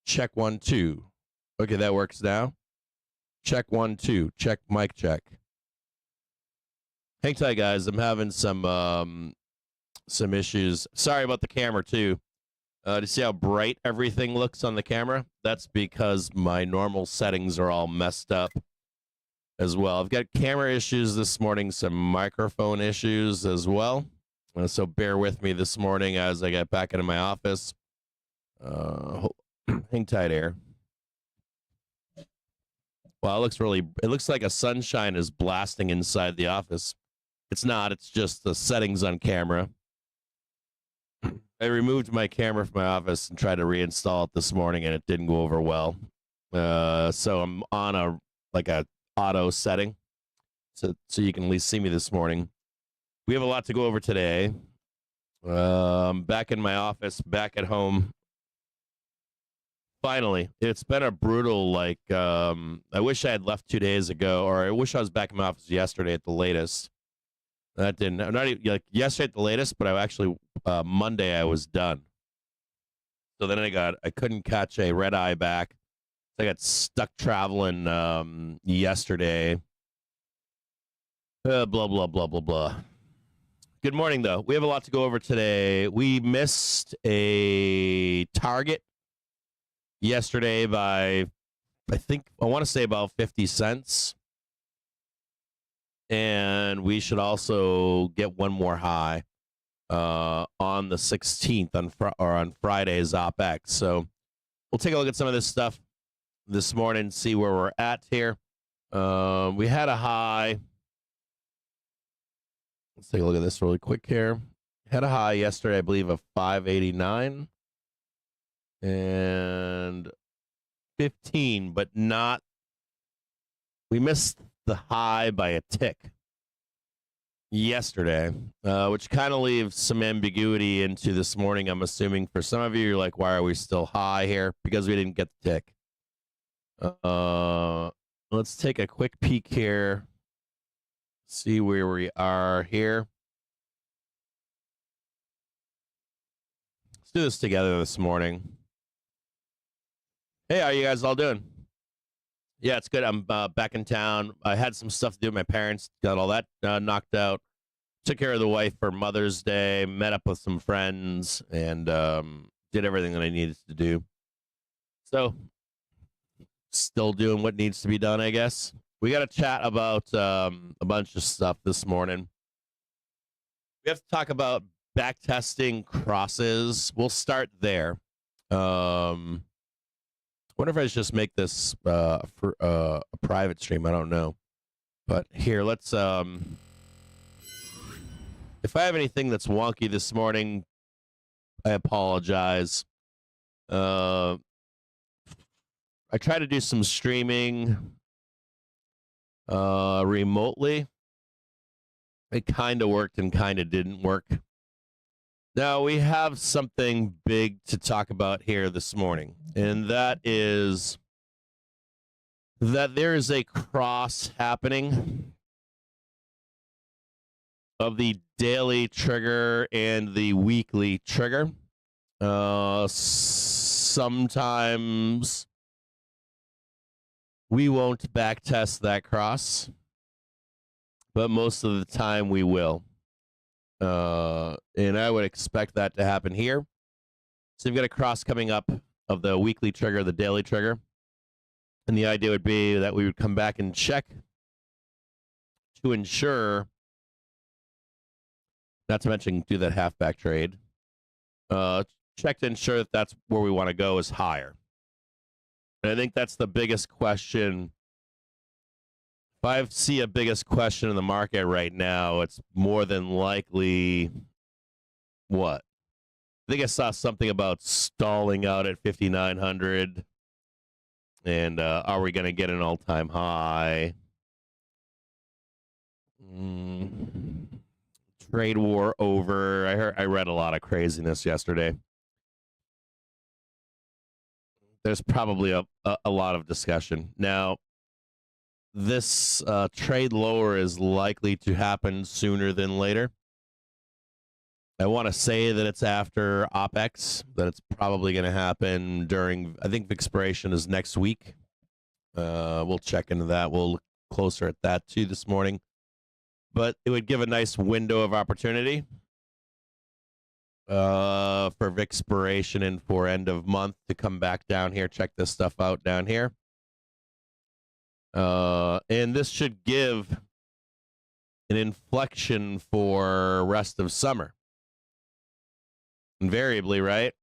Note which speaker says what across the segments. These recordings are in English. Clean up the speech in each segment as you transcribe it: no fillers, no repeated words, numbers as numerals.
Speaker 1: Check 1, 2. Okay, that works now. Check 1, 2. Check mic check. Hang tight, guys. I'm having some issues. Sorry about the camera too. Do you see how bright everything looks on the camera? That's because my normal settings are all messed up as well. I've got camera issues this morning, some microphone issues as well. So bear with me this morning as I get back into my office. Hang tight here. Wow, it looks like a sunshine is blasting inside the office. It's not, it's just the settings on camera. I removed my camera from my office and tried to reinstall it this morning, and it didn't go over well. So I'm on a auto setting, so you can at least see me this morning. We have a lot to go over today. Back in my office, back at home. Finally, it's been a brutal, I wish I had left 2 days ago, or I wish I was back in my office yesterday at the latest. That didn't, not even, yesterday at the latest, but I actually, Monday I was done. So then I couldn't catch a red eye back. I got stuck traveling yesterday. Blah, blah, blah, blah, blah. Good morning, though. We have a lot to go over today. We missed a target yesterday by, I want to say about 50 cents. And we should also get one more high on the 16th on Friday's OPEX. So we'll take a look at some of this stuff this morning, see where we're at here. We had a high. Let's take a look at this really quick here. Had a high yesterday, I believe, of 589 and 15, but not. We missed the high by a tick yesterday, which kind of leaves some ambiguity into this morning. I'm assuming for some of you, you're like, why are we still high here? Because we didn't get the tick. Let's take a quick peek here. See where we are here. Let's do this together this morning. Hey, how are you guys all doing? Yeah, it's good. I'm back in town. I had some stuff to do with my parents. Got all that knocked out. Took care of the wife for Mother's Day. Met up with some friends and did everything that I needed to do. So, still doing what needs to be done, I guess. We got to chat about a bunch of stuff this morning. We have to talk about back testing crosses. We'll start there. Wonder if I should just make this for a private stream. I don't know. But here, let's... if I have anything that's wonky this morning, I apologize. I tried to do some streaming remotely. It kind of worked and kind of didn't work. Now, we have something big to talk about here this morning, and that is that there is a cross happening of the daily trigger and the weekly trigger. Sometimes we won't backtest that cross, but most of the time we will. And I would expect that to happen here. So you've got a cross coming up of the weekly trigger, the daily trigger. And the idea would be that we would come back and check to ensure, not to mention do that halfback trade, check to ensure that that's where we want to go is higher. And I think that's the biggest question. If I see a biggest question in the market right now, it's more than likely what? I think I saw something about stalling out at 5,900. And are we going to get an all-time high? Trade war over. I read a lot of craziness yesterday. There's probably a lot of discussion. Now, this trade lower is likely to happen sooner than later. I want to say that it's after OPEX, that it's probably going to happen during, I think expiration is next week. We'll check into that. We'll look closer at that too this morning. But it would give a nice window of opportunity for expiration and for end of month to come back down here, check this stuff out down here. And this should give an inflection for rest of summer. Invariably, right?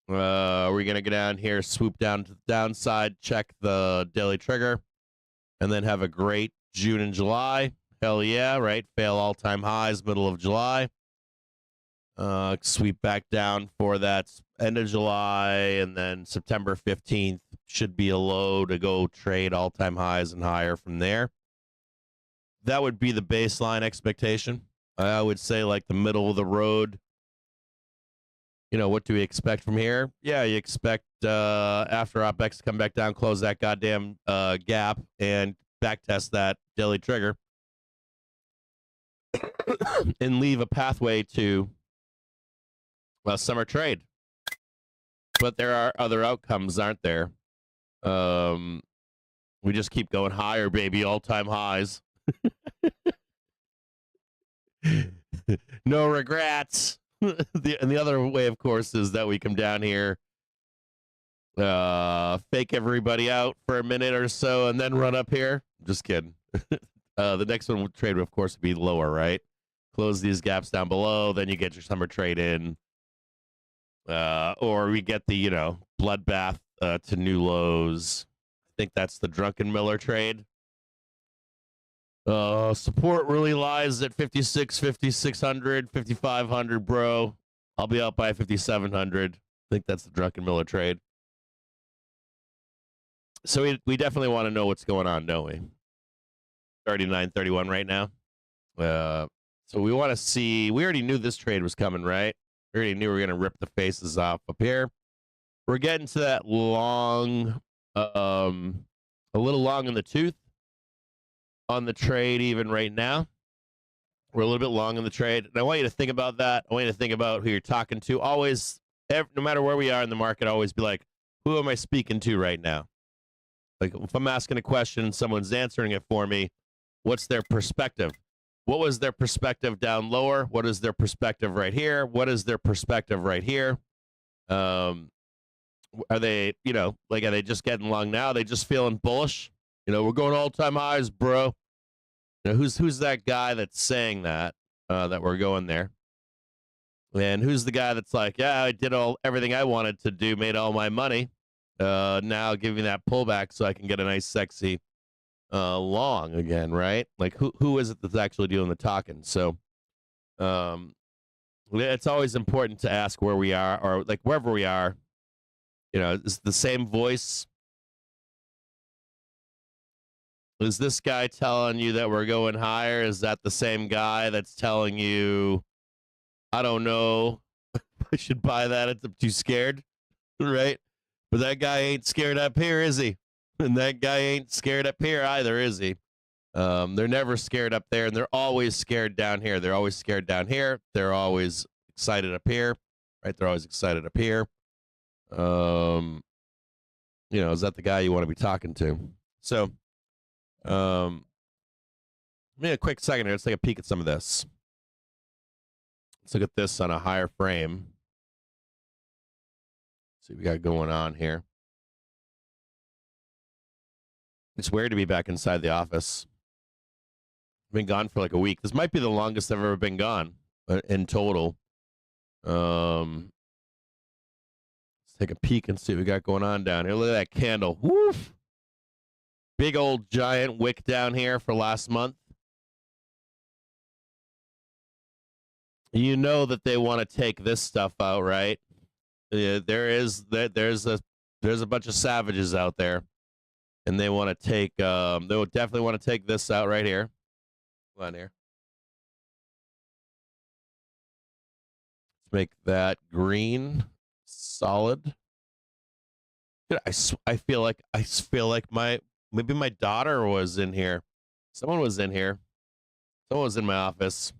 Speaker 1: We're going to go down here, swoop down to the downside, check the daily trigger, and then have a great June and July. Hell yeah, right? Fail all-time highs, middle of July. Sweep back down for that end of July, and then September 15th should be a low to go trade all-time highs and higher from there. That would be the baseline expectation. I would say like the middle of the road. You know, what do we expect from here? Yeah, you expect after OPEX to come back down, close that goddamn gap, and backtest that daily trigger, and leave a pathway to summer trade. But there are other outcomes, aren't there? We just keep going higher, baby, all-time highs. No regrets. And the other way, of course, is that we come down here, fake everybody out for a minute or so, and then run up here. Just kidding. The next one would trade, of course, would be lower, right? Close these gaps down below, then you get your summer trade in. Or we get the, bloodbath to new lows. I think that's the Drunken Miller trade. Support really lies at 56, 5600, 5500, bro. I'll be out by 5700. I think that's the Drunken Miller trade. So we definitely want to know what's going on, don't we? 39.31 right now. So we want to see. We already knew this trade was coming, right? We already knew we were going to rip the faces off up here. We're getting to that long, a little long in the tooth on the trade even right now. We're a little bit long in the trade. And I want you to think about that. I want you to think about who you're talking to. Always, no matter where we are in the market, always be like, who am I speaking to right now? Like if I'm asking a question and someone's answering it for me, what's their perspective? What was their perspective down lower? What is their perspective right here? What is their perspective right here? Are they, are they just getting long now? Are they just feeling bullish? We're going all-time highs, bro. Who's that guy that's saying that we're going there? And who's the guy that's like, yeah, I did everything I wanted to do, made all my money. Now give me that pullback so I can get a nice, sexy long again, right? Like who is it that's actually doing the talking? So it's always important to ask where we are, or like wherever we are, is the same voice. Is this guy telling you that we're going higher? Is that the same guy that's telling you, I don't know, I should buy that, I'm too scared, right? But that guy ain't scared up here, is he? And that guy ain't scared up here either, is he? They're never scared up there, and they're always scared down here. They're always scared down here. They're always excited up here, right? They're always excited up here. Is that the guy you want to be talking to? So, give me a quick second here. Let's take a peek at some of this. Let's look at this on a higher frame. See what we got going on here. It's weird to be back inside the office. I've been gone for like a week. This might be the longest I've ever been gone in total. Let's take a peek and see what we got going on down here. Look at that candle. Woof. Big old giant wick down here for last month. You know that they want to take this stuff out, right? There's a bunch of savages out there, and they want to take. They would definitely want to take this out right here. Hold on here. Let's make that green solid. Dude, I feel like maybe my daughter was in here. Someone was in here. Someone was in my office.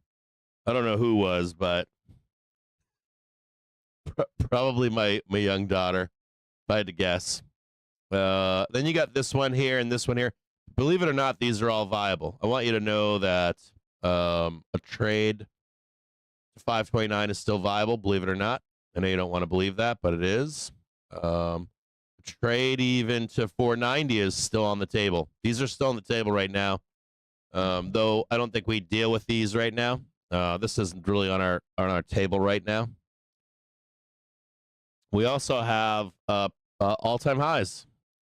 Speaker 1: I don't know who was, but Probably my young daughter, if I had to guess. Then you got this one here and this one here. Believe it or not, these are all viable. I want you to know that a trade to 529 is still viable, believe it or not. I know you don't want to believe that, but it is. Trade even to 490 is still on the table. These are still on the table right now. Though I don't think we deal with these right now. This isn't really on our table right now. We also have all-time highs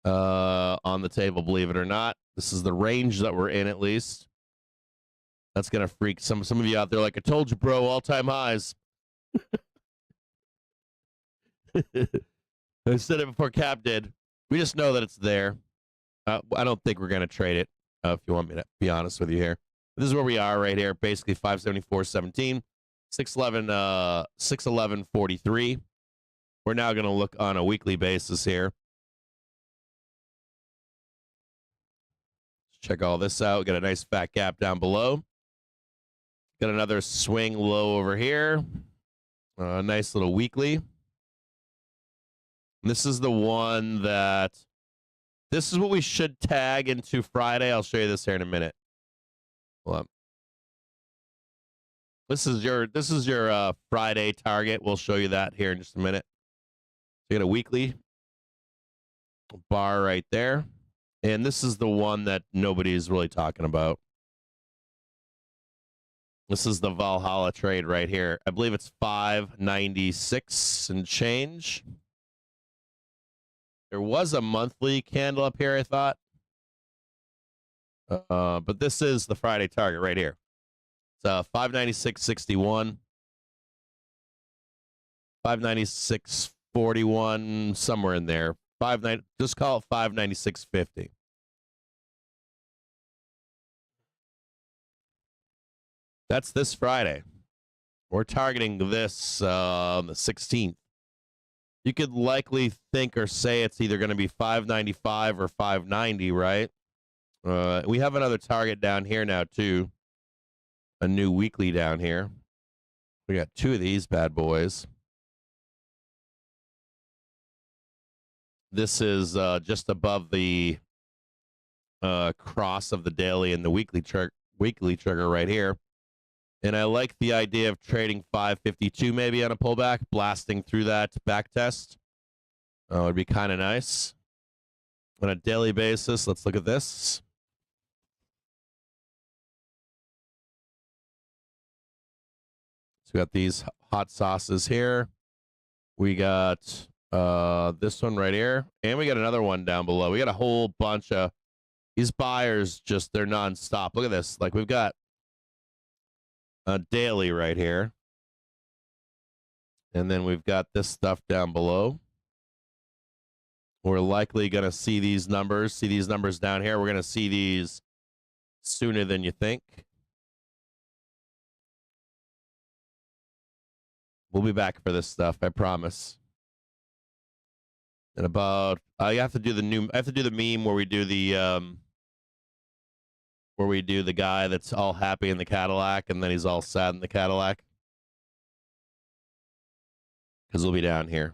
Speaker 1: on the table, believe it or not. This is the range that we're in, at least. That's gonna freak some of you out there. Like, I told you, bro, all-time highs. I said it before Cap did. We just know that it's there. I don't think we're gonna trade it. If you want me to be honest with you here, this is where we are right here. Basically, 574.17, 611.43. We're now gonna look on a weekly basis here. Check all this out. Got a nice fat gap down below. Got another swing low over here. Nice little weekly. And this is the one that, this is what we should tag into Friday. I'll show you this here in a minute. Hold on. This is your Friday target. We'll show you that here in just a minute. So you got a weekly bar right there. And this is the one that nobody's really talking about. This is the Valhalla trade right here. I believe it's 596 and change. There was a monthly candle up here, I thought. But this is the Friday target right here. It's 596.61. 596.41, somewhere in there. Just call it 596.50. That's this Friday. We're targeting this on the 16th. You could likely think or say it's either going to be 595 or 590, right? We have another target down here now, too. A new weekly down here. We got two of these bad boys. This is just above the cross of the daily and the weekly trigger right here. And I like the idea of trading 552 maybe on a pullback, blasting through that back test. It would be kind of nice. On a daily basis, let's look at this. So we got these hot sauces here. We got this one right here. And we got another one down below. We got a whole bunch of these buyers, just they're nonstop. Look at this. Like, we've got a daily right here. And then we've got this stuff down below. We're likely going to see these numbers down here. We're going to see these sooner than you think. We'll be back for this stuff, I promise. And about, I have to do the meme where we do the guy that's all happy in the Cadillac and then he's all sad in the Cadillac. Because we'll be down here.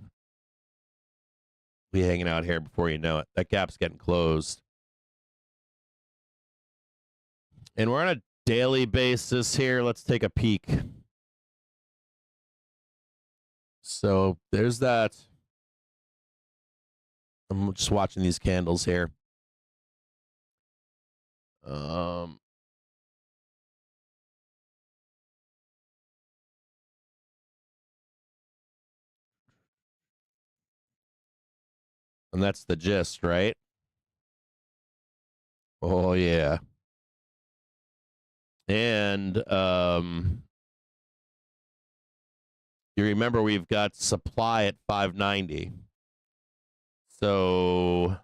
Speaker 1: We'll be hanging out here before you know it. That gap's getting closed. And we're on a daily basis here. Let's take a peek. So there's that. I'm just watching these candles here. And that's the gist, right? Oh, yeah. And you remember we've got supply at 590. So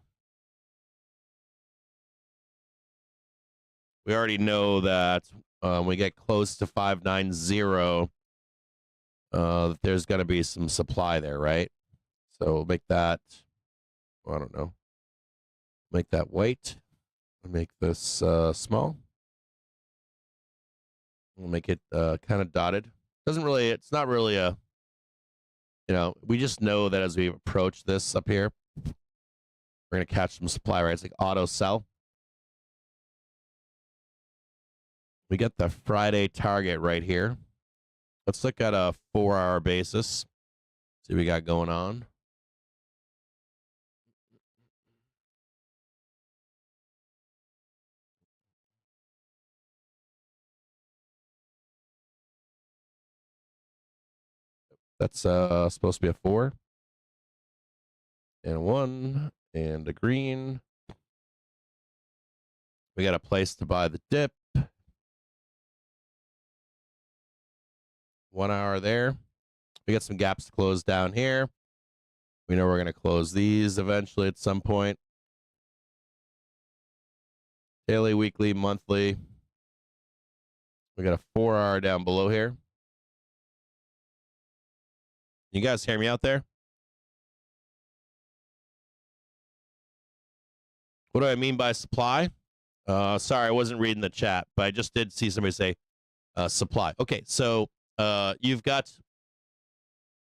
Speaker 1: we already know that when we get close to 590, there's going to be some supply there, right? So we'll make that, I don't know, make that white. Make this small. We'll make it kind of dotted. It's not really a we just know that as we approach this up here, we're going to catch some supply, right? It's like auto sell. We got the Friday target right here. Let's look at a 4-hour basis. See what we got going on. That's supposed to be a 4. And a 1. And a green. We got a place to buy the dip. 1 hour there. We got some gaps to close down here. We know we're going to close these eventually at some point. Daily, weekly, monthly. We got a 4-hour down below here. You guys hear me out there? What do I mean by supply? Sorry, I wasn't reading the chat, but I just did see somebody say supply. Okay, so you've got,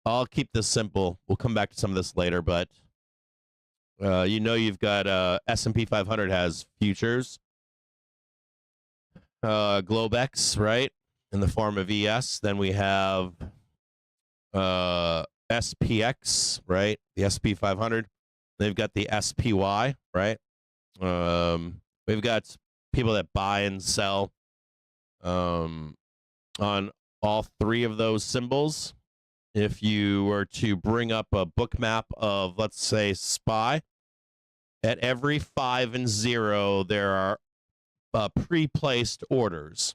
Speaker 1: I'll keep this simple. We'll come back to some of this later, but you've got S&P 500 has futures. Globex, right, in the form of ES. Then we have SPX, right, the SP 500. They've got the SPY, right. We've got people that buy and sell on all 3 of those symbols. If you were to bring up a book map of, let's say, SPY, at every 5 and 0, there are pre-placed orders.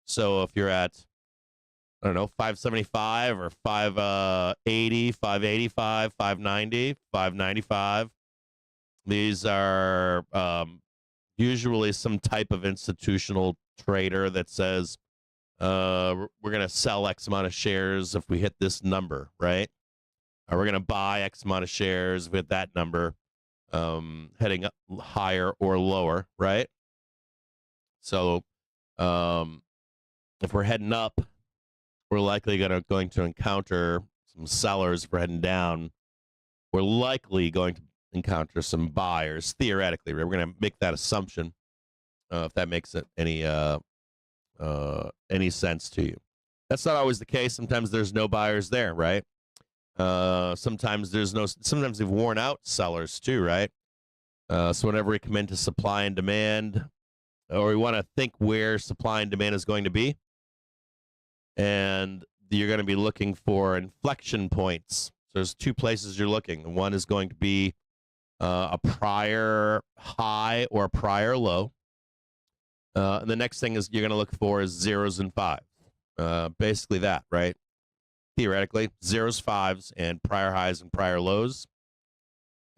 Speaker 1: So if you're at, I don't know, 575 or 580, 585, 590, 595, these are usually some type of institutional trader that says, we're going to sell X amount of shares if we hit this number, right? Or we're going to buy X amount of shares with that number heading up higher or lower, right? So if we're heading up, we're likely going to encounter some sellers. If we're heading down, we're likely going to encounter some buyers, theoretically. We're going to make that assumption, if that makes it any sense to you. That's not always the case. Sometimes there's no buyers there, right? Sometimes they've worn out sellers too, right? So whenever we come into supply and demand, or we want to think where supply and demand is going to be, and you're going to be looking for inflection points. So there's 2 places you're looking. One is going to be a prior high or a prior low. And the next thing is you're going to look for is 0s and 5s. Basically that, right? Theoretically, 0s, 5s, and prior highs and prior lows,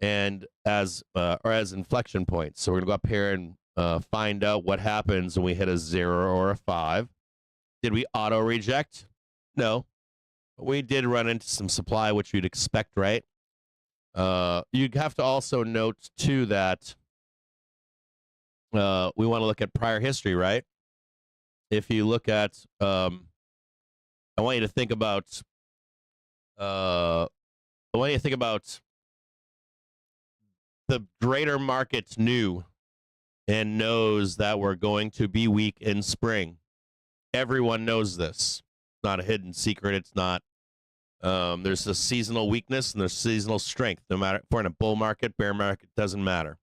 Speaker 1: and as inflection points. So we're going to go up here and find out what happens when we hit a 0 or a 5. Did we auto reject? No. We did run into some supply, which you'd expect, right? You'd have to also note, too, that we want to look at prior history, right? If you look at, I want you to think about, the greater markets knew and knows that we're going to be weak in spring. Everyone knows this. It's not a hidden secret. It's not. There's a seasonal weakness and there's seasonal strength. No matter if we're in a bull market, bear market, doesn't matter.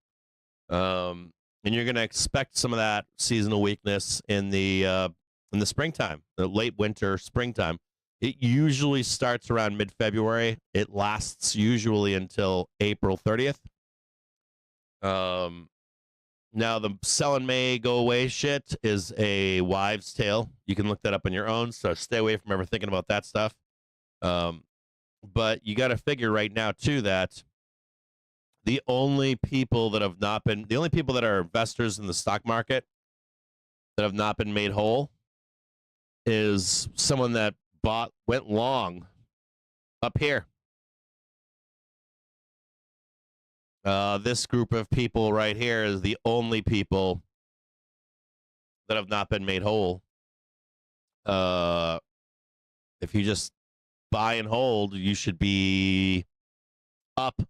Speaker 1: And you're going to expect some of that seasonal weakness in the springtime, the late winter, springtime. It usually starts around mid-February. It lasts usually until April 30th. Now, the sell in May, go away shit is a wives' tale. You can look that up on your own, so stay away from ever thinking about that stuff. But you got to figure right now, too, that the only people that are investors in the stock market that have not been made whole is someone that went long up here. This group of people right here is the only people that have not been made whole. If you just buy and hold, you should be up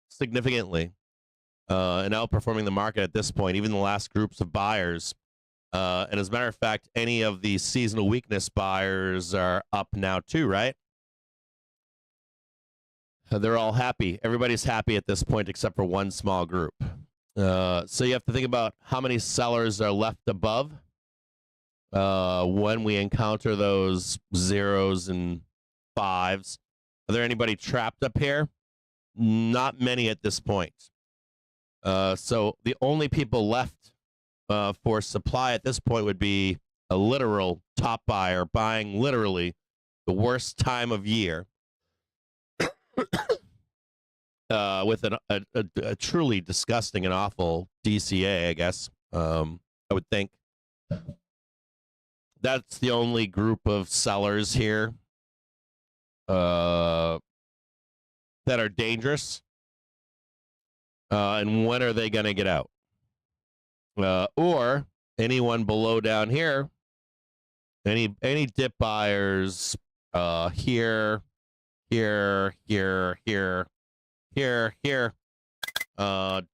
Speaker 1: significantly and outperforming the market at this point, even the last groups of buyers. And as a matter of fact, any of the seasonal weakness buyers are up now too, right? They're all happy. Everybody's happy at this point except for one small group. So you have to think about how many sellers are left above when we encounter those zeros and fives. Are there anybody trapped up here? Not many at this point. So the only people left for supply at this point would be a literal top buyer buying literally the worst time of year with a truly disgusting and awful DCA, I guess. I would think that's the only group of sellers here that are dangerous. And when are they going to get out? Or anyone below down here, any dip buyers here, here. Do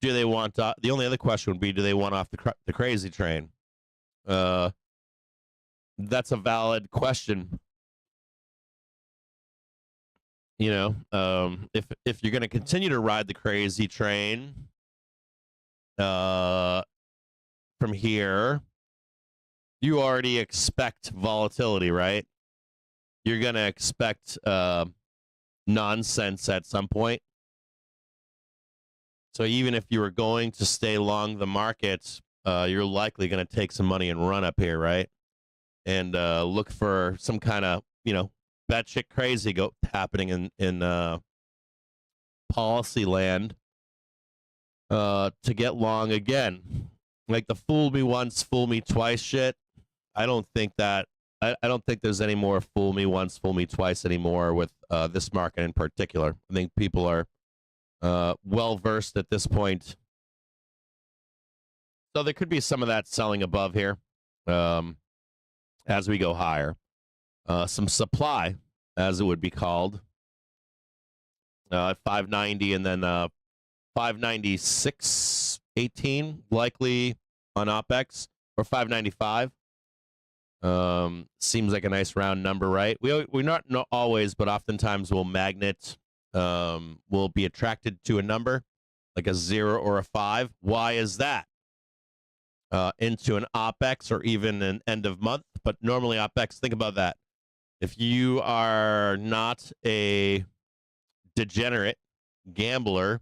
Speaker 1: they want the only other question would be, do they want off the crazy train? That's a valid question. You know, if you're going to continue to ride the crazy train from here, you already expect volatility, right? You're going to expect nonsense at some point. So even if you were going to stay long the market, you're likely going to take some money and run up here, right? And look for some kind of, you know, batshit crazy happening in policy land to get long again. Like the fool me once, fool me twice shit. I don't think there's any more fool me once, fool me twice anymore with this market in particular. I think people are well versed at this point. So there could be some of that selling above here as we go higher. Some supply, as it would be called, at 590 and then 596.18 likely on OPEX, or 595. Seems like a nice round number, right? We're not always, but oftentimes we'll magnet, will be attracted to a number like a 0 or a 5. Why is that? Into an OPEX or even an end of month, but normally OPEX, think about that. If you are not a degenerate gambler,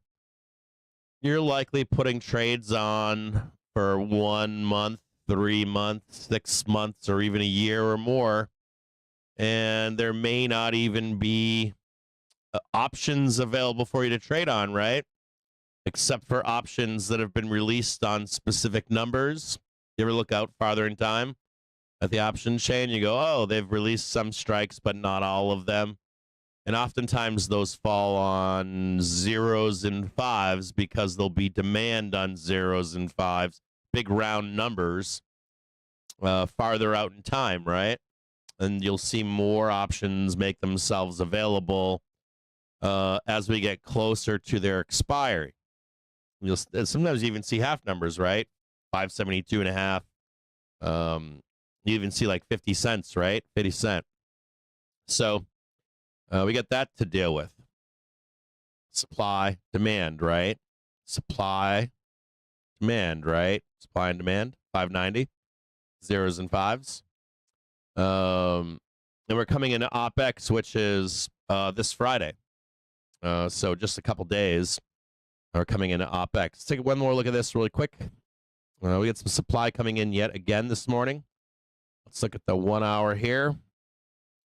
Speaker 1: you're likely putting trades on for 1 month, 3 months, 6 months, or even a year or more. And there may not even be options available for you to trade on, right? Except for options that have been released on specific numbers. You ever look out farther in time at the option chain? You go, oh, they've released some strikes, but not all of them. And oftentimes those fall on 0s and 5s because there'll be demand on 0s and 5s, big round numbers farther out in time, right? And you'll see more options make themselves available as we get closer to their expiry. You'll sometimes you even see half numbers, right? 572 and a half. You even see like 50 cents, right? 50 cent. So we got that to deal with. Supply, demand, right? Supply, demand, right? Supply and demand, 590, 0s and 5s. And we're coming into OPEX, which is this Friday. So just a couple days are coming into OPEX. Let's take one more look at this really quick. We got some supply coming in yet again this morning. Let's look at the 1 hour here.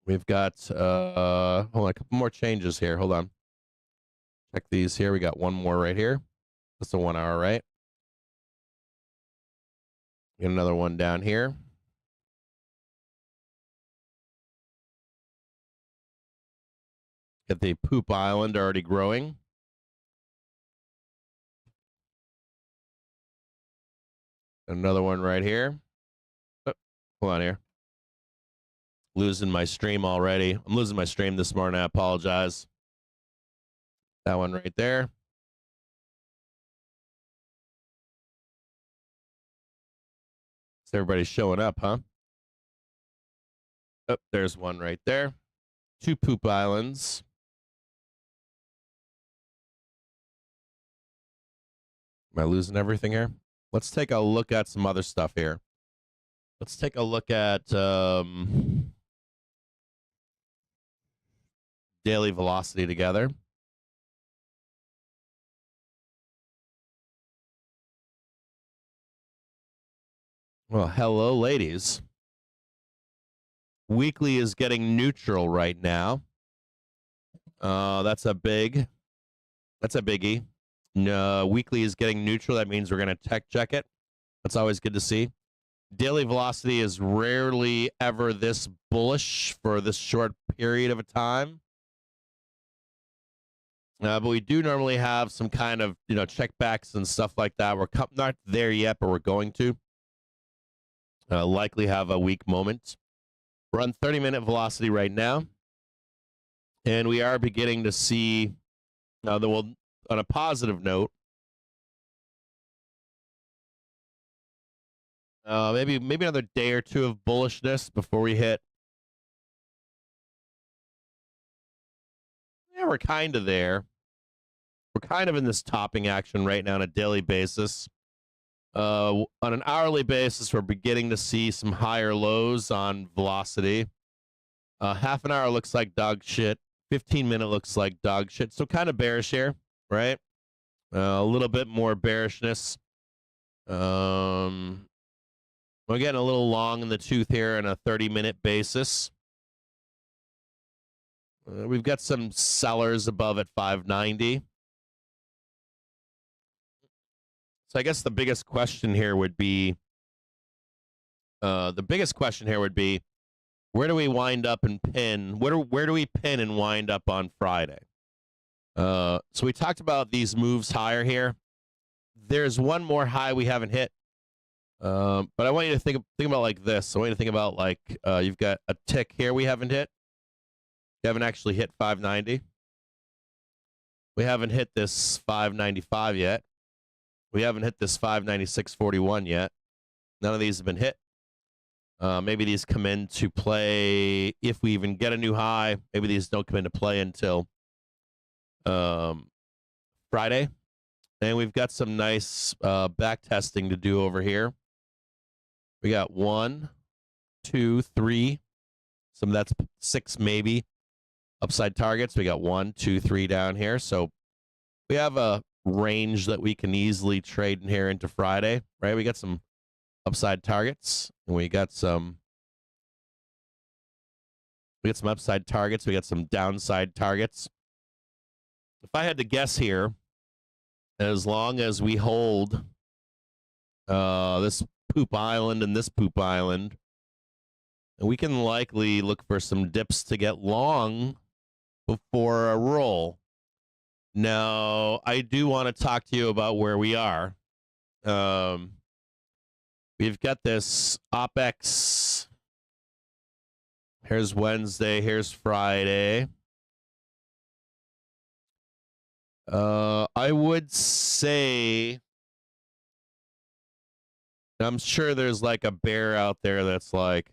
Speaker 1: We've got, hold on, a couple more changes here. Hold on. Check these here. We got one more right here. That's the 1 hour, right? Get another one down here. Get the Poop Island already growing. Another one right here. Oh, hold on here. Losing my stream already. I'm losing my stream this morning. I apologize. That one right there. So everybody's showing up, huh? Oh, there's one right there. 2 poop islands. Am I losing everything here? Let's take a look at some other stuff here. Let's take a look at daily velocity together. Well, hello, ladies. Weekly is getting neutral right now. That's a biggie. No, weekly is getting neutral. That means we're going to tech check it. That's always good to see. Daily velocity is rarely ever this bullish for this short period of a time. But we do normally have some kind of, checkbacks and stuff like that. We're not there yet, but we're going to likely have a weak moment. We're on 30-minute velocity right now. And we are beginning to see, on a positive note, maybe another day or two of bullishness before we hit. Yeah, we're kind of there. We're kind of in this topping action right now on a daily basis. On an hourly basis, we're beginning to see some higher lows on velocity. Half an hour looks like dog shit. 15-minute looks like dog shit. So kind of bearish here, right? A little bit more bearishness. We're getting a little long in the tooth here on a 30-minute basis. We've got some sellers above at 590. So I guess the biggest question here would be, where do we wind up and pin? Where do we pin and wind up on Friday? So we talked about these moves higher here. There's one more high we haven't hit. But I want you to think about like this. I want you to think about like you've got a tick here we haven't hit. We haven't actually hit 590. We haven't hit this 595 yet. We haven't hit this 596.41 yet. None of these have been hit. Maybe these come into play if we even get a new high. Maybe these don't come into play until Friday. And we've got some nice back testing to do over here. We got 1, 2, 3. Some of that's 6 maybe upside targets. We got 1, 2, 3 down here. So we have a range that we can easily trade in here into Friday, right? We got some upside targets, and we got some upside targets. We got some downside targets. If I had to guess here, as long as we hold this poop island and this poop island, and we can likely look for some dips to get long before a roll. Now, I do want to talk to you about where we are. We've got this OPEX. Here's Wednesday. Here's Friday. I would say, I'm sure there's like a bear out there that's like,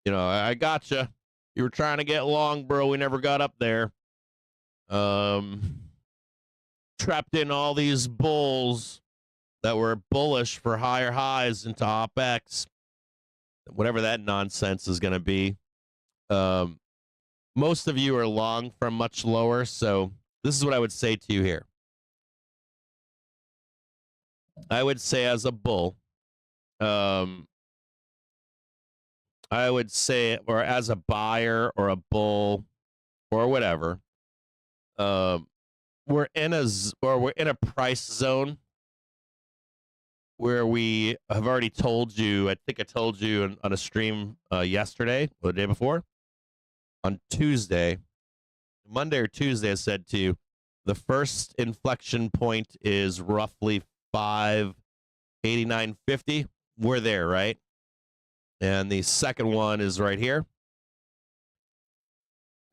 Speaker 1: I gotcha. You were trying to get long, bro. We never got up there. Trapped in all these bulls that were bullish for higher highs into OPEX, whatever that nonsense is going to be. Most of you are long from much lower, so this is what I would say to you here. I would say as a bull, I would say, or as a buyer or a bull or whatever, we're in a price zone where we have already told you. I think I told you on a stream yesterday or the day before, on Tuesday, Monday or Tuesday. I said to you, the first inflection point is roughly 589.50. We're there, right? And the second one is right here.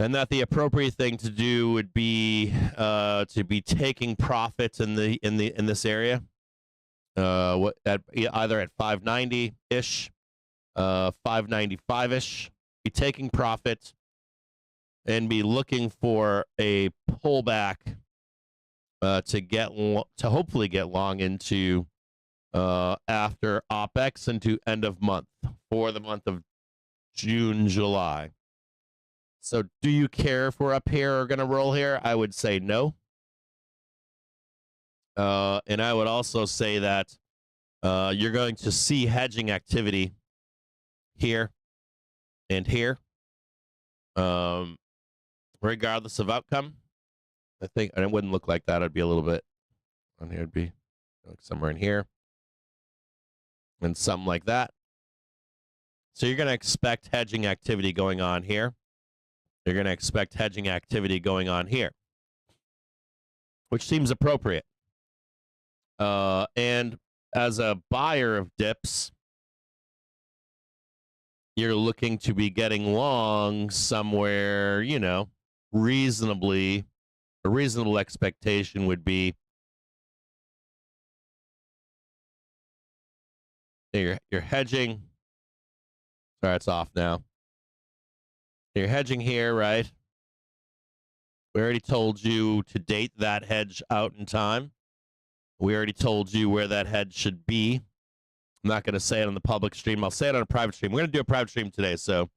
Speaker 1: And that the appropriate thing to do would be to be taking profits in this area, either at 590 ish, 595 ish. Be taking profit and be looking for a pullback to hopefully get long into after OPEX into end of month for the month of June, July. So do you care if we're up here or going to roll here? I would say no. And I would also say that you're going to see hedging activity here and here, regardless of outcome. I think, and it wouldn't look like that. It'd be a little bit on here. It'd be like somewhere in here and something like that. So you're going to expect hedging activity going on here. You're going to expect hedging activity going on here, which seems appropriate. And as a buyer of dips, you're looking to be getting long somewhere, you know, a reasonable expectation would be you're hedging. Sorry, it's off now. You're hedging here, right? We already told you to date that hedge out in time. We already told you where that hedge should be. I'm not going to say it on the public stream. I'll say it on a private stream. We're going to do a private stream today. So if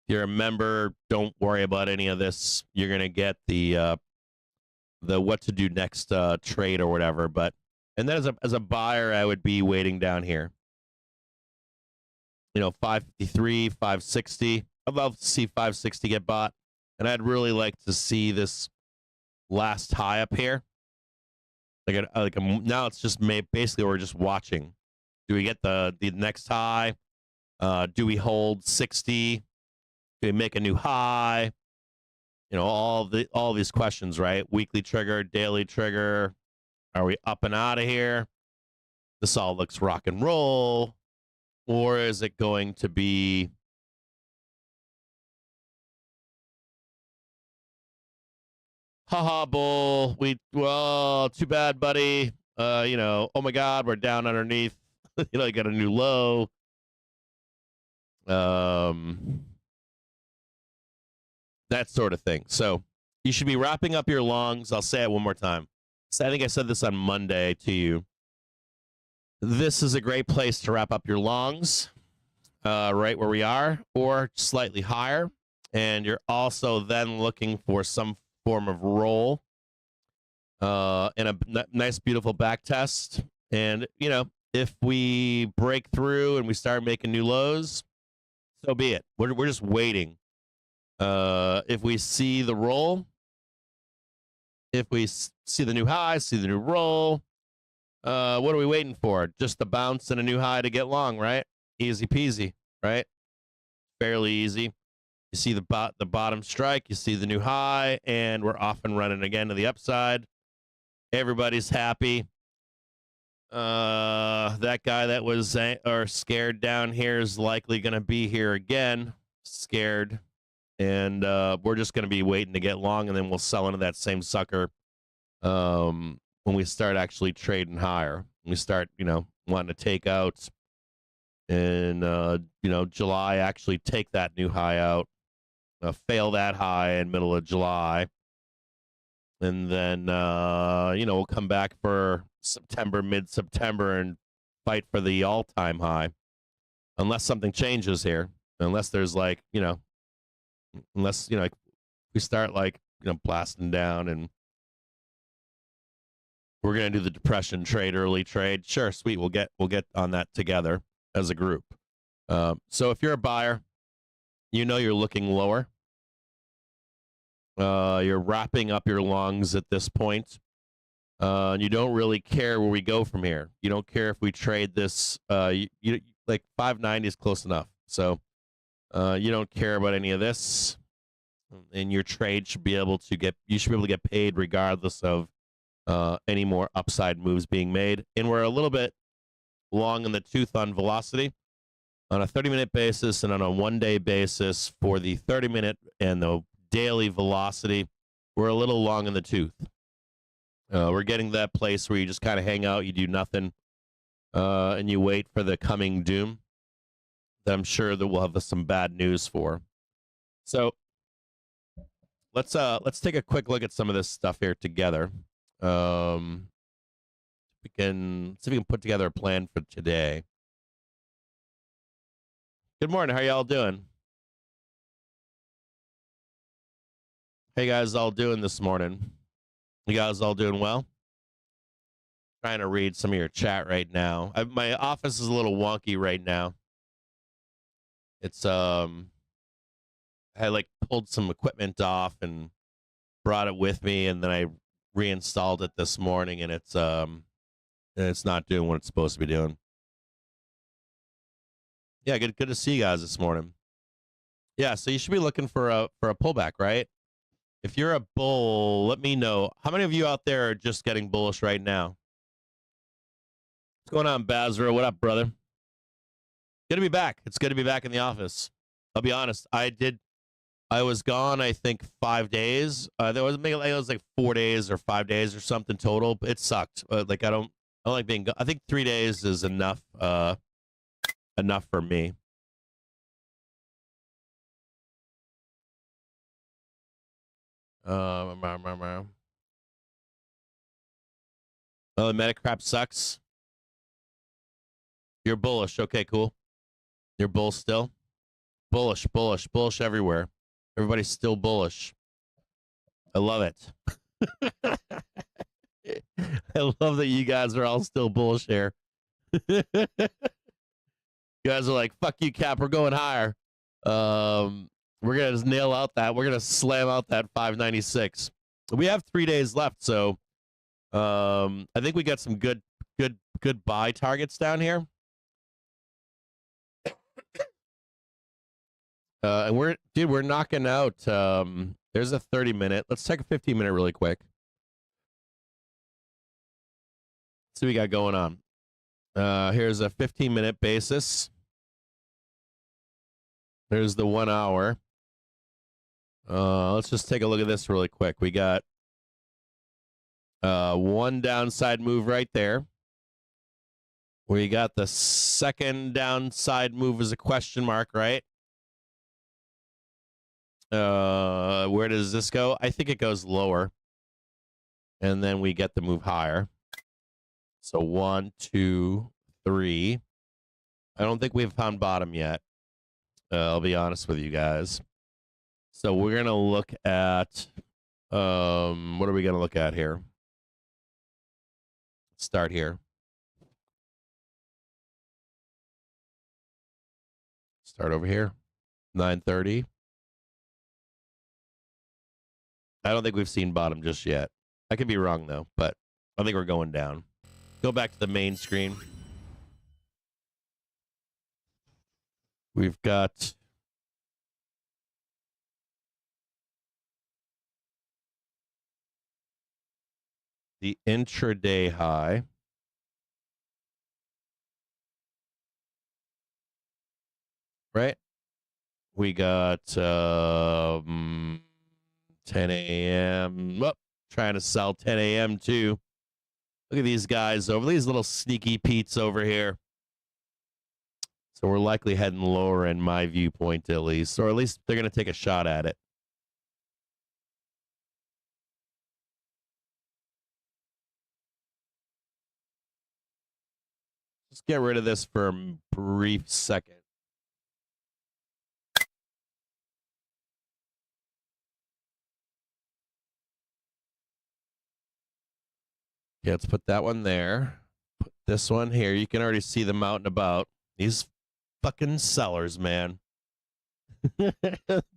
Speaker 1: you're a member, don't worry about any of this. You're going to get the what to do next trade or whatever. And then as a buyer, I would be waiting down here. You know, 553, 560. I'd love to see 560 get bought. And I'd really like to see this last high up here. Now it's just basically we're just watching. Do we get the next high? Do we hold 60? Do we make a new high? You know, all these questions, right? Weekly trigger, daily trigger. Are we up and out of here? This all looks rock and roll. Or is it going to be haha bull? Well, too bad, buddy. You know, oh my God, we're down underneath. You know, you got a new low. That sort of thing. So you should be wrapping up your longs. I'll say it one more time. So I think I said this on Monday to you. This is a great place to wrap up your longs, right where we are, or slightly higher. And you're also then looking for some form of roll and a nice, beautiful back test. And, you know, if we break through and we start making new lows, so be it. We're just waiting. If we see the roll, if we see the new high, see the new roll, what are we waiting for? Just the bounce and a new high to get long, right? Easy peasy, right? Fairly easy. You see the bottom strike, you see the new high, and we're off and running again to the upside. Everybody's happy. That guy that was scared down here is likely going to be here again, scared. And we're just going to be waiting to get long, and then we'll sell into that same sucker when we start actually trading higher. When we start, you know, wanting to take out in, you know, July, actually take that new high out, fail that high in middle of July. And then, you know, we'll come back for September, mid-September, and fight for the all-time high. Unless something changes here. Unless there's like, you know, unless, you know, like we start like, you know, blasting down and we're going to do the depression trade, early trade. Sure, sweet. We'll get on that together as a group. So if you're a buyer, you know you're looking lower. You're wrapping up your longs at this point. And you don't really care where we go from here. You don't care if we trade this. You like 590 is close enough. So you don't care about any of this. And your trade should be able to get paid regardless of any more upside moves being made. And we're a little bit long in the tooth on velocity. on a 30-minute basis and on a one-day basis for the 30-minute and the daily velocity, we're a little long in the tooth. We're getting that place where you just kind of hang out, you do nothing, and you wait for the coming doom that I'm sure that we'll have some bad news for. So let's take a quick look at some of this stuff here together. We can see if we can put together a plan for today. Good morning. How y'all doing? How you guys all doing this morning? You guys all doing well? Trying to read some of your chat right now. My office is a little wonky right now. It's I like pulled some equipment off and brought it with me, and then I reinstalled it this morning, and it's not doing what it's supposed to be doing. Yeah, good to see you guys this morning. Yeah, so you should be looking for a pullback, right? If you're a bull, let me know. How many of you out there are just getting bullish right now? What's going on, Bazra? What up, brother? Good to be back. It's good to be back in the office. I'll be honest. I was gone, I think, 5 days. It was like 4 days or 5 days or something total. It sucked. Like I don't like being gone. I think 3 days is enough. Enough for me. Oh, the meta crap sucks. You're bullish. Okay, cool. You're bull still. Bullish everywhere. Everybody's still bullish. I love it. I love that you guys are all still bullish here. You guys are like, fuck you, Cap. We're going higher. We're going to nail out that. We're going to slam out that 596. We have 3 days left, so I think we got some good buy targets down here. And we're knocking out. There's a 30-minute. Let's take a 15-minute really quick. See what we got going on. Here's a 15-minute basis. There's the 1 hour. Let's just take a look at this really quick. We got one downside move right there. We got the second downside move as a question mark, right? Where does this go? I think it goes lower. And then we get the move higher. So 1, 2, 3. I don't think we've found bottom yet. I'll be honest with you guys. So we're going to look at, what are we going to look at here? Start here. Start over here. 930. I don't think we've seen bottom just yet. I could be wrong, though, but I think we're going down. Go back to the main screen. We've got the intraday high. Right? We got 10 a.m. Well, trying to sell 10 a.m. too. Look at these guys over, these little sneaky Pete's over here. So we're likely heading lower in my viewpoint, at least. Or at least they're going to take a shot at it. Let's get rid of this for a brief second. Yeah, let's put that one there. Put this one here. You can already see them out and about. These fucking sellers, man. They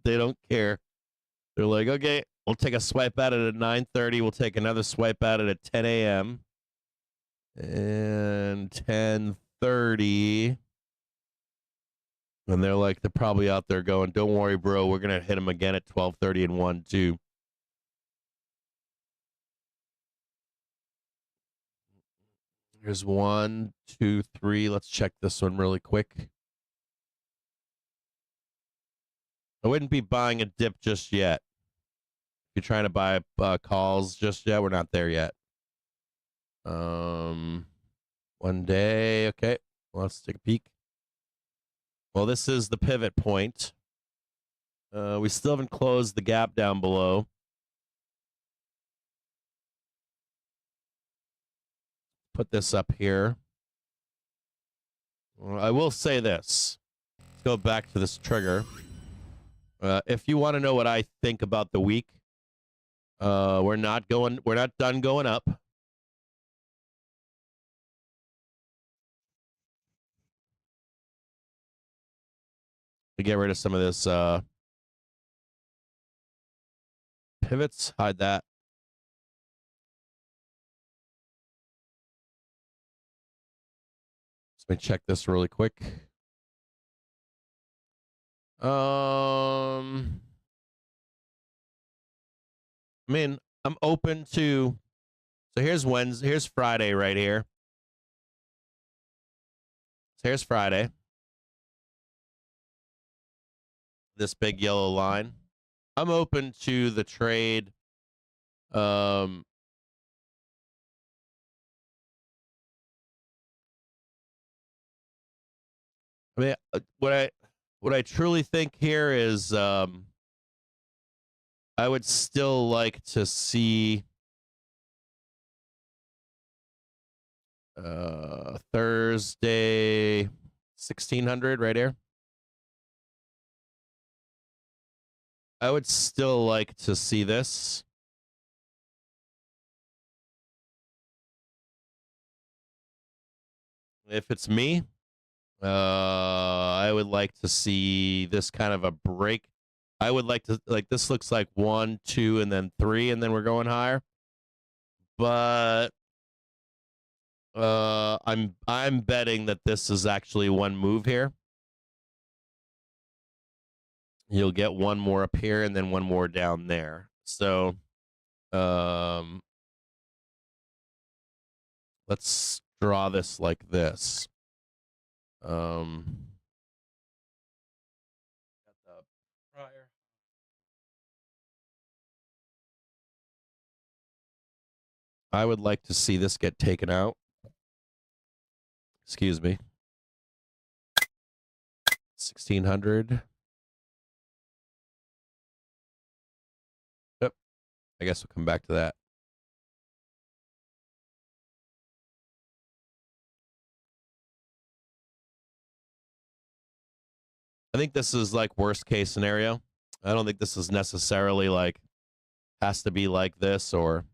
Speaker 1: don't care. They're like, okay, we'll take a swipe at it at 9:30. We'll take another swipe at it at 10 a.m. And 10:30. And they're like, they're probably out there going, don't worry, bro. We're going to hit them again at 12:30 and 1, 2. Here's 1, 2, 3. Let's check this one really quick. I wouldn't be buying a dip just yet. If you're trying to buy calls just yet, we're not there yet. 1 day. Okay. Well, let's take a peek. Well, this is the pivot point. We still haven't closed the gap down below. Put this up here. Well, I will say this. Let's go back to this trigger. If you want to know what I think about the week, we're not done going up. To get rid of some of this pivots, hide that. Let me check this really quick. I mean, I'm open to. So here's Friday right here. So here's Friday. This big yellow line. I'm open to the trade. I mean, what I truly think here is I would still like to see Thursday 1600 right here. I would still like to see this. If it's me, I would like to see this kind of a break. I would like to, like, this looks like 1, 2, and then 3, and then we're going higher. But I'm betting that this is actually one move here. You'll get one more up here and then one more down there. So let's draw this like this. I would like to see this get taken out. Excuse me. 1600. Yep. I guess we'll come back to that. I think this is like worst case scenario. I don't think this is necessarily like has to be like this, or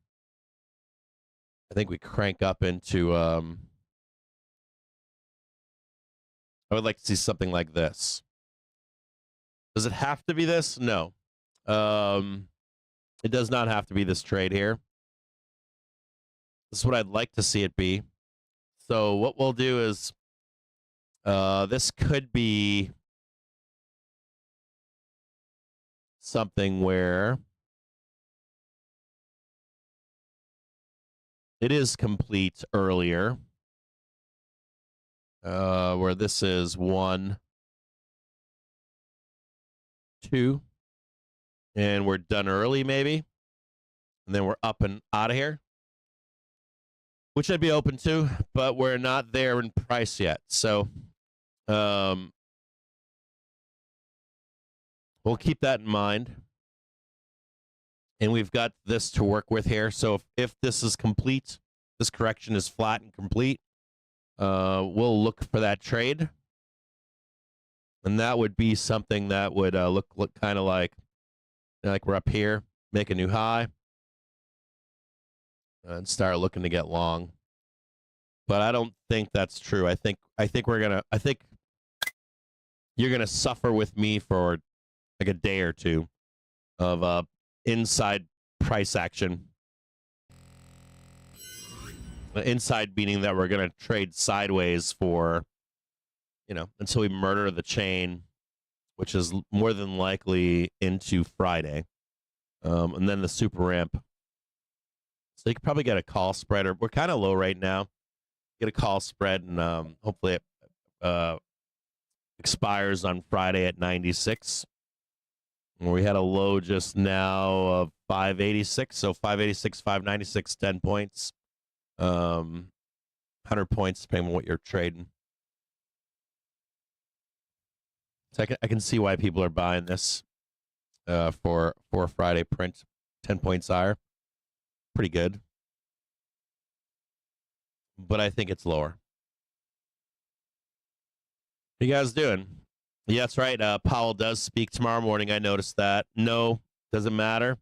Speaker 1: I think we crank up into I would like to see something like this. Does it have to be this? No. It does not have to be this trade here. This is what I'd like to see it be. So what we'll do is this could be something where it is complete earlier, where this is 1, 2, and we're done early maybe, and then we're up and out of here, which I'd be open to, but we're not there in price yet. So we'll keep that in mind. And we've got this to work with here. So if this is complete, this correction is flat and complete, we'll look for that trade. And that would be something that would look kind of like we're up here, make a new high, and start looking to get long. But I don't think that's true. I think you're gonna suffer with me for like a day or two of inside price action. Inside meaning that we're gonna trade sideways for, until we murder the chain, which is more than likely into Friday, and then the super ramp. So you could probably get a call spread, or we're kind of low right now. Get a call spread, and hopefully it expires on Friday at 96. We had a low just now of 586, so 586, 596, 10 points, 100 points depending on what you're trading. So I can see why people are buying this for a Friday print. 10 points higher, pretty good, but I think it's lower. What you guys doing? Yeah, that's right. Powell does speak tomorrow morning. I noticed that. No, doesn't matter.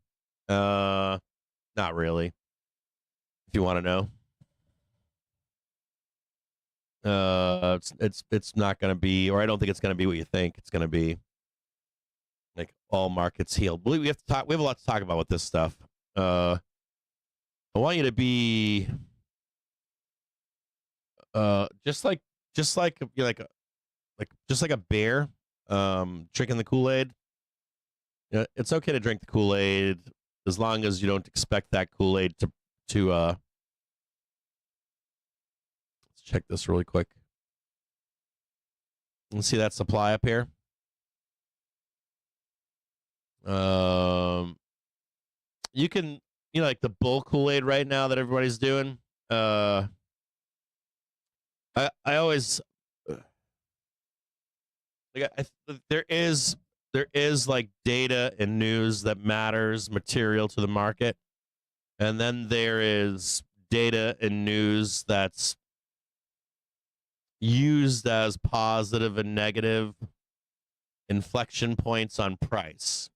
Speaker 1: Not really. If you want to know, it's not going to be, or I don't think it's going to be what you think it's going to be. Like all markets healed. We have to talk. We have a lot to talk about with this stuff. I want you to be, just like just like a bear, drinking the Kool-Aid. It's okay to drink the Kool-Aid as long as you don't expect that Kool-Aid to let's check this really quick. Let's see that supply up here. You can, like the bull Kool-Aid right now that everybody's doing. I always there is like data and news that matters, material to the market, and then there is data and news that's used as positive and negative inflection points on price.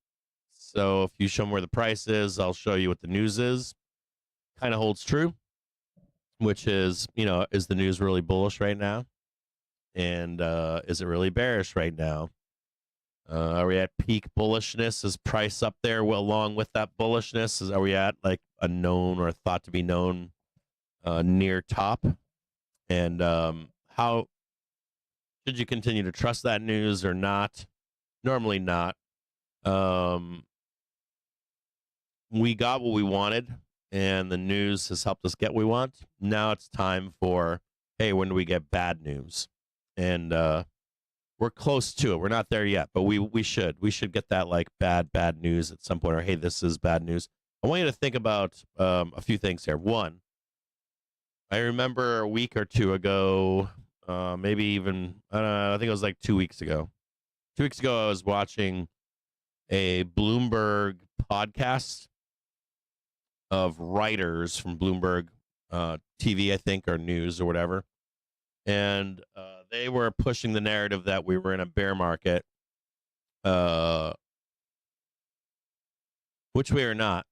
Speaker 1: So if you show me where the price is, I'll show you what the news is. Kind of holds true, which is, is the news really bullish right now? And is it really bearish right now? Are we at peak bullishness? Is price up there along with that bullishness? Are we at like a known or thought to be known near top? And how should you continue to trust that news or not? Normally not. We got what we wanted, and the news has helped us get what we want. Now it's time for, hey, when do we get bad news? And we're close to it. We're not there yet, but we should get that like bad news at some point, or hey, this is bad news. I want you to think about a few things here. One, I remember a week or two ago, maybe even I think it was like 2 weeks ago. 2 weeks ago, I was watching a Bloomberg podcast of writers from Bloomberg TV, I think, or news or whatever. And they were pushing the narrative that we were in a bear market, which we are not.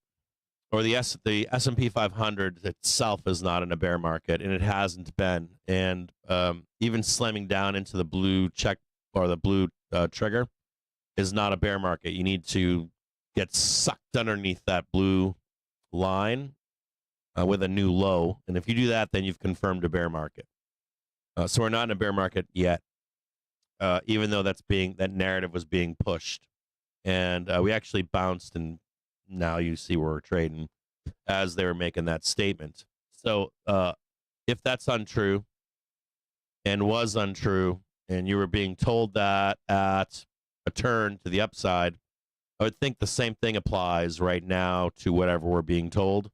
Speaker 1: Or the S&P 500 itself is not in a bear market, and it hasn't been. And even slamming down into the blue check or the blue trigger is not a bear market. You need to get sucked underneath that blue line with a new low, and if you do that, then you've confirmed a bear market. So we're not in a bear market yet, even though that narrative was being pushed, and we actually bounced, and now you see where we're trading as they were making that statement. So if that's untrue and was untrue, and you were being told that at a turn to the upside, I would think the same thing applies right now to whatever we're being told.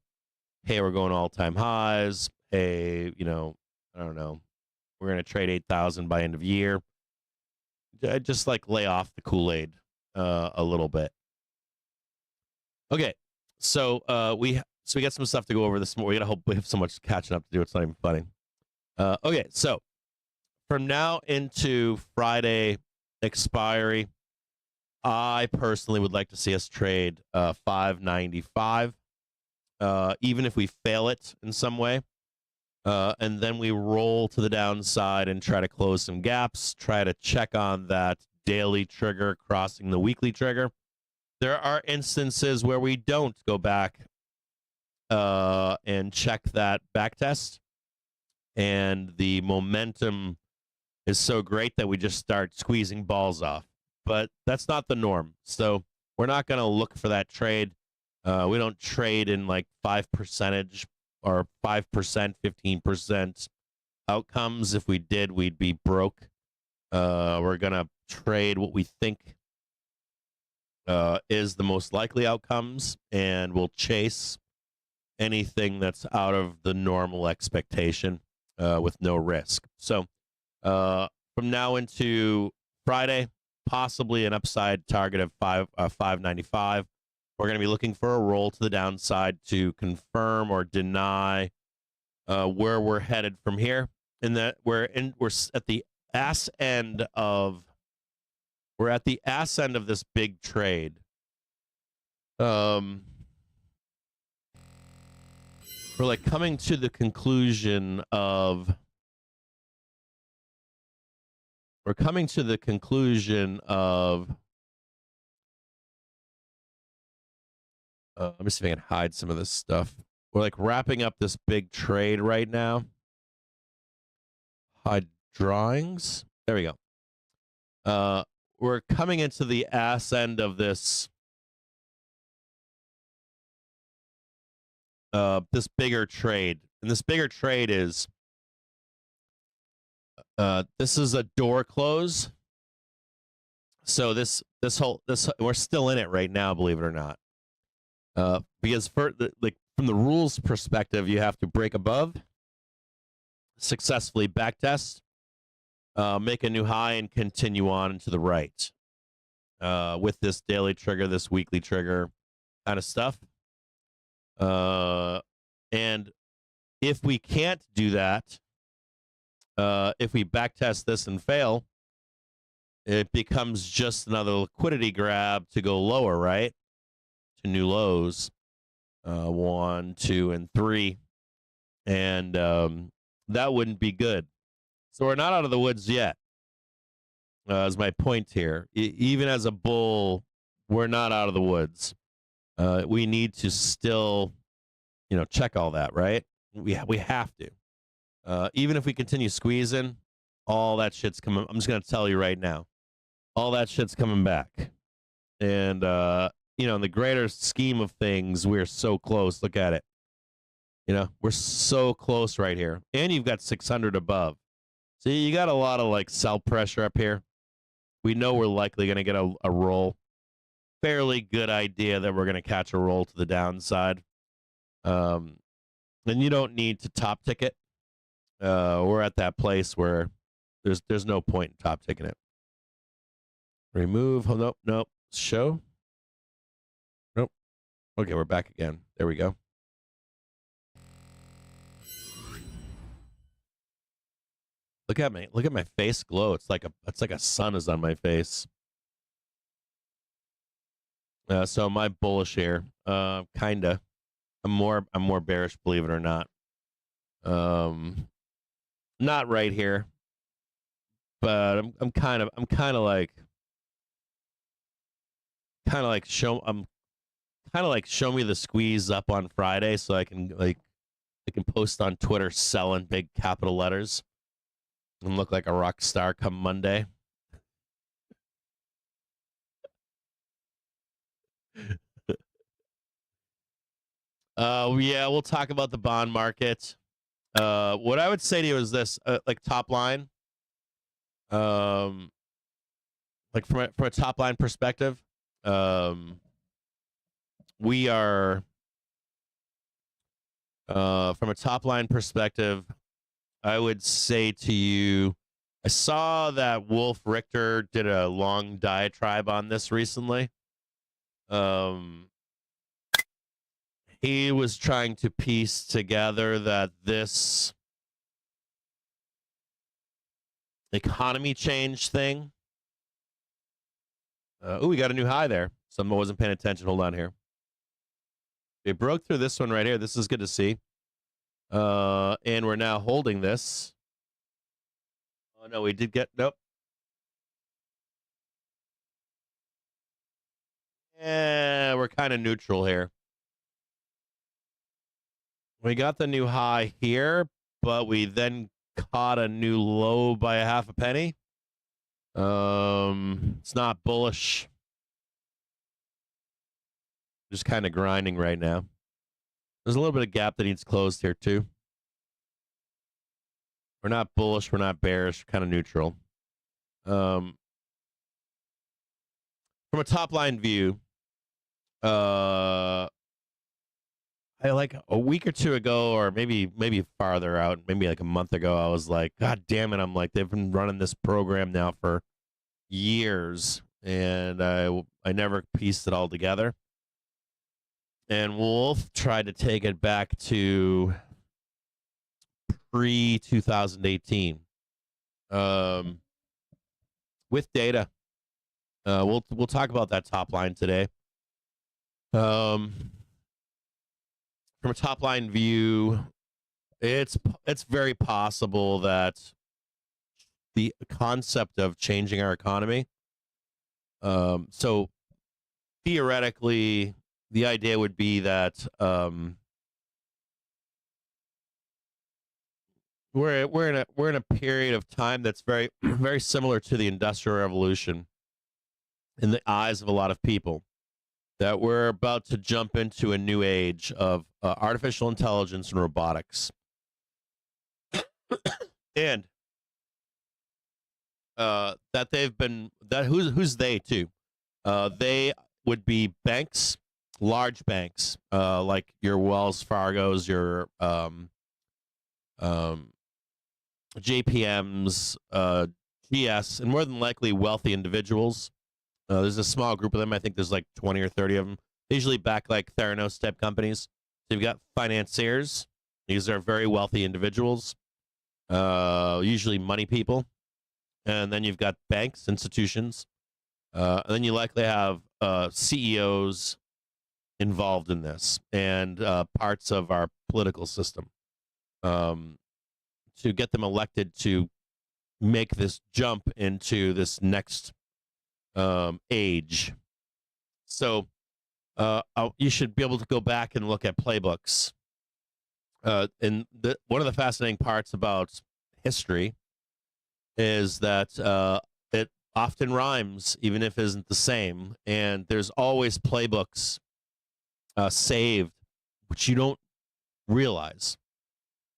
Speaker 1: Hey, we're going all-time highs. Hey, I don't know. We're going to trade 8,000 by end of year. Just like lay off the Kool-Aid a little bit. Okay, so we got some stuff to go over this morning. We have so much catching up to do. It's not even funny. Okay, so from now into Friday expiry, I personally would like to see us trade 595, even if we fail it in some way. And then we roll to the downside and try to close some gaps, try to check on that daily trigger crossing the weekly trigger. There are instances where we don't go back and check that back test, and the momentum is so great that we just start squeezing balls off. But that's not the norm. So we're not going to look for that trade. We don't trade in like 5% or 5%, 15% outcomes. If we did, we'd be broke. We're going to trade what we think is the most likely outcomes, and will chase anything that's out of the normal expectation with no risk. So from now into Friday, possibly an upside target of 595. We're going to be looking for a roll to the downside to confirm or deny where we're headed from here. And that we're at the ass end of this big trade. We're like coming to the conclusion of let me see if I can hide some of this stuff. We're like wrapping up this big trade right now. Hide drawings. There we go. We're coming into the ass end of this this bigger trade. And this bigger trade is this is a door close. So this we're still in it right now, believe it or not. Because from the rules perspective, you have to break above, successfully backtest, make a new high, and continue on to the right with this daily trigger, this weekly trigger kind of stuff. And if we can't do that, if we backtest this and fail, it becomes just another liquidity grab to go lower, right? To new lows, 1, 2, and 3, and that wouldn't be good. So we're not out of the woods yet. Is my point here. Even as a bull, we're not out of the woods. We need to still, check all that, right? We have to. Even if we continue squeezing, all that shit's coming. I'm just gonna tell you right now, all that shit's coming back. And in the greater scheme of things, we're so close. Look at it. We're so close right here. And you've got 600 above. See, you got a lot of like sell pressure up here. We know we're likely going to get a roll. Fairly good idea that we're going to catch a roll to the downside. And you don't need to top ticket. We're at that place where there's no point in top ticking it. Remove. Oh, nope. Show. Nope. Okay, we're back again. There we go. Look at me. Look at my face glow. It's like a sun is on my face. So am I bullish here? Kinda. I'm more bearish, believe it or not. Not right here, but I'm kind of like show me the squeeze up on Friday so I can post on Twitter selling big capital letters and look like a rock star come Monday. Yeah, we'll talk about the bond market. What I would say to you is this, like top line, like from a top line perspective, we are, from a top line perspective, I would say to you, I saw that Wolf Richter did a long diatribe on this recently. He was trying to piece together that this economy change thing. We got a new high there. Someone wasn't paying attention. Hold on here. We broke through this one right here. This is good to see. And we're now holding this. Oh, no, we did get... Nope. Yeah, we're kind of neutral here. We got the new high here, but we then caught a new low by a half a penny. It's not bullish. Just kind of grinding right now. There's a little bit of gap that needs closed here too. We're not bullish. We're not bearish. Kind of neutral. from a top line view, I like a week or two ago, or maybe farther out, maybe like a month ago, I was like, God damn it! I'm like, they've been running this program now for years, and I never pieced it all together. And Wolf tried to take it back to pre 2018 with data. We'll talk about that top line today. From a top line view, it's very possible that the concept of changing our economy. So theoretically, the idea would be that we're in a period of time that's very very similar to the Industrial Revolution in the eyes of a lot of people. That we're about to jump into a new age of artificial intelligence and robotics, and that they've been that who's they too? They would be banks, large banks, like your Wells Fargo's, your JPM's, GS, and more than likely wealthy individuals. There's a small group of them. I think there's like 20 or 30 of them. They usually back like Theranos type companies. So you've got financiers. These are very wealthy individuals, usually money people. And then you've got banks, institutions. And then you likely have CEOs involved in this, and parts of our political system, to get them elected to make this jump into this next age. So you should be able to go back and look at playbooks. And one of the fascinating parts about history is that it often rhymes, even if it isn't the same. And there's always playbooks saved, which you don't realize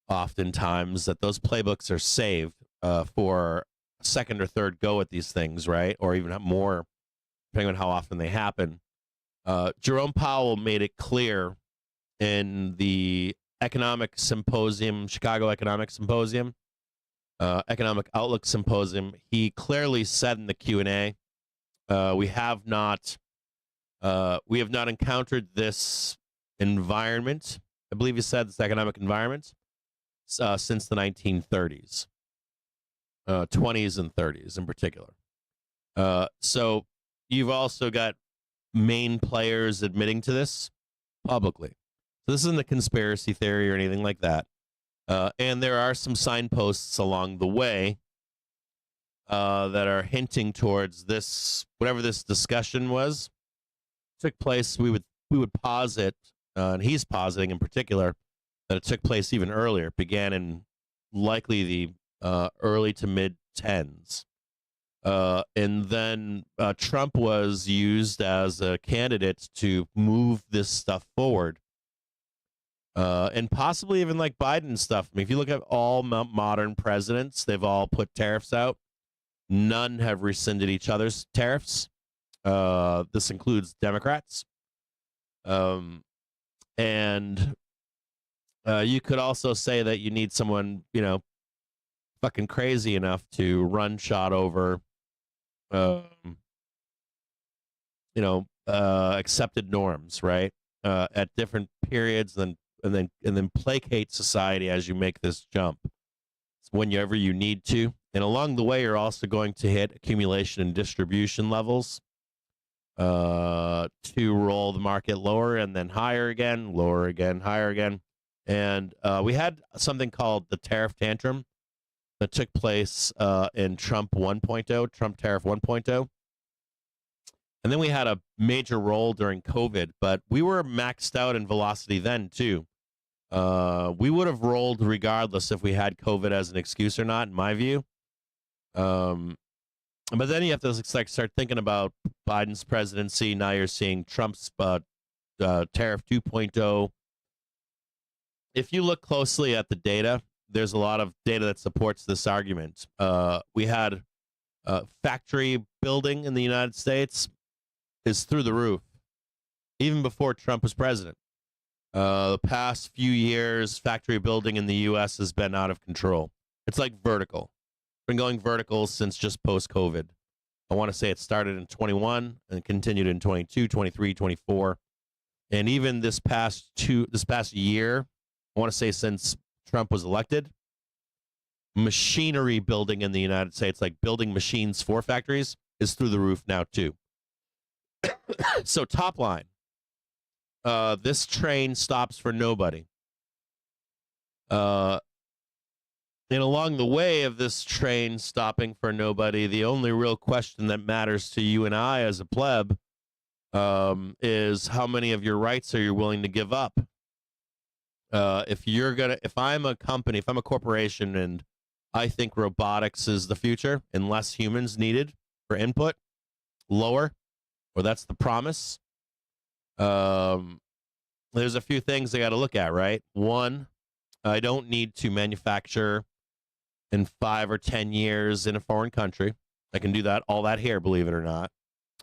Speaker 1: oftentimes, that those playbooks are saved for a second or third go at these things, right? Or even more, depending on how often they happen. Jerome Powell made it clear in the economic symposium, Chicago Economic Symposium, Economic Outlook Symposium. He clearly said in the Q&A, we have not encountered this environment. I believe he said this economic environment since the 1930s, 20s and 30s in particular. So you've also got main players admitting to this publicly. So this isn't a conspiracy theory or anything like that. And there are some signposts along the way that are hinting towards this, whatever this discussion was, took place. We would posit, and he's positing in particular, that it took place even earlier. It began in likely the early to mid 10s. And then Trump was used as a candidate to move this stuff forward. And possibly even like Biden stuff. I mean, if you look at all modern presidents, they've all put tariffs out. None have rescinded each other's tariffs. This includes Democrats. And you could also say that you need someone, fucking crazy enough to run shot over, accepted norms, right? At different periods, and then placate society as you make this jump. It's whenever you need to. And along the way, you're also going to hit accumulation and distribution levels to roll the market lower and then higher again, lower again, higher again. And we had something called the tariff tantrum that took place in Trump 1.0, Trump tariff 1.0. And then we had a major roll during COVID, but we were maxed out in velocity then too. We would have rolled regardless if we had COVID as an excuse or not, in my view. But then you have to start thinking about Biden's presidency. Now you're seeing Trump's tariff 2.0. If you look closely at the data, there's a lot of data that supports this argument. We had factory building in the United States is through the roof, even before Trump was president. The past few years, factory building in the U.S. has been out of control. It's like vertical. Been going vertical since just post-COVID. I want to say it started in 21 and continued in 22, 23, 24. And even this past year, I want to say since Trump was elected, machinery building in the United States, like building machines for factories, is through the roof now too. So top line, this train stops for nobody. And along the way of this train stopping for nobody, the only real question that matters to you and I as a pleb is how many of your rights are you willing to give up? If I'm a company, if I'm a corporation and I think robotics is the future and less humans needed for input, lower, or that's the promise, there's a few things I got to look at, right? One, I don't need to manufacture in 5 or 10 years in a foreign country. I can do all that here, believe it or not.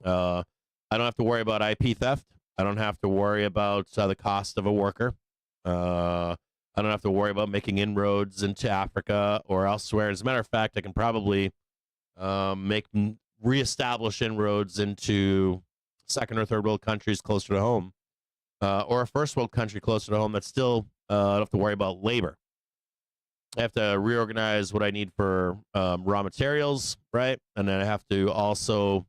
Speaker 1: I don't have to worry about IP theft. I don't have to worry about the cost of a worker. I don't have to worry about making inroads into Africa or elsewhere. As a matter of fact, I can probably reestablish inroads into second or third world countries closer to home, or a first world country closer to home that still I don't have to worry about labor. I have to reorganize what I need for raw materials, right? And then I have to also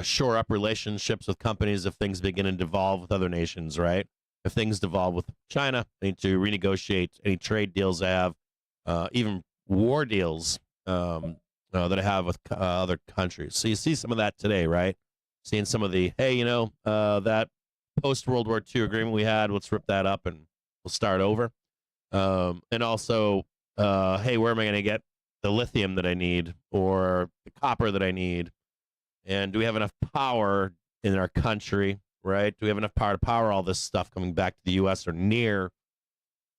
Speaker 1: shore up relationships with companies if things begin to devolve with other nations, right? If things devolve with China, I need to renegotiate any trade deals I have, even war deals that I have with other countries. So you see some of that today, right? Seeing some of the, hey, that post-World War II agreement we had, let's rip that up and we'll start over. And also, hey, where am I going to get the lithium that I need or the copper that I need? And do we have enough power in our country, right? Do we have enough power to power all this stuff coming back to the U.S. or near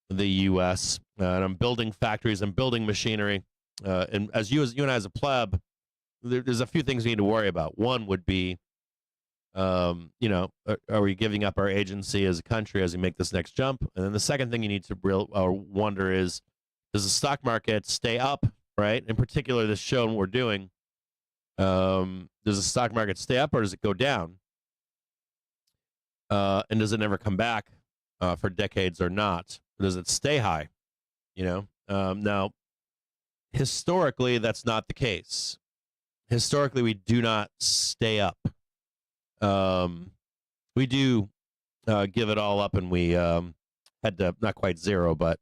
Speaker 1: the U.S.? And I'm building factories, I'm building machinery. And as you and I as a pleb, there's a few things we need to worry about. One would be, are we giving up our agency as a country as we make this next jump? And then the second thing you need to wonder is, does the stock market stay up, right? In particular, this show and what we're doing, does the stock market stay up or does it go down? And does it never come back for decades or not? Or does it stay high? Now, historically, that's not the case. Historically, we do not stay up. We do give it all up, and we had to, not quite zero, but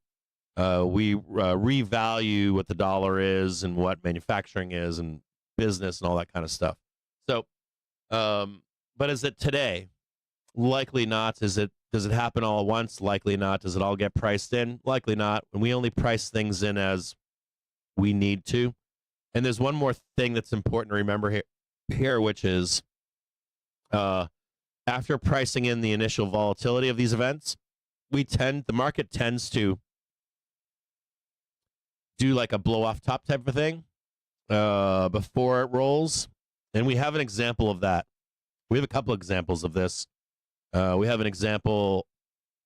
Speaker 1: we revalue what the dollar is and what manufacturing is and business and all that kind of stuff. So, but is it today? Likely not. Does it happen all at once? Likely not. Does it all get priced in? Likely not. And we only price things in as we need to. And there's one more thing that's important to remember here, which is after pricing in the initial volatility of these events, the market tends to do like a blow off top type of thing before it rolls. And we have an example of that. We have a couple examples of this. We have an example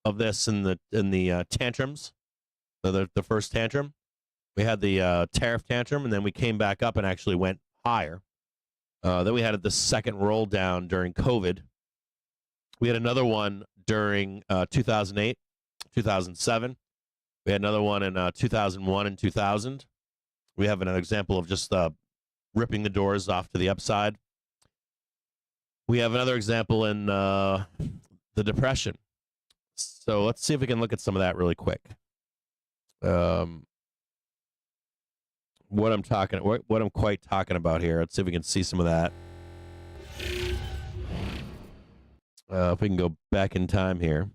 Speaker 1: of this in the tantrums, the first tantrum. We had the tariff tantrum, and then we came back up and actually went higher. Then we had the second roll down during COVID. We had another one during 2008, 2007. We had another one in 2001 and 2000. We have another example of just ripping the doors off to the upside. We have another example in the Depression. So let's see if we can look at some of that really quick. What I'm quite talking about here. Let's see if we can see some of that. If we can go back in time here.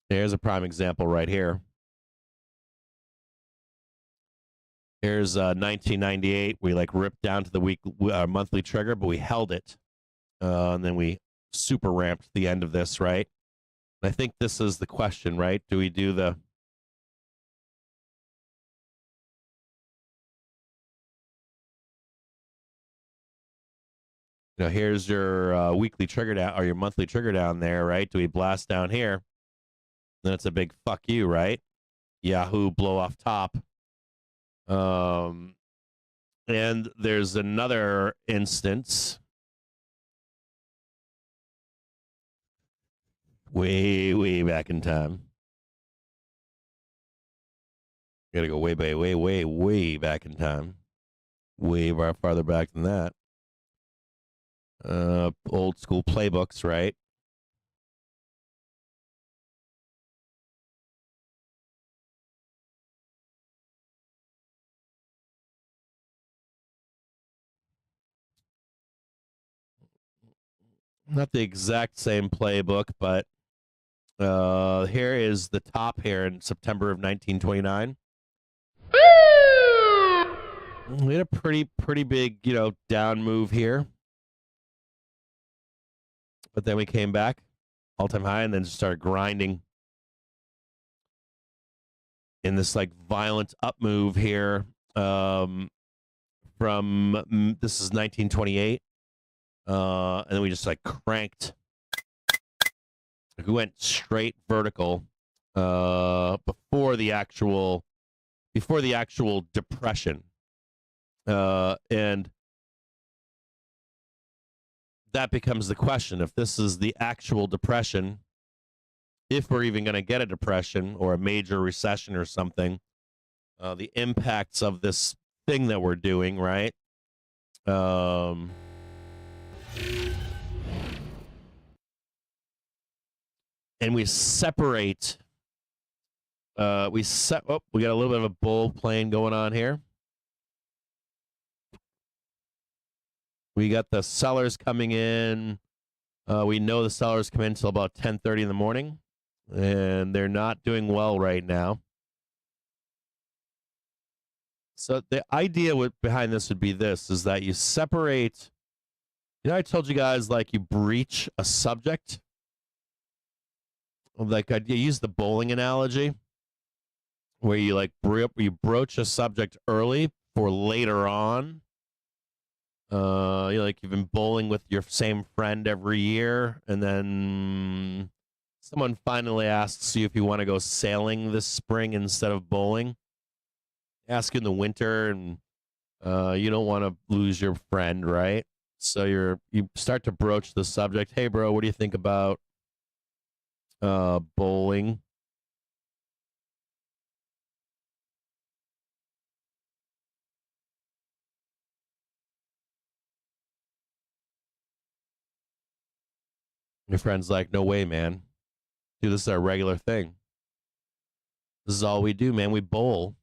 Speaker 1: Here's a prime example right here. Here's 1998. We ripped down to the monthly trigger, but we held it. And then we super ramped the end of this, right? And I think this is the question, right? Do we do the You know, here's your weekly trigger down or your monthly trigger down there, right? Do we blast down here? Then it's a big fuck you, right? Yahoo blow off top. And there's another instance way back in time. Gotta go way back in time. Way farther back than that. Old school playbooks, right? Not the exact same playbook, but here is the top here in September of 1929. We had a pretty big, you know, down move here. But then we came back, all-time high, and then just started grinding in this like violent up move here. From this is 1928. And then we just like cranked. We went straight vertical before the actual depression. And that becomes the question. If this is the actual depression, if we're even going to get a depression or a major recession or something, the impacts of this thing that we're doing, right? And we separate. We got a little bit of a bull plane going on here. We got the sellers coming in. We know the sellers come in until about 10:30 in the morning, and they're not doing well right now. So the idea behind this would be this, is that you separate. You know, I told you guys, like, you breach a subject. Like, I use the bowling analogy, where you like you broach a subject early for later on. Like you've been bowling with your same friend every year, and then someone finally asks you if you want to go sailing this spring instead of bowling. Ask you in the winter, and you don't want to lose your friend, right? So you start to broach the subject. Hey, bro, what do you think about bowling? Your friend's like, no way, man. Dude, this is our regular thing. This is all we do, man. We bowl.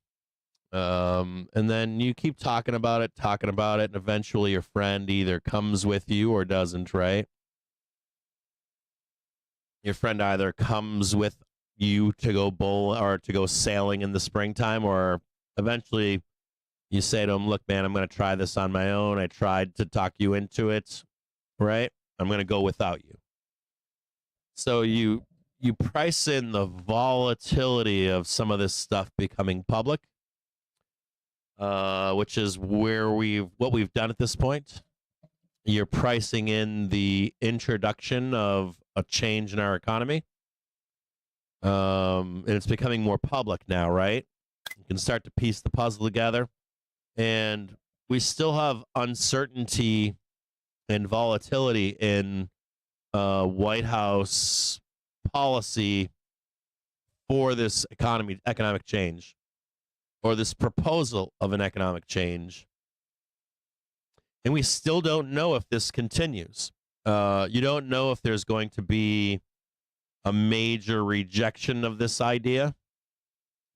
Speaker 1: And then you keep talking about it, and eventually your friend either comes with you or doesn't, right? Your friend either comes with you to go bowl or to go sailing in the springtime, or eventually you say to him, look, man, I'm going to try this on my own. I tried to talk you into it, right? I'm going to go without you. So you price in the volatility of some of this stuff becoming public, which is what we've done at this point. You're pricing in the introduction of a change in our economy. And it's becoming more public now, right? You can start to piece the puzzle together. And we still have uncertainty and volatility in White House policy for this economic change, or this proposal of an economic change. And we still don't know if this continues. You don't know if there's going to be a major rejection of this idea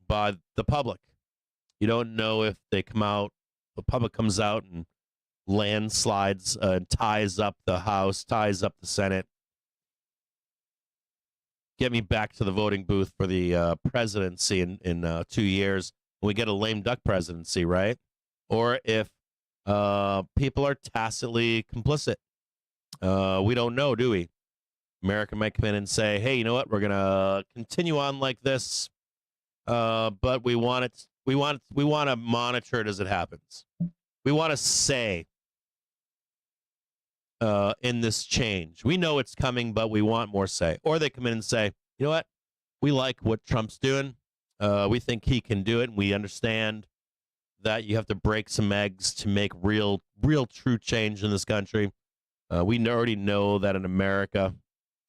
Speaker 1: by the public. You don't know if the public comes out and landslides, ties up the House, ties up the Senate. Get me back to the voting booth for the presidency in 2 years. We get a lame duck presidency, right? Or if people are tacitly complicit. We don't know, do we? America might come in and say, hey, you know what? We're going to continue on like this, but we want to monitor it as it happens. We want to say in this change. We know it's coming, but we want more say. Or they come in and say, you know what? We like what Trump's doing. We think he can do it, and we understand that you have to break some eggs to make real, true change in this country. We already know that in America,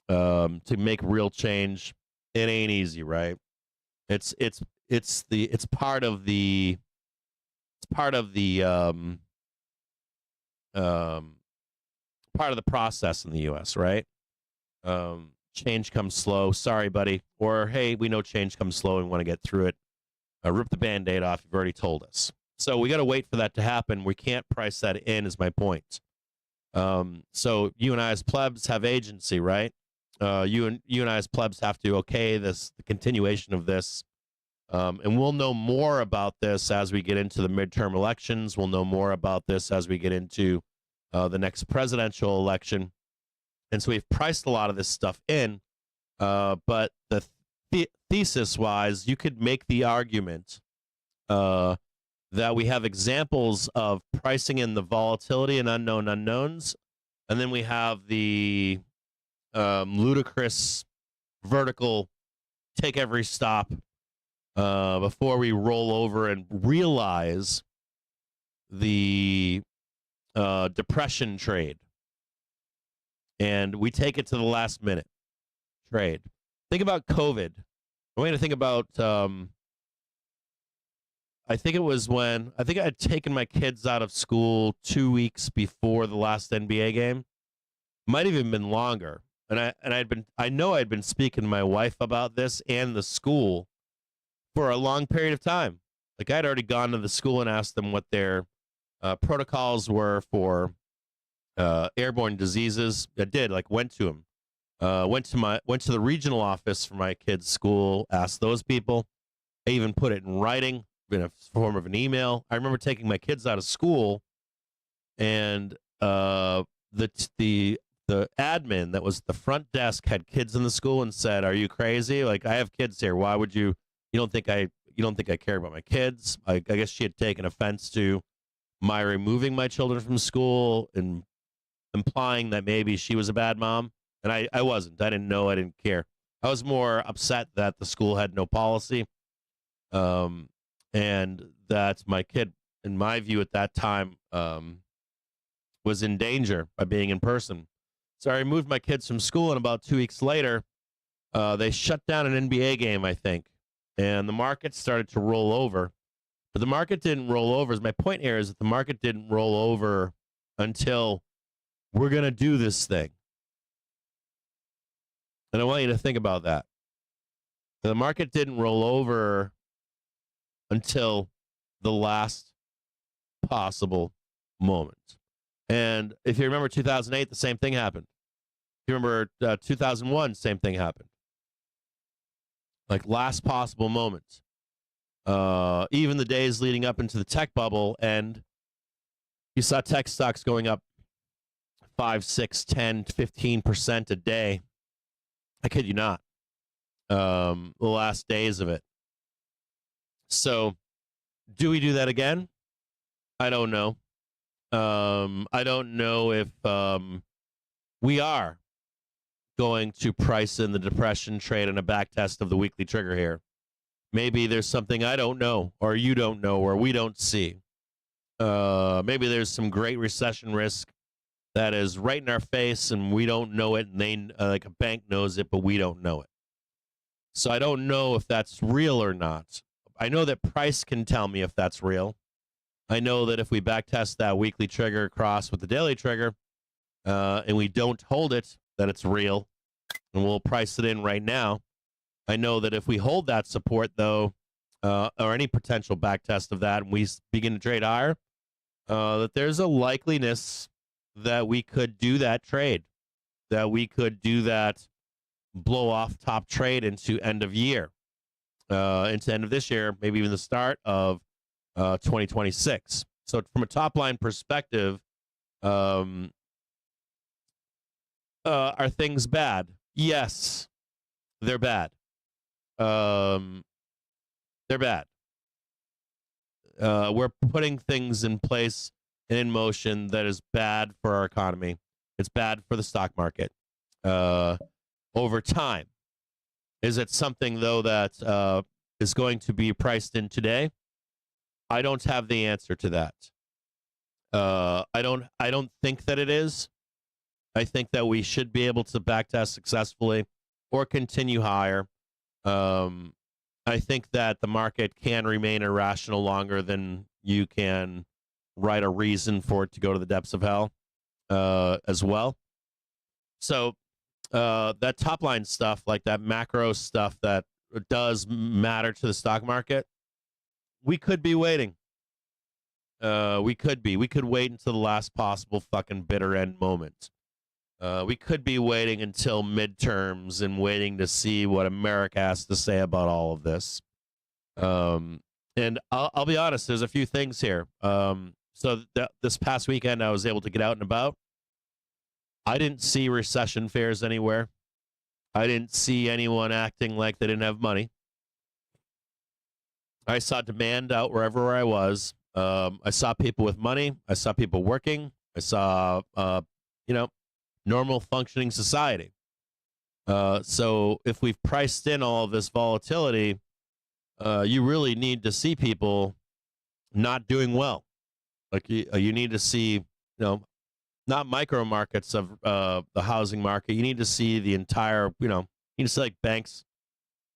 Speaker 1: to make real change, it ain't easy, right? It's part of the part of the process in the U.S., right? Change comes slow. Sorry, buddy. Or, hey, we know change comes slow and want to get through it. Rip the Band-Aid off. You've already told us. So we got to wait for that to happen. We can't price that in, is my point. So you and I as plebs have agency, right? You and I as plebs have to okay the continuation of this. And we'll know more about this as we get into the midterm elections. We'll know more about this as we get into the next presidential election. And so we've priced a lot of this stuff in. But the thesis-wise, you could make the argument that we have examples of pricing in the volatility and unknown unknowns. And then we have the ludicrous vertical take every stop before we roll over and realize the depression trade. And we take it to the last minute trade. Think about COVID. I want you to think about, I think it was when, I think I had taken my kids out of school 2 weeks before the last NBA game. Might have even been longer. I know I'd been speaking to my wife about this and the school for a long period of time. Like I'd already gone to the school and asked them what their protocols were for airborne diseases. I did, like went to them. Went to the regional office for my kids' school, asked those people. I even put it in writing in a form of an email. I remember taking my kids out of school, and the admin that was at the front desk had kids in the school and said, "Are you crazy? Like I have kids here. Why would you? You don't think I care about my kids?" I guess she had taken offense to my removing my children from school and implying that maybe she was a bad mom. And I wasn't. I didn't know. I didn't care. I was more upset that the school had no policy, and that my kid, in my view at that time, was in danger by being in person. So I removed my kids from school, and about 2 weeks later, they shut down an NBA game, I think, and the market started to roll over. But the market didn't roll over. My point here is that the market didn't roll over until we're going to do this thing. And I want you to think about that. The market didn't roll over until the last possible moment. And if you remember 2008, the same thing happened. If you remember 2001, same thing happened. Like last possible moment. Even the days leading up into the tech bubble, and you saw tech stocks going up 5, 6, 10, 15% a day. I kid you not. The last days of it. So, do we do that again? I don't know. I don't know if we are going to price in the depression trade and a back test of the weekly trigger here. Maybe there's something I don't know, or you don't know, or we don't see. Maybe there's some great recession risk that is right in our face, and we don't know it, and they, like a bank knows it, but we don't know it. So I don't know if that's real or not. I know that price can tell me if that's real. I know that if we backtest that weekly trigger across with the daily trigger, and we don't hold it, that it's real, and we'll price it in right now. I know that if we hold that support, though, or any potential backtest of that, and we begin to trade higher, that there's a likeliness that we could do that trade, that we could do that blow off top trade into end of year, into end of this year, maybe even the start of 2026. So from a top line perspective, are things bad? Yes, they're bad. They're bad. We're putting things in place and in motion that is bad for our economy. It's bad for the stock market over time. Is it something, though, that is going to be priced in today? I don't have the answer to that. I don't think that it is. I think that we should be able to backtest successfully or continue higher. I think that the market can remain irrational longer than you can write a reason for it to go to the depths of hell as well. So that top line stuff, like that macro stuff that does matter to the stock market, we could be waiting. We could wait until the last possible fucking bitter end moment. We could be waiting until midterms and waiting to see what America has to say about all of this. And I'll be honest, there's a few things here. So this past weekend, I was able to get out and about. I didn't see recession fears anywhere. I didn't see anyone acting like they didn't have money. I saw demand out wherever I was. I saw people with money. I saw people working. I saw, normal functioning society. So if we've priced in all of this volatility, you really need to see people not doing well. Like you need to see, not micro markets of the housing market. You need to see the entire, you need to see like banks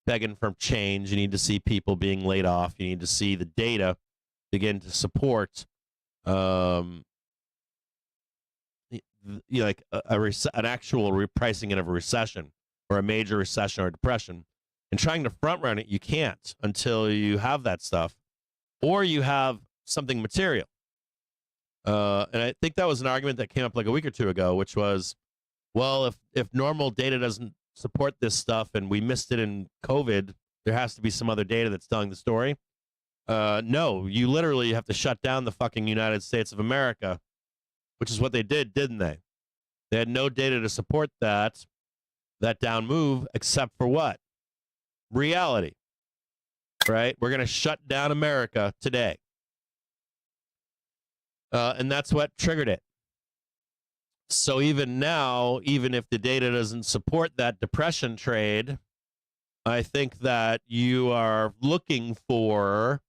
Speaker 1: begging for change. You need to see people being laid off. You need to see the data begin to support, like an actual repricing in of a recession or a major recession or depression. And trying to front run it, you can't until you have that stuff or you have something material. And I think that was an argument that came up like a week or two ago, which was, well, if normal data doesn't support this stuff and we missed it in COVID, there has to be some other data that's telling the story. No, you literally have to shut down the fucking United States of America, which is what they did, didn't they? They had no data to support that down move, except for what? Reality, right? We're going to shut down America today. And that's what triggered it. So even now, even if the data doesn't support that depression trade, I think that you are looking for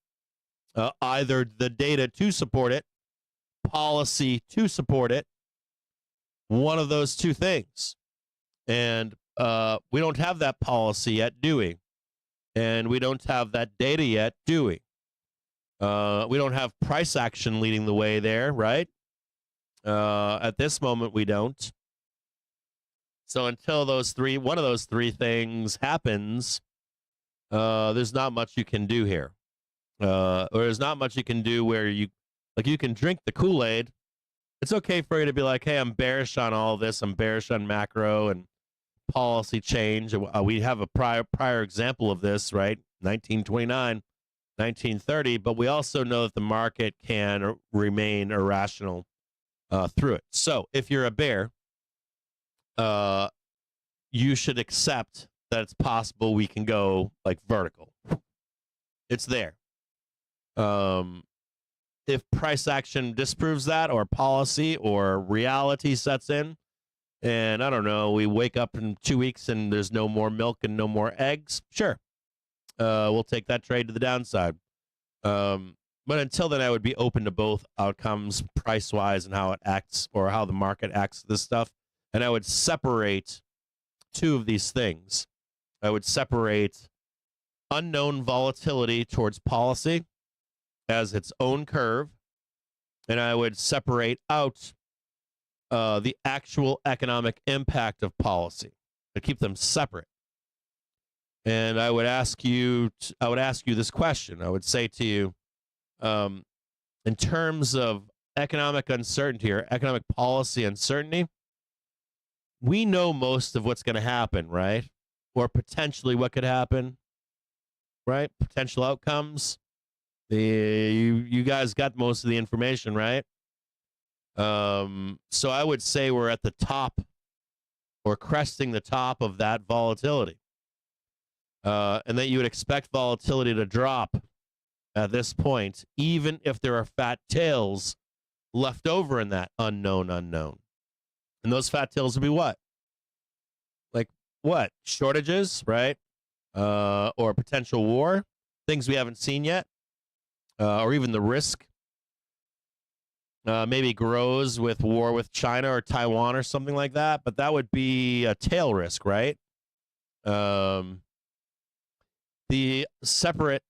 Speaker 1: either the data to support it, policy to support it, one of those two things. And we don't have that policy yet, do we? And we don't have that data yet, do we? We don't have price action leading the way there, right? At this moment, we don't. So until one of those three things happens, there's not much you can do here. Or there's not much you can do where you can drink the Kool-Aid. It's okay for you to be like, hey, I'm bearish on all this. I'm bearish on macro and policy change. We have a prior example of this, right? 1929, 1930. But we also know that the market can remain irrational through it. So if you're a bear, you should accept that it's possible we can go like vertical. It's there. If price action disproves that, or policy or reality sets in, and I don't know, we wake up in 2 weeks and there's no more milk and no more eggs, sure, we'll take that trade to the downside. But until then, I would be open to both outcomes, price-wise, and how it acts, or how the market acts to this stuff. And I would separate two of these things. I would separate unknown volatility towards policy as its own curve, and I would separate out the actual economic impact of policy. To keep them separate. And I would ask you this question. I would say to you, in terms of economic uncertainty or economic policy uncertainty, we know most of what's going to happen, right? Or potentially what could happen, right? Potential outcomes. You guys got most of the information, right? So I would say we're at the top or cresting the top of that volatility. And that you would expect volatility to drop at this point, even if there are fat tails left over in that unknown. And those fat tails would be what? Like what? Shortages, right? Or potential war, things we haven't seen yet, or even the risk maybe grows with war with China or Taiwan or something like that. But that would be a tail risk, right? The separate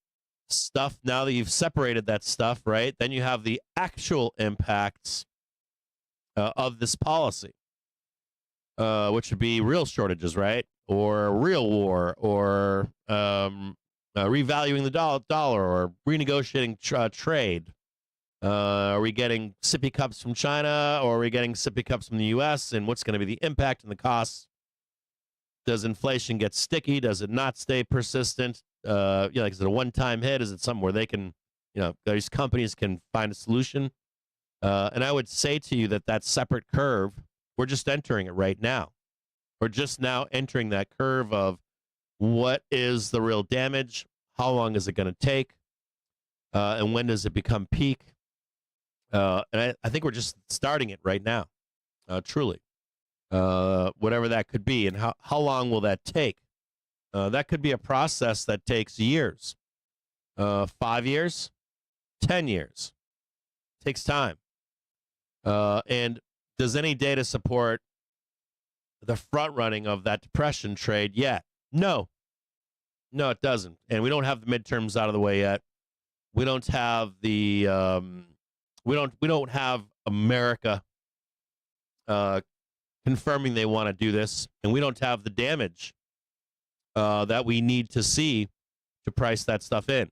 Speaker 1: stuff, now that you've separated that stuff, right? Then you have the actual impacts of this policy, which would be real shortages, right? Or real war, or revaluing the dollar, or renegotiating trade. Are we getting sippy cups from China, or are we getting sippy cups from the U.S.? And what's going to be the impact and the costs? Does inflation get sticky? Does it not stay persistent? Like, is it a one-time hit? Is it something where they can, these companies can find a solution? And I would say to you that separate curve, we're just entering it right now. We're just now entering that curve of what is the real damage? How long is it going to take? And when does it become peak? And I think we're just starting it right now, truly. Whatever that could be. And how long will that take? That could be a process that takes years, 5 years, 10 years. It takes time. And does any data support the front running of that depression trade yet? No, it doesn't. And we don't have the midterms out of the way yet. We don't have the we don't have America confirming they want to do this, and we don't have the damage that we need to see to price that stuff in.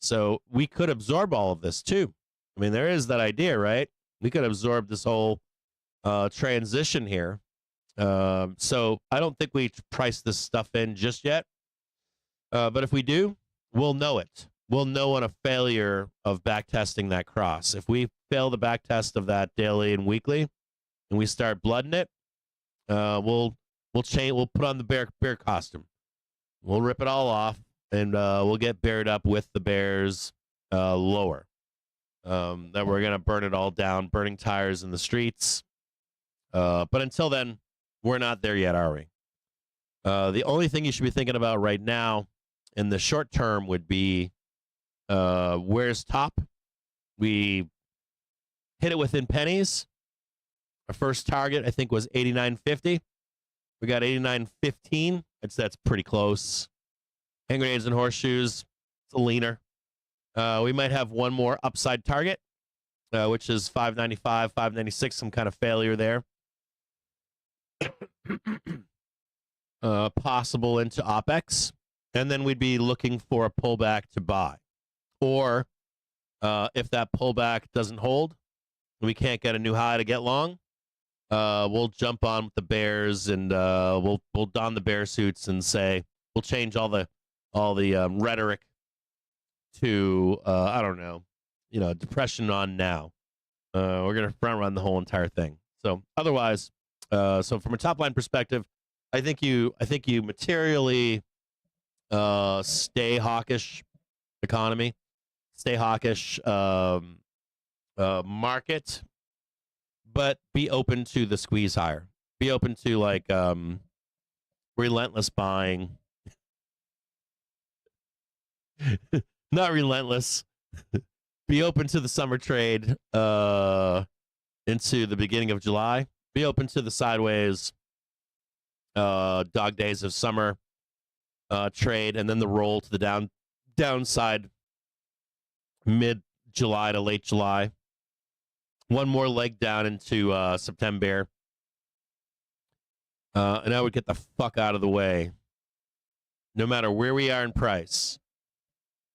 Speaker 1: So we could absorb all of this too. I mean, there is that idea, right? We could absorb this whole transition here. So I don't think we price this stuff in just yet. But if we do, we'll know it. We'll know on a failure of backtesting that cross. If we fail the backtest of that daily and weekly, and we start blooding it, we'll put on the bear costume. We'll rip it all off, and we'll get bared up with the bears lower. That we're gonna burn it all down, burning tires in the streets. But until then, we're not there yet, are we? The only thing you should be thinking about right now in the short term would be where's top? We hit it within pennies. Our first target, I think, was 89.50. We got 89.15. That's pretty close. Hand grenades and horseshoes. It's a leaner. We might have one more upside target, which is 595, 596, some kind of failure there. Possible into OPEX. And then we'd be looking for a pullback to buy. Or if that pullback doesn't hold, we can't get a new high to get long, we'll jump on with the bears, and we'll don the bear suits and say we'll change all the rhetoric to I don't know, depression on now. We're gonna front run the whole entire thing. So otherwise, so from a top line perspective, I think you materially stay hawkish economy, stay hawkish market, but be open to the squeeze higher. Be open to like relentless buying. Not relentless. Be open to the summer trade into the beginning of July. Be open to the sideways dog days of summer trade, and then the roll to the downside mid-July to late July. One more leg down into September. And I would get the fuck out of the way. No matter where we are in price.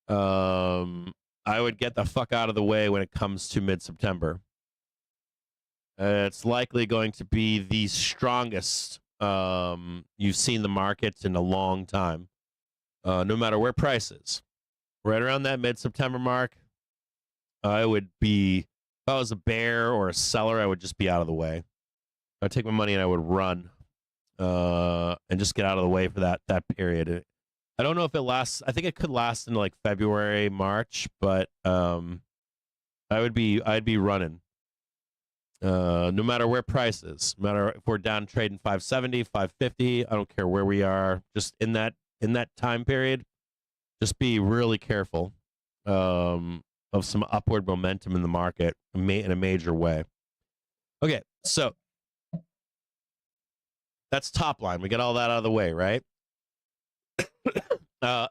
Speaker 1: I would get the fuck out of the way when it comes to mid-September. It's likely going to be the strongest you've seen the markets in a long time. No matter where price is. Right around that mid-September mark, I would be, if I was a bear or a seller, I would just be out of the way. I'd take my money and I would run and just get out of the way for that period. I don't know if it lasts. I think it could last into like February, March, but I'd be running. No matter where price is, no matter if we're down trading 570, 550, I don't care where we are, just in that time period, just be really careful of some upward momentum in the market in a major way. Okay, so that's top line. We got all that out of the way, right? The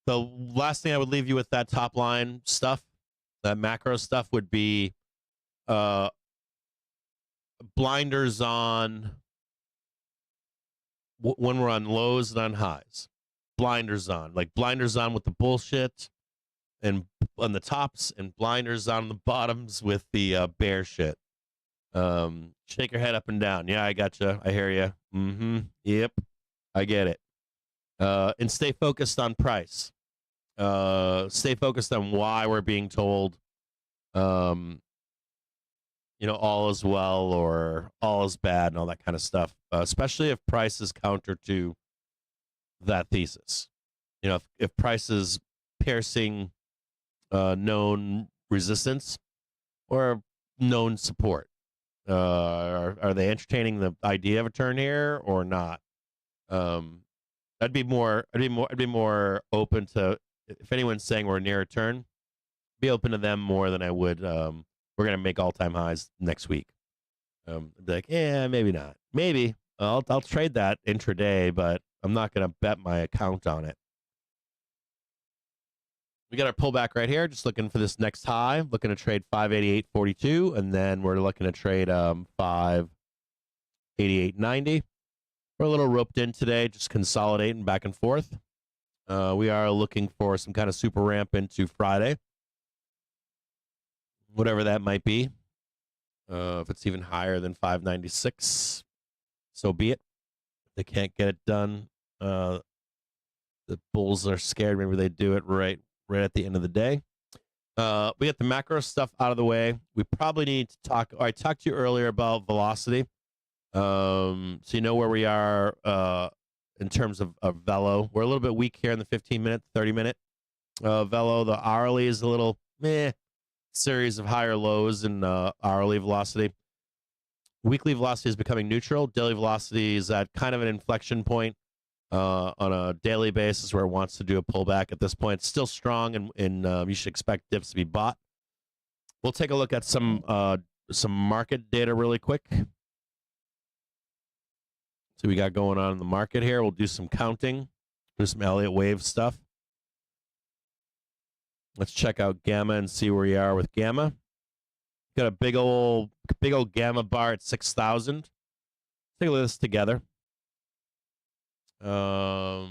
Speaker 1: last thing I would leave you with that top line stuff, that macro stuff, would be blinders on when we're on lows and on highs. Blinders on, like blinders on with the bullshit and on the tops, and blinders on the bottoms with the bear shit. Shake your head up and down. Yeah, I gotcha. I hear you. Mm-hmm. Yep, I get it. And stay focused on price. Stay focused on why we're being told, all is well or all is bad and all that kind of stuff. Especially if price is counter to that thesis. If price is piercing known resistance or known support. Are they entertaining the idea of a turn here or not? I'd be more open to, if anyone's saying we're near a turn, be open to them more than I would. We're gonna make all-time highs next week. I'd be like, yeah, maybe not. Maybe I'll trade that intraday, but I'm not gonna bet my account on it. We got our pullback right here, just looking for this next high, looking to trade 588.42, and then we're looking to trade 588.90. We're a little roped in today, just consolidating back and forth. We are looking for some kind of super ramp into Friday, whatever that might be. If it's even higher than 596, so be it. If they can't get it done, the bulls are scared. Maybe they do it right at the end of the day. We got the macro stuff out of the way. We probably need to talk. I talked to you earlier about velocity. So you know where we are in terms of velo. We're a little bit weak here in the 15-minute, 30-minute velo. The hourly is a little meh. Series of higher lows in hourly velocity. Weekly velocity is becoming neutral. Daily velocity is at kind of an inflection point on a daily basis where it wants to do a pullback. At this point, it's still strong, and you should expect dips to be bought. We'll take a look at some market data really quick. See what we got going on in the market here. We'll do some counting, do some Elliott wave stuff. Let's check out Gamma and see where we are with Gamma. Got a big old Gamma bar at 6,000. Take a look at this together. How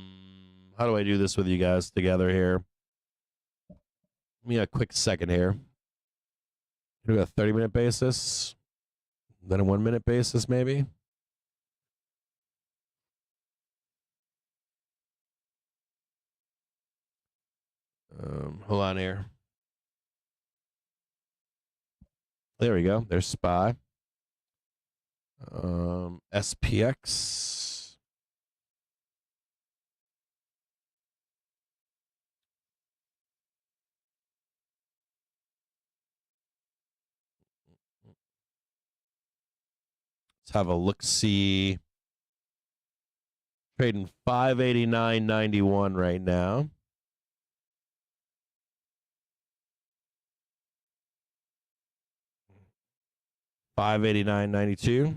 Speaker 1: do I do this with you guys together here? Give me a quick second here. Do a 30-minute basis, then a 1-minute basis, maybe. Hold on here. There we go. There's SPY. SPX. Let's have a look-see. Trading 589.91 right now. $589.92.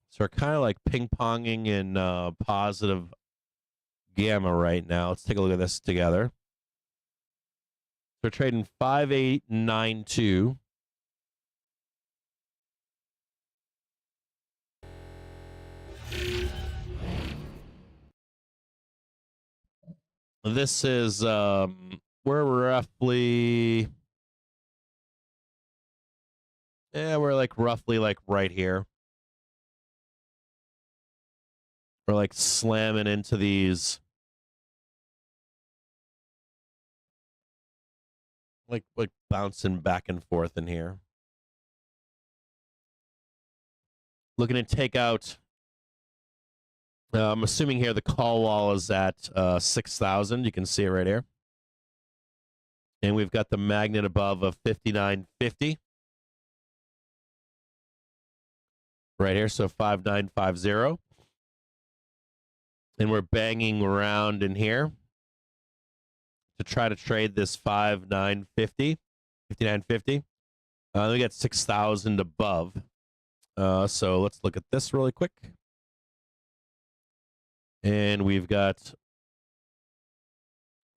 Speaker 1: So we're kind of like ping-ponging in positive Gamma right now. Let's take a look at this together. So we're trading 5892. This is we're roughly we're like roughly like right here. We're like slamming into these like bouncing back and forth in here. Looking to take out I'm assuming here the call wall is at 6,000. You can see it right here. And we've got the magnet above of 5950. Right here, so 5950. And we're banging around in here to try to trade this 5950. We got 6,000 above. So let's look at this really quick. And we've got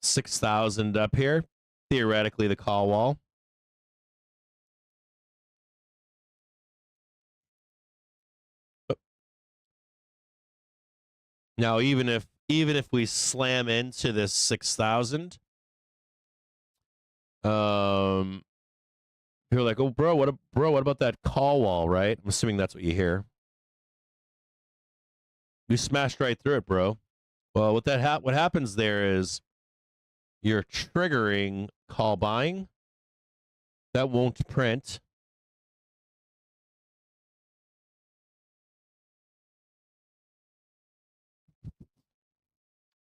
Speaker 1: 6,000 up here. Theoretically, the call wall. Now, even if we slam into this 6,000, you're like, oh, bro, what about that call wall, right? I'm assuming that's what you hear. You smashed right through it, bro. Well, what happens there is you're triggering call buying. That won't print.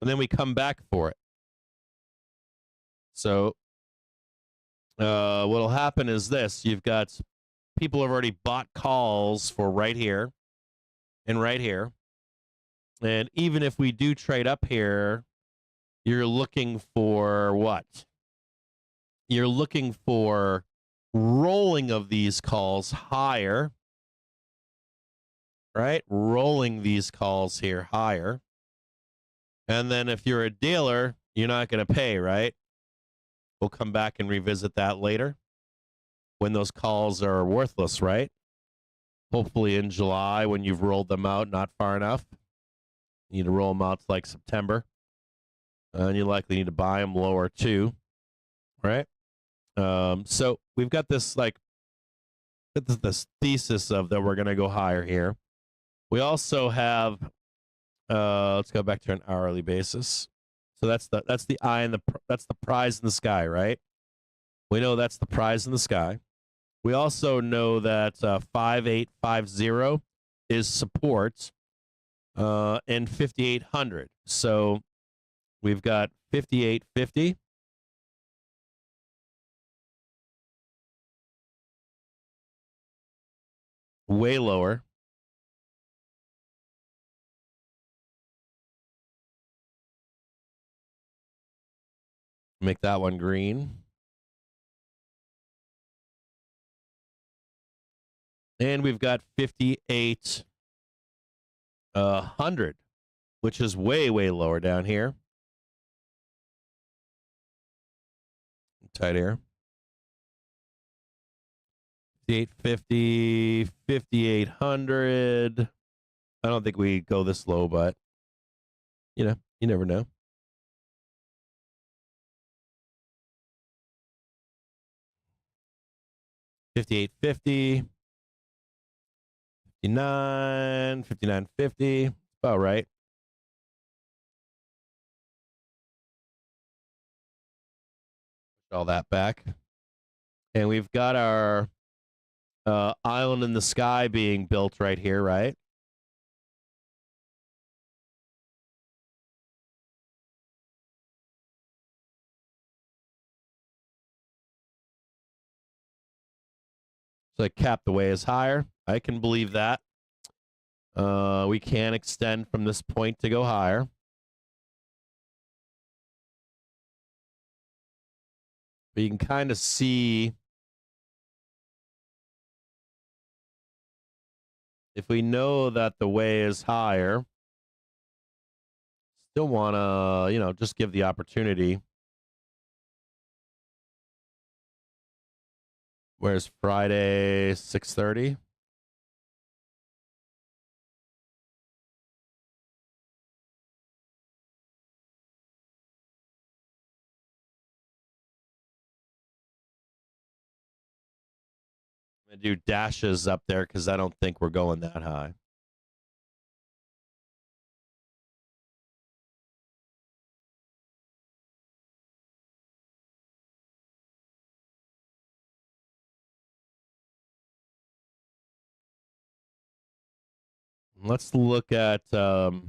Speaker 1: And then we come back for it. So what'll happen is this. You've got people have already bought calls for right here and right here. And even if we do trade up here, you're looking for what? You're looking for rolling of these calls higher, right? Rolling these calls here higher. And then if you're a dealer, you're not going to pay, right? We'll come back and revisit that later when those calls are worthless, right? Hopefully in July when you've rolled them out not far enough. You need to roll them out to like September. And you likely need to buy them lower too, right? So we've got this this thesis of that we're going to go higher here. We also have, let's go back to an hourly basis. So that's the eye and that's the prize in the sky, right? We know that's the prize in the sky. We also know that 5850 is support, and 5800. So we've got 5850. Way lower. Make that one green. And we've got 5800, which is way, way lower down here. Tight here. 5850, 5800. I don't think we go this low, but you never know. 5850, 59, 5950. About right. Push all that back. And we've got our island in the sky being built right here, right? So I cap the way is higher. I can believe that. We can extend from this point to go higher. But you can kind of see if we know that the way is higher, still want to, just give the opportunity. Where's Friday, 6:30? I'm going to do dashes up there because I don't think we're going that high. Let's look at, so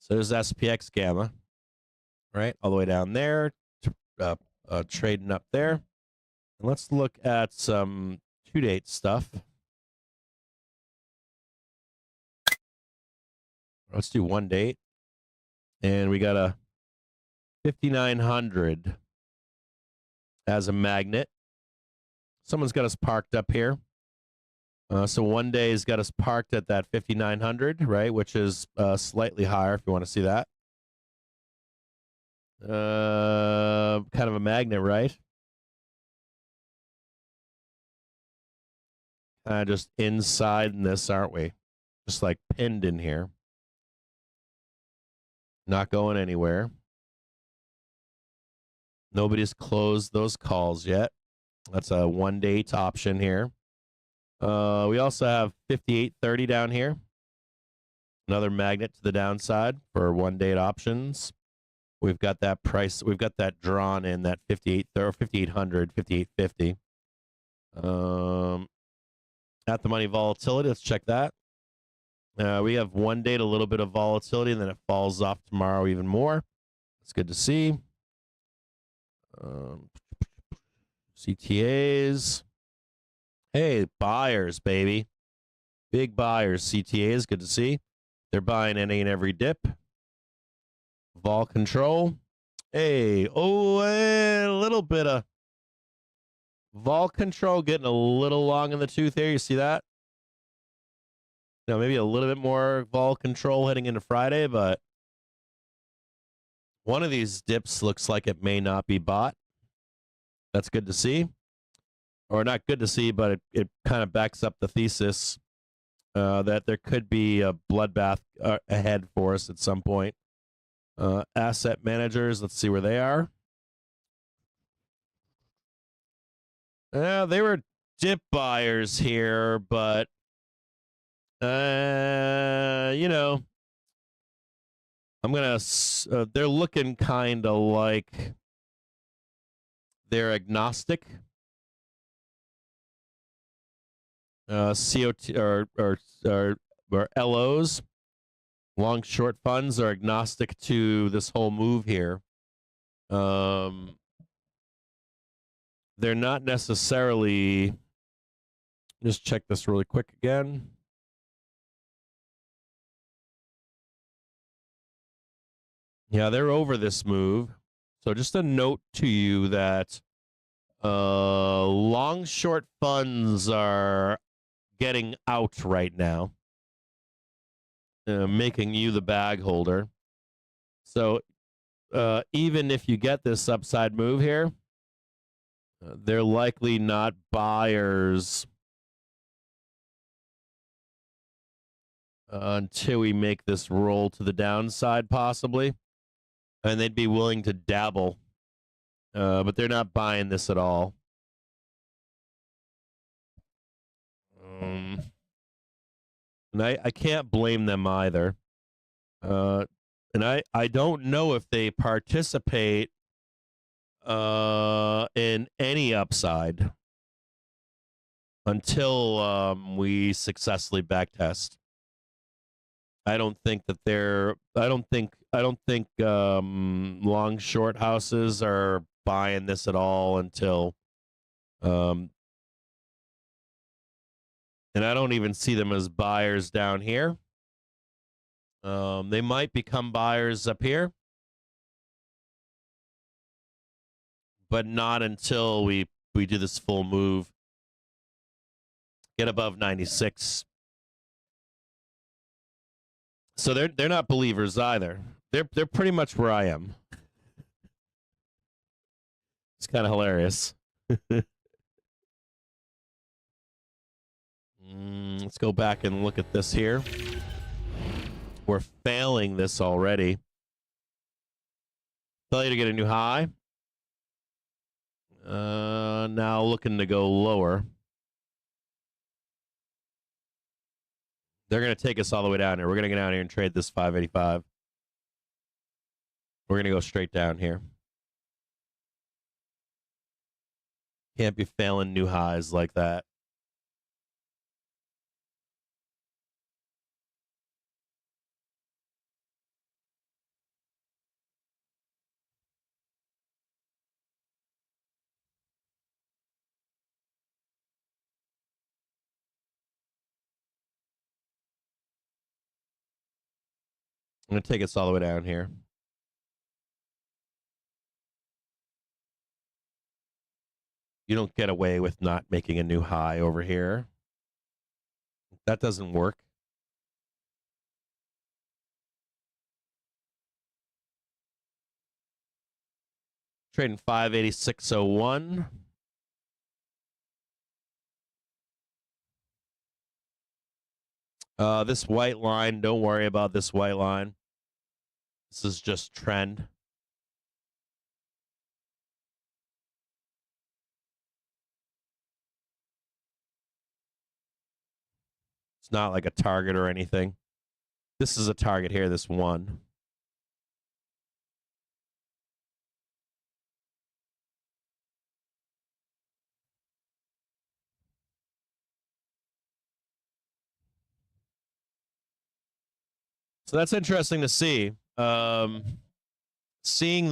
Speaker 1: there's SPX gamma. right? All the way down there, trading up there. And let's look at some 2-date stuff. Let's do 1 date. And we got a 5,900 as a magnet. Someone's got us parked up here. So 1 day's got us parked at that 5,900, right? Which is slightly higher if you want to see that. Kind of a magnet, right? Just inside in this, aren't we? Just like pinned in here. Not going anywhere. Nobody's closed those calls yet. That's a 1 date option here. We also have 5830 down here. Another magnet to the downside for 1 date options. We've got that price. We've got that drawn in that 5,800, 5,850. At the money volatility, let's check that. We have 1 date, a little bit of volatility, and then it falls off tomorrow even more. It's good to see. CTAs. Hey, buyers, baby. Big buyers. CTAs, good to see. They're buying any and every dip. Vol control. Hey, a little bit of vol control getting a little long in the tooth here. You see that? Maybe a little bit more vol control heading into Friday, but one of these dips looks like it may not be bought. That's good to see. Or not good to see, but it kind of backs up the thesis that there could be a bloodbath ahead for us at some point. Asset managers, let's see where they are. They were dip buyers here, but I'm gonna. They're looking kind of like they're agnostic. COT or LOs, long short funds, are agnostic to this whole move here. They're not necessarily. Just check this really quick again. Yeah, they're over this move. So just a note to you that long short funds are getting out right now, making you the bag holder. So even if you get this upside move here, they're likely not buyers until we make this roll to the downside, possibly. And they'd be willing to dabble, but they're not buying this at all. And I can't blame them either. And I don't know if they participate in any upside until we successfully backtest. I don't think that they're. I don't think long short houses are buying this at all until. And I don't even see them as buyers down here. They might become buyers up here, but not until we do this full move. Get above 96. So they're not believers either. They're pretty much where I am. It's kind of hilarious. Let's go back and look at this here. We're failing this already. Failure to get a new high. Now looking to go lower. They're going to take us all the way down here. We're going to get down here and trade this 585. We're going to go straight down here. Can't be failing new highs like that. going to take us all the way down here. You don't get away with not making a new high over here. That doesn't work. Trading 586.01. This white line, don't worry about this white line. This is just trend. It's not like a target or anything. This is a target here, this one. So that's interesting to see. Seeing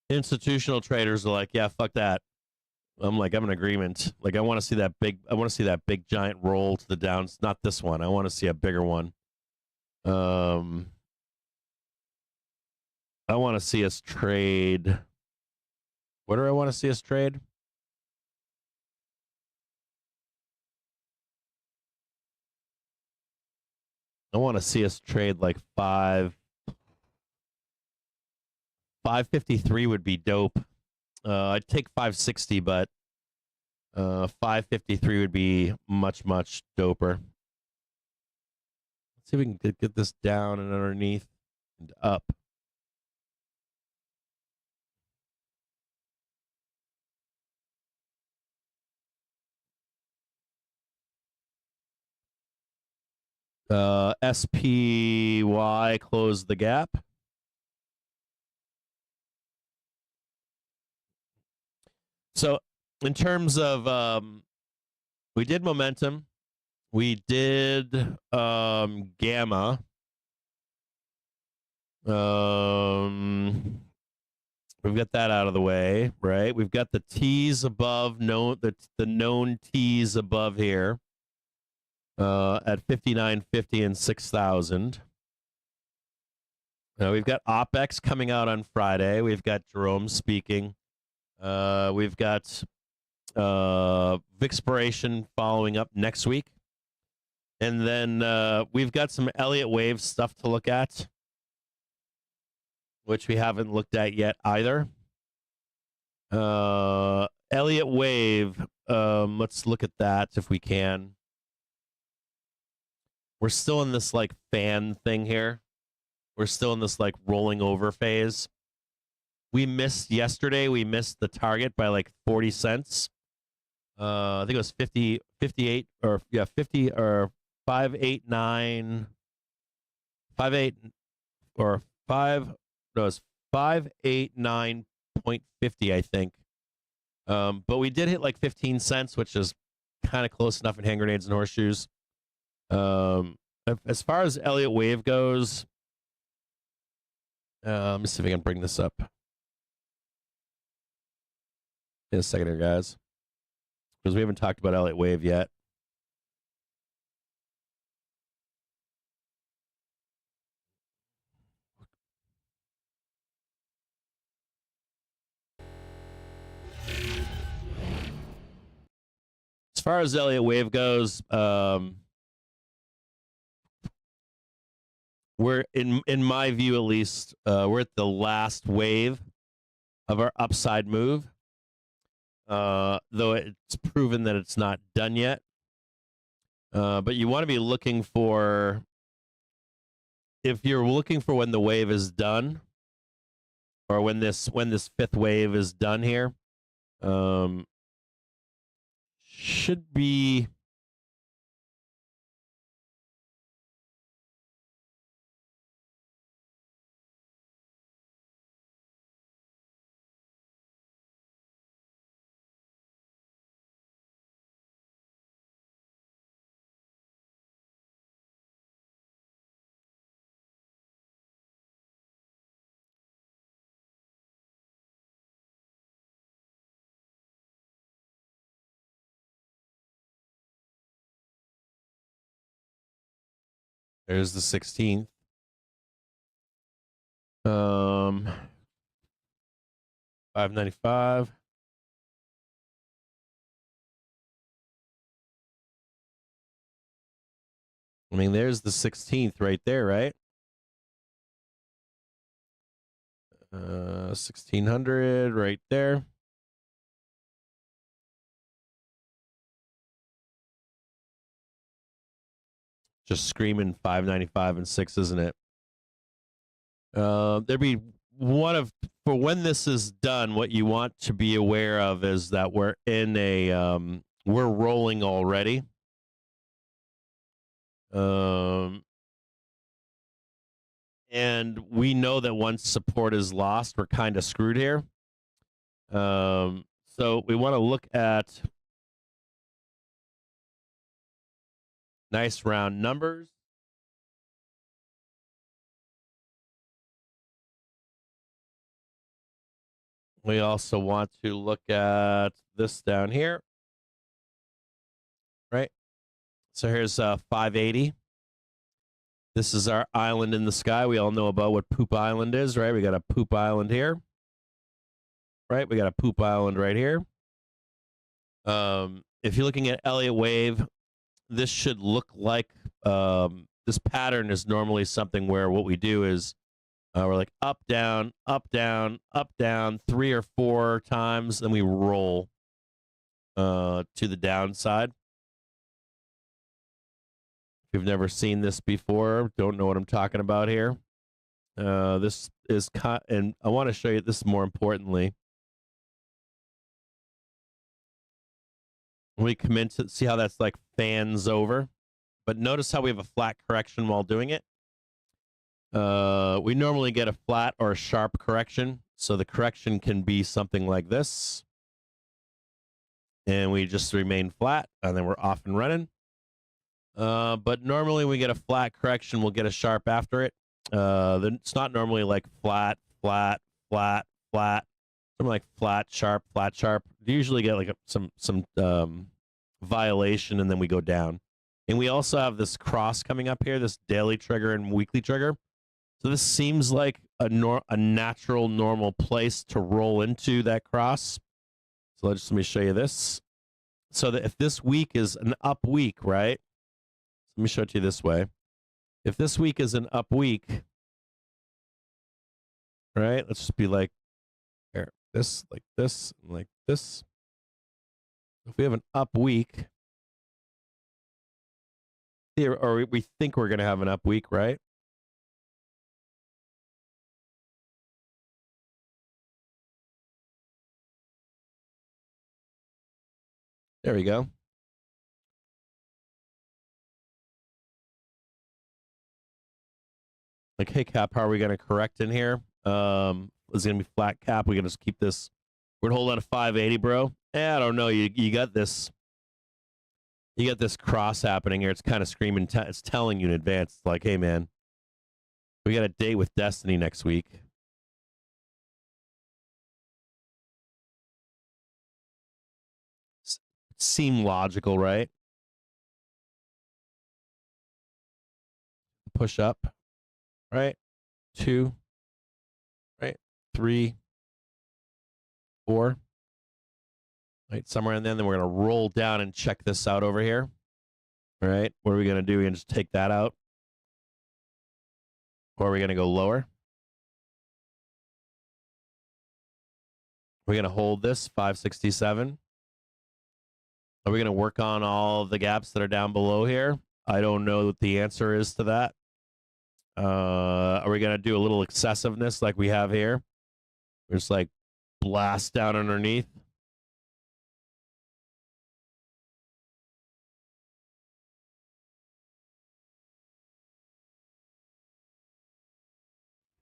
Speaker 1: institutional traders are like, yeah, fuck that. I'm like, I'm in agreement. Like, I want to see that big giant roll to the downs. Not this one. I want to see a bigger one. I want to see us trade. What do I want to see us trade? I want to see us trade like 553 would be dope. I'd take 560, but 553 would be much, much doper. Let's see if we can get this down and underneath and up. SPY closed the gap. So in terms of we did momentum, we did gamma. We've got that out of the way, right? We've got the T's above, the known T's above here at 59.50 and 6,000. We've got OPEX coming out on Friday. We've got Jerome speaking. We've got Vixpiration following up next week. And then we've got some Elliott Wave stuff to look at, which we haven't looked at yet either. Elliott Wave, let's look at that if we can. We're still in this like fan thing here. We're still in this like rolling over phase. We missed yesterday. We missed the target by like 40 cents. I think it was 50, 58, or yeah, 50 or 589, 58 or 5. No, it was 589.50, I think. But we did hit like 15 cents, which is kind of close enough in hand grenades and horseshoes. As far as Elliott Wave goes, let me see if I can bring this up in a second here, guys, because we haven't talked about Elliott Wave yet. As far as Elliott Wave goes, we're in my view, at least, we're at the last wave of our upside move. Though it's proven that it's not done yet. But you want to be looking for, if you're looking for when the wave is done, or when this fifth wave is done here, should be There's the 16th. 595. I mean, there's the 16th right there, right? 1600 right there. Just screaming 595 and 6, isn't it? There'd be one of, for when this is done, what you want to be aware of is that we're in a we're rolling already. And we know that once support is lost, we're kind of screwed here. So we want to look at nice round numbers. We also want to look at this down here, right? So here's 580. This is our island in the sky. We all know about what Poop Island is, right? We got a Poop Island here, right? We got a Poop Island right here. If you're looking at Elliott wave, this should look like this pattern is normally something where what we do is we're like up, down, up, down, up, down 3 or 4 times, then we roll to the downside. If you've never seen this before, don't know what I'm talking about here. This is, and I want to show you this more importantly. We come in to see how that's like fans over, but notice how we have a flat correction while doing it. We normally get a flat or a sharp correction. So the correction can be something like this. And we just remain flat, and then we're off and running. But normally we get a flat correction, we'll get a sharp after it. Then it's not normally like flat, flat, flat, flat. Something like flat, sharp, flat, sharp. You usually get like some violation, and then we go down. And we also have this cross coming up here, this daily trigger and weekly trigger. So this seems like a natural, normal place to roll into that cross. So let me show you this. So that if this week is an up week, right? Let me show it to you this way. If this week is an up week, right? Let's just be like, here, this, like this, like this. If we have an up week, here, or we think we're going to have an up week, right? There we go. Like, hey, Cap, how are we going to correct in here? Is it going to be flat cap? We're going to just keep this. We're going to hold on to 580, bro. I don't know. You got this. You got this cross happening here. It's kind of screaming. It's telling you in advance. It's like, hey, man, we got a date with Destiny next week. Seem logical, right? Push up, right? 2, right? 3, 4, right? Somewhere in there. Then we're going to roll down and check this out over here. All right. What are we going to do? We're going to just take that out. Or are we going to go lower? We're going to hold this 567. Are we going to work on all of the gaps that are down below here? I don't know what the answer is to that. Are we going to do a little excessiveness like we have here? We're just like blast down underneath.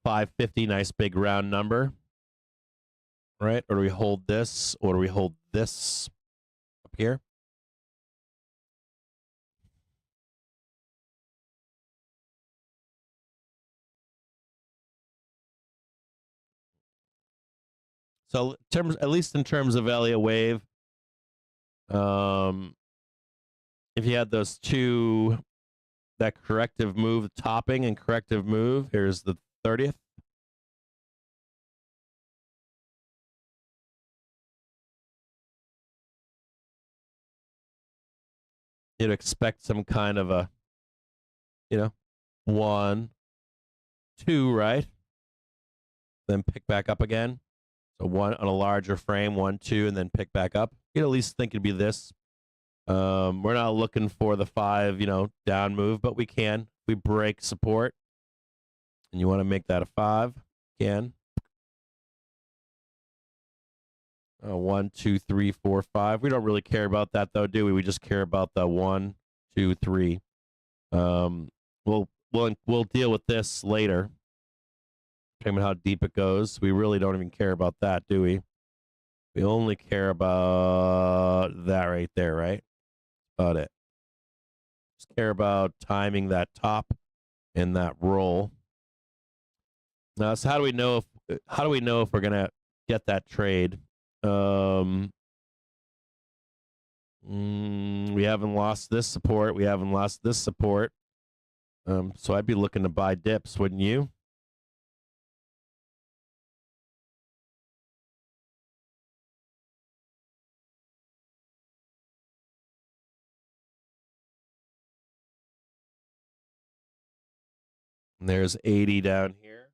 Speaker 1: $550, nice big round number. Right? Or do we hold this? Or do we hold this up here? So at least in terms of Elliott wave, if you had those two that corrective move, topping and corrective move. Here's the 30th. You'd expect some kind of a, 1, 2, right? Then pick back up again. So 1 on a larger frame, 1, 2, and then pick back up. You'd at least think it'd be this. We're not looking for the 5, down move, but we can. We break support, and you want to make that a 5, can. 1, 2, 3, 4, 5. We don't really care about that though, do we? We just care about the 1, 2, 3. We'll deal with this later. Depending on how deep it goes. We really don't even care about that, do we? We only care about that right there, right? About it. Just care about timing that top and that roll. Now, so how do we know if we're gonna get that trade? We haven't lost this support. We haven't lost this support. So I'd be looking to buy dips, wouldn't you? And there's 80 down here.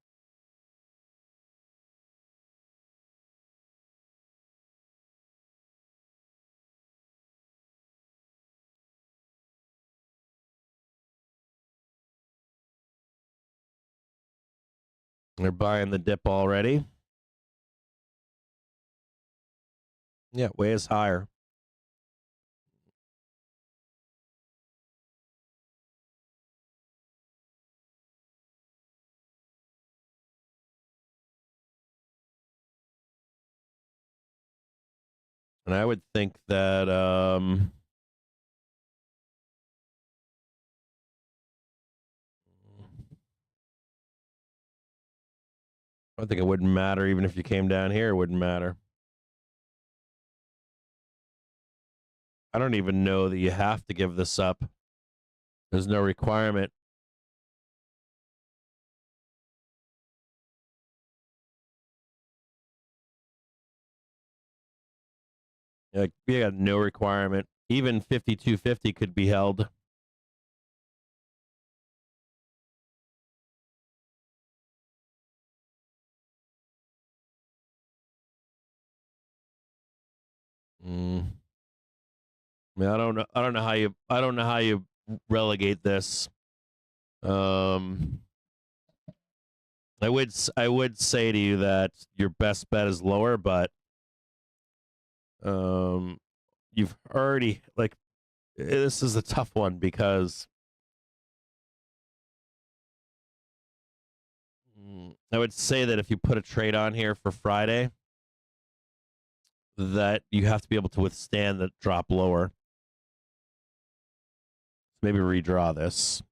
Speaker 1: They're buying the dip already. Yeah, way is higher. And I would think that I think it wouldn't matter even if you came down here, it wouldn't matter. I don't even know that you have to give this up. There's no requirement. Like, you got no requirement. Even 5250 could be held. I mean, I don't know how you relegate this. I would say to you that your best bet is lower, but you've already, like, this is a tough one because I would say that if you put a trade on here for Friday, that you have to be able to withstand the drop lower. Maybe redraw this.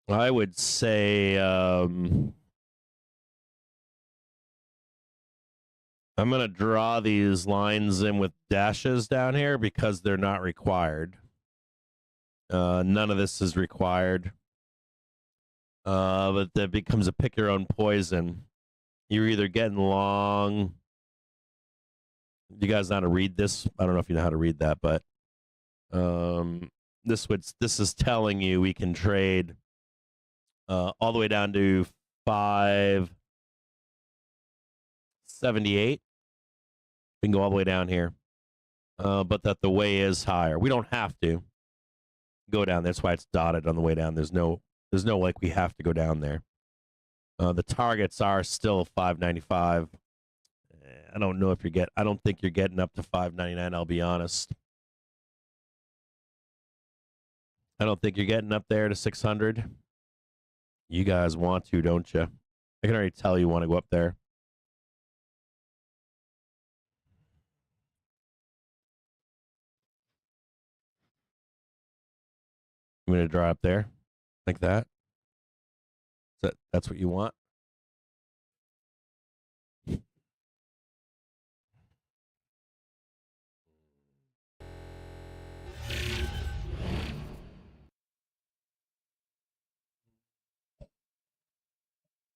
Speaker 1: I would say I'm going to draw these lines in with dashes down here because they're not required. None of this is required. But that becomes a pick your own poison. You're either getting long. You guys know how to read this? I don't know if you know how to read that, but this is telling you we can trade all the way down to 578. We can go all the way down here, but that the way is higher. We don't have to go down. That's why it's dotted on the way down. There's no like we have to go down there. The targets are still 595. I don't know if I don't think you're getting up to 599. I'll be honest. I don't think you're getting up there to 600. You guys want to, don't you? I can already tell you want to go up there. I'm going to draw up there like that. That's what you want?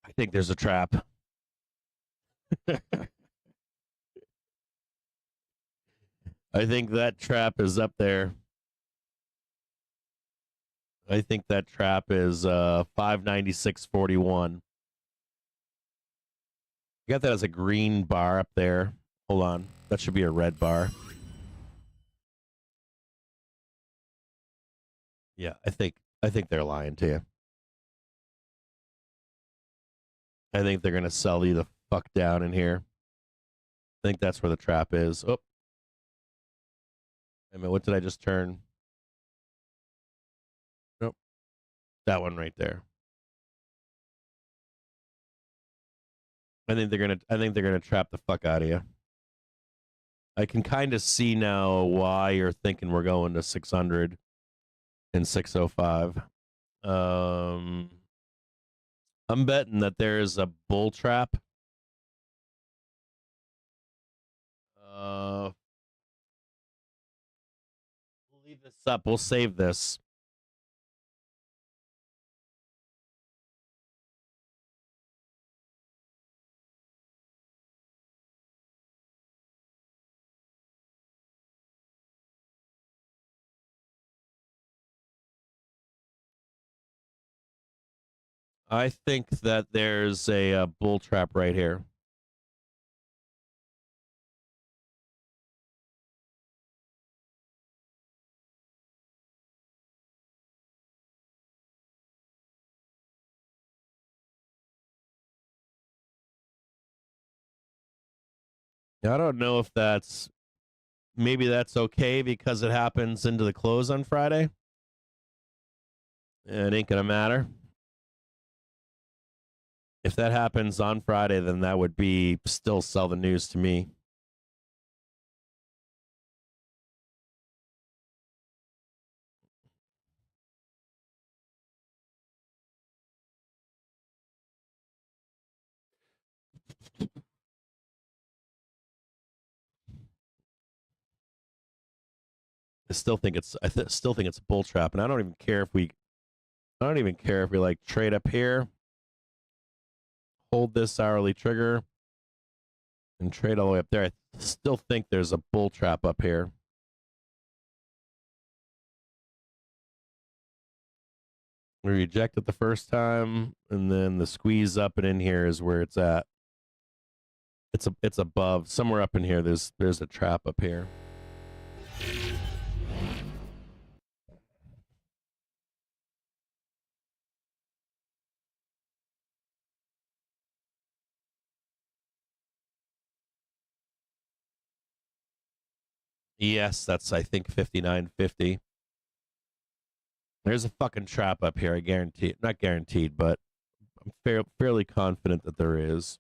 Speaker 1: I think there's a trap. I think that trap is up there. I think that trap is 596.41. You got that as a green bar up there. Hold on. That should be a red bar. Yeah, I think they're lying to you. I think they're gonna sell you the fuck down in here. I think that's where the trap is. Oh. Wait a minute, what did I just turn? Nope. That one right there. I think they're gonna trap the fuck out of you. I can kind of see now why you're thinking we're going to 600 and 605. I'm betting that there is a bull trap. We'll leave this up. We'll save this. I think that there's a bull trap right here. I don't know if maybe that's okay because it happens into the close on Friday. It ain't gonna matter. If that happens on Friday, then that would be still sell the news to me. I still think it's a bull trap, and I don't even care if we like trade up here, hold this hourly trigger, and trade all the way up there. I still think there's a bull trap up here. We reject it the first time, and then the squeeze up and in here is where it's at. It's above somewhere up in here. There's a trap up here. Yes, that's I think 59.50. There's a fucking trap up here. I guarantee. Not guaranteed, but I'm fairly confident that there is.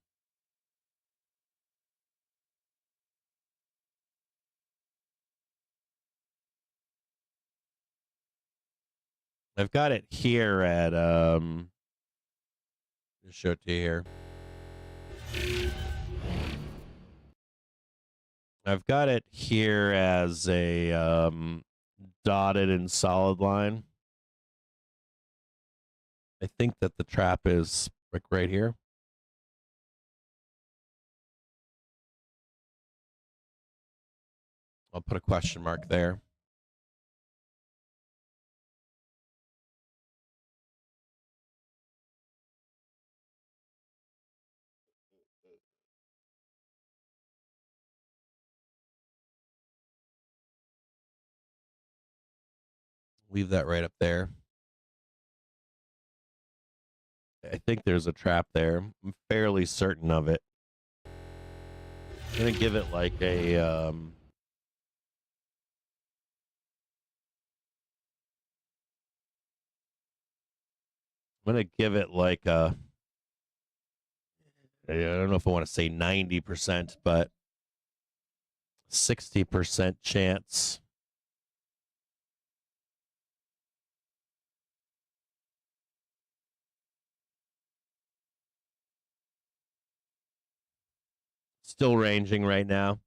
Speaker 1: I've got it here at just show it to you here. I've got it here as a dotted and solid line. I think that the trap is like right here. I'll put a question mark there. Leave that right up there. I think there's a trap there. I'm fairly certain of it. I'm going to give it like a... I'm going to give it like a... I don't know if I want to say 90%, but 60% chance. Still ranging right now.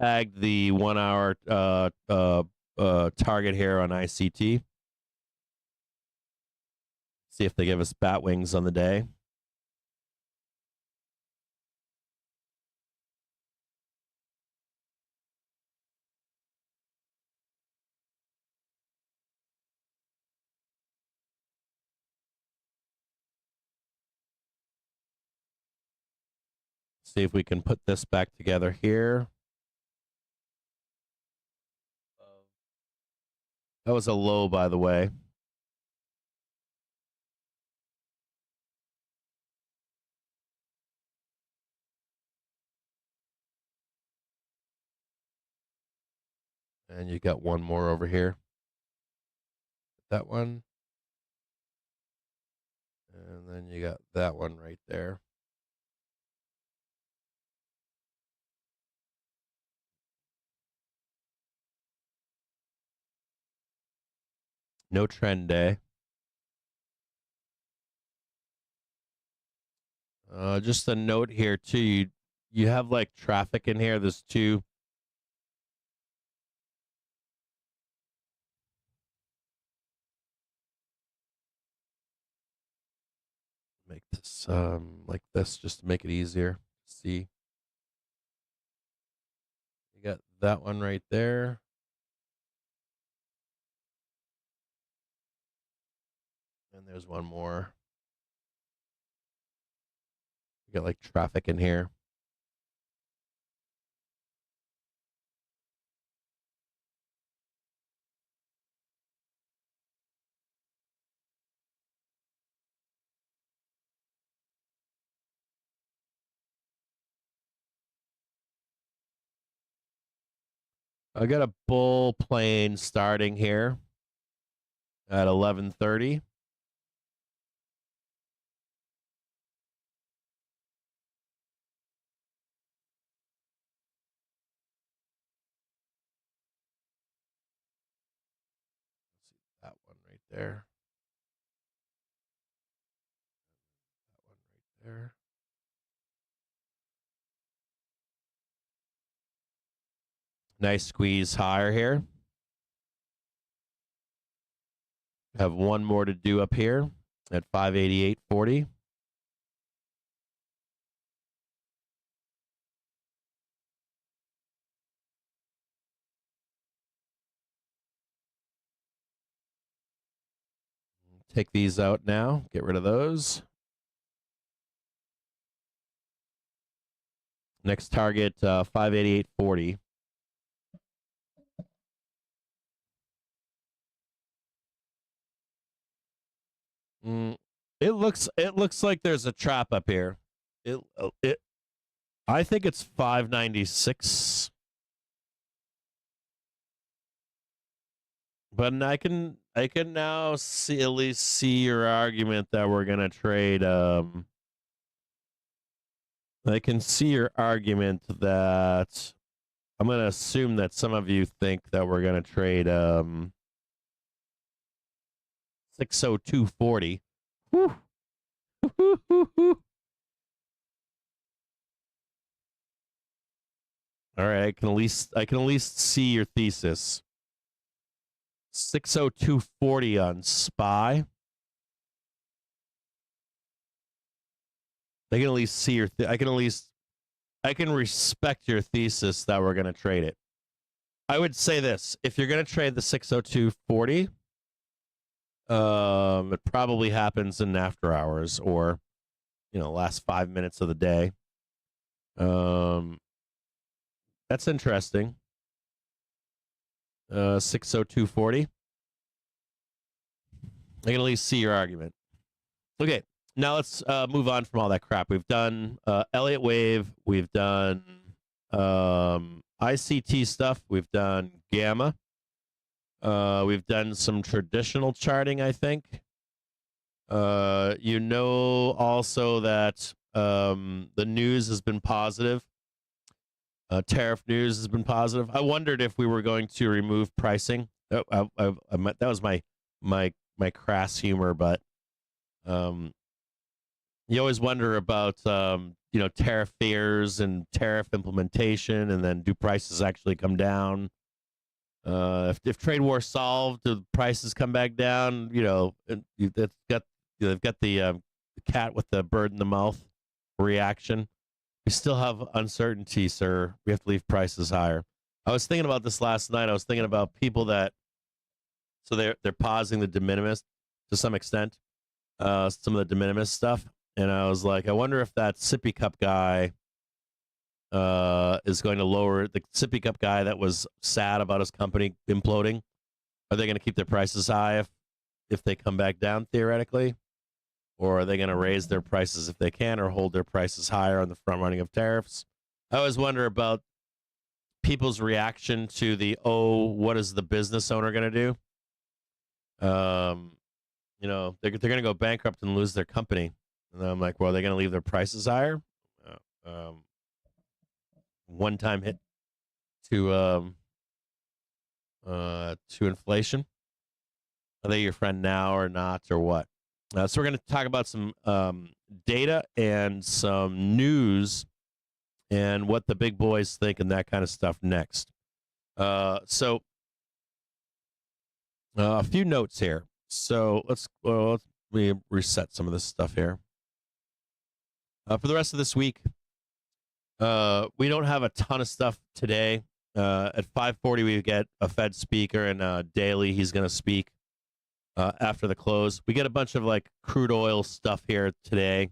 Speaker 1: Tagged the 1 hour target here on ICT. See if they give us bat wings on the day. See if we can put this back together here. That was a low, by the way. And you got one more over here. That one. And then you got that one right there. No trend day. Just a note here too. You have like traffic in here. There's two. Make this like this just to make it easier. See. You got that one right there. And there's one more. You got like traffic in here. I got a bull plane starting here at 11:30. Let's see that one right there. That one right there. Nice squeeze higher here. Have one more to do up here at 588.40. Take these out now. Get rid of those. Next target, 588.40. It looks like there's a trap up here. I think it's 596. But I can now see at least see your argument that we're gonna trade. I can see your argument that I'm gonna assume that some of you think that we're gonna trade 60240. Whew. All right, I can at least see your thesis. 60240 on SPY. I can at least see your I can respect your thesis that we're going to trade it. I would say this, if you're going to trade the 60240, it probably happens in after hours or, last 5 minutes of the day. That's interesting. 60240. I can at least see your argument. Okay, now let's move on from all that crap. We've done Elliott Wave. We've done ICT stuff. We've done Gamma. We've done some traditional charting, I think. Also that the news has been positive. Tariff news has been positive. I wondered if we were going to remove pricing. That was my crass humor, but you always wonder about tariff fears and tariff implementation, and then do prices actually come down? If trade war solved, do prices come back down? They've got the cat with the bird in the mouth reaction. We still have uncertainty, sir. We have to leave prices higher. I was thinking about this last night. I was thinking about people they're pausing the de minimis to some extent, some of the de minimis stuff, and I was like, I wonder if that sippy cup guy is going to lower the sippy cup guy that was sad about his company imploding. Are they going to keep their prices high if they come back down theoretically? Or are they going to raise their prices if they can, or hold their prices higher on the front running of tariffs? I always wonder about people's reaction to the, what is the business owner going to do? They're going to go bankrupt and lose their company. And I'm like, well, are they going to leave their prices higher? One-time hit to inflation. Are they your friend now or not, or what? So we're going to talk about some data and some news and what the big boys think and that kind of stuff next. So a few notes here. So let me reset some of this stuff here. For the rest of this week, we don't have a ton of stuff today. At 5:40, we get a Fed speaker, and Daly, he's going to speak after the close. We get a bunch of crude oil stuff here today.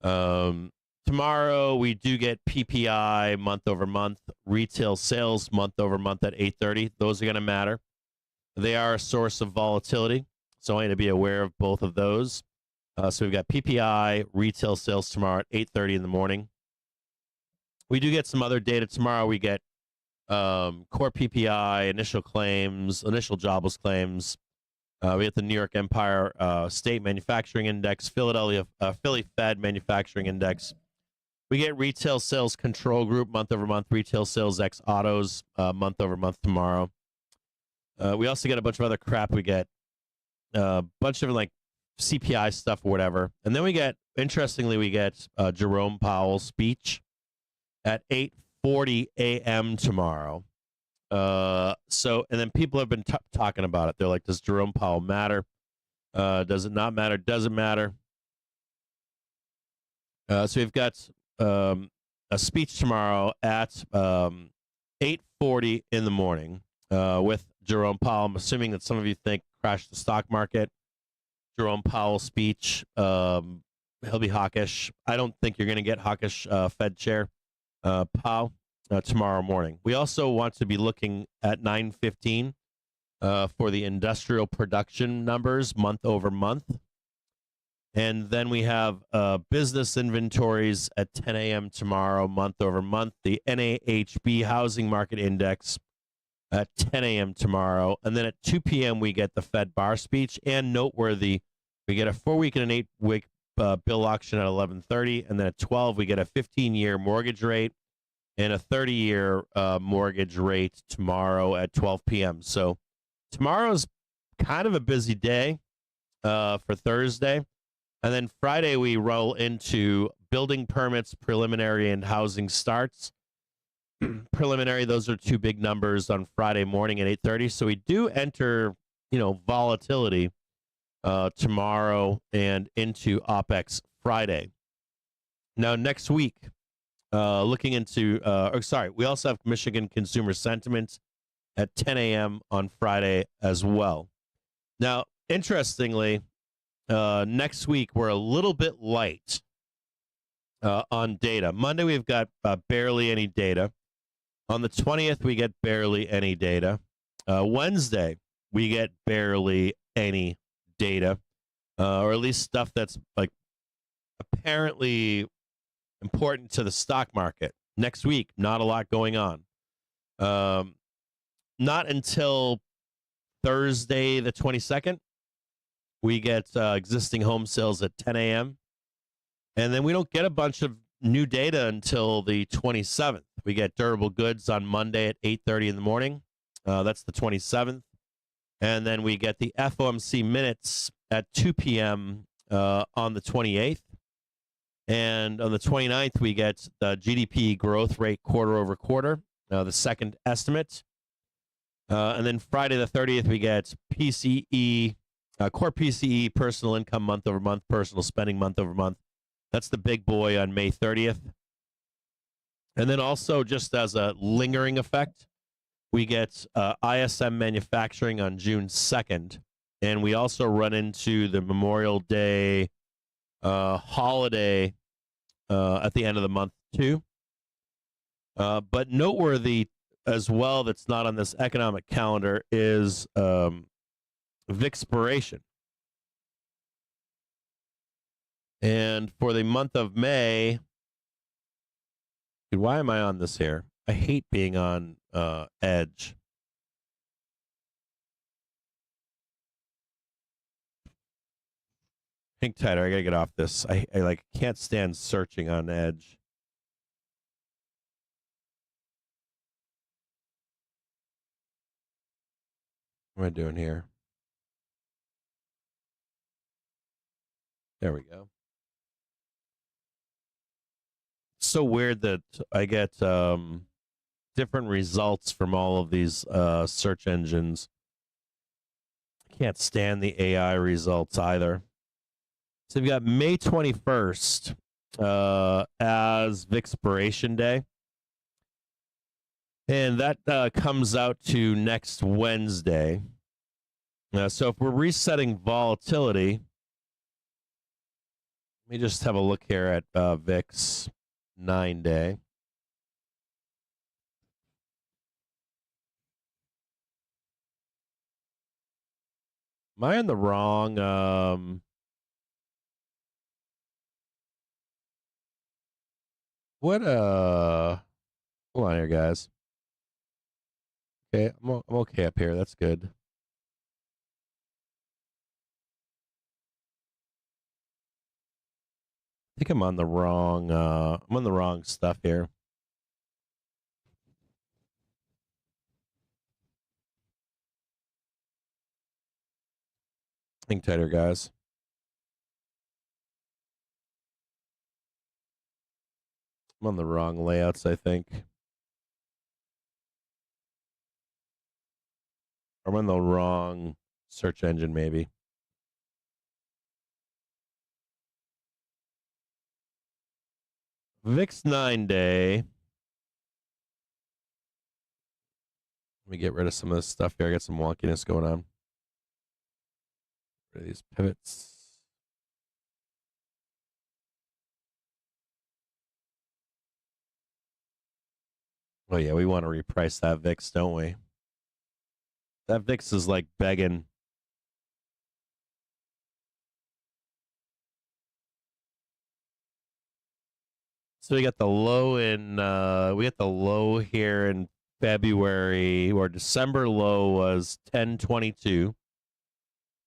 Speaker 1: Tomorrow we do get PPI month over month, retail sales month over month at 8:30. Those are going to matter. They are a source of volatility, so I need to be aware of both of those. So we've got PPI, retail sales tomorrow at 8:30 in the morning. We do get some other data tomorrow. We get core PPI, initial claims, initial jobless claims. We get the New York Empire State Manufacturing Index, Philly Fed Manufacturing Index. We get retail sales control group month over month, retail sales ex autos month over month tomorrow. We also get a bunch of other crap. We get a bunch of CPI stuff or whatever. And then interestingly, we get Jerome Powell's speech at 8:40 a.m. tomorrow. And then people have been talking about it. They're like, does Jerome Powell matter? Does it not matter? Does it matter? So we've got a speech tomorrow at 8:40 in the morning with Jerome Powell. I'm assuming that some of you think crashed the stock market. Jerome Powell's speech, he'll be hawkish. I don't think you're going to get hawkish Fed chair Powell. Tomorrow morning. We also want to be looking at 9:15 for the industrial production numbers month over month. And then we have business inventories at 10 a.m. tomorrow, month over month. The NAHB Housing Market Index at 10 a.m. tomorrow. And then at 2 p.m., we get the Fed bar speech. And noteworthy, we get a 4-week and an 8-week bill auction at 11:30. And then at 12, we get a 15-year mortgage rate and a 30-year mortgage rate tomorrow at 12 p.m. So tomorrow's kind of a busy day. for Thursday. And then Friday, we roll into building permits, preliminary, and housing starts. Preliminary, those are two big numbers on Friday morning at 8:30. So we do enter, volatility tomorrow and into OPEX Friday. Now, next week, looking into, we also have Michigan consumer sentiment at 10 a.m. on Friday as well. Now, interestingly, next week, we're a little bit light on data. Monday, we've got barely any data. On the 20th, we get barely any data. Wednesday, we get barely any data, or at least stuff that's like apparently important to the stock market. Next week, not a lot going on. Not until Thursday, the 22nd, we get existing home sales at 10 a.m. And then we don't get a bunch of new data until the 27th. We get durable goods on Monday at 8:30 in the morning. That's the 27th. And then we get the FOMC minutes at 2 p.m. On the 28th. And on the 29th, we get the GDP growth rate quarter over quarter, the second estimate. And then Friday the 30th, we get PCE, core PCE, personal income month over month, personal spending month over month. That's the big boy on May 30th. And then also, just as a lingering effect, we get ISM manufacturing on June 2nd. And we also run into the Memorial Day holiday at the end of the month, too. But noteworthy as well, that's not on this economic calendar, is Vixpiration. And for the month of May, why am I on this here? I hate being on Edge. Hang tighter. I gotta get off this. I like can't stand searching on Edge. What am I doing here? There we go. It's so weird that I get different results from all of these search engines. I can't stand the AI results either. So we've got May 21st as Vixpiration Day. And that comes out to next Wednesday. So if we're resetting volatility, let me just have a look here at VIX 9-day. Am I in the wrong? Hold on here, guys. Okay, I'm okay up here. That's good. I think I'm on the wrong stuff here. Think tighter, guys. I'm on the wrong layouts, I think. I'm on the wrong search engine, maybe. VIX 9-day. Let me get rid of some of this stuff here. I got some wonkiness going on. Rid of these pivots. Oh, yeah, we want to reprice that VIX, don't we? That VIX is like begging. So we got the low here in February, or December low was $10.22.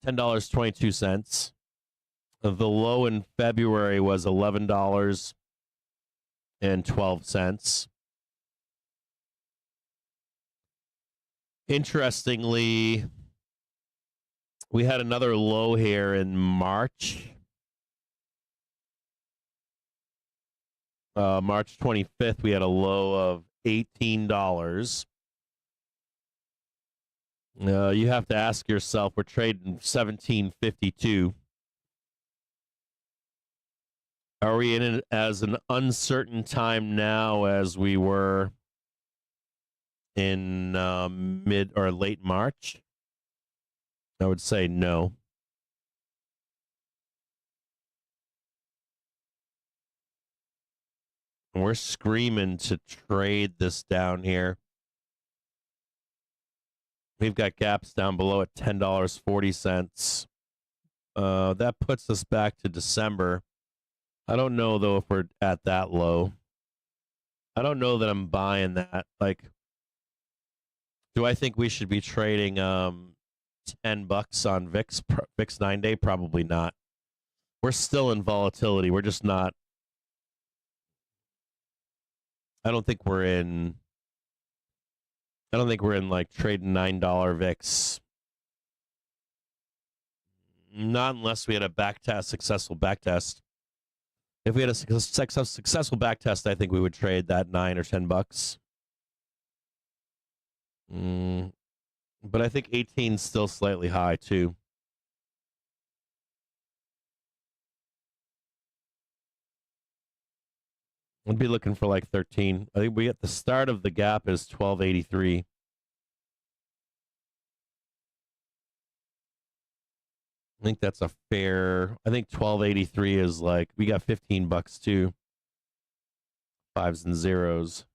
Speaker 1: $10.22. The low in February was $11.12. Interestingly, We had another low here in March. March 25th, we had a low of $18. You have to ask yourself, we're trading 1752. Are we in it as an uncertain time now as we were in mid or late March? I would say no. We're screaming to trade this down here. We've got gaps down below at $10.40. That puts us back to December. I don't know, though, if we're at that low. I don't know that I'm buying that. Like, do I think we should be trading $10 on VIX 9-day? Probably not. We're still in volatility. We're just not. I don't think we're in like trading $9 VIX. Not unless we had a successful back test. If we had a successful back test, I think we would trade that $9 or $10. But I think 18 is still slightly high too. I'd be looking for like 13. I think we at the start of the gap is 1283. I think that's a fair. I think 1283 is like we got $15 too. Fives and zeros.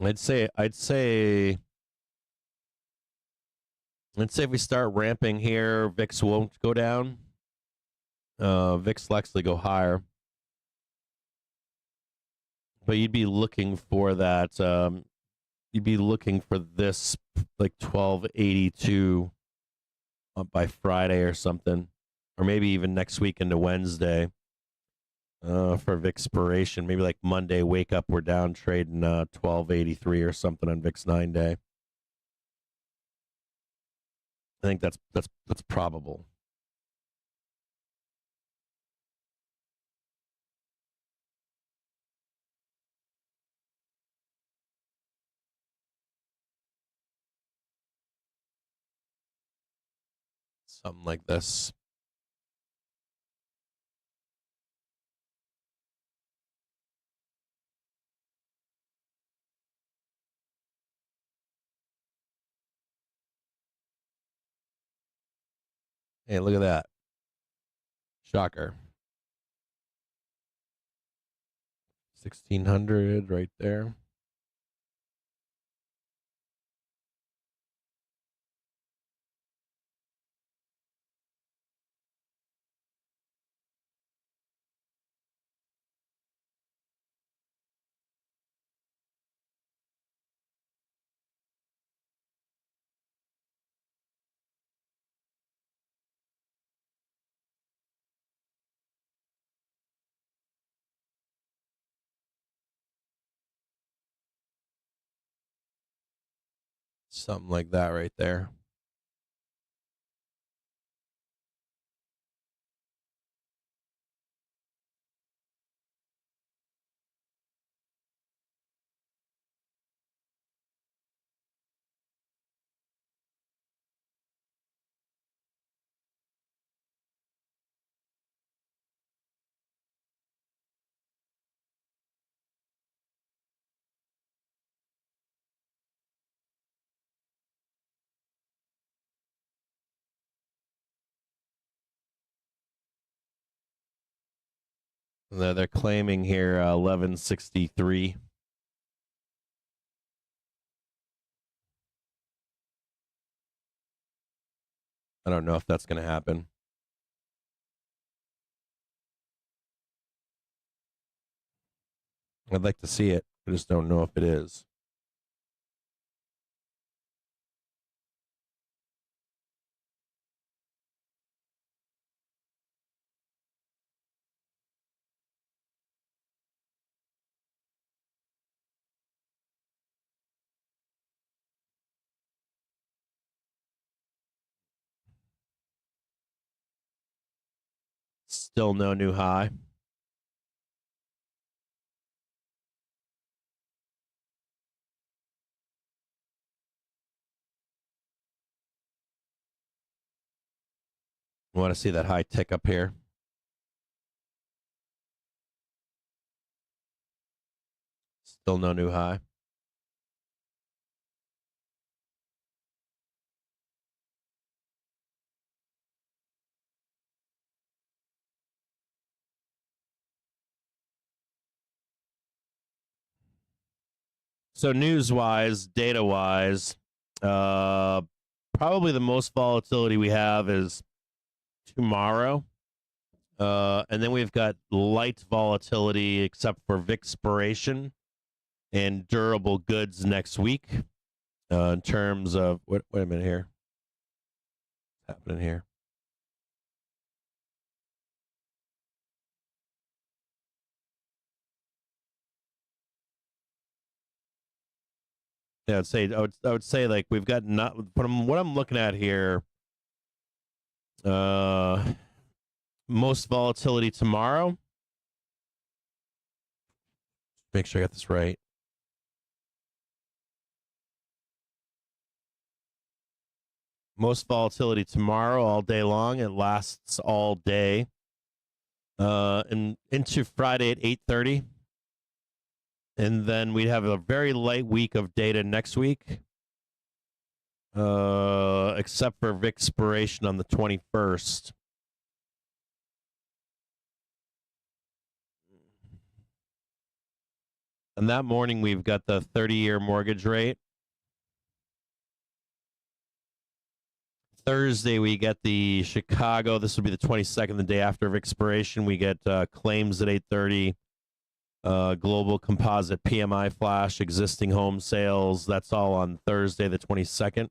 Speaker 1: I'd say if we start ramping here, VIX won't go down. VIX will actually go higher. But you'd be looking for that. You'd be looking for this like 1282 by Friday or something, or maybe even next week into Wednesday for VIX expiration. Maybe like Monday, wake up, we're down trading 1283 or something on VIX 9-day. I think that's probable. Something like this. Hey, look at that. Shocker. 1600 right there. Something like that right there. They're claiming here 1163. I don't know if that's going to happen. I'd like to see it. I just don't know if it is. Still no new high. Want to see that high tick up here? Still no new high. So news-wise, data-wise, probably the most volatility we have is tomorrow. And then we've got light volatility except for Vixpiration and durable goods next week. In terms of, wait a minute here. What's happening here? Yeah, I would say like we've got not what I'm looking at here. Most volatility tomorrow. Make sure I got this right. Most volatility tomorrow all day long. It lasts all day. And into Friday at 8:30. And then we'd have a very light week of data next week. Except for Vixpiration on the 21st. And that morning, we've got the 30-year mortgage rate. Thursday, we get the Chicago. This would be the 22nd, the day after Vixpiration. We get claims at 8:30. Global composite PMI flash, existing home sales. That's all on Thursday, the 22nd.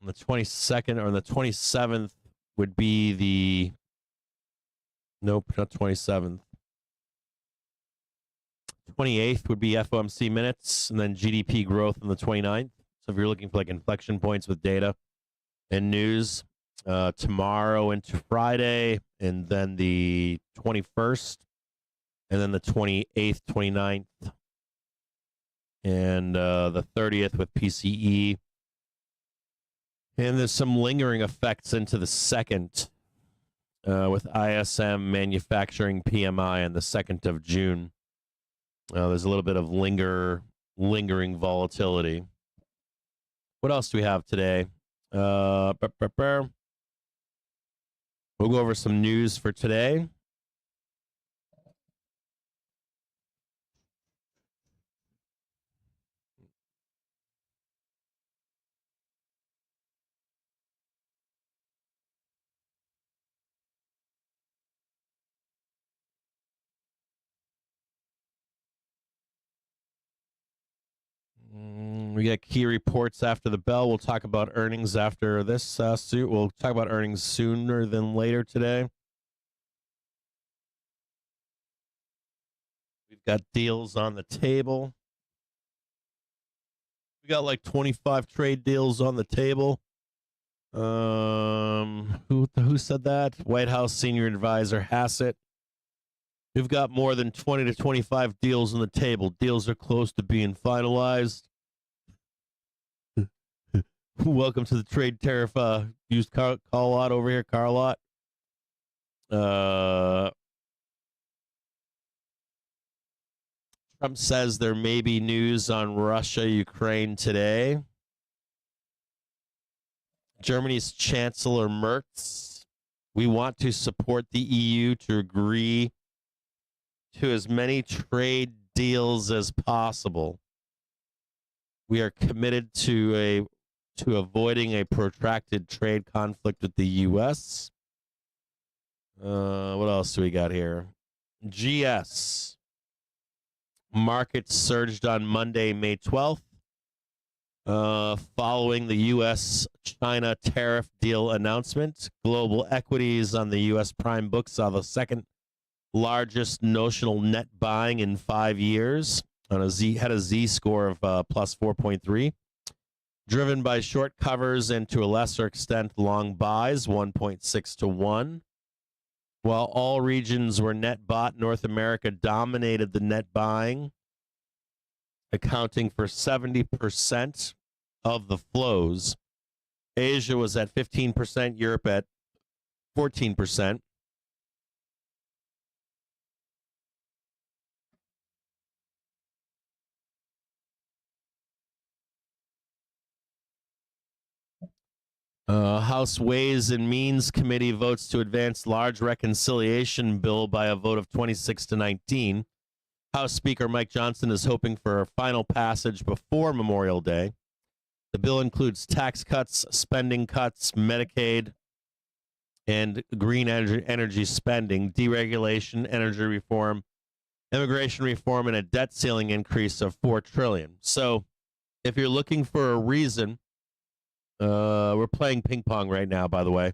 Speaker 1: On the 22nd or the 27th would be the, nope, not 27th. 28th would be FOMC minutes, and then GDP growth on the 29th. So if you're looking for like inflection points with data and news, tomorrow into Friday, and then the 21st, and then the 28th, 29th, and the 30th with PCE. And there's some lingering effects into the 2nd with ISM manufacturing PMI on the 2nd of June. There's a little bit of lingering volatility. What else do we have today? We'll go over some news for today. We get key reports after the bell. We'll talk about earnings after this. We'll talk about earnings sooner than later today. We've got deals on the table. We got like 25 trade deals on the table. Who said that? White House senior advisor Hassett. We've got more than 20 to 25 deals on the table. Deals are close to being finalized. Welcome to the trade tariff used call lot over here, car lot. Trump says there may be news on Russia, Ukraine today. Germany's Chancellor Merz. We want to support the EU to agree to as many trade deals as possible. We are committed to avoiding a protracted trade conflict with the U.S. What else do we got here? GS. Markets surged on Monday, May 12th, following the U.S.-China tariff deal announcement. Global equities on the U.S. prime book saw the second largest notional net buying in 5 years. Had a Z score of plus 4.3. driven by short covers and to a lesser extent long buys, 1.6 to 1. While all regions were net bought, North America dominated the net buying, accounting for 70% of the flows. Asia was at 15%, Europe at 14%. House Ways and Means Committee votes to advance large reconciliation bill by a vote of 26 to 19. House Speaker Mike Johnson is hoping for a final passage before Memorial Day. The bill includes tax cuts, spending cuts, Medicaid, and green energy spending, deregulation, energy reform, immigration reform, and a debt ceiling increase of $4 trillion. So if you're looking for a reason, we're playing ping pong right now, by the way.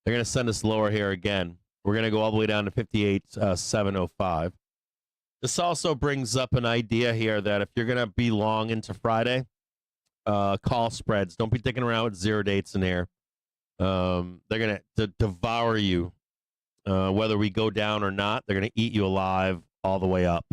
Speaker 1: They're going to send us lower here again. We're going to go all the way down to 58,705. This also brings up an idea here that if you're going to be long into Friday, call spreads. Don't be dicking around with zero dates in here. They're going to devour you, whether we go down or not. They're going to eat you alive all the way up.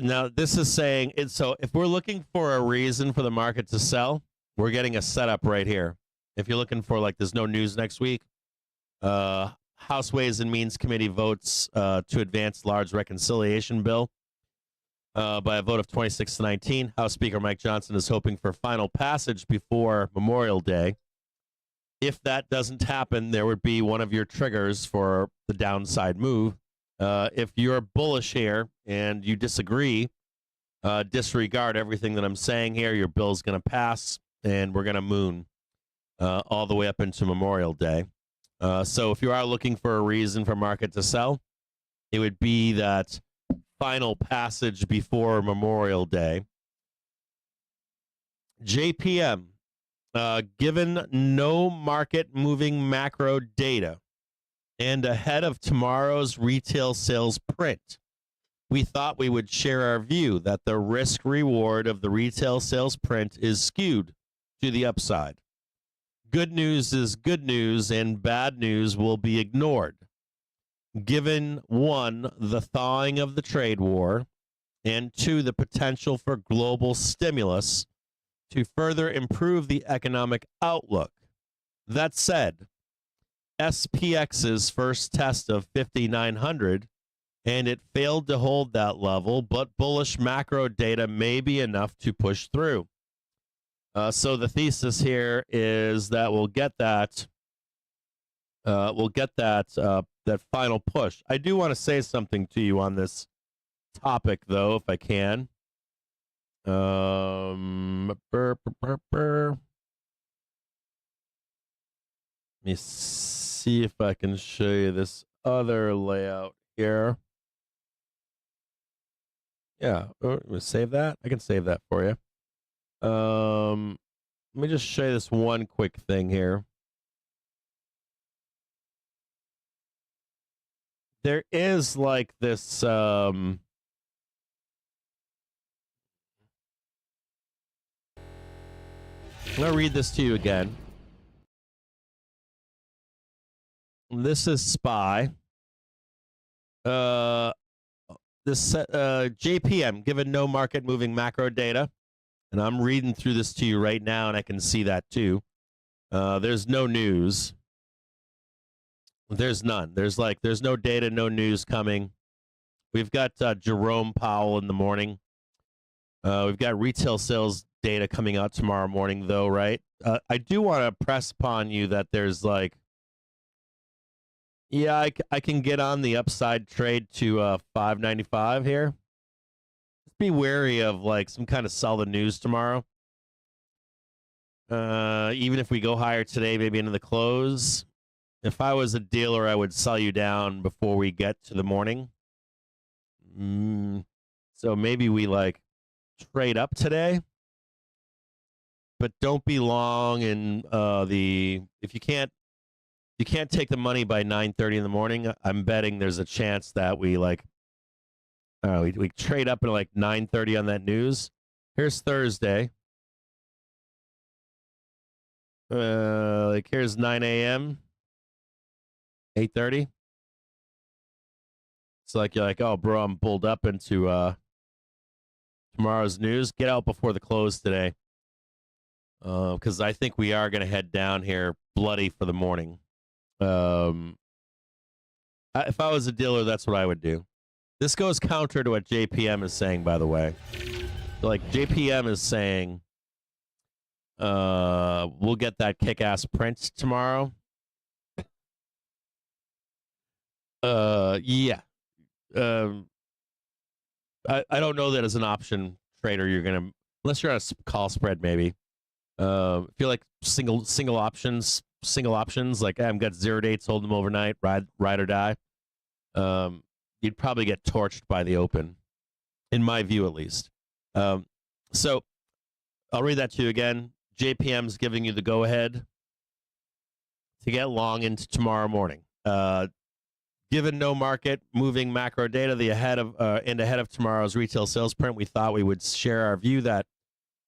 Speaker 1: Now, this is saying, so if we're looking for a reason for the market to sell, we're getting a setup right here. If you're looking for, like, there's no news next week, House Ways and Means Committee votes to advance large reconciliation bill by a vote of 26 to 19. House Speaker Mike Johnson is hoping for final passage before Memorial Day. If that doesn't happen, there would be one of your triggers for the downside move. If you're bullish here and you disagree, disregard everything that I'm saying here. Your bill's going to pass, and we're going to moon all the way up into Memorial Day. So if you are looking for a reason for market to sell, it would be that final passage before Memorial Day. JPM, given no market-moving macro data, and ahead of tomorrow's retail sales print, we thought we would share our view that the risk-reward of the retail sales print is skewed to the upside. Good news is good news, and bad news will be ignored. Given, 1, the thawing of the trade war, and 2, the potential for global stimulus to further improve the economic outlook. That said, SPX's first test of 5,900, and it failed to hold that level, but bullish macro data may be enough to push through. So the thesis here is that we'll get that that final push. I do want to say something to you on this topic, though, if I can. Let me see if I can show you this other layout here. Yeah, let me save that. I can save that for you. Let me just show you this one quick thing here. There is like this I'm going to read this to you again. This is SPY. This JPM, given no market moving macro data, and I'm reading through this to you right now, and I can see that too. There's no news. There's none. There's no data, no news coming. We've got Jerome Powell in the morning. We've got retail sales data coming out tomorrow morning, though, right? I do want to press upon you that there's like, yeah, I can get on the upside trade to 595 here. Just be wary of like some kind of solid news tomorrow. Even if we go higher today, maybe into the close. If I was a dealer, I would sell you down before we get to the morning. So maybe we like trade up today, but don't be long in if you can't take the money by 9:30 in the morning. I'm betting there's a chance that we like we trade up at like 9:30 on that news, Here's Thursday. Like here's 9 a.m., 8:30. It's like you're like, oh, bro, I'm pulled up into tomorrow's news. Get out before the close today, because I think we are going to head down here bloody for the morning. If I was a dealer, that's what I would do. This goes counter to what JPM is saying, by the way. So, like, JPM is saying, we'll get that kick-ass print tomorrow. Yeah. I don't know that as an option trader you're gonna, unless you're on a call spread, maybe. Feel like single options, like I've got 0 dates, hold them overnight, ride or die. You'd probably get torched by the open, in my view at least. So I'll read that to you again. JPM's giving you the go-ahead to get long into tomorrow morning. Given no market moving macro data, ahead of tomorrow's retail sales print, we thought we would share our view that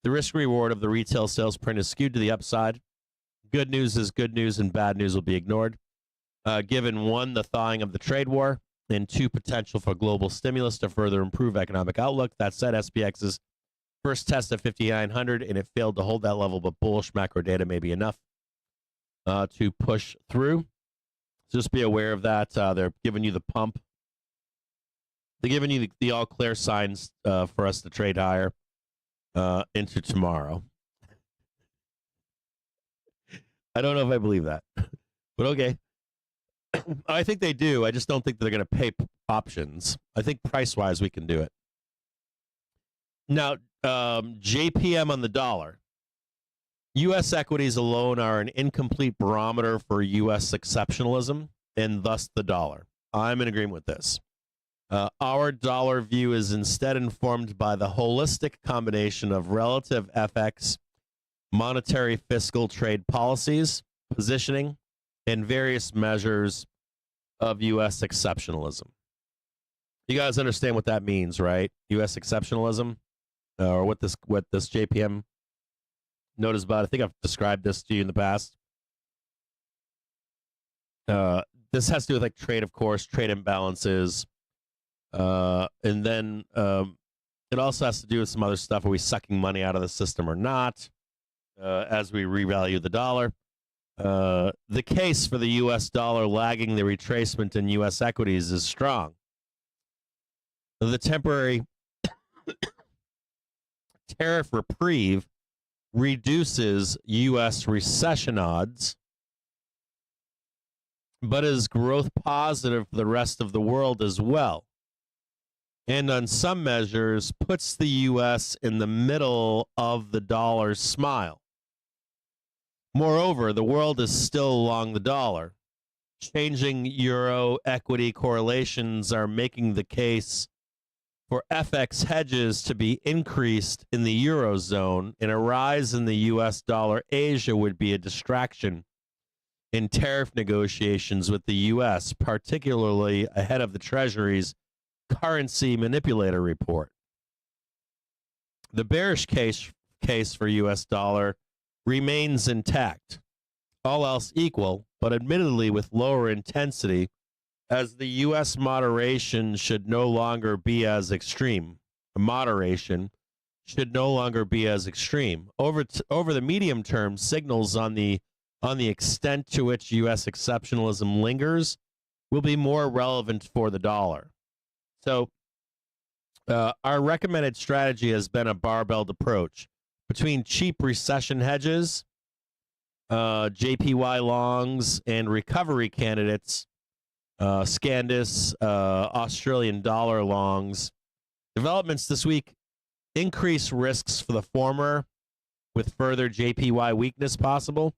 Speaker 1: the risk reward of the retail sales print is skewed to the upside. Good news is good news, and bad news will be ignored. Given 1, the thawing of the trade war, and 2, potential for global stimulus to further improve economic outlook. That said, SPX's first test at 5,900, and it failed to hold that level, but bullish macro data may be enough to push through. So just be aware of that. They're giving you the pump. They're giving you the all clear signs for us to trade higher into tomorrow. I don't know if I believe that, but okay. I think they do. I just don't think they're going to pay options. I think price-wise we can do it. Now, JPM on the dollar. U.S. equities alone are an incomplete barometer for U.S. exceptionalism, and thus the dollar. I'm in agreement with this. Our dollar view is instead informed by the holistic combination of relative FX, monetary fiscal trade policies, positioning, and various measures of U.S. exceptionalism. You guys understand what that means, right? U.S. exceptionalism, or what this JPM note is about. I think I've described this to you in the past. This has to do with like trade, of course, trade imbalances, and then it also has to do with some other stuff. Are we sucking money out of the system or not? As we revalue the dollar. The case for the U.S. dollar lagging the retracement in U.S. equities is strong. The temporary tariff reprieve reduces U.S. recession odds, but is growth positive for the rest of the world as well. And on some measures, puts the U.S. in the middle of the dollar's smile. Moreover, the world is still long the dollar. Changing euro equity correlations are making the case for FX hedges to be increased in the Eurozone, and a rise in the U.S. dollar Asia would be a distraction in tariff negotiations with the U.S., particularly ahead of the Treasury's currency manipulator report. The bearish case for U.S. dollar remains intact, all else equal, but admittedly with lower intensity, as the U.S. moderation should no longer be as extreme. Moderation should no longer be as extreme. Over the medium term, signals on the extent to which U.S. exceptionalism lingers will be more relevant for the dollar. So our recommended strategy has been a barbelled approach between cheap recession hedges, JPY longs, and recovery candidates, Scandis, Australian dollar longs. Developments this week increase risks for the former with further JPY weakness possible,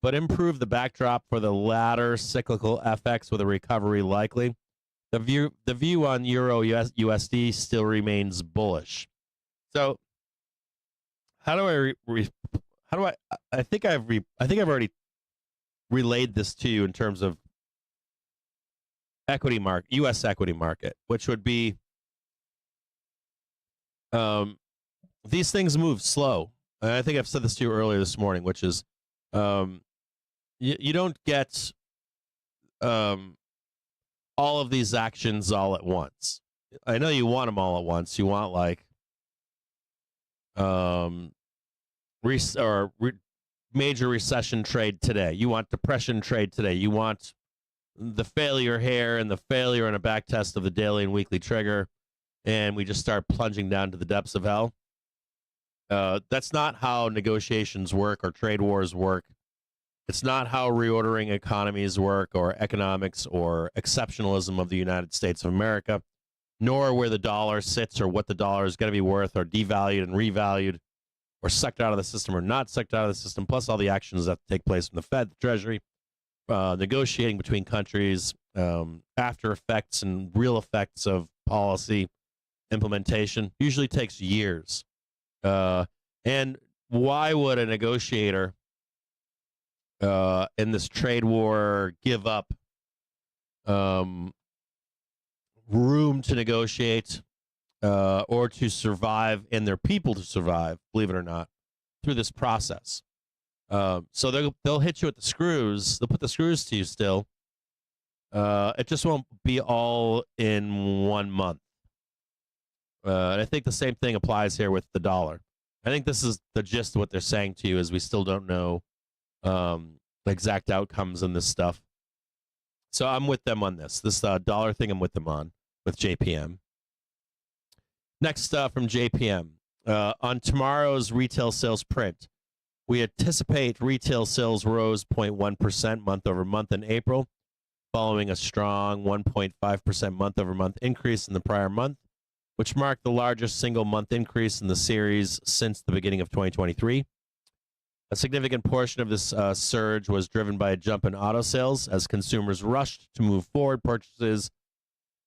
Speaker 1: but improve the backdrop for the latter, cyclical FX with a recovery likely. The view on Euro USD still remains bullish. So how do I think I've already relayed this to you in terms of equity market, U.S. equity market, which would be these things move slow. And I think I've said this to you earlier this morning, which is you don't get all of these actions all at once. I know you want them all at once. You want like major recession trade today. You want depression trade today. You want the failure here and the failure and a back test of the daily and weekly trigger, and we just start plunging down to the depths of hell. That's not how negotiations work or trade wars work. It's not how reordering economies work or economics or exceptionalism of the United States of America, nor where the dollar sits or what the dollar is going to be worth or devalued and revalued or sucked out of the system or not sucked out of the system, plus all the actions that take place from the Fed, the Treasury, negotiating between countries, after effects and real effects of policy implementation usually takes years. And why would a negotiator in this trade war give up room to negotiate or to survive and their people to survive, believe it or not, through this process? So they'll hit you at the screws. They'll put the screws to you still. It just won't be all in 1 month. And I think the same thing applies here with the dollar. I think this is the gist of what they're saying to you is we still don't know exact outcomes in this stuff. So I'm with them on this. This dollar thing I'm with them on, with JPM. Next from JPM. On tomorrow's retail sales print, we anticipate retail sales rose 0.1% month over month in April, following a strong 1.5% month over month increase in the prior month, which marked the largest single month increase in the series since the beginning of 2023. A significant portion of this surge was driven by a jump in auto sales as consumers rushed to move forward purchases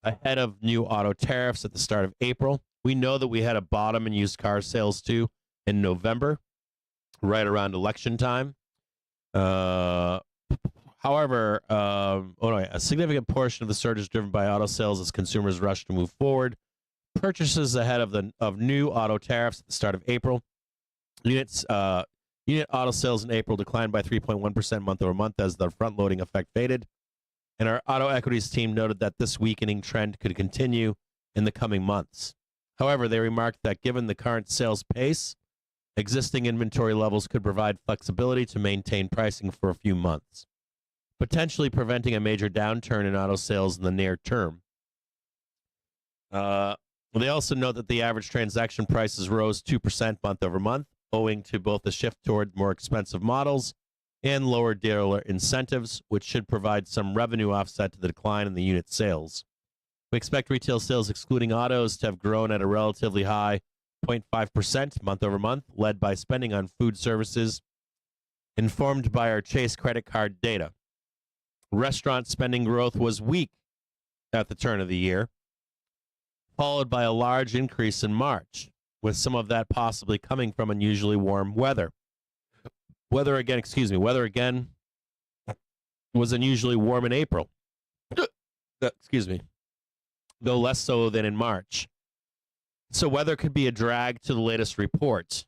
Speaker 1: ahead of new auto tariffs at the start of April. We know that we had a bottom in used car sales too in November, right around election time. However, a significant portion of the surge is driven by auto sales as consumers rush to move forward purchases ahead of new auto tariffs at the start of April. Unit auto sales in April declined by 3.1% month over month as the front-loading effect faded. And our auto equities team noted that this weakening trend could continue in the coming months. However, they remarked that given the current sales pace, existing inventory levels could provide flexibility to maintain pricing for a few months, potentially preventing a major downturn in auto sales in the near term. They also note that the average transaction prices rose 2% month over month, owing to both a shift toward more expensive models and lower dealer incentives, which should provide some revenue offset to the decline in the unit sales. We expect retail sales excluding autos to have grown at a relatively high 0.5% month over month, led by spending on food services, informed by our Chase credit card data. Restaurant spending growth was weak at the turn of the year, followed by a large increase in March, with some of that possibly coming from unusually warm weather. Weather again was unusually warm in April. Though less so than in March. So weather could be a drag to the latest reports.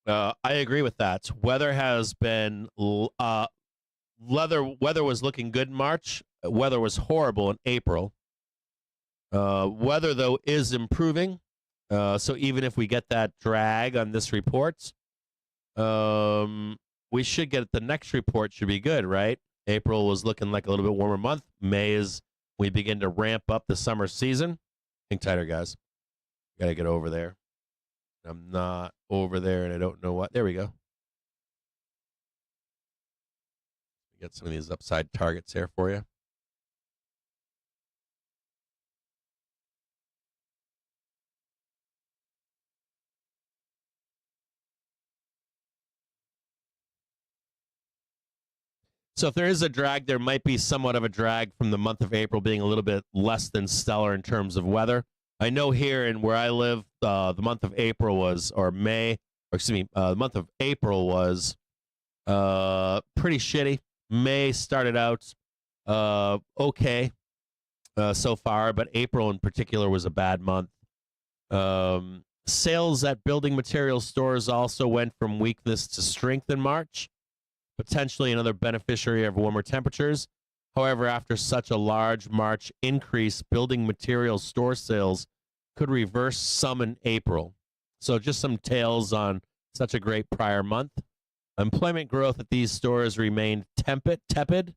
Speaker 1: I agree with that. Weather has been weather was looking good in March. Weather was horrible in April. Weather though is improving. So even if we get that drag on this report, we should get the next report should be good, right? April was looking like a little bit warmer month. May is we begin to ramp up the summer season. Think tighter, guys. Gotta get over there. I'm not over there, and I don't know what. There we go. Get some of these upside targets here for you. So if there is a drag, there might be somewhat of a drag from the month of April being a little bit less than stellar in terms of weather. I know here in where I live, the month of April was, the month of April was pretty shitty. May started out okay so far, but April in particular was a bad month. Sales at building materials stores also went from weakness to strength in March, potentially another beneficiary of warmer temperatures. However, after such a large March increase, building materials store sales could reverse some in April. So just some tales on such a great prior month. Employment growth at these stores remained tepid.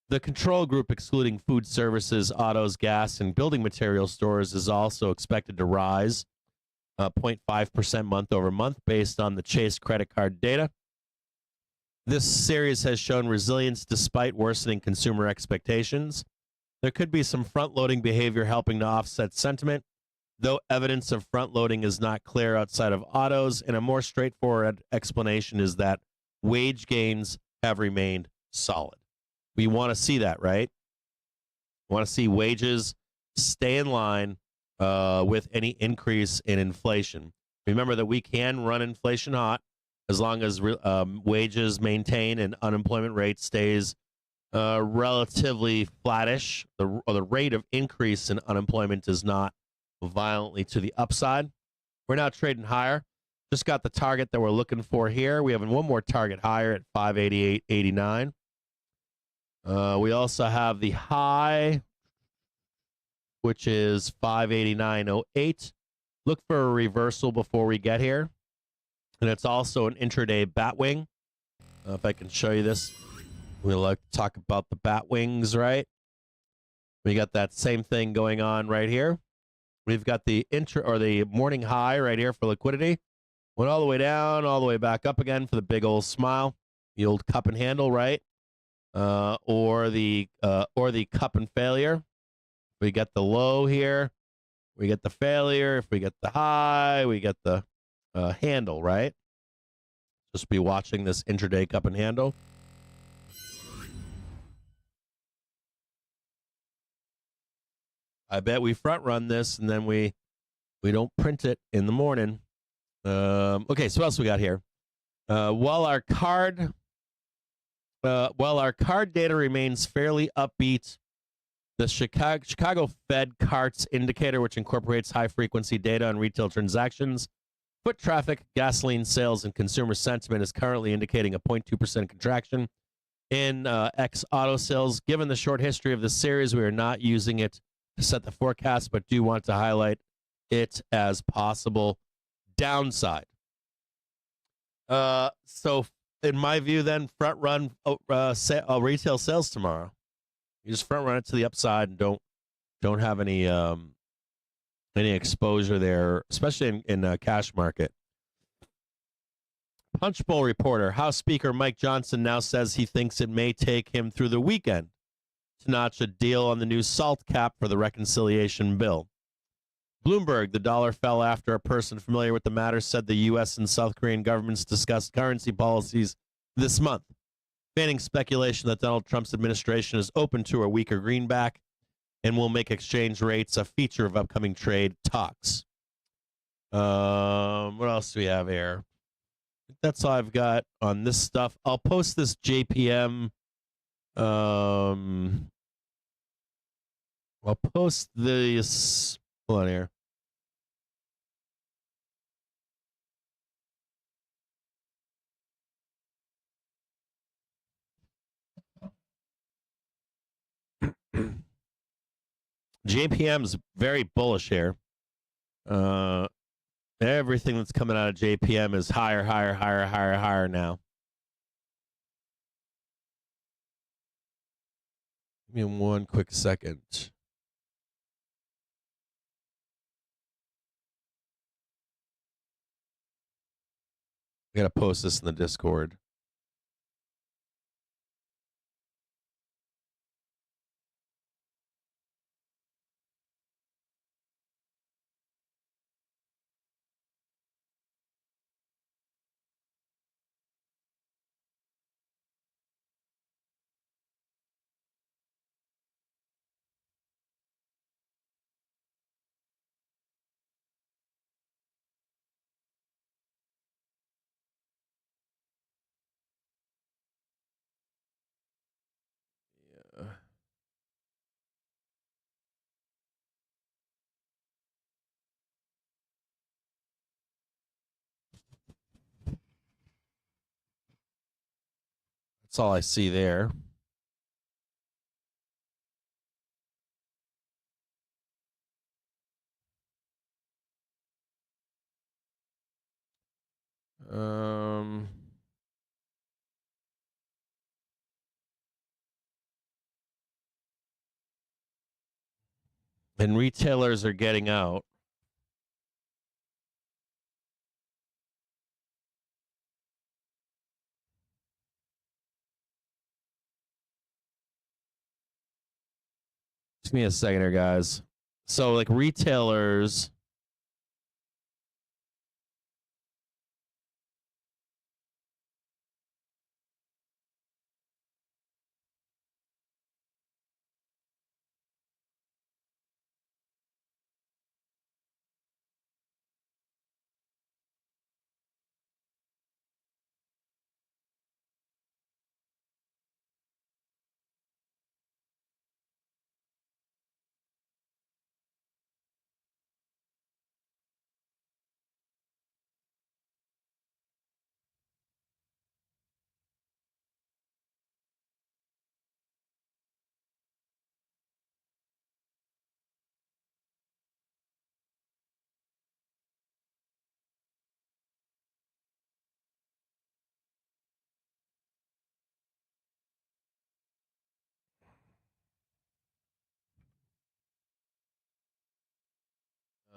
Speaker 1: The control group, excluding food services, autos, gas, and building materials stores, is also expected to rise 0.5% month over month based on the Chase credit card data. This series has shown resilience despite worsening consumer expectations. There could be some front-loading behavior helping to offset sentiment, though evidence of front-loading is not clear outside of autos, and a more straightforward explanation is that wage gains have remained solid. We want to see that, right? We want to see wages stay in line with any increase in inflation. Remember that we can run inflation hot as long as wages maintain and unemployment rate stays relatively flattish. The rate of increase in unemployment is not violently to the upside. We're now trading higher. Just got the target that we're looking for here. We have one more target higher at 588.89. We also have the high, which is 589.08. Look for a reversal before we get here. And it's also an intraday bat wing. If I can show you this, we like to talk about the bat wings, right? We got that same thing going on right here. We've got the the morning high right here for liquidity. Went all the way down, all the way back up again for the big old smile. The old cup and handle, right? Or the cup and failure. We get the low here. We get the failure. If we get the high, we get the handle, right? Just be watching this intraday cup and handle. I bet we front run this and then we don't print it in the morning. Okay, so what else we got here? While our card data remains fairly upbeat, the Chicago Fed CARTS indicator, which incorporates high-frequency data on retail transactions, foot traffic, gasoline sales, and consumer sentiment, is currently indicating a 0.2% contraction in ex-auto sales. Given the short history of this series, we are not using it to set the forecast, but do want to highlight it as possible downside. So in my view, then front run retail sales tomorrow. You just front run it to the upside and don't have any exposure there, especially in cash market. Punch Bowl reporter: House Speaker Mike Johnson now says he thinks it may take him through the weekend to notch a deal on the new SALT cap for the reconciliation bill. Bloomberg: the dollar fell after a person familiar with the matter said the U.S. and South Korean governments discussed currency policies this month, fanning speculation that Donald Trump's administration is open to a weaker greenback and will make exchange rates a feature of upcoming trade talks. What else do we have here? That's all I've got on this stuff. I'll post this JPM. I'll post this. Hold on here. JPM's very bullish here. Everything that's coming out of JPM is higher now. Give me one quick second. I gotta post this in the Discord. That's all I see there. And retailers are getting out. Just give me a second here, guys. So, like, retailers.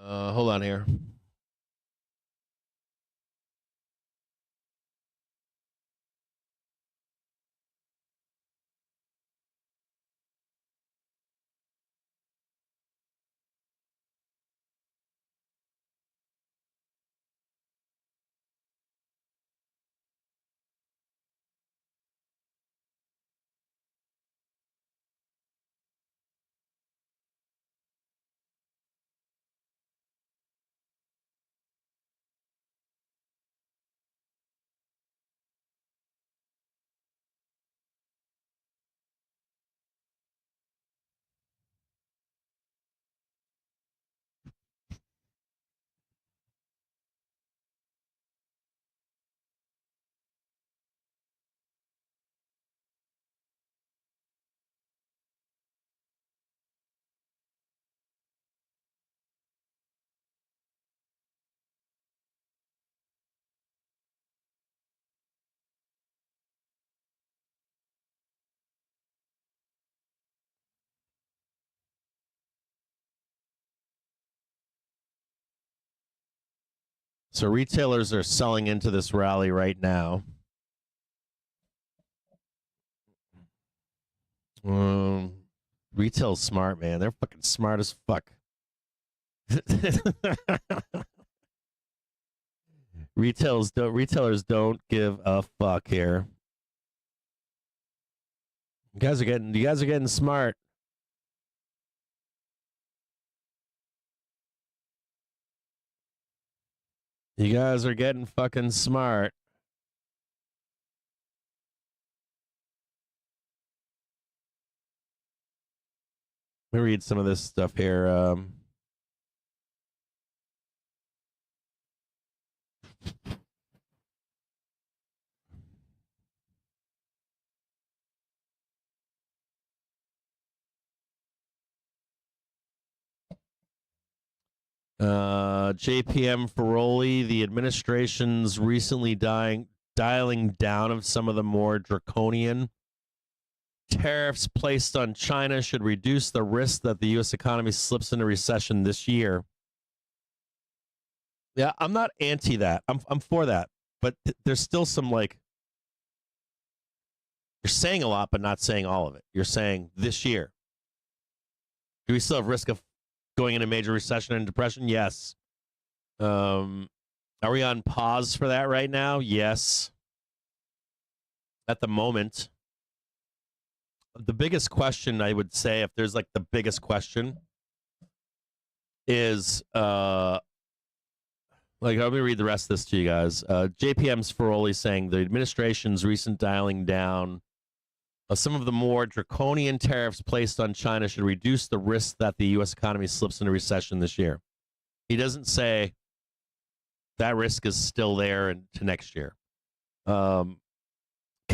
Speaker 1: Hold on here. So retailers are selling into this rally right now. Retail's smart, man. They're fucking smart as fuck. Retailers don't give a fuck here. You guys are getting smart. You guys are getting fucking smart. Let me read some of this stuff here. JPM Ferroli, the administration's recently dialing down of some of the more draconian tariffs placed on China should reduce the risk that the U.S. economy slips into recession this year. Yeah, I'm not anti that. I'm for that, but there's still some like you're saying a lot, but not saying all of it. You're saying this year. Do we still have risk of going into major recession and depression? Yes. Are we on pause for that right now? Yes. At the moment. The biggest question, I would say, if there's like the biggest question, is like, let me read the rest of this to you guys. JPM's Ferroli saying the administration's recent dialing down of some of the more draconian tariffs placed on China should reduce the risk that the U.S. economy slips into recession this year. He doesn't say that risk is still there into next year.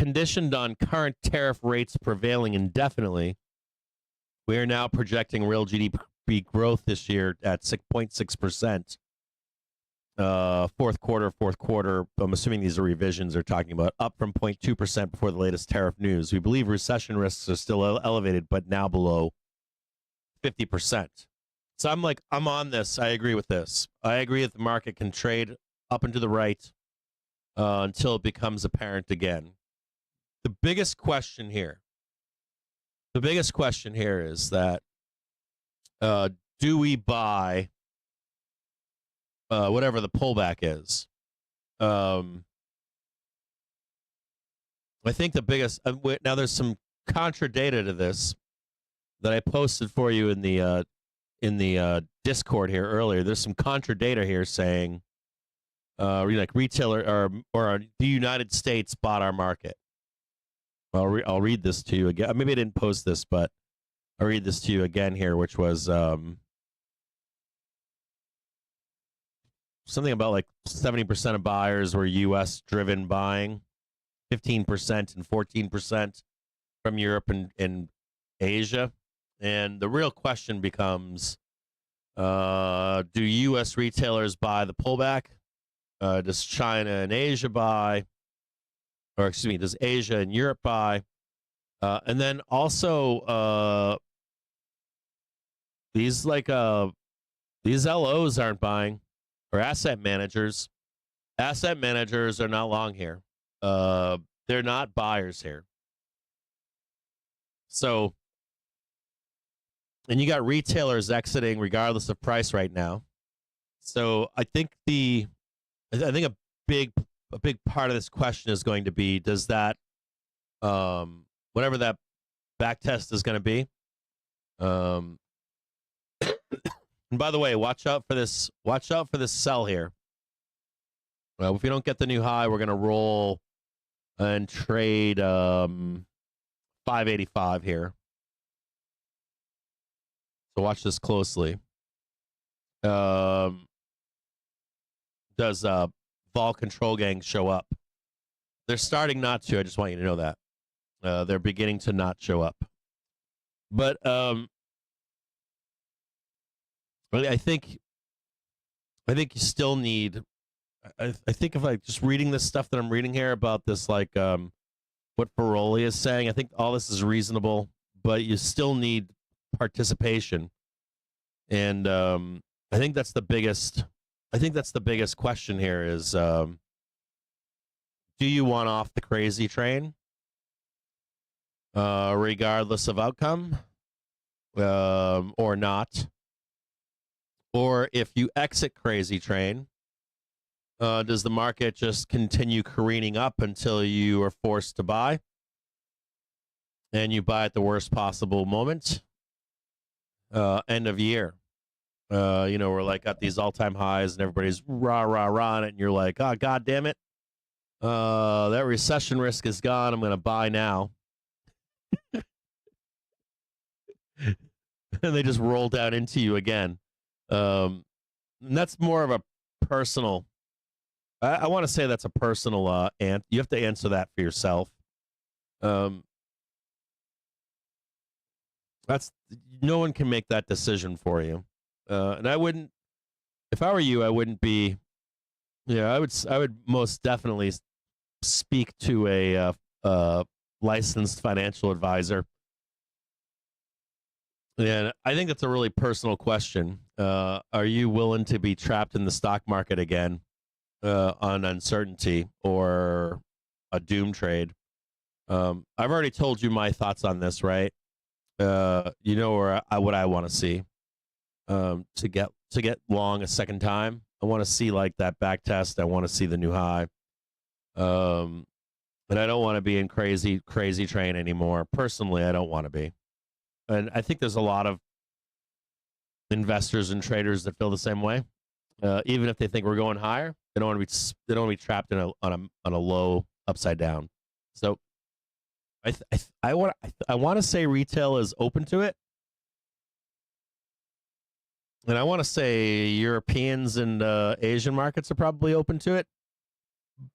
Speaker 1: conditioned on current tariff rates prevailing indefinitely, we are now projecting real GDP growth this year at 6.6%. Fourth quarter, I'm assuming these are revisions they're talking about, up from 0.2% before the latest tariff news. We believe recession risks are still elevated, but now below 50%. So I'm on this. I agree with this. I agree that the market can trade up and to the right until it becomes apparent again. The biggest question here is that do we buy whatever the pullback is? I think the biggest now there's some contra data to this that I posted for you in the Discord here earlier. There's some contra data here saying like retailer or the United States bought our market. I'll read this to you again. Maybe I didn't post this, but I'll read this to you again here, which was something about like 70% of buyers were U.S. driven buying, 15% and 14% from Europe and Asia. And the real question becomes, do U.S. retailers buy the pullback? Does China and Asia buy? Or excuse me, does Asia and Europe buy? And then also these LOs aren't buying, or asset managers. Asset managers are not long here. They're not buyers here. So, and you got retailers exiting regardless of price right now. So I think a big part of this question is going to be, does that whatever that back test is going to be, and by the way, watch out for this sell here. If we don't get the new high, we're going to roll and trade 585 here. So watch this closely. Does vol control gang show up? They're starting not to. I just want you to know that. They're beginning to not show up. But I think you still need. I think if I just reading this stuff that I'm reading here about this, like what Feroli is saying, I think all this is reasonable, but you still need participation, and I think that's the biggest. I think that's the biggest question here is, do you want off the crazy train, regardless of outcome, or not? Or if you exit crazy train, does the market just continue careening up until you are forced to buy? And you buy at the worst possible moment, end of year. We're like at these all-time highs and everybody's rah on it, and you're like, oh, God damn it. That recession risk is gone. I'm going to buy now. And they just roll down into you again. And that's more of a personal, I want to say that's a personal, and you have to answer that for yourself. That's, no one can make that decision for you. And I wouldn't, if I were you, I wouldn't be, I would most definitely speak to a licensed financial advisor. And I think that's a really personal question. Are you willing to be trapped in the stock market again on uncertainty or a doom trade? I've already told you my thoughts on this, right? What I want to see. To get long a second time, I want to see like that back test. I want to see the new high, and I don't want to be in crazy train anymore. Personally, I don't want to be, and I think there's a lot of investors and traders that feel the same way. Even if they think we're going higher, they don't want to be trapped on a low upside down. So, I want to say retail is open to it. And I want to say Europeans and Asian markets are probably open to it,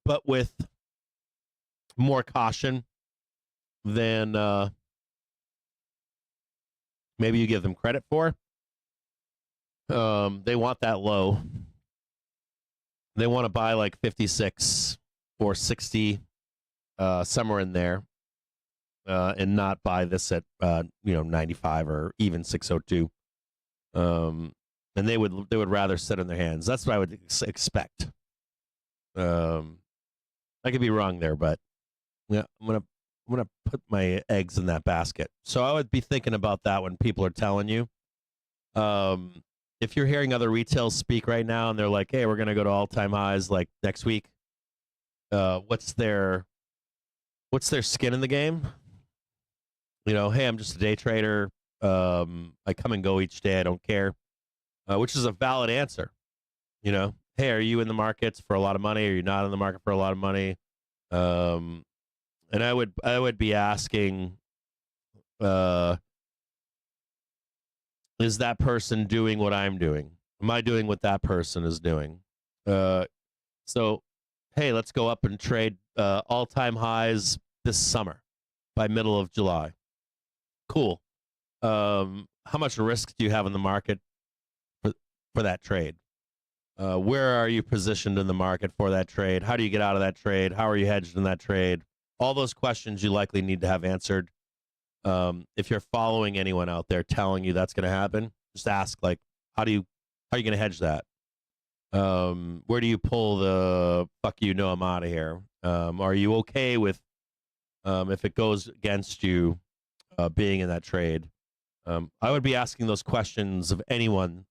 Speaker 1: but with more caution than maybe you give them credit for. They want that low. They want to buy like 56 or 60, somewhere in there, and not buy this at 95 or even 602. And they would rather sit on their hands. That's what I would expect. I could be wrong there, but yeah, I'm gonna put my eggs in that basket. So I would be thinking about that when people are telling you. If you're hearing other retail speak right now and they're like, "Hey, we're gonna go to all-time highs like next week," what's their skin in the game? Hey, I'm just a day trader. I come and go each day. I don't care, which is a valid answer. Hey, are you in the markets for a lot of money? Are you not in the market for a lot of money? And I would be asking, is that person doing what I'm doing? Am I doing what that person is doing? So, hey, let's go up and trade all-time highs this summer by middle of July. Cool. How much risk do you have in the market for that trade? Where are you positioned in the market for that trade? How do you get out of that trade? How are you hedged in that trade? All those questions you likely need to have answered. If you're following anyone out there telling you that's going to happen, just ask, like, how are you going to hedge that? Where do you pull the fuck you know I'm out of here? Are you okay with if it goes against you being in that trade? I would be asking those questions of anyone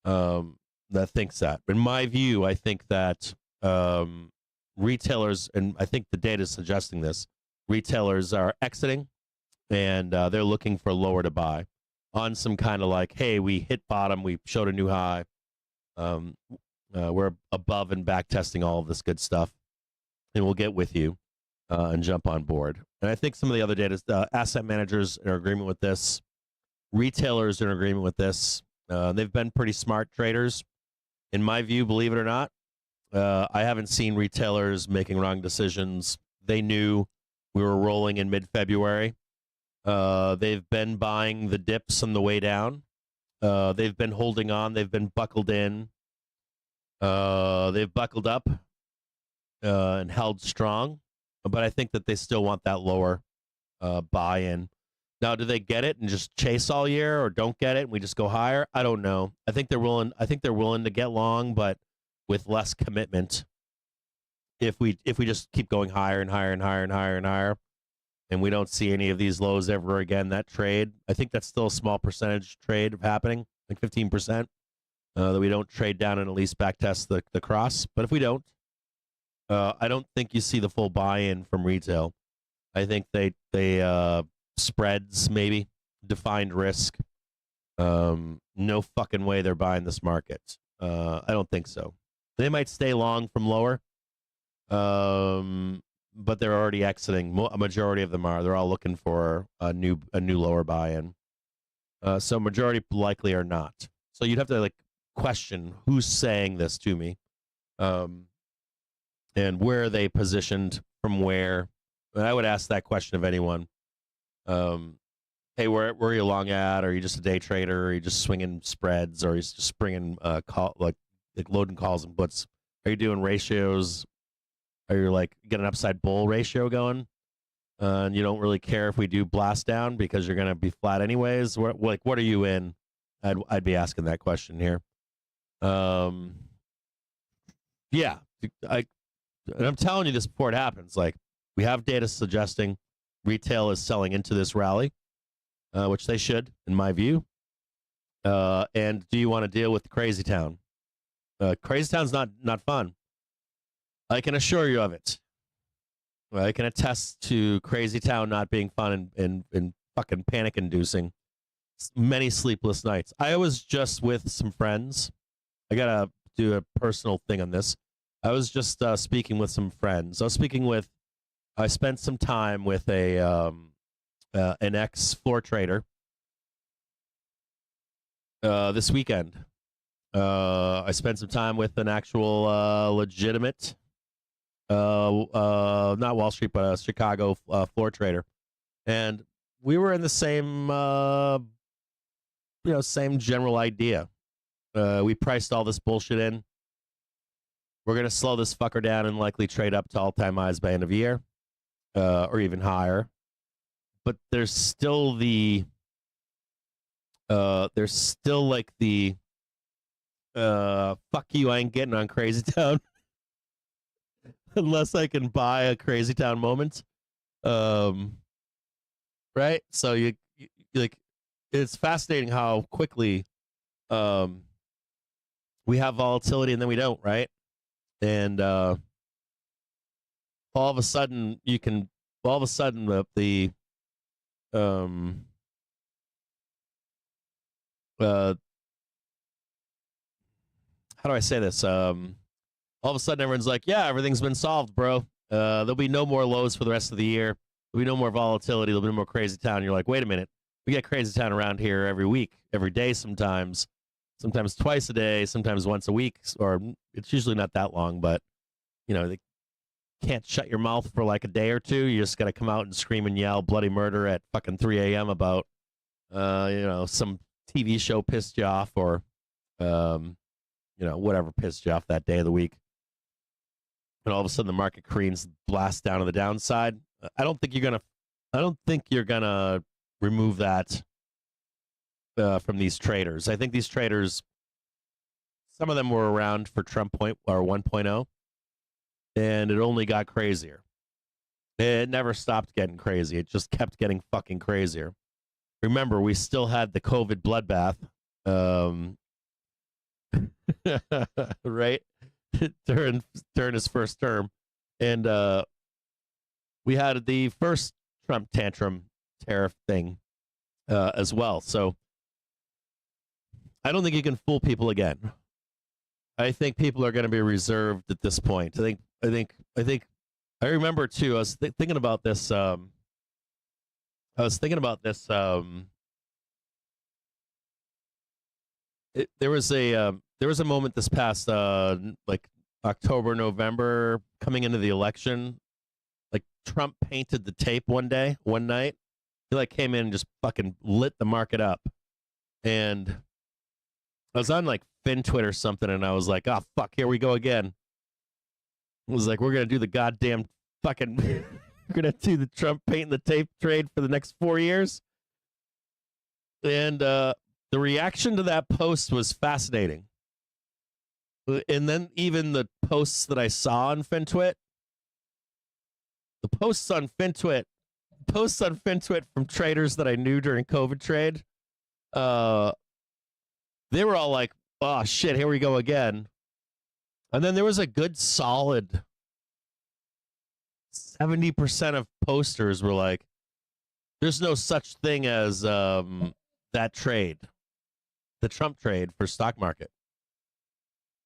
Speaker 1: that thinks that. In my view, I think that retailers, and I think the data is suggesting this, retailers are exiting and they're looking for lower to buy on some kind of like, hey, we hit bottom, we showed a new high, we're above and back testing all of this good stuff, and we'll get with you and jump on board. And I think some of the other data, asset managers are in agreement with this, retailers are in agreement with this. They've been pretty smart traders, in my view, believe it or not. I haven't seen retailers making wrong decisions. They knew we were rolling in mid-February. They've been buying the dips on the way down. They've been holding on. They've been buckled in. They've buckled up and held strong. But I think that they still want that lower buy-in. Now, do they get it and just chase all year, or don't get it and we just go higher? I don't know. I think they're willing to get long, but with less commitment. If we just keep going higher and higher and higher and higher and higher, and we don't see any of these lows ever again, that trade, I think that's still a small percentage trade happening, like 15%, that we don't trade down and at least back test the cross. But if we don't, I don't think you see the full buy-in from retail. I think they spreads, maybe defined risk. No fucking way they're buying this market. I don't think so. They might stay long from lower, but they're already exiting. A majority of them are. They're all looking for a new lower buy-in. So majority likely are not. So you'd have to like question who's saying this to me, and where are they positioned from where. And I would ask that question of anyone. Hey, where are you long at? Are you just a day trader? Or are you just swinging spreads? Or are you just bringing like loading calls and puts? Are you doing ratios? Are you like get an upside bull ratio going? And you don't really care if we do blast down because you're going to be flat anyways. What are you in? I'd be asking that question here. Yeah, and I'm telling you this before it happens. Like, we have data suggesting retail is selling into this rally, which they should, in my view. And do you want to deal with Crazy Town? Crazy Town's not fun. I can assure you of it. I can attest to Crazy Town not being fun and fucking panic-inducing. Many sleepless nights. I was just with some friends. I gotta do a personal thing on this. I was just speaking with some friends. I spent some time with an ex-floor trader this weekend. I spent some time with an actual legitimate not Wall Street, but a Chicago floor trader, and we were in the same same general idea. We priced all this bullshit in. We're gonna slow this fucker down and likely trade up to all-time highs by end of year, or even higher. But there's still like the fuck you, I ain't getting on Crazy Town unless I can buy a Crazy Town moment. Right? So you like, it's fascinating how quickly we have volatility and then we don't, right? And all of a sudden the how do I say this? All of a sudden everyone's like, yeah, everything's been solved, bro. There'll be no more lows for the rest of the year. There'll be no more volatility. There'll be no more Crazy Town. You're like, wait a minute. We get Crazy Town around here every week, every day sometimes twice a day, sometimes once a week, or it's usually not that long, but they can't shut your mouth for like a day or two. You just got to come out and scream and yell bloody murder at fucking 3 a.m. about, some TV show pissed you off, or, whatever pissed you off that day of the week. And all of a sudden the market careens, blast down to the downside. I don't think you're gonna remove that from these traders. I think these traders, some of them were around for Trump 1.0, and it only got crazier. It never stopped getting crazy. It just kept getting fucking crazier. Remember, we still had the COVID bloodbath, right? during his first term, and we had the first Trump tantrum tariff thing as well. So I don't think you can fool people again. I think people are going to be reserved at this point. I remember too. I was thinking about this. There was a moment this past like October, November, coming into the election. Like Trump painted the tape one night. He like came in and just fucking lit the market up. And I was on like FinTwit or something, and I was like, oh fuck, here we go again. It was like, we're gonna do the goddamn fucking we're gonna do the Trump painting the tape trade for the next 4 years. And the reaction to that post was fascinating. And then even the posts that I saw on FinTwit, the posts on FinTwit from traders that I knew during COVID trade, they were all like, oh shit, here we go again. And then there was a good solid 70% of posters were like, there's no such thing as that trade, the Trump trade for stock market.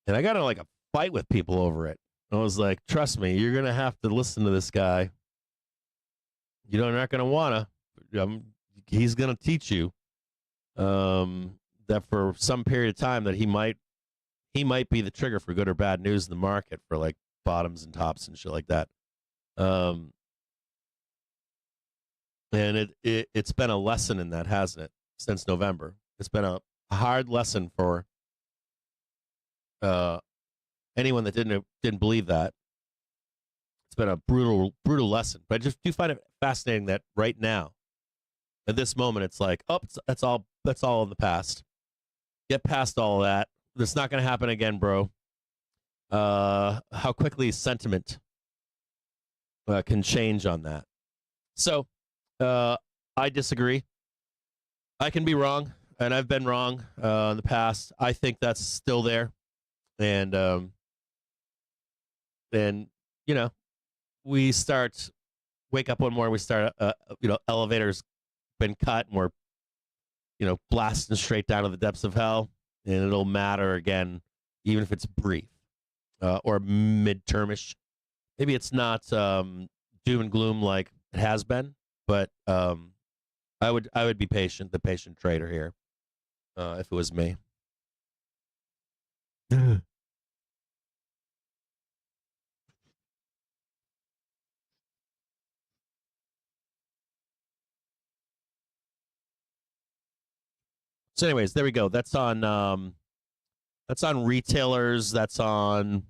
Speaker 1: And I got in like a fight with people over it. I was like, trust me, you're going to have to listen to this guy. You're not going to want to. He's going to teach you that for some period of time that he might be the trigger for good or bad news in the market for like bottoms and tops and shit like that. And it's been a lesson in that, hasn't it? Since November, it's been a hard lesson for anyone that didn't believe that. It's been a brutal lesson. But I just do find it fascinating that right now, at this moment, it's like, oh, that's all in the past. Get past all of that. It's not going to happen again, bro. How quickly sentiment can change on that. So I disagree. I can be wrong, and I've been wrong in the past. I think that's still there. And we wake up one morning, we start, elevators been cut, and we're, blasting straight down to the depths of hell, and it'll matter again, even if it's brief or midtermish. Maybe it's not doom and gloom like it has been, but I would be patient, the patient trader here, if it was me. So, anyways, there we go. That's on retailers. That's on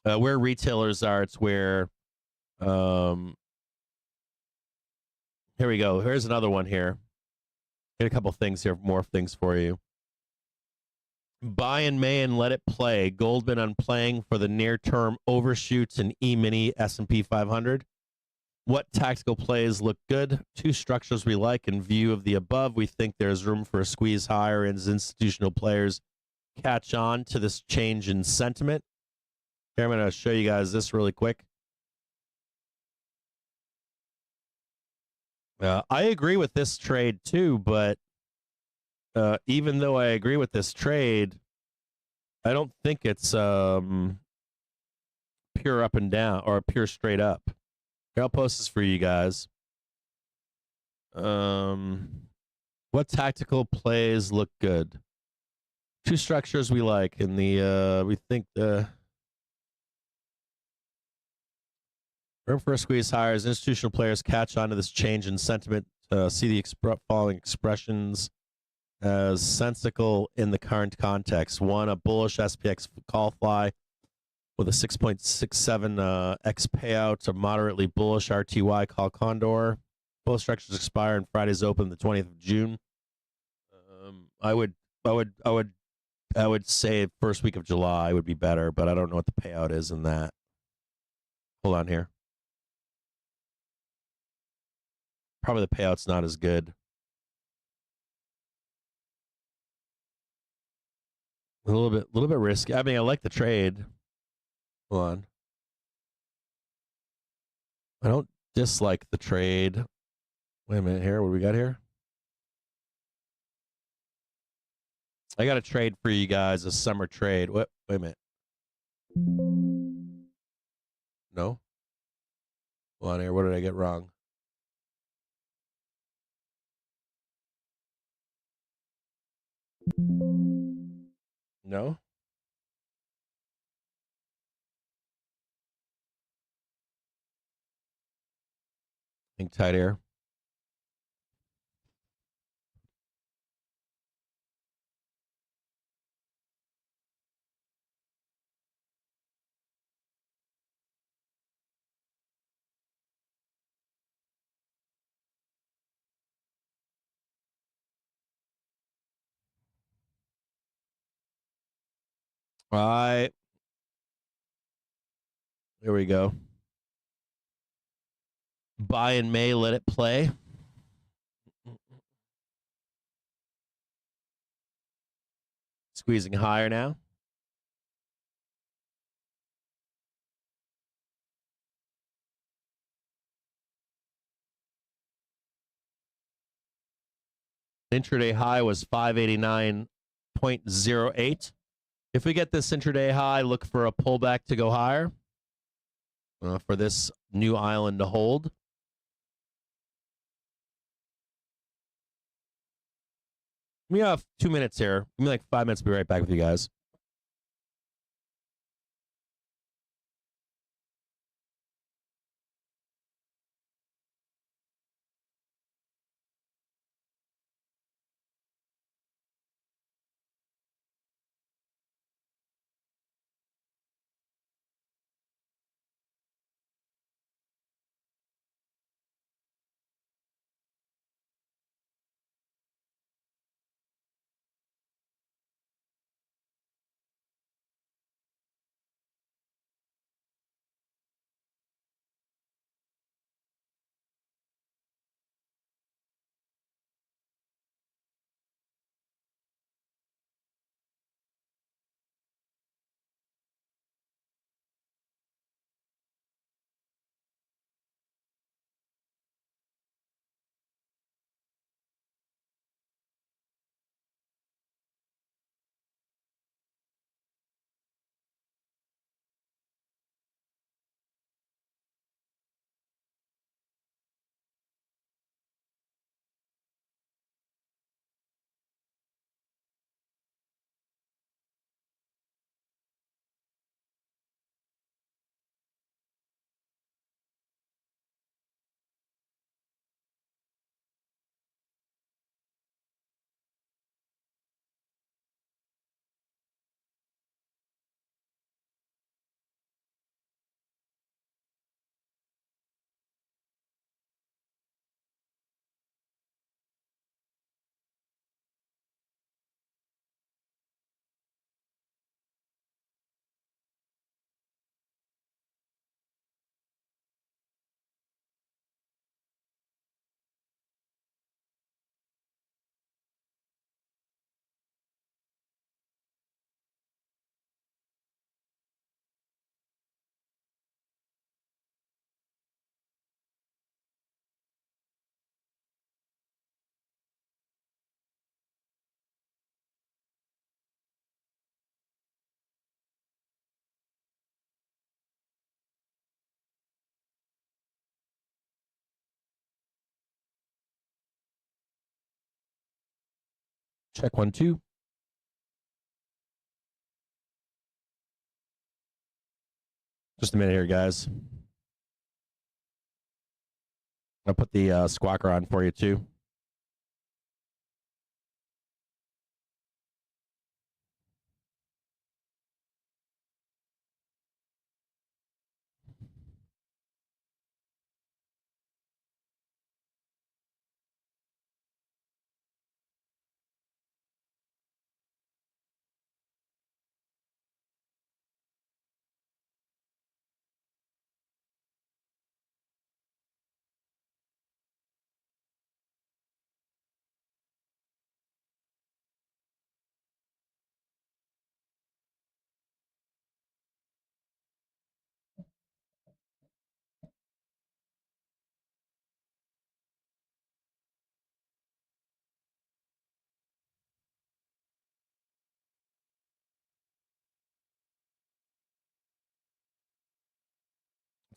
Speaker 1: where retailers are. It's where here we go. Here's another one here. Get a couple things here, more things for you. Buy in May and let it play. Goldman on playing for the near-term overshoots in E-mini S&P 500. What tactical plays look good? Two structures we like in view of the above. We think there's room for a squeeze higher as institutional players catch on to this change in sentiment. Here, I'm going to show you guys this really quick. I agree with this trade too, but even though I agree with this trade, I don't think it's pure up and down or pure straight up. Here, I'll post this for you guys. What tactical plays look good? Two structures we like in the we think the room for a squeeze higher as institutional players catch on to this change in sentiment. See the following expressions as sensical in the current context. One, a bullish SPX call fly with a 6.67 X payout, a moderately bullish RTY call condor. Both structures expire and Friday's open the 20th of June. I would say first week of July would be better, but I don't know what the payout is in that. Hold on here. Probably the payout's not as good. A little bit risky. I mean, I like the trade. Hold on. I don't dislike the trade. Wait a minute here. What do we got here? I got a trade for you guys, a summer trade. What? Wait a minute. No? Hold on here. What did I get wrong? No? Hang tight here. All right. Here we go. Buy in May, let it play. Squeezing higher now. Intraday high was 589.08. If we get this intraday high, look for a pullback to go higher for this new island to hold. We have 2 minutes here. Give me like 5 minutes. Be right back with you guys. Check 1, 2. Just a minute here, guys. I'll put the squawker on for you, too.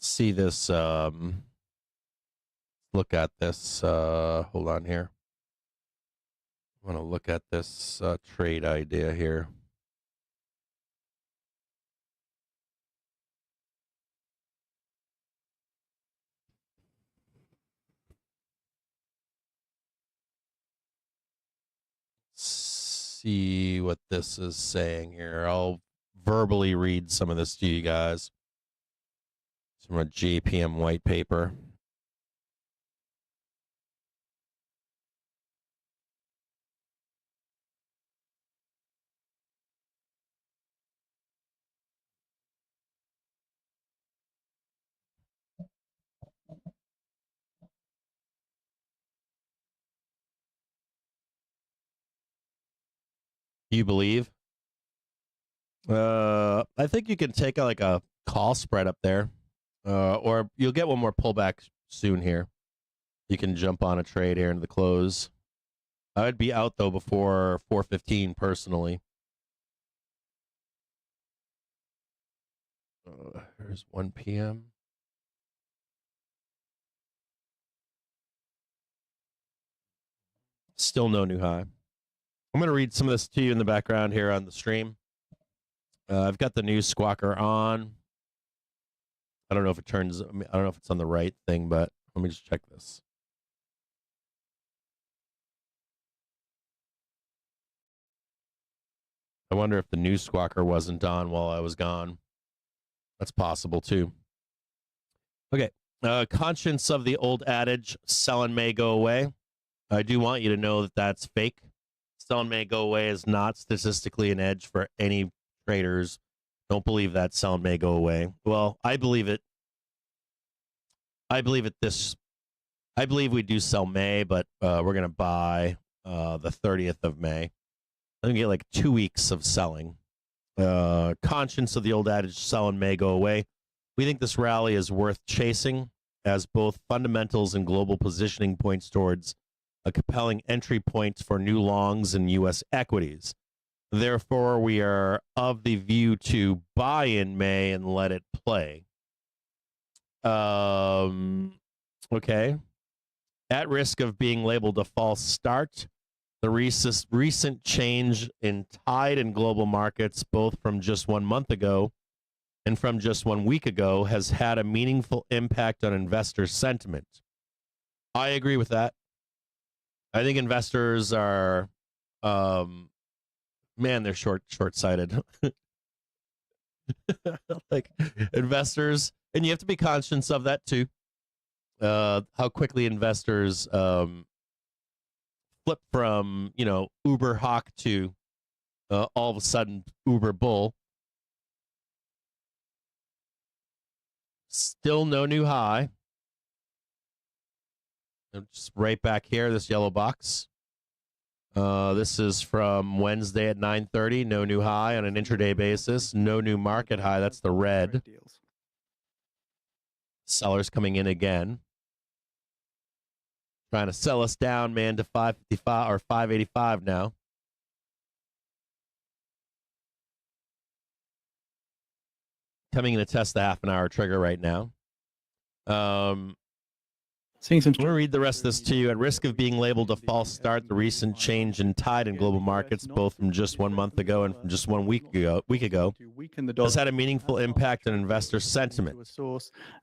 Speaker 1: See this. Look at this. Hold on here. I want to look at this trade idea here. See what this is saying here. I'll verbally read some of this to you guys. It's from a JPM white paper. You believe? I think you can take like a call spread up there, or you'll get one more pullback soon here. You can jump on a trade here into the close. I would be out though before 4:15 personally. Here's 1 p.m. Still no new high. I'm going to read some of this to you in the background here on the stream. I've got the news squawker on. I don't know if it turns, I don't know if it's on the right thing, but let me just check this. I wonder if the news squawker wasn't on while I was gone. That's possible too. Okay. Conscience of the old adage, selling may go away. I do want you to know that that's fake. Selling may go away is not statistically an edge for any traders. Don't believe that selling may go away. Well, I believe it. I believe we do sell May, but we're going to buy the 30th of May. I'm going to get like 2 weeks of selling. Conscience of the old adage, selling may go away. We think this rally is worth chasing as both fundamentals and global positioning points towards a compelling entry point for new longs in U.S. equities. Therefore, we are of the view to buy in May and let it play. Okay. At risk of being labeled a false start, the recent change in tide in global markets, both from just 1 month ago and from just 1 week ago, has had a meaningful impact on investor sentiment. I agree with that. I think investors are, man, they're short-sighted. Like investors, and you have to be conscious of that too. How quickly investors flip from, Uber hawk to all of a sudden Uber bull. Still no new high. Just right back here, this yellow box. This is from Wednesday at 9:30. No new high on an intraday basis. No new market high. That's the red. Sellers coming in again. Trying to sell us down, man, to 555 or 585 now. Coming in to test the half an hour trigger right now.
Speaker 2: Seeing some.
Speaker 1: I'm going to read the rest of this to you. At risk of being labeled a false start, the recent change in tide in global markets, both from just 1 month ago and from just 1 week ago, has had a meaningful impact on investor sentiment.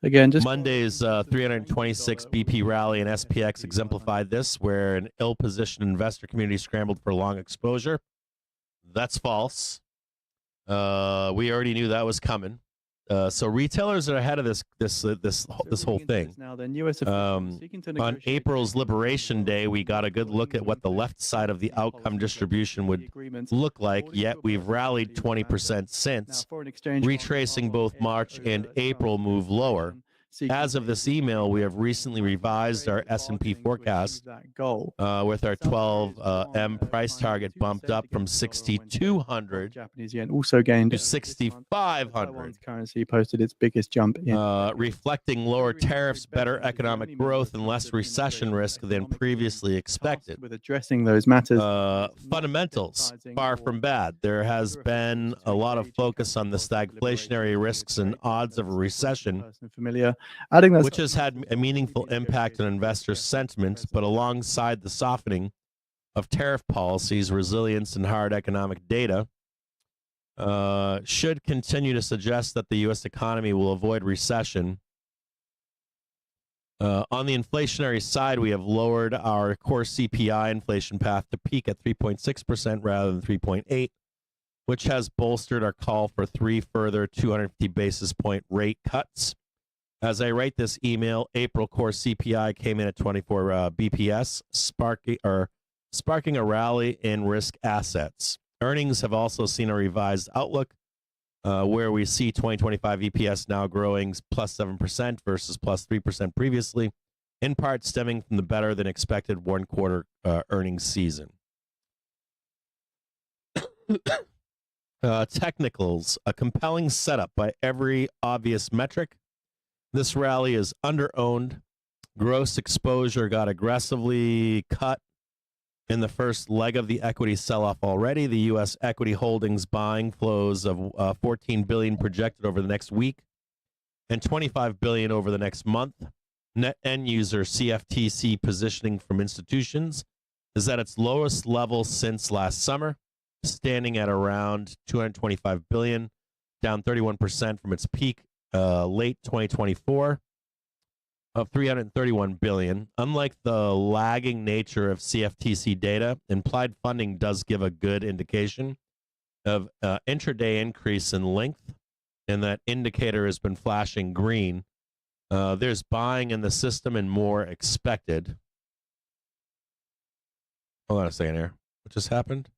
Speaker 2: Again, just
Speaker 1: Monday's 326 BP rally in SPX exemplified this, where an ill-positioned investor community scrambled for long exposure. That's false. We already knew that was coming. So retailers are ahead of this whole thing. On April's Liberation Day, we got a good look at what the left side of the outcome distribution would look like, yet we've rallied 20% since, retracing both March and April move lower. As of this email, we have recently revised our S&P forecast with our 12M price target bumped up from 6,200 to 6,500.
Speaker 2: Currency posted its biggest jump in
Speaker 1: reflecting lower tariffs, better economic growth, and less recession risk than previously expected.
Speaker 2: With addressing those matters,
Speaker 1: fundamentals, far from bad. There has been a lot of focus on the stagflationary risks and odds of a recession, which has had a meaningful impact on investor sentiment, but alongside the softening of tariff policies, resilience, and hard economic data should continue to suggest that the U.S. economy will avoid recession. On the inflationary side, we have lowered our core CPI inflation path to peak at 3.6% rather than 3.8%, which has bolstered our call for 3 further 250 basis point rate cuts. As I write this email, April core CPI came in at 24 BPS, sparking a rally in risk assets. Earnings have also seen a revised outlook, where we see 2025 EPS now growing plus 7% versus plus 3% previously, in part stemming from the better than expected 1 quarter earnings season. Technicals, a compelling setup by every obvious metric. This rally is under-owned. Gross exposure got aggressively cut in the first leg of the equity sell-off already. The U.S. equity holdings buying flows of $14 billion projected over the next week and $25 billion over the next month. Net end user CFTC positioning from institutions is at its lowest level since last summer, standing at around $225 billion, down 31% from its peak late 2024 of $331 billion. Unlike the lagging nature of CFTC data, implied funding does give a good indication of intraday increase in length, and that indicator has been flashing green. There's buying in the system and more expected. Hold on a second here. What just happened?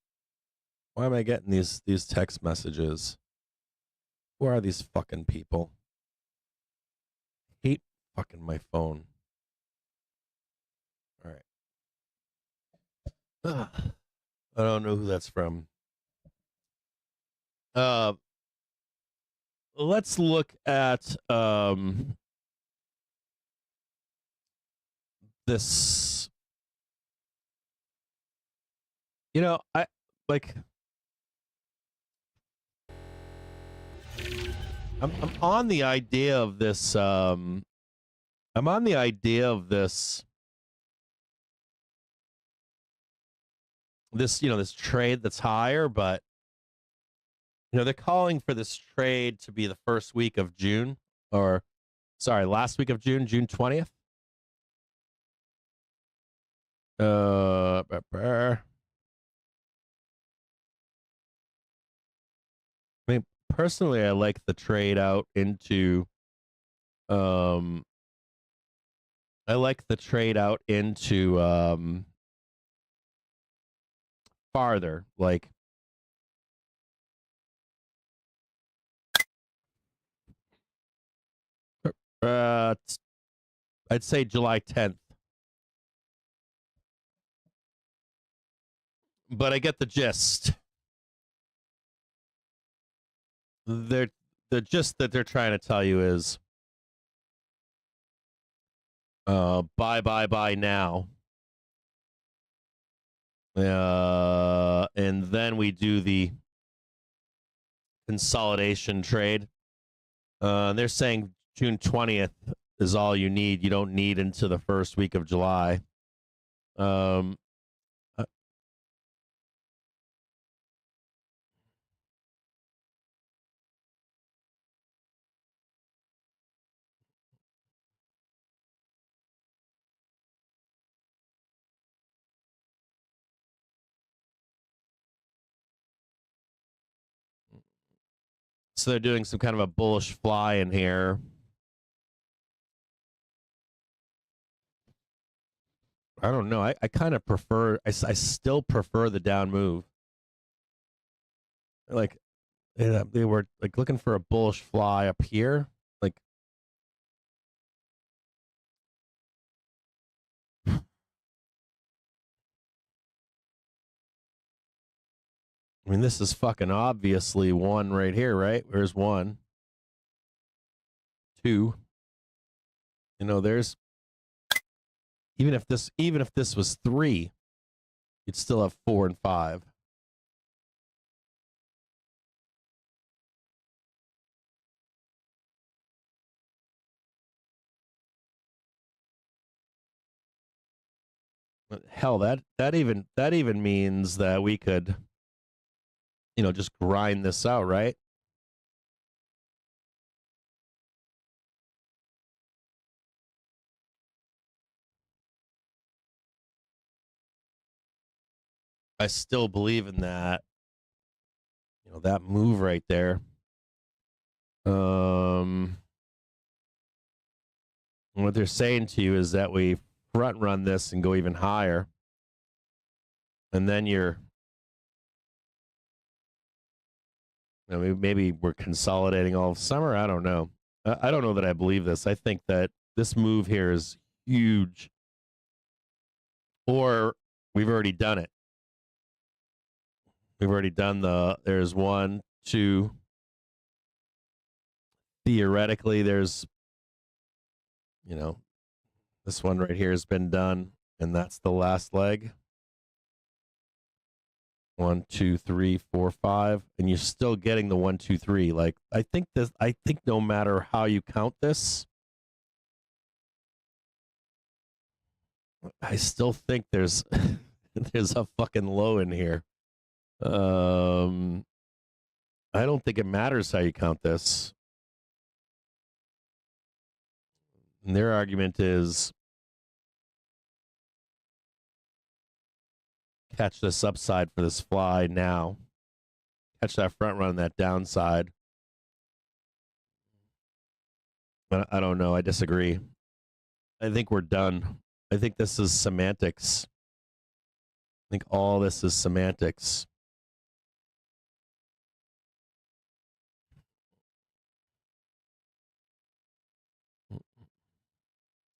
Speaker 1: Why am I getting these text messages? Who are these fucking people? Hate fucking my phone. All right. I don't know who that's from. Let's look at this. You know, I'm on the idea of this. I'm on the idea of this. This trade that's higher, but they're calling for this trade to be the first week of June, or sorry, last week of June, June 20th. I mean, personally, I like the trade out into farther, like I'd say July 10th. But I get the gist. The gist that they're trying to tell you is buy now. And then we do the consolidation trade. They're saying June 20th is all you need. You don't need into the first week of July. So they're doing some kind of a bullish fly in here. I don't know. I kind of prefer, I still prefer the down move. Like, they were like looking for a bullish fly up here. Like, I mean, this is fucking obviously one right here, right? There's one. Two. You know, there's, even if this was three, you'd still have 4 and 5. Hell, that even means that we could, you know, just grind this out, right? I still believe in that, you know, that move right there. What they're saying to you is that we front run this and go even higher. And then you're, I mean, maybe we're consolidating all of summer. I don't know. I don't know that I believe this. I think that this move here is huge. Or we've already done it. We've already done there's 1, 2. Theoretically, there's, you know, this one right here has been done, and that's the last leg. 1, 2, 3, 4, 5, and you're still getting the 1, 2, 3. Like, I think no matter how you count this, I still think there's there's a fucking low in here. I don't think it matters how you count this. And their argument is catch this upside for this fly now. Catch that front run, that downside. But I don't know. I disagree. I think we're done. I think this is semantics. I think all this is semantics.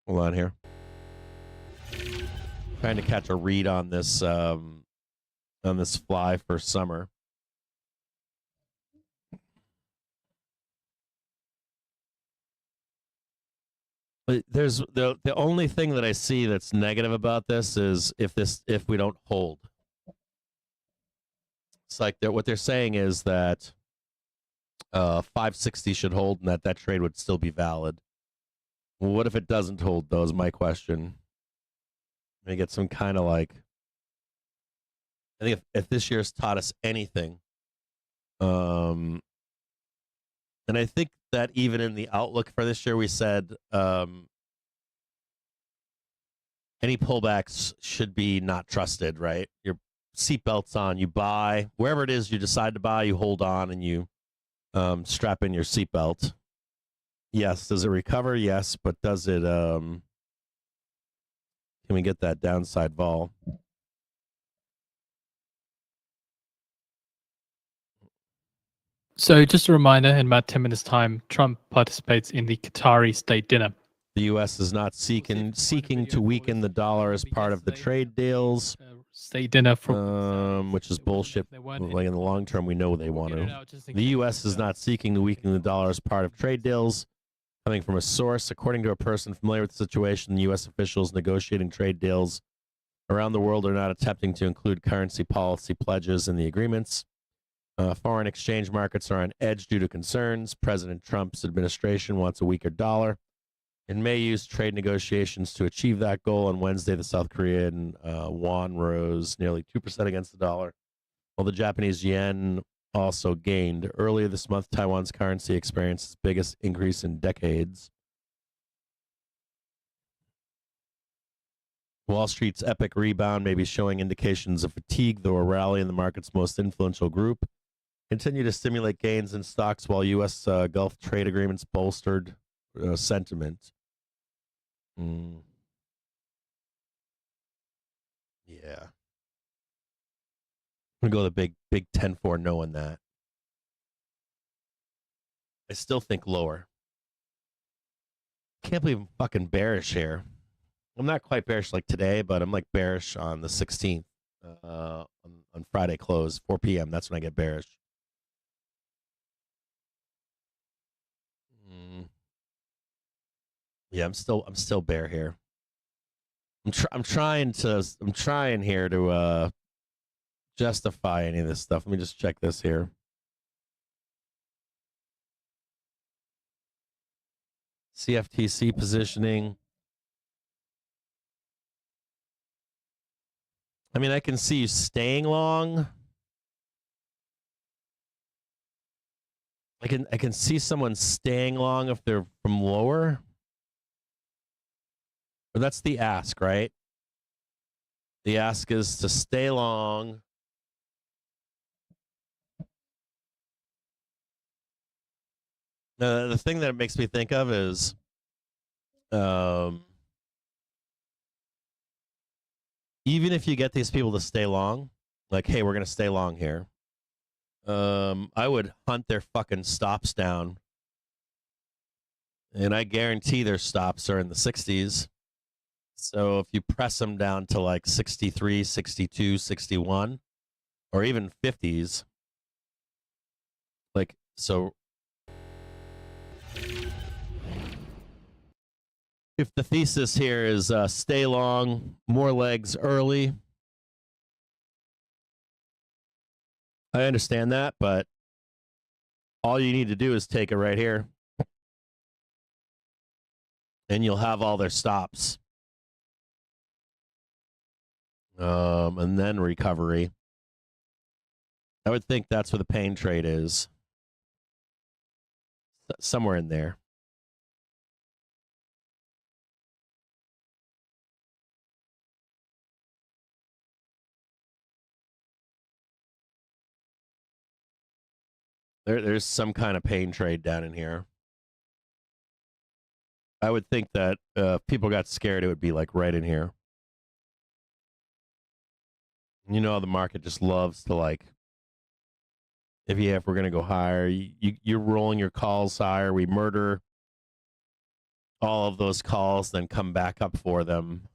Speaker 1: Hold on here. Trying to catch a read on this fly for summer. But there's the only thing that I see that's negative about this is if we don't hold. It's like what they're saying is that 560 should hold and that trade would still be valid. Well, what if it doesn't hold, though, is my question. I get some kind of like, I think if this year's taught us anything, and I think that even in the outlook for this year, we said any pullbacks should be not trusted, right? Your seatbelt's on, you buy. Wherever it is you decide to buy, you hold on and you strap in your seatbelt. Yes. Does it recover? Yes. But does it, can we get that downside vol?
Speaker 3: So just a reminder, in about 10 minutes' time, Trump participates in the Qatari state dinner.
Speaker 1: The U.S. is not seeking to weaken the dollar as part of the trade deals.
Speaker 3: State dinner from
Speaker 1: which is bullshit. Like in the long term, we know they want to. The U.S. is not seeking to weaken the dollar as part of trade deals. Coming from a source, according to a person familiar with the situation, U.S. officials negotiating trade deals around the world are not attempting to include currency policy pledges in the agreements. Foreign exchange markets are on edge due to concerns. President Trump's administration wants a weaker dollar. It may use trade negotiations to achieve that goal. On Wednesday, the South Korean won rose nearly 2% against the dollar, while the Japanese yen also gained. Earlier this month, Taiwan's currency experienced its biggest increase in decades. Wall Street's epic rebound may be showing indications of fatigue, though a rally in the market's most influential group continued to stimulate gains in stocks, while U.S. Gulf trade agreements bolstered sentiment. Yeah. I'm going to go the big 10-4 knowing that. I still think lower. Can't believe I'm fucking bearish here. I'm not quite bearish like today, but I'm like bearish on the 16th on Friday close, 4 p.m. That's when I get bearish. Yeah, I'm still bear here. I'm trying here to justify any of this stuff. Let me just check this here. CFTC positioning. I mean, I can see you staying long. I can see someone staying long if they're from lower. But that's the ask, right? The ask is to stay long. The thing that it makes me think of is even if you get these people to stay long, like, hey, we're going to stay long here, I would hunt their fucking stops down. And I guarantee their stops are in the 60s. So if you press them down to like 63, 62, 61, or even 50s, like, so if the thesis here is stay long, more legs early, I understand that, but all you need to do is take it right here, and you'll have all their stops. And then recovery. I would think that's where the pain trade is. Somewhere in there. There's some kind of pain trade down in here. I would think that if people got scared, it would be like right in here. You know, the market just loves to, like, if we're going to go higher, you're rolling your calls higher. We murder all of those calls, then come back up for them.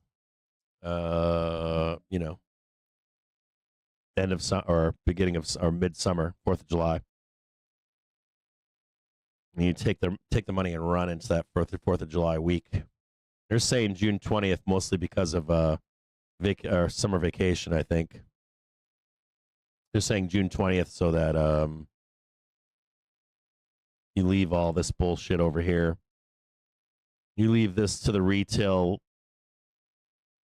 Speaker 1: You know, end of summer or beginning of or midsummer, 4th of July. And you take the money and run into that 4th of July week. They're saying June 20th, mostly because of or summer vacation, I think. They're saying June 20th so that you leave all this bullshit over here. You leave this to the retail,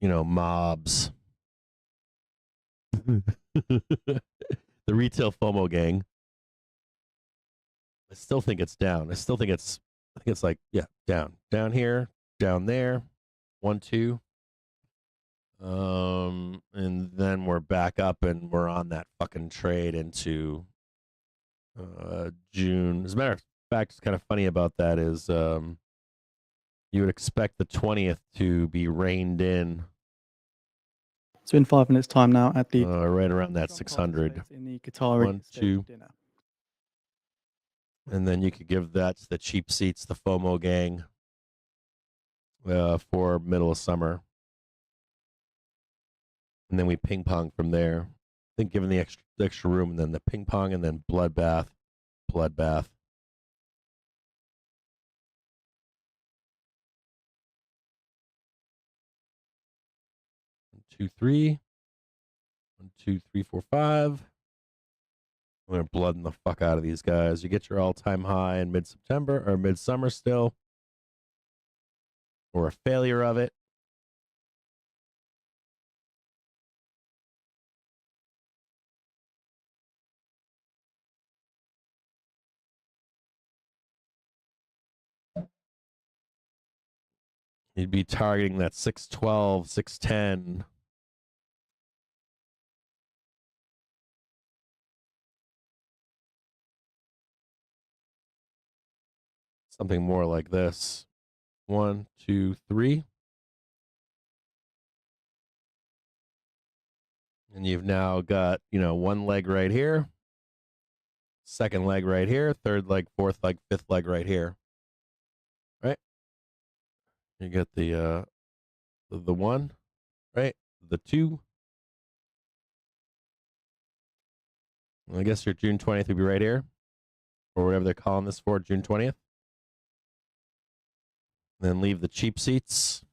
Speaker 1: you know, mobs. The retail FOMO gang. I still think it's down. I think it's like, yeah, down here, down there, 1, 2. And then we're back up and we're on that fucking trade into June. As a matter of fact, it's kind of funny about that is you would expect the 20th to be reined in.
Speaker 2: So in 5 minutes' time now at the
Speaker 1: right around that 600.
Speaker 2: in the Qatari
Speaker 1: 1, 2.
Speaker 2: dinner.
Speaker 1: And then you could give that to the cheap seats, the FOMO gang, for middle of summer. And then we ping pong from there. I think given the extra room, and then the ping pong, and then bloodbath. 1, 2, 3. 1, 2, 3, 4, 5. I'm gonna blood the fuck out of these guys. You get your all-time high in mid-September or midsummer still. or a failure of it. You'd be targeting that 612, 610. Something more like this. 1, 2, 3. And you've now got, one leg right here, second leg right here, third leg, fourth leg, fifth leg right here. Right? You get the 1, right? The 2. Well, I guess your June 20th would be right here, or whatever they're calling this for, June 20th. Then leave the cheap seats.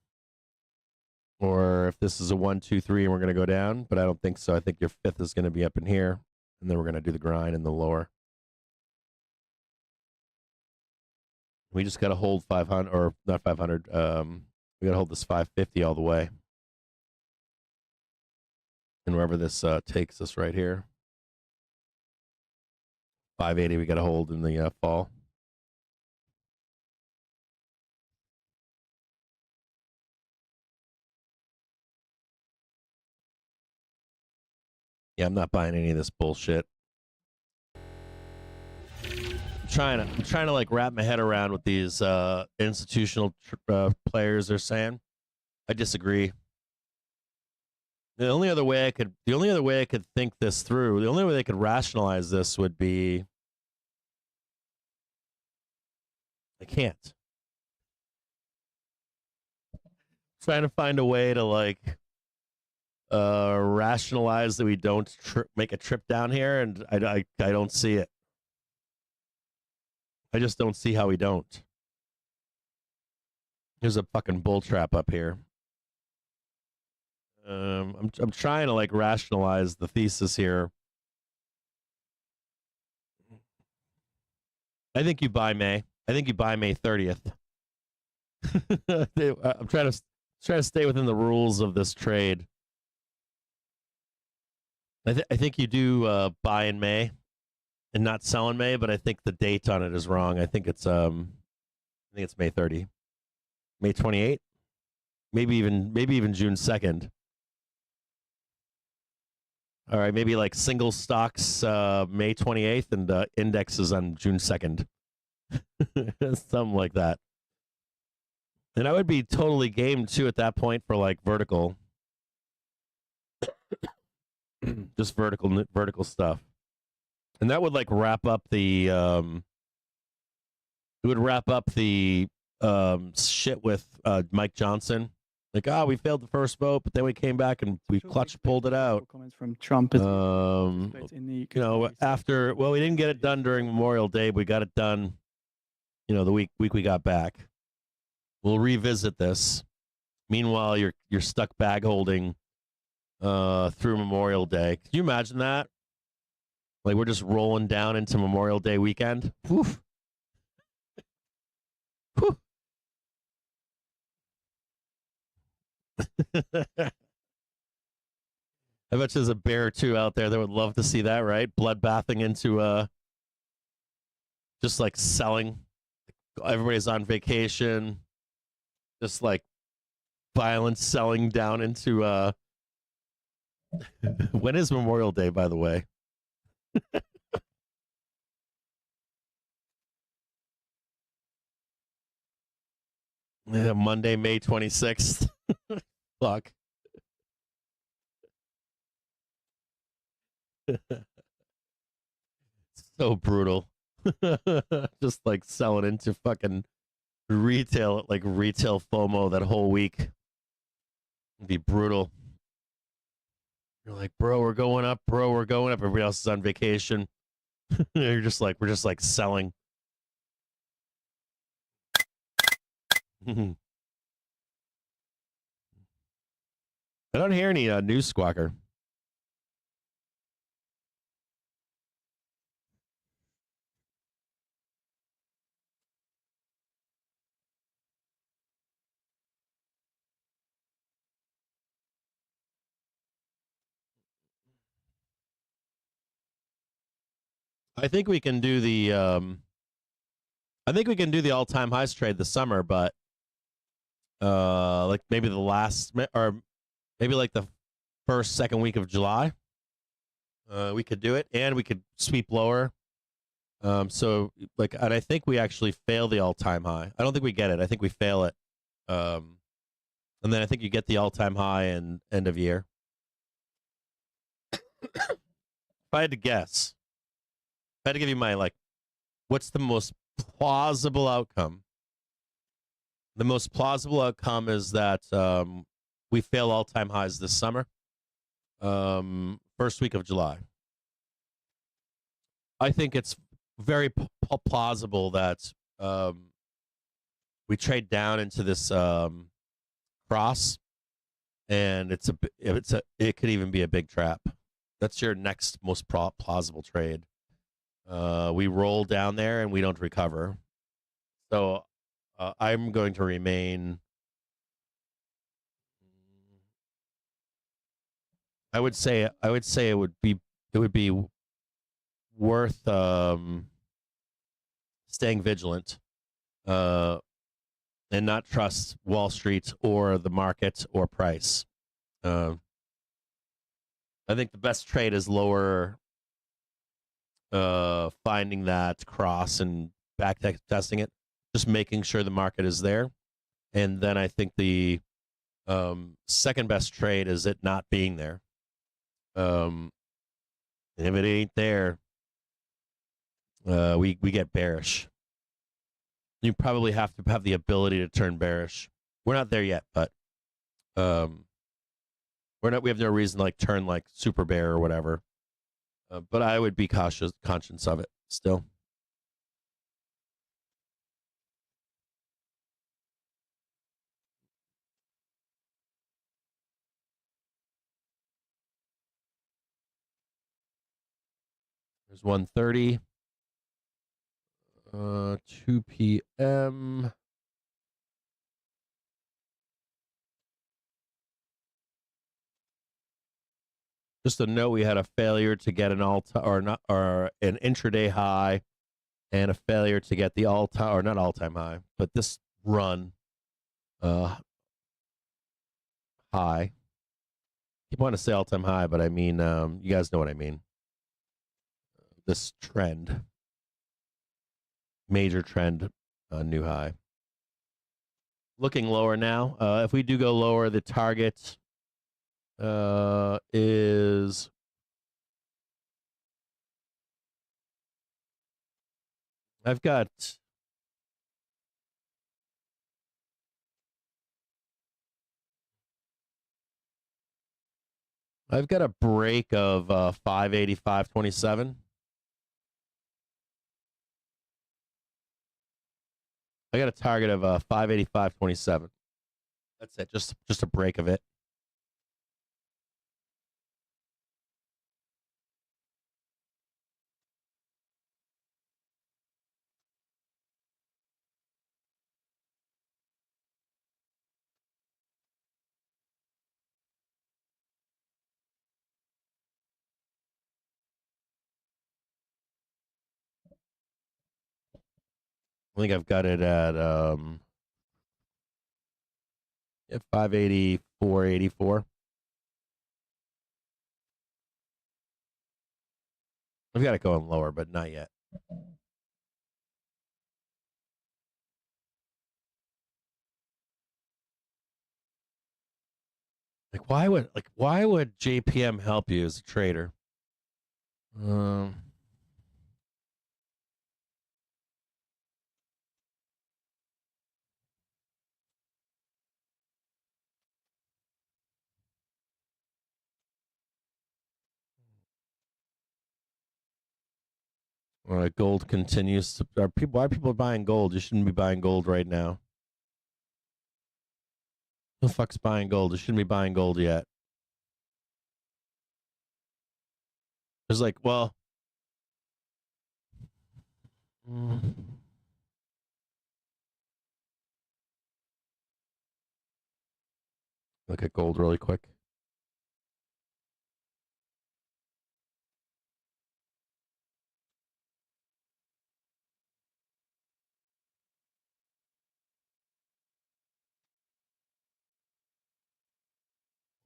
Speaker 1: Or if this is a 1, 2, 3, and we're going to go down, but I don't think so. I think your fifth is going to be up in here, and then we're going to do the grind in the lower. We just got to hold 500, or not 500. We got to hold this 550 all the way. And wherever this takes us right here. 580 we got to hold in the fall. Yeah, I'm not buying any of this bullshit. I'm trying to like wrap my head around what these institutional players are saying. I disagree. The only other way I could think this through, the only way they could rationalize this would be, I can't. Trying to find a way to like rationalize that we don't make a trip down here, and I don't see it. I just don't see how we don't. There's a fucking bull trap up here. I'm trying to like rationalize the thesis here. I think you buy May. I think you buy May 30th. I'm trying to stay within the rules of this trade. I think you do buy in May and not sell in May, but I think the date on it is wrong. I think it's May 30, May 28, maybe even June 2nd. All right, maybe like single stocks May 28th and indexes on June 2nd. Something like that. And I would be totally game too at that point for like vertical. Just vertical stuff. And that would like wrap up the shit with Mike Johnson. Like, we failed the first vote, but then we came back and we pulled it out.
Speaker 2: Comments from Trump.
Speaker 1: We didn't get it done during Memorial Day. But we got it done, the week we got back. We'll revisit this. Meanwhile, you're stuck bag holding through Memorial Day. Can you imagine that? Like we're just rolling down into Memorial Day weekend. Woof. Whew. I bet there's a bear or two out there that would love to see that, right? Bloodbathing into just like selling. Everybody's on vacation. Just like violence selling down into when is Memorial Day, by the way? Yeah, Monday, May 26th. Fuck. So brutal. Just like selling into fucking retail, like retail FOMO that whole week. It'd be brutal. You're like, bro, we're going up. Everybody else is on vacation. We're just like selling. I don't hear any news squawker. I think we can do the I think we can do the all-time highs trade this summer, but like maybe the last or maybe like the first second week of July. We could do it, and we could sweep lower. So like, and I think we actually fail the all-time high. I don't think we get it. I think we fail it. And then I think you get the all-time high and end of year. If I had to guess, if I had to give you my like, what's the most plausible outcome? The most plausible outcome is that we fail all-time highs this summer. First week of July. I think it's very plausible that we trade down into this cross, and it could even be a big trap. That's your next most plausible trade. We roll down there and we don't recover. So I'm going to remain. I would say it would be worth staying vigilant and not trust Wall Street or the market or price. I think the best trade is lower, finding that cross and back testing it, just making sure the market is there. And then I think the second best trade is it not being there. And if it ain't there, we get bearish. You probably have to have the ability to turn bearish. We're not there yet, but we have no reason to like turn like super bear or whatever. But I would be conscious of it still. There's 1:30. 2 p.m. Just a note: we had a failure to get an an intraday high, and a failure to get the all-time or not all-time high, but this run high. Keep wanting to say all-time high, but I mean you guys know what I mean. This trend, major trend, new high. Looking lower now. If we do go lower, the target is I've got a break of 585.27. I got a target of 585.27. That's it. Just a break of it. I think I've got it at 584.84. I've got it going lower, but not yet. Why would JPM help you as a trader? Gold continues to. Why are people buying gold? You shouldn't be buying gold right now. Who the fuck's buying gold? You shouldn't be buying gold yet. It's like, well, look at gold really quick.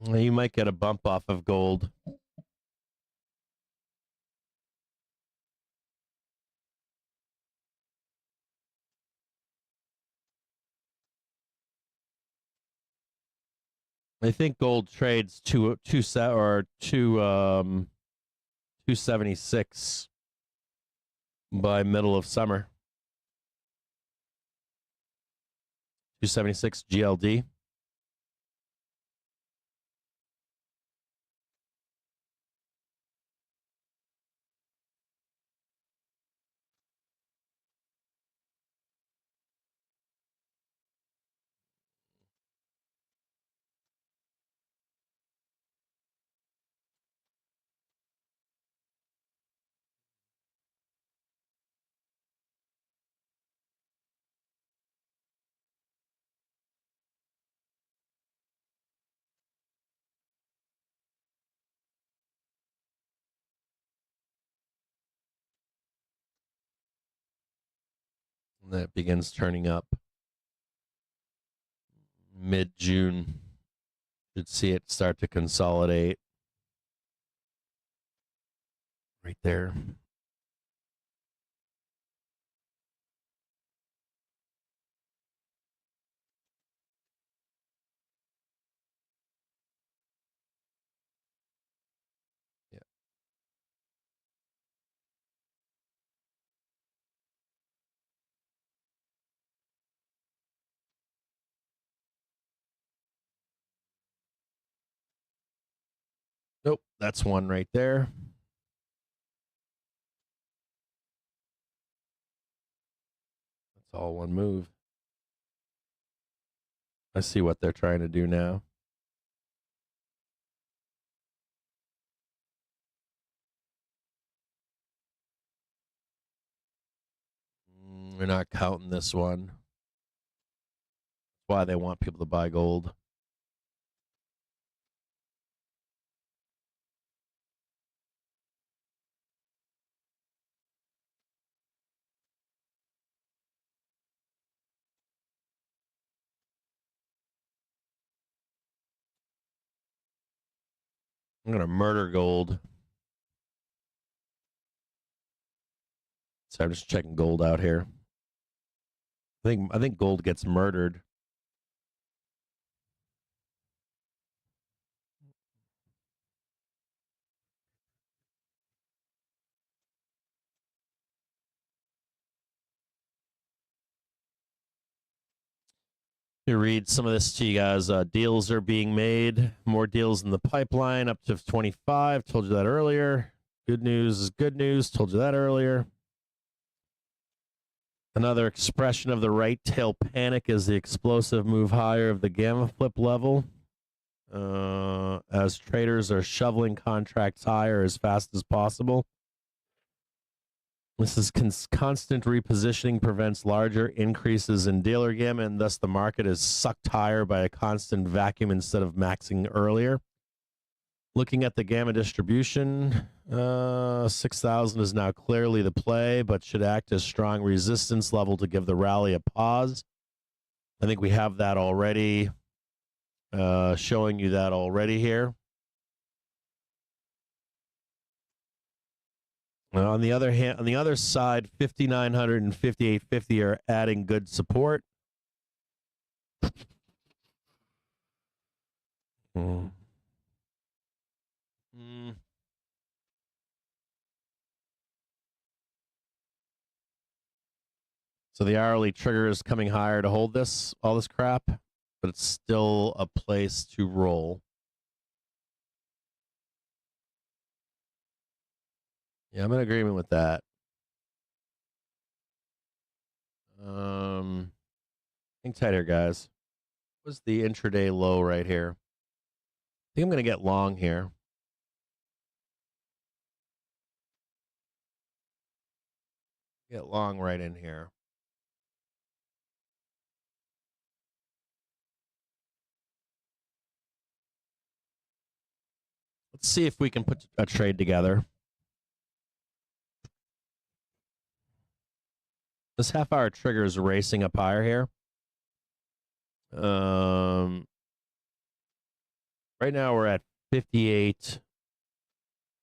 Speaker 1: You might get a bump off of gold. I think gold trades 276 by middle of summer. 276 GLD. And that begins turning up mid-June. Should see it start to consolidate right there. Yeah. Nope, that's one right there. That's all one move. I see what they're trying to do now. We're not counting this one. That's why they want people to buy gold. I'm gonna murder gold. So I'm just checking gold out here. I think gold gets murdered. You read some of this to you guys. Deals are being made. More deals in the pipeline up to 25. Told you that earlier. Good news is good news. Told you that earlier. Another expression of the right tail panic is the explosive move higher of the gamma flip level. As traders are shoveling contracts higher as fast as possible. This is constant repositioning prevents larger increases in dealer gamma, and thus the market is sucked higher by a constant vacuum instead of maxing earlier. Looking at the gamma distribution, 6,000 is now clearly the play, but should act as strong resistance level to give the rally a pause. I think we have that already, showing you that already here. On the other hand, on the other side, 5,900 and 5,850 are adding good support. So the hourly trigger is coming higher to hold this, all this crap, but it's still a place to roll. Yeah, I'm in agreement with that. Hang tight here, guys. What's the intraday low right here? I think I'm going to get long here. Get long right in here. Let's see if we can put a trade together. This half-hour trigger is racing up higher here. Right Right now we're at 58,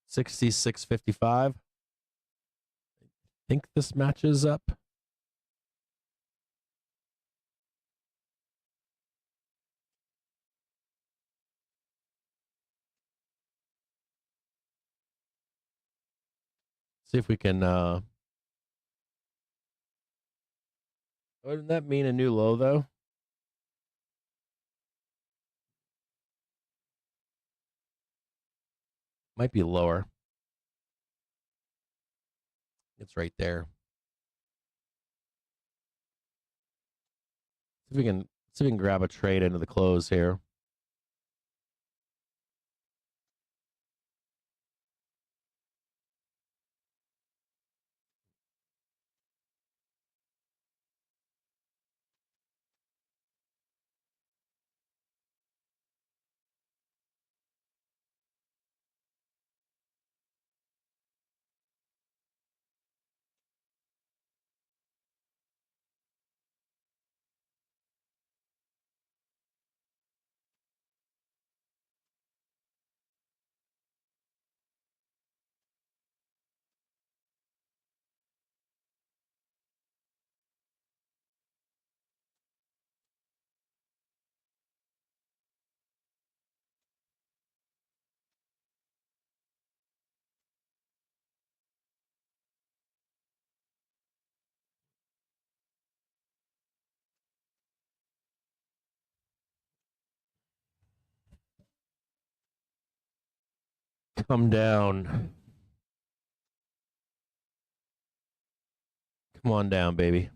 Speaker 1: 66, 55. I think this matches up. See if we can wouldn't that mean a new low though? Might be lower. It's right there. See if we can grab a trade into the close here. Come down. Come on down, baby.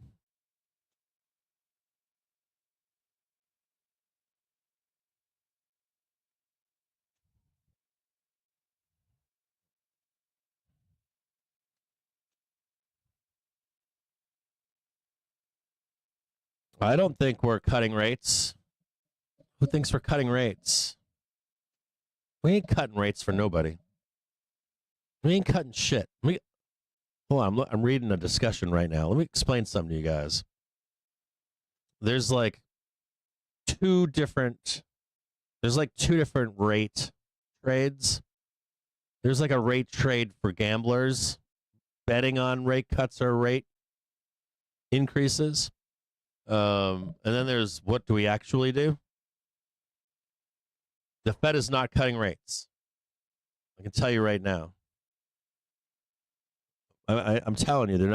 Speaker 1: I don't think we're cutting rates. Who thinks we're cutting rates? We ain't cutting rates for nobody. We ain't cutting shit. Hold on, I'm reading a discussion right now. Let me explain something to you guys. There's like two different rate trades. There's like a rate trade for gamblers betting on rate cuts or rate increases. And then there's what do we actually do? The Fed is not cutting rates. I can tell you right now. I'm telling you, they're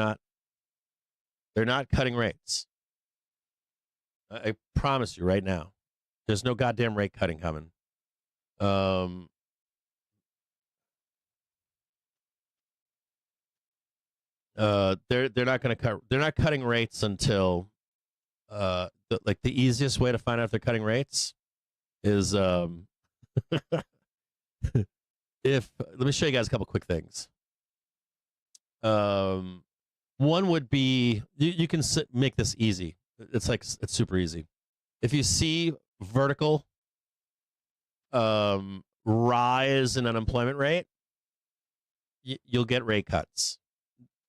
Speaker 1: not cutting rates. I promise you right now. There's no goddamn rate cutting coming. They're not going to cut. They're not cutting rates until the easiest way to find out if they're cutting rates is if let me show you guys a couple quick things. One would be you can make this easy. It's super easy. If you see vertical rise in unemployment rate, you'll get rate cuts.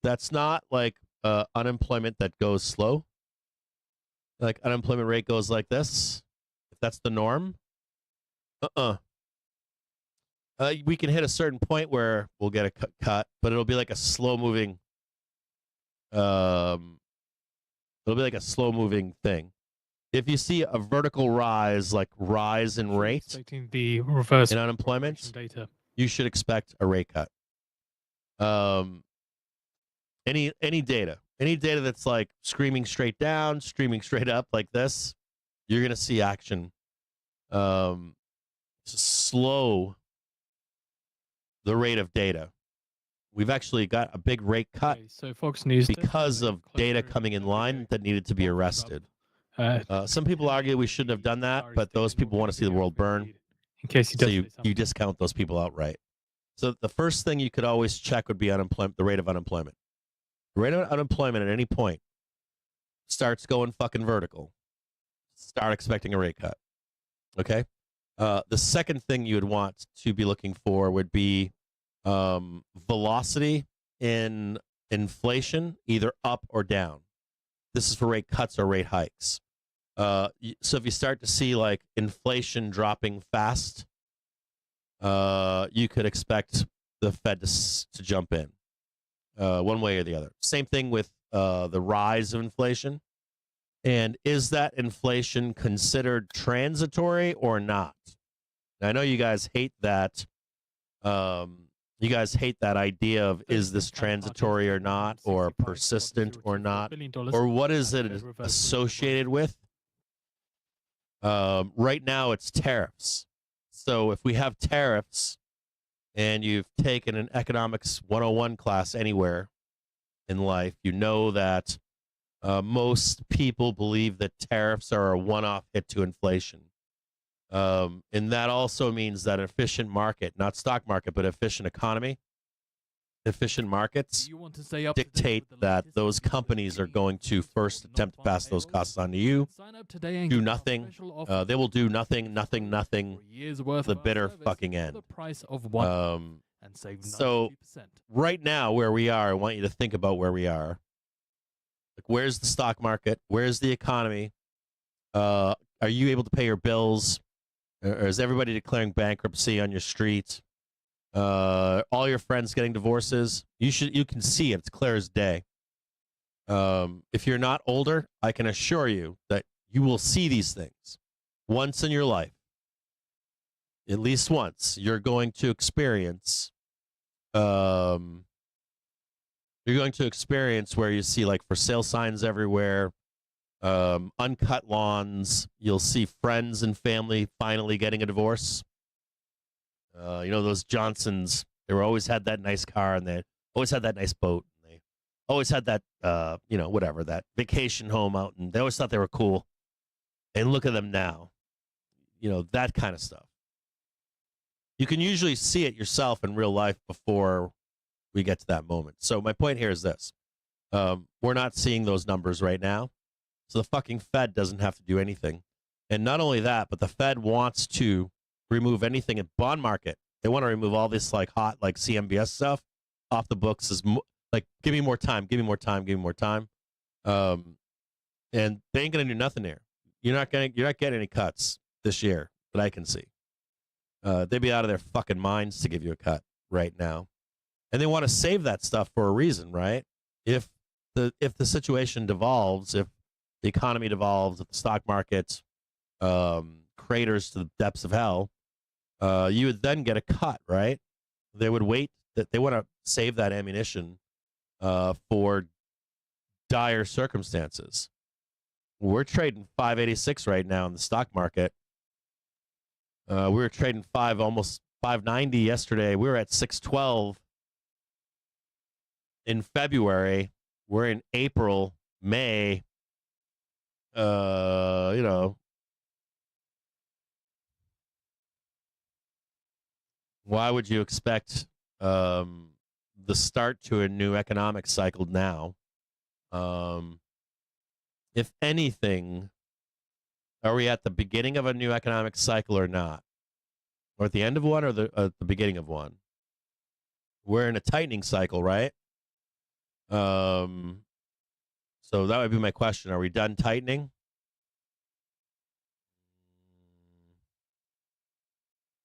Speaker 1: That's not like unemployment that goes slow. Like unemployment rate goes like this. If that's the norm, we can hit a certain point where we'll get a cut, but it'll be like a slow moving. It'll be like a slow moving thing. If you see a vertical rise, like rise in rate,
Speaker 3: Expecting the reverse
Speaker 1: in unemployment
Speaker 3: data,
Speaker 1: you should expect a rate cut. Any data that's like screaming straight down, screaming straight up like this, you're gonna see action. Slow the rate of data. We've actually got a big rate cut
Speaker 3: so Fox News
Speaker 1: because of data coming in line that needed to be arrested. Some people argue we shouldn't have done that, but those people want to see the world burn.
Speaker 3: In case he
Speaker 1: So
Speaker 3: does
Speaker 1: you discount those people outright. So the first thing you could always check would be the rate of unemployment. The rate of unemployment at any point starts going fucking vertical. Start expecting a rate cut. Okay? The second thing you would want to be looking for would be velocity in inflation, either up or down. This is for rate cuts or rate hikes. So if you start to see like inflation dropping fast you could expect the Fed to jump in one way or the other. Same thing with the rise of inflation. And is that inflation considered transitory or not? And I know you guys hate that. You guys hate that idea of is this transitory or not, or persistent or not, or what is it associated with? Right now, it's tariffs. So if we have tariffs, and you've taken an economics 101 class anywhere in life, you know that most people believe that tariffs are a one-off hit to inflation. And that also means that efficient market, not stock market, but efficient economy, efficient markets dictate that those companies are going to first attempt to pass those costs on to you, do nothing. They will do nothing to the bitter fucking end. So right now where we are, I want you to think about where we are. Like, where's the stock market? Where's the economy? Are you able to pay your bills? Or is everybody declaring bankruptcy on your street? All your friends getting divorces? You can see it. It's clear as day. If you're not older, I can assure you that you will see these things once in your life. At least once, you're going to experience. You're going to experience where you see like for sale signs everywhere, uncut lawns. You'll see friends and family finally getting a divorce. You know, those Johnsons, they always had that nice car, and they always had that nice boat, and they always had that, you know, whatever, that vacation home out, and they always thought they were cool. And look at them now. You know, that kind of stuff. You can usually see it yourself in real life before we get to that moment. So my point here is this. We're not seeing those numbers right now. So the fucking Fed doesn't have to do anything. And not only that, but the Fed wants to remove anything in bond market. They want to remove all this like hot, like CMBS stuff off the books. Is like, give me more time, give me more time, give me more time. And they ain't gonna do nothing there. You're not getting any cuts this year that I can see. They'd be out of their fucking minds to give you a cut right now. And they want to save that stuff for a reason, right? If the situation devolves, if the economy devolves, if the stock market craters to the depths of hell, you would then get a cut, right? They would wait. That they want to save that ammunition for dire circumstances. We're trading 586 right now in the stock market. We were trading almost 590 yesterday. We were at 612 in February. We're in April, May. You know, why would you expect the start to a new economic cycle now? If anything, are we at the beginning of a new economic cycle or not? Or at the end of one, or at the beginning of one? We're in a tightening cycle, right? So that would be my question. Are we done tightening?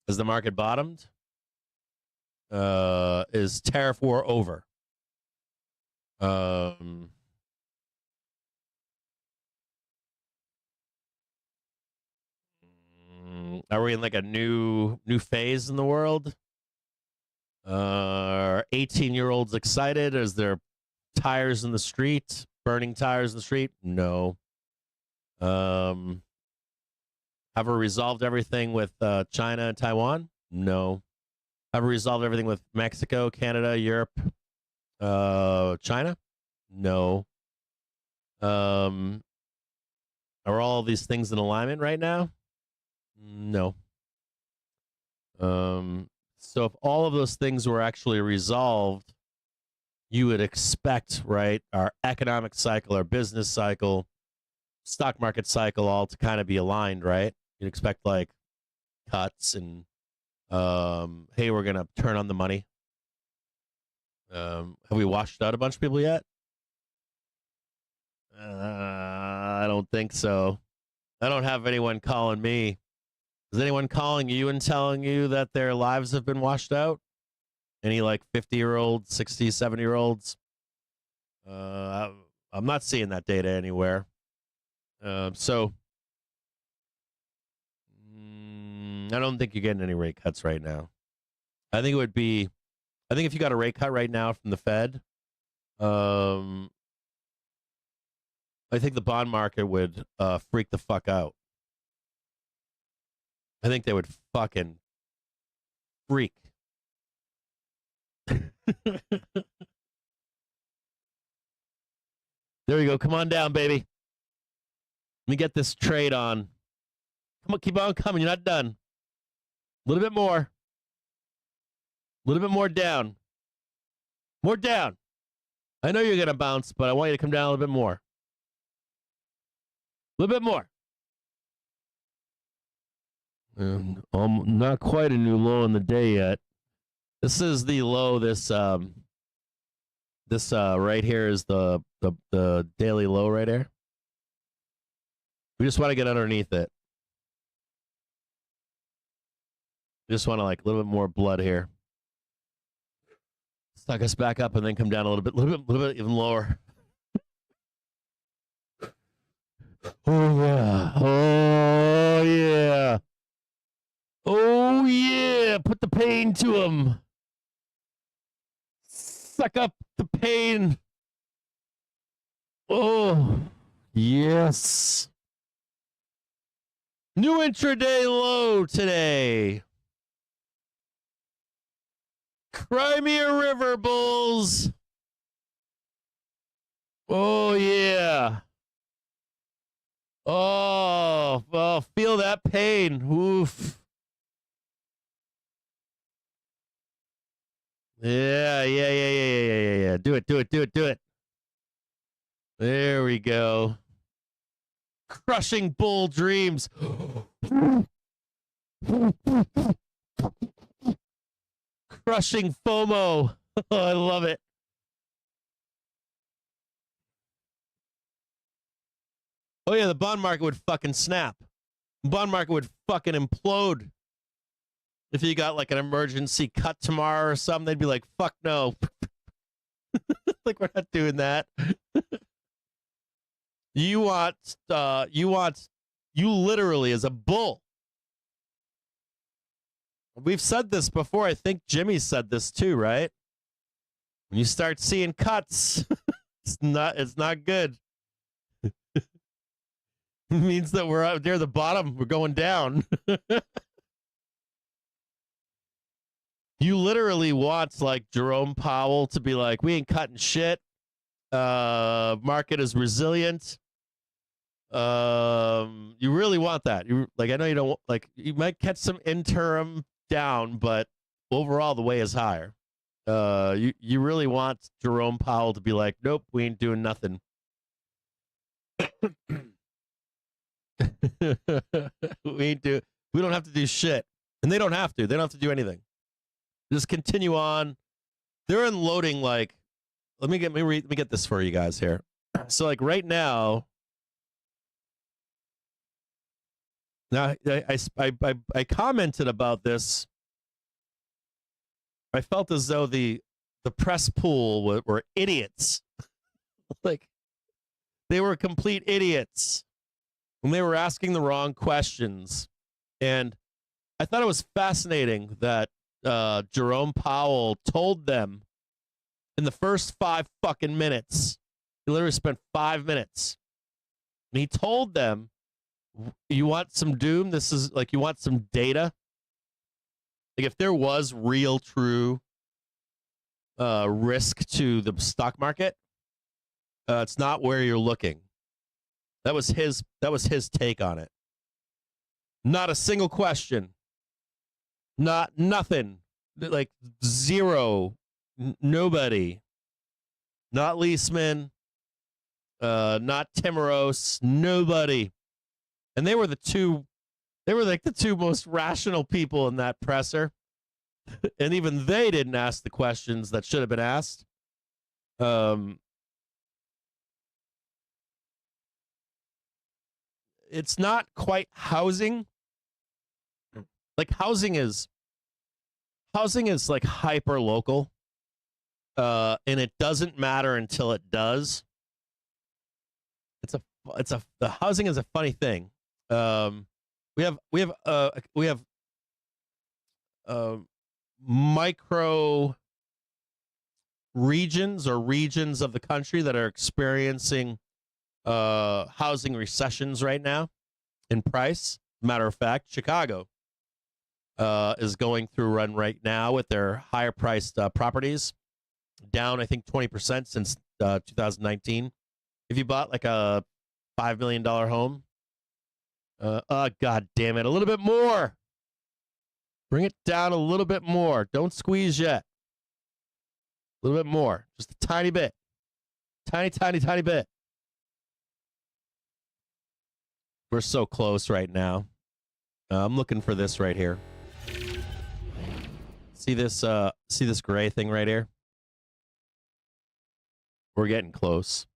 Speaker 1: Has the market bottomed? Is tariff war over? Are we in like a new phase in the world? Are 18-year-olds excited? Is there tires in the street? Burning tires in the street? No. Have we resolved everything with China and Taiwan? No. Have we resolved everything with Mexico, Canada, Europe, China? No. Are all these things in alignment right now? No. So if all of those things were actually resolved, you would expect, right, our economic cycle, our business cycle, stock market cycle, all to kind of be aligned, right? You'd expect like cuts and, hey, we're going to turn on the money. Have we washed out a bunch of people yet? I don't think so. I don't have anyone calling me Is anyone calling you and telling you that their lives have been washed out? Any like 50-year-olds, 60, 70-year-olds? I'm not seeing that data anywhere. So I don't think you're getting any rate cuts right now. I think if you got a rate cut right now from the Fed, I think the bond market would freak the fuck out. I think they would fucking freak. There we go. Come on down, baby. Let me get this trade on. Come on, keep on coming. You're not done. A little bit more. A little bit more down. More down. I know you're going to bounce, but I want you to come down a little bit more. A little bit more. Not quite a new low in the day yet. This is the low. This right here is the daily low right here. We just want to get underneath it. We just want to like a little bit more blood here. Suck us back up and then come down a little bit even lower. Oh yeah. Oh yeah. Oh yeah. Put the pain to him. Suck up the pain. Oh, yes. New intraday low today. Crimea River Bulls. Oh, yeah. Oh, feel that pain. Oof. Yeah. Do it. There we go. Crushing bull dreams. Crushing FOMO. I love it. Oh yeah, the bond market would fucking snap. The bond market would fucking implode. If you got like an emergency cut tomorrow or something, they'd be like, fuck no. Like, we're not doing that. You literally as a bull. We've said this before. I think Jimmy said this too, right? When you start seeing cuts, it's not good. It means that we're out near the bottom. We're going down. You literally want like Jerome Powell to be like, we ain't cutting shit. Market is resilient. You really want that. You like, I know you don't like, you might catch some interim down, but overall the way is higher. You really want Jerome Powell to be like, nope, we ain't doing nothing. We don't have to do shit. And they don't have to. They don't have to do anything. Just continue on. They're unloading like, let me get this for you guys here. So like right now I commented about this. I felt as though the press pool were idiots. Like they were complete idiots when they were asking the wrong questions. And I thought it was fascinating that Jerome Powell told them in the first 5 fucking minutes, he literally spent 5 minutes, and he told them, you want some doom? This is like, you want some data? Like if there was real, true risk to the stock market, it's not where you're looking. That was his take on it. Not a single question. Nothing. Like zero. Nobody. Not Leisman. Not Timoros. Nobody. And they were like the two most rational people in that presser. And even they didn't ask the questions that should have been asked. It's not quite housing. like housing is like hyper local, and it doesn't matter until it does. The housing is a funny thing. We have micro regions of the country that are experiencing housing recessions right now in price. Matter of fact, Chicago is going through a run right now with their higher priced properties, down I think 20% since 2019. If you bought like a $5 million home, god damn it, a little bit more. Bring it down a little bit more. Don't squeeze yet. A little bit more, just a tiny bit, tiny bit. We're so close right now. I'm looking for this right here. See this gray thing right here? We're getting close.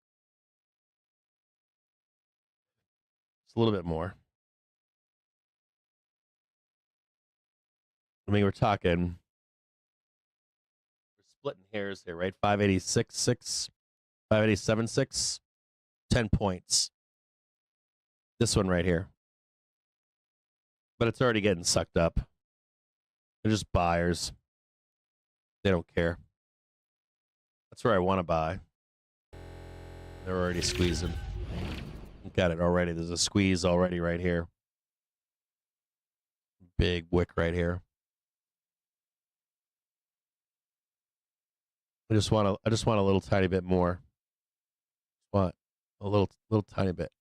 Speaker 1: Just a little bit more. I mean, we're talking, we're splitting hairs here, right? 586.6, 587.6, 10 points. This one right here. But it's already getting sucked up. They're just buyers. They don't care. That's where I want to buy. They're already squeezing. Got it already. There's a squeeze already right here. Big wick right here. I just want a little tiny bit more. Want a little tiny bit.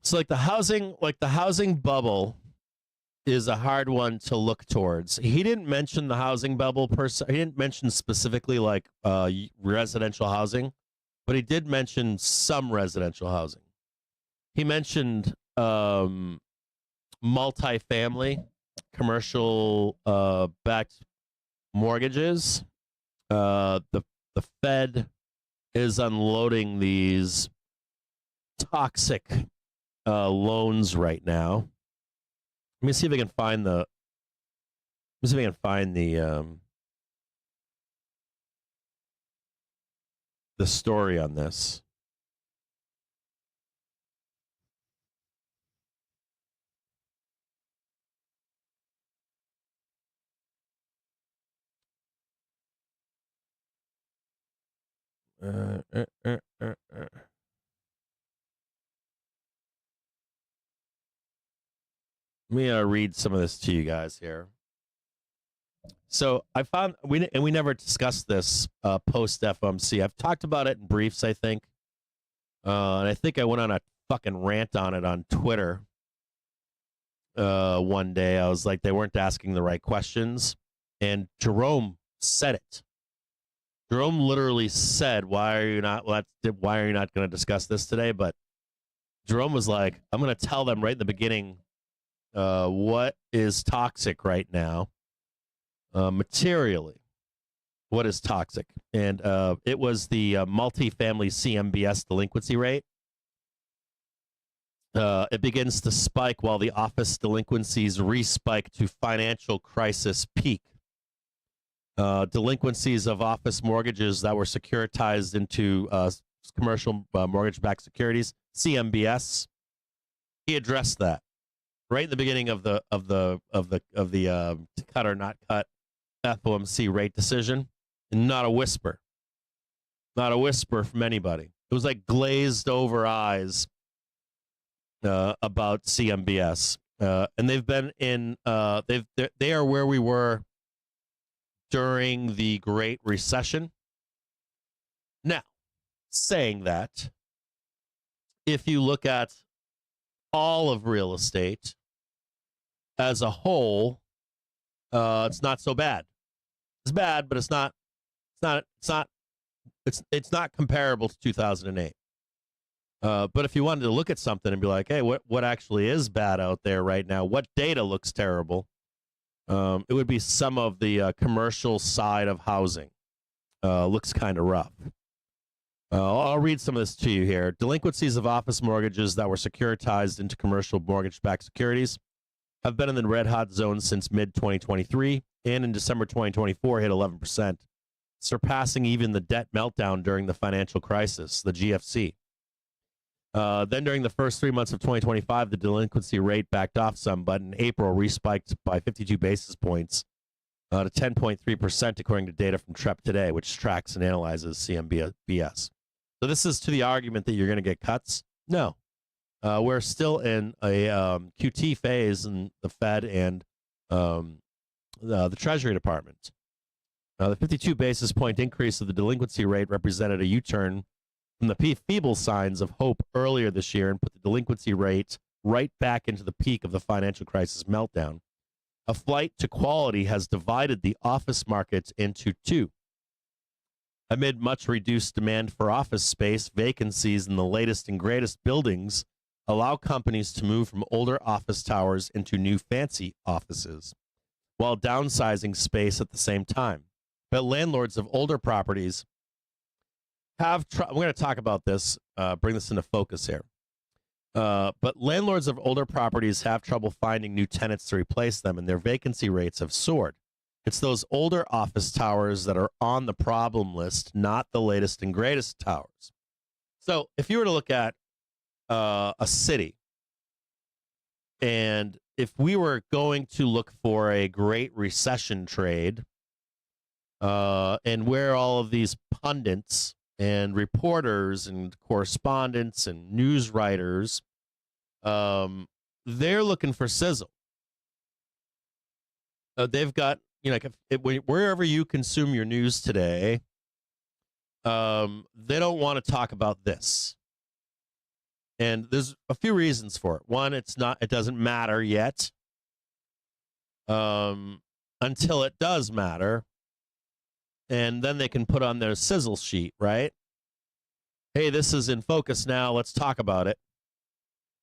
Speaker 1: So like the housing bubble is a hard one to look towards. He didn't mention the housing bubble per se. He didn't mention specifically like residential housing, but he did mention some residential housing. He mentioned multifamily, commercial backed mortgages. The Fed is unloading these toxic loans right now. Let me see if I can find the. Let me see if I can find the story on this. Let me read some of this to you guys here. So I found we never discussed this post FOMC. I've talked about it in briefs, I think, and I think I went on a fucking rant on it on Twitter. One day I was like, they weren't asking the right questions, and Jerome said it. Jerome literally said, "Why are you not going to discuss this today?" But Jerome was like, "I'm going to tell them right in the beginning." What is toxic right now, materially, what is toxic? And it was the multifamily CMBS delinquency rate. It begins to spike while the office delinquencies respike to financial crisis peak. Delinquencies of office mortgages that were securitized into commercial mortgage-backed securities, CMBS. He addressed that right in the beginning of the cut or not cut FOMC rate decision, and not a whisper from anybody. It was like glazed over eyes about CMBS, and they've been in they are where we were during the Great Recession. Now, saying that, if you look at all of real estate as a whole, it's not so bad. It's bad, but it's not comparable to 2008. But if you wanted to look at something and be like, hey, what actually is bad out there right now? What data looks terrible? It would be some of the commercial side of housing. Looks kind of rough. I'll read some of this to you here. Delinquencies of office mortgages that were securitized into commercial mortgage-backed securities have been in the red-hot zone since mid-2023, and in December 2024 hit 11%, surpassing even the debt meltdown during the financial crisis, the GFC. Then during the first 3 months of 2025, the delinquency rate backed off some, but in April respiked by 52 basis points to 10.3%, according to data from TREP Today, which tracks and analyzes CMBS. So this is to the argument that you're going to get cuts. No, we're still in a QT phase in the Fed and the Treasury Department. The 52 basis point increase of the delinquency rate represented a U-turn from the feeble signs of hope earlier this year and put the delinquency rate right back into the peak of the financial crisis meltdown. A flight to quality has divided the office market into two. Amid much reduced demand for office space, vacancies in the latest and greatest buildings allow companies to move from older office towers into new fancy offices, while downsizing space at the same time. But landlords of older properties have I'm going to talk about this, bring this into focus here. But landlords of older properties have trouble finding new tenants to replace them, and their vacancy rates have soared. It's those older office towers that are on the problem list, not the latest and greatest towers. So if you were to look at a city, and if we were going to look for a great recession trade, and where all of these pundits and reporters and correspondents and news writers, they're looking for sizzle. They've got, wherever you consume your news today, they don't want to talk about this. And there's a few reasons for it. One, it doesn't matter yet, until it does matter. And then they can put on their sizzle sheet, right? Hey, this is in focus now. Let's talk about it.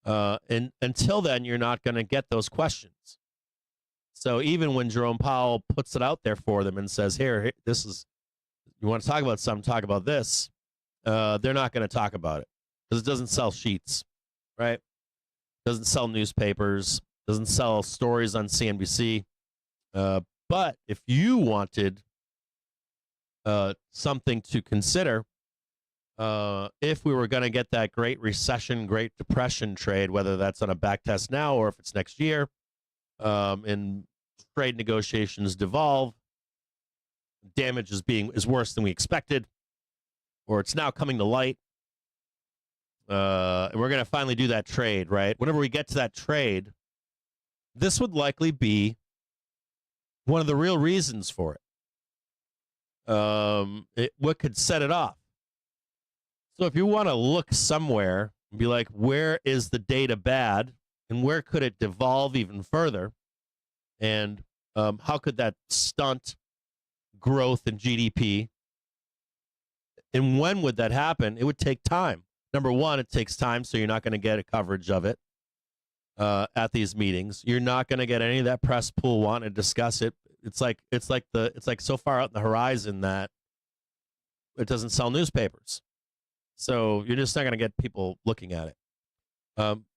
Speaker 1: And until then, you're not going to get those questions. So even when Jerome Powell puts it out there for them and says, here, this is, you want to talk about something, talk about this, they're not going to talk about it because it doesn't sell sheets, right? Doesn't sell newspapers, doesn't sell stories on CNBC. But if you wanted something to consider, if we were going to get that great recession, great depression trade, whether that's on a back test now or if it's next year, and trade negotiations devolve, damage is worse than we expected, or it's now coming to light, and we're going to finally do that trade, right? Whenever we get to that trade, this would likely be one of the real reasons for it. What could set it off? So if you want to look somewhere and be like, where is the data bad and where could it devolve even further? And how could that stunt growth in GDP? And when would that happen? It would take time. Number one, it takes time, so you're not going to get a coverage of it at these meetings. You're not going to get any of that press pool wanting to discuss it. It's like so far out in the horizon that it doesn't sell newspapers. So you're just not going to get people looking at it.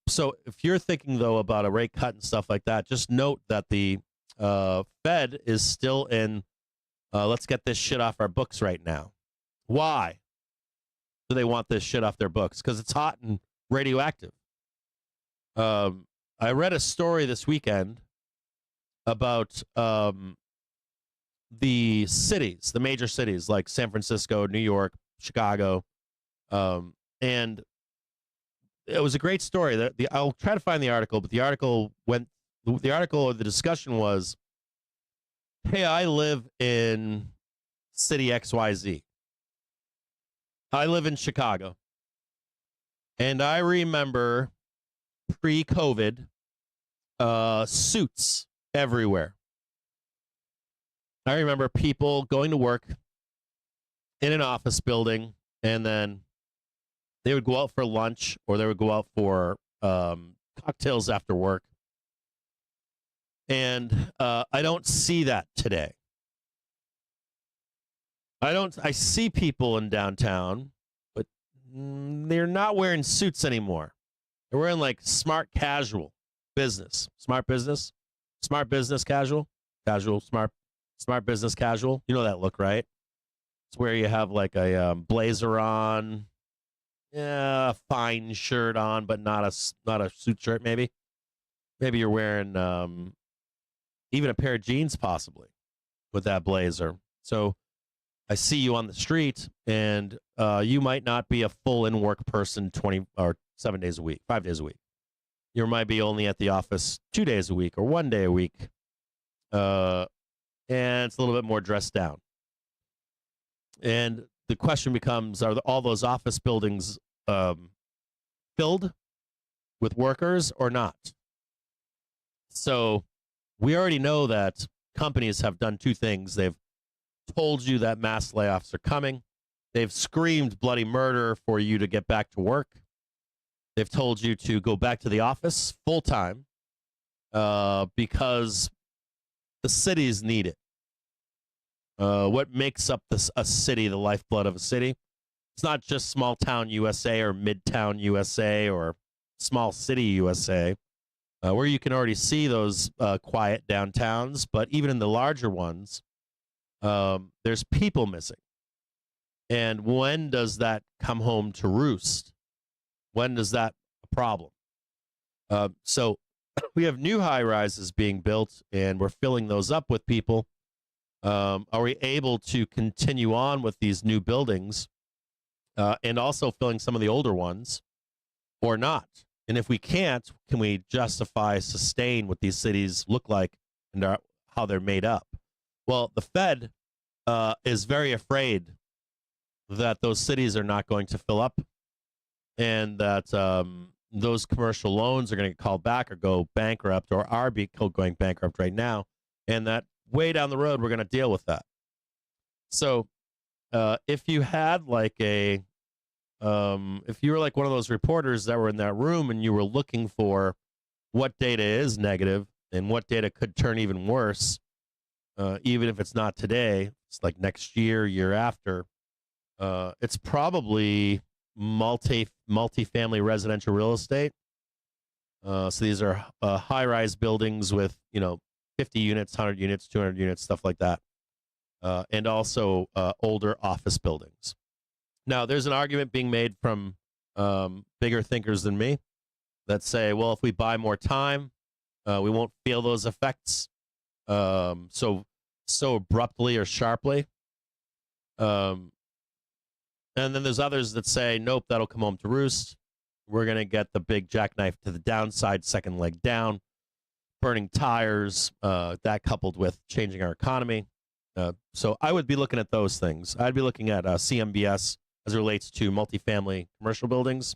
Speaker 1: So if you're thinking, though, about a rate cut and stuff like that, just note that the Fed is still in, let's get this shit off our books right now. Why do they want this shit off their books? Because it's hot and radioactive. I read a story this weekend about the cities, the major cities like San Francisco, New York, Chicago, and it was a great story. I'll try to find the article, but the article or the discussion was, hey, I live in city XYZ. I live in Chicago. And I remember pre-COVID suits everywhere. I remember people going to work in an office building, and then they would go out for lunch or they would go out for cocktails after work. And I don't see that today. I see people in downtown, but they're not wearing suits anymore. They're wearing like smart casual business, smart business casual, smart business casual. You know that look, right? It's where you have like a blazer on, yeah, a fine shirt on, but not a suit shirt. Maybe you're wearing even a pair of jeans possibly with that blazer. So I see you on the street, and you might not be a full in work person 20 or 7 days a week, 5 days a week. You might be only at the office 2 days a week or 1 day a week, and it's a little bit more dressed down. And the question becomes: are all those office buildings filled with workers or not? So we already know that companies have done two things. They've told you that mass layoffs are coming. They've screamed bloody murder for you to get back to work. They've told you to go back to the office full time because the cities need it. What makes up a city, the lifeblood of a city? It's not just small town USA or midtown USA or small city USA, where you can already see those quiet downtowns, but even in the larger ones, there's people missing. And when does that come home to roost? When does that a problem? So we have new high rises being built, and we're filling those up with people. Are we able to continue on with these new buildings and also filling some of the older ones or not? And if we can't, can we sustain what these cities look like and how they're made up? Well, the Fed is very afraid that those cities are not going to fill up and that those commercial loans are going to get called back or go bankrupt or are going bankrupt right now, and that way down the road we're going to deal with that. So if you had like if you were like one of those reporters that were in that room and you were looking for what data is negative and what data could turn even worse, even if it's not today, it's like next year after, it's probably multi-family residential real estate. So these are high-rise buildings with 50 units, 100 units, 200 units, stuff like that, and also older office buildings. Now, there's an argument being made from bigger thinkers than me that say, well, if we buy more time, we won't feel those effects so abruptly or sharply. And then there's others that say, nope, that'll come home to roost. We're going to get the big jackknife to the downside, second leg down, burning tires, that coupled with changing our economy. So I would be looking at those things. I'd be looking at CMBS as it relates to multifamily commercial buildings,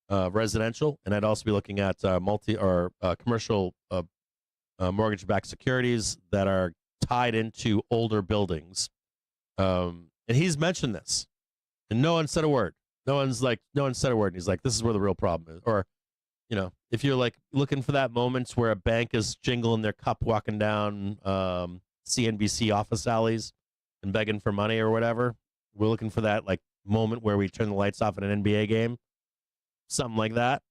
Speaker 1: residential, and I'd also be looking at commercial mortgage-backed securities that are tied into older buildings. And he's mentioned this, and no one said a word. No one said a word. And he's like, this is where the real problem is. Or, if you're like looking for that moment where a bank is jingling their cup walking down CNBC office alleys and begging for money or whatever, we're looking for that like moment where we turn the lights off at an NBA game, something like that.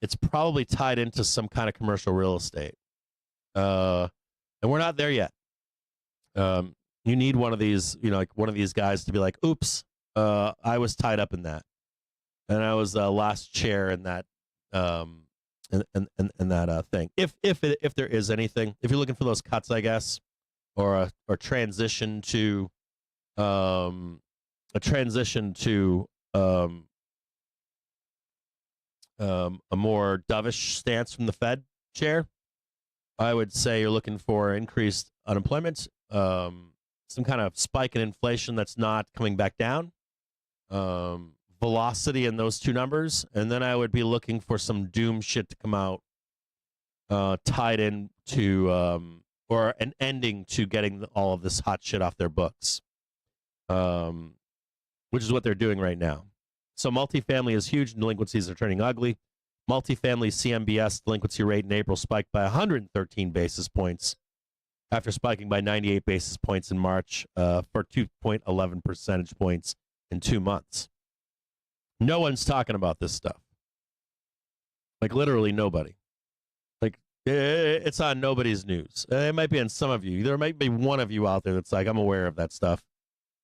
Speaker 1: It's probably tied into some kind of commercial real estate. And we're not there yet. You need one of these, like one of these guys to be like, oops, I was tied up in that. And I was last chair in that in that thing. If there is anything, if you're looking for those cuts, I guess, or transition to a more dovish stance from the Fed chair, I would say you're looking for increased unemployment, some kind of spike in inflation that's not coming back down, velocity in those two numbers, and then I would be looking for some doom shit to come out tied in to or an ending to getting all of this hot shit off their books, which is what they're doing right now. So multifamily is huge. Delinquencies are turning ugly. Multifamily CMBS delinquency rate in April spiked by 113 basis points after spiking by 98 basis points in March for 2.11 percentage points in 2 months. No one's talking about this stuff. Like literally nobody. Like it's on nobody's news. It might be on some of you. There might be one of you out there that's like, I'm aware of that stuff,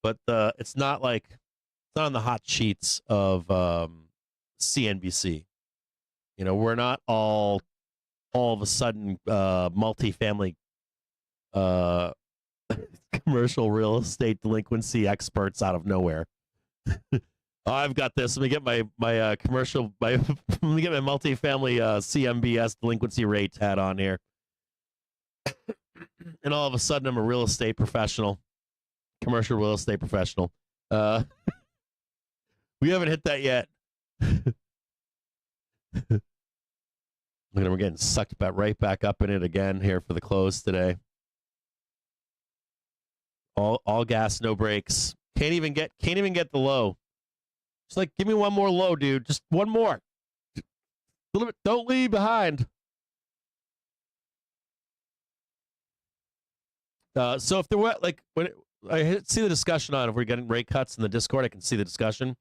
Speaker 1: but it's not like it's not on the hot sheets of CNBC. You know, we're not all of a sudden multifamily commercial real estate delinquency experts out of nowhere. I've got this. Let me get my commercial. Let me get my multifamily CMBS delinquency rate hat on here, and all of a sudden I'm a real estate professional, commercial real estate professional. We haven't hit that yet. We're getting sucked right back up in it again here for the close today. All gas, no brakes. Can't even get the low. It's like, give me one more low, dude. Just one more. A little bit. Don't leave behind. So if there were when I see the discussion on if we're getting rate cuts in the Discord, I can see the discussion.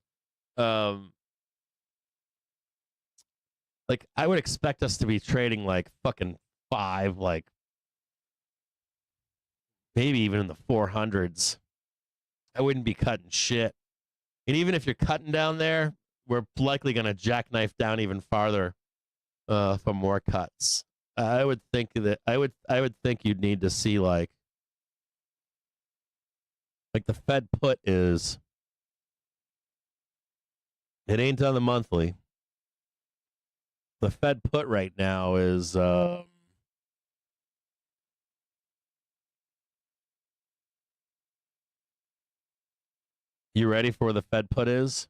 Speaker 1: Like I would expect us to be trading like fucking 5, like maybe even in the 400s. I wouldn't be cutting shit. And even if you're cutting down there, we're likely going to jackknife down even farther for more cuts. I would think you'd need to see like the Fed put is, it ain't on the monthly. The Fed put right now is you ready for where the Fed put is?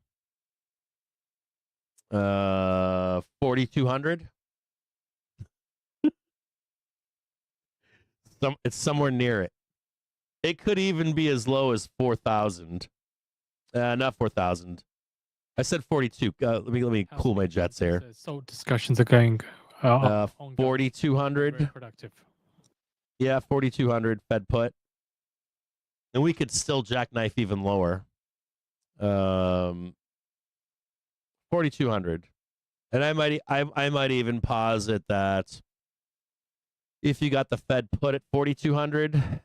Speaker 1: 4,200. It's somewhere near it. It could even be as low as 4,000. Not 4,000. I said 42. Let me cool my jets here.
Speaker 3: So discussions are going.
Speaker 1: 4,200.
Speaker 3: Very productive.
Speaker 1: Yeah, 4,200 Fed put, and we could still jackknife even lower. 4,200, and I might even posit that if you got the Fed put at 4,200.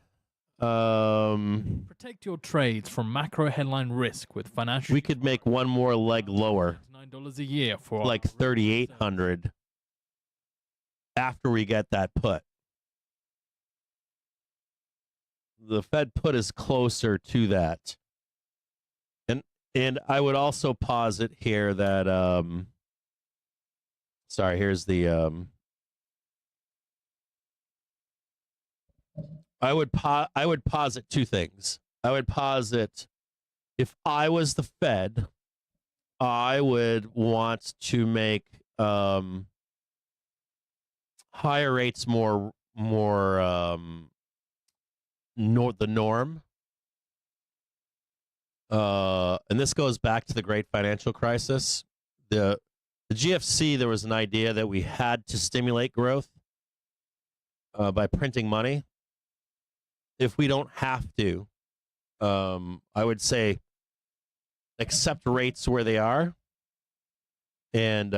Speaker 4: Protect your trades from macro headline risk with financial.
Speaker 1: We could make one more leg lower,
Speaker 4: $9 a year for
Speaker 1: like 3,800 after we get that put. The Fed put is closer to that, and I would also posit here that sorry, here's the I would posit two things. I would posit if I was the Fed, I would want to make higher rates more the norm. And this goes back to the great financial crisis. The GFC, there was an idea that we had to stimulate growth by printing money. If we don't have to, I would say accept rates where they are, and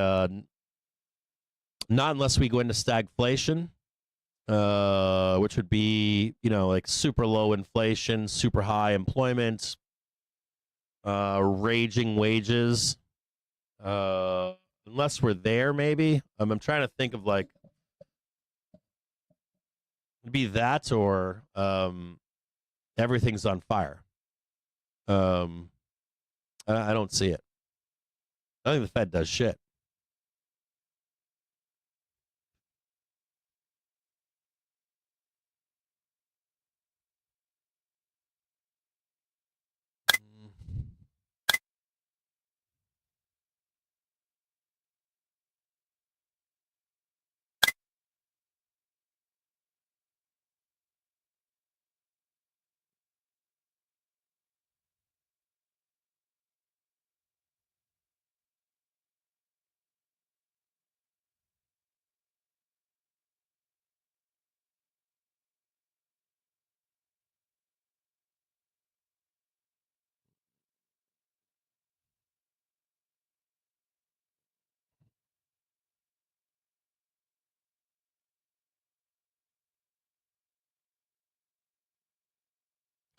Speaker 1: not unless we go into stagflation, which would be, like super low inflation, super high employment, raging wages. Unless we're there, maybe. I'm trying to think of like, it'd be that or everything's on fire. I don't see it. I think the Fed does shit.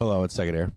Speaker 1: Hold on 1 second here.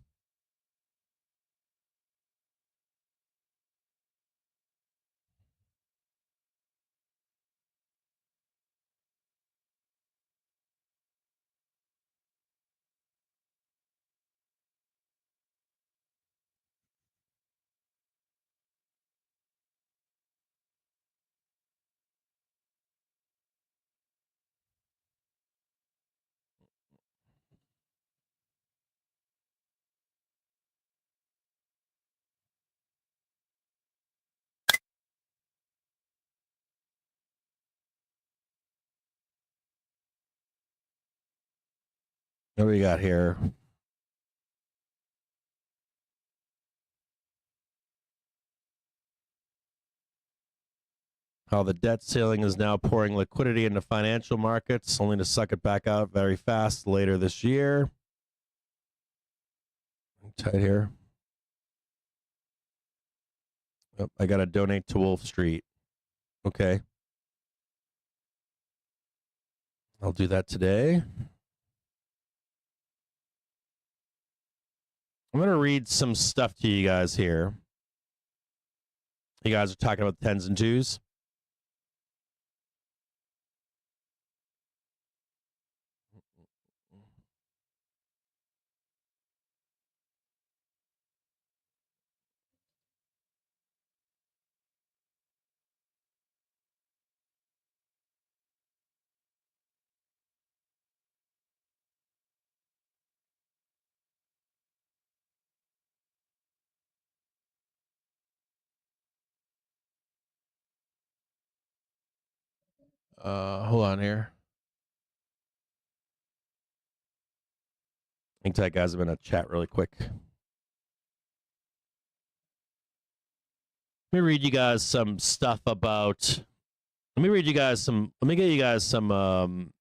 Speaker 1: What do we got here? How the debt ceiling is now pouring liquidity into financial markets, only to suck it back out very fast later this year. Tight here. Oh, I got to donate to Wolf Street. Okay. I'll do that today. I'm going to read some stuff to you guys here. You guys are talking about tens and twos. Hold on here. Hang tight, guys. I'm going to chat really quick. Let me read you guys some stuff about. Let me read you guys some. Let me get you guys some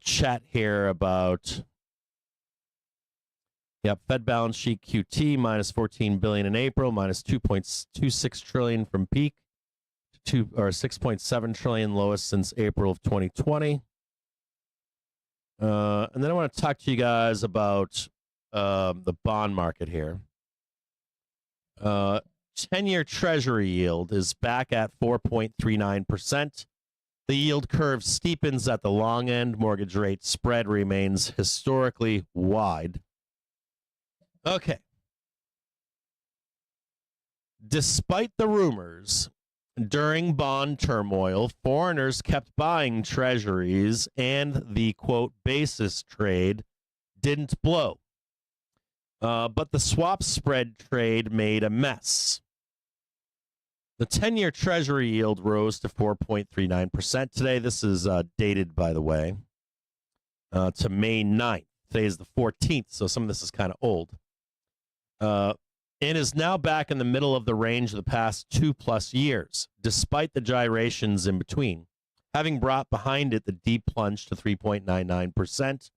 Speaker 1: chat here about. Yep, Fed balance sheet QT minus 14 billion in April, minus 2.26 trillion from peak to 6.7 trillion, lowest since April of 2020. And then I want to talk to you guys about the bond market here. 10-year Treasury yield is back at 4.39%. The yield curve steepens at the long end. Mortgage rate spread remains historically wide. Okay. Despite the rumors, during bond turmoil, foreigners kept buying treasuries and the, quote, basis trade didn't blow. But the swap spread trade made a mess. The 10-year Treasury yield rose to 4.39% today. This is dated, by the way, to May 9th. Today is the 14th, so some of this is kind of old. And is now back in the middle of the range of the past 2+ years, despite the gyrations in between, having brought behind it the deep plunge to 3.99%.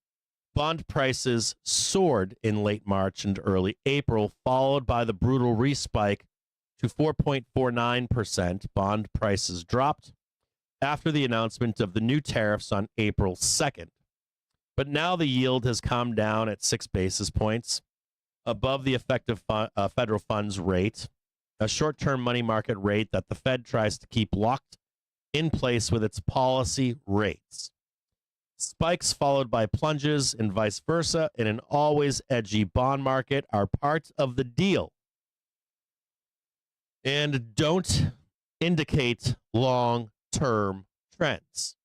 Speaker 1: Bond prices soared in late March and early April, followed by the brutal respike to 4.49%. Bond prices dropped after the announcement of the new tariffs on April 2nd. But now the yield has calmed down at 6 basis points above the effective federal funds rate, a short-term money market rate that the Fed tries to keep locked in place with its policy rates. Spikes followed by plunges and vice versa in an always edgy bond market are part of the deal and don't indicate long-term trends.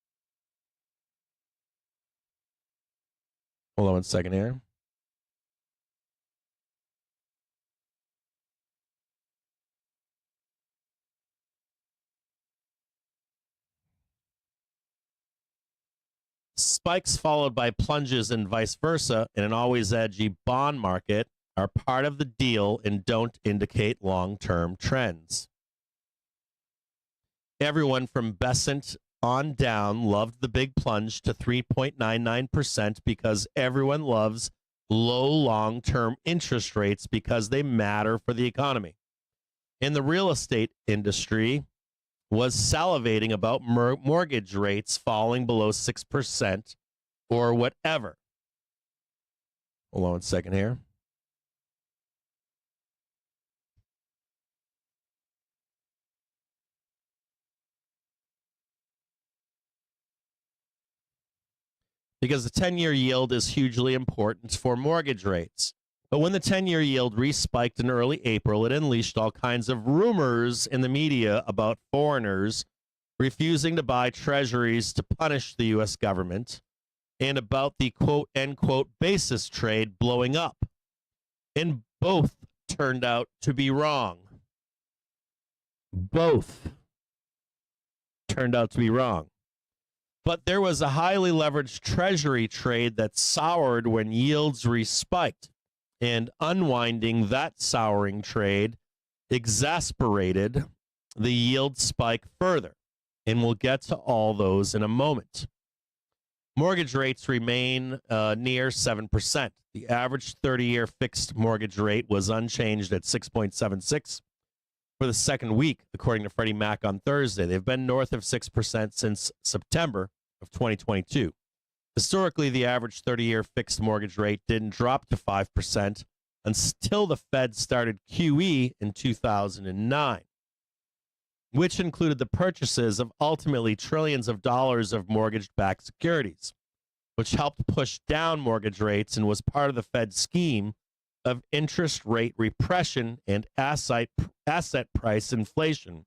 Speaker 1: Hold on 1 second here. Spikes followed by plunges and vice versa in an always edgy bond market are part of the deal and don't indicate long-term trends. Everyone from Besant on down loved the big plunge to 3.99% because everyone loves low long-term interest rates because they matter for the economy. In the real estate industry, was salivating about mortgage rates falling below 6% or whatever. Hold on 1 second here. Because the 10-year yield is hugely important for mortgage rates. But when the 10-year yield respiked in early April, it unleashed all kinds of rumors in the media about foreigners refusing to buy treasuries to punish the U.S. government, and about the quote-unquote basis trade blowing up. And both turned out to be wrong. Both turned out to be wrong. But there was a highly leveraged treasury trade that soured when yields respiked, and unwinding that souring trade exasperated the yield spike further. And we'll get to all those in a moment. Mortgage rates remain near 7%. The average 30-year fixed mortgage rate was unchanged at 6.76 for the second week, according to Freddie Mac on Thursday. They've been north of 6% since September of 2022. Historically, the average 30-year fixed mortgage rate didn't drop to 5% until the Fed started QE in 2009, which included the purchases of ultimately trillions of dollars of mortgage-backed securities, which helped push down mortgage rates and was part of the Fed's scheme of interest rate repression and asset price inflation.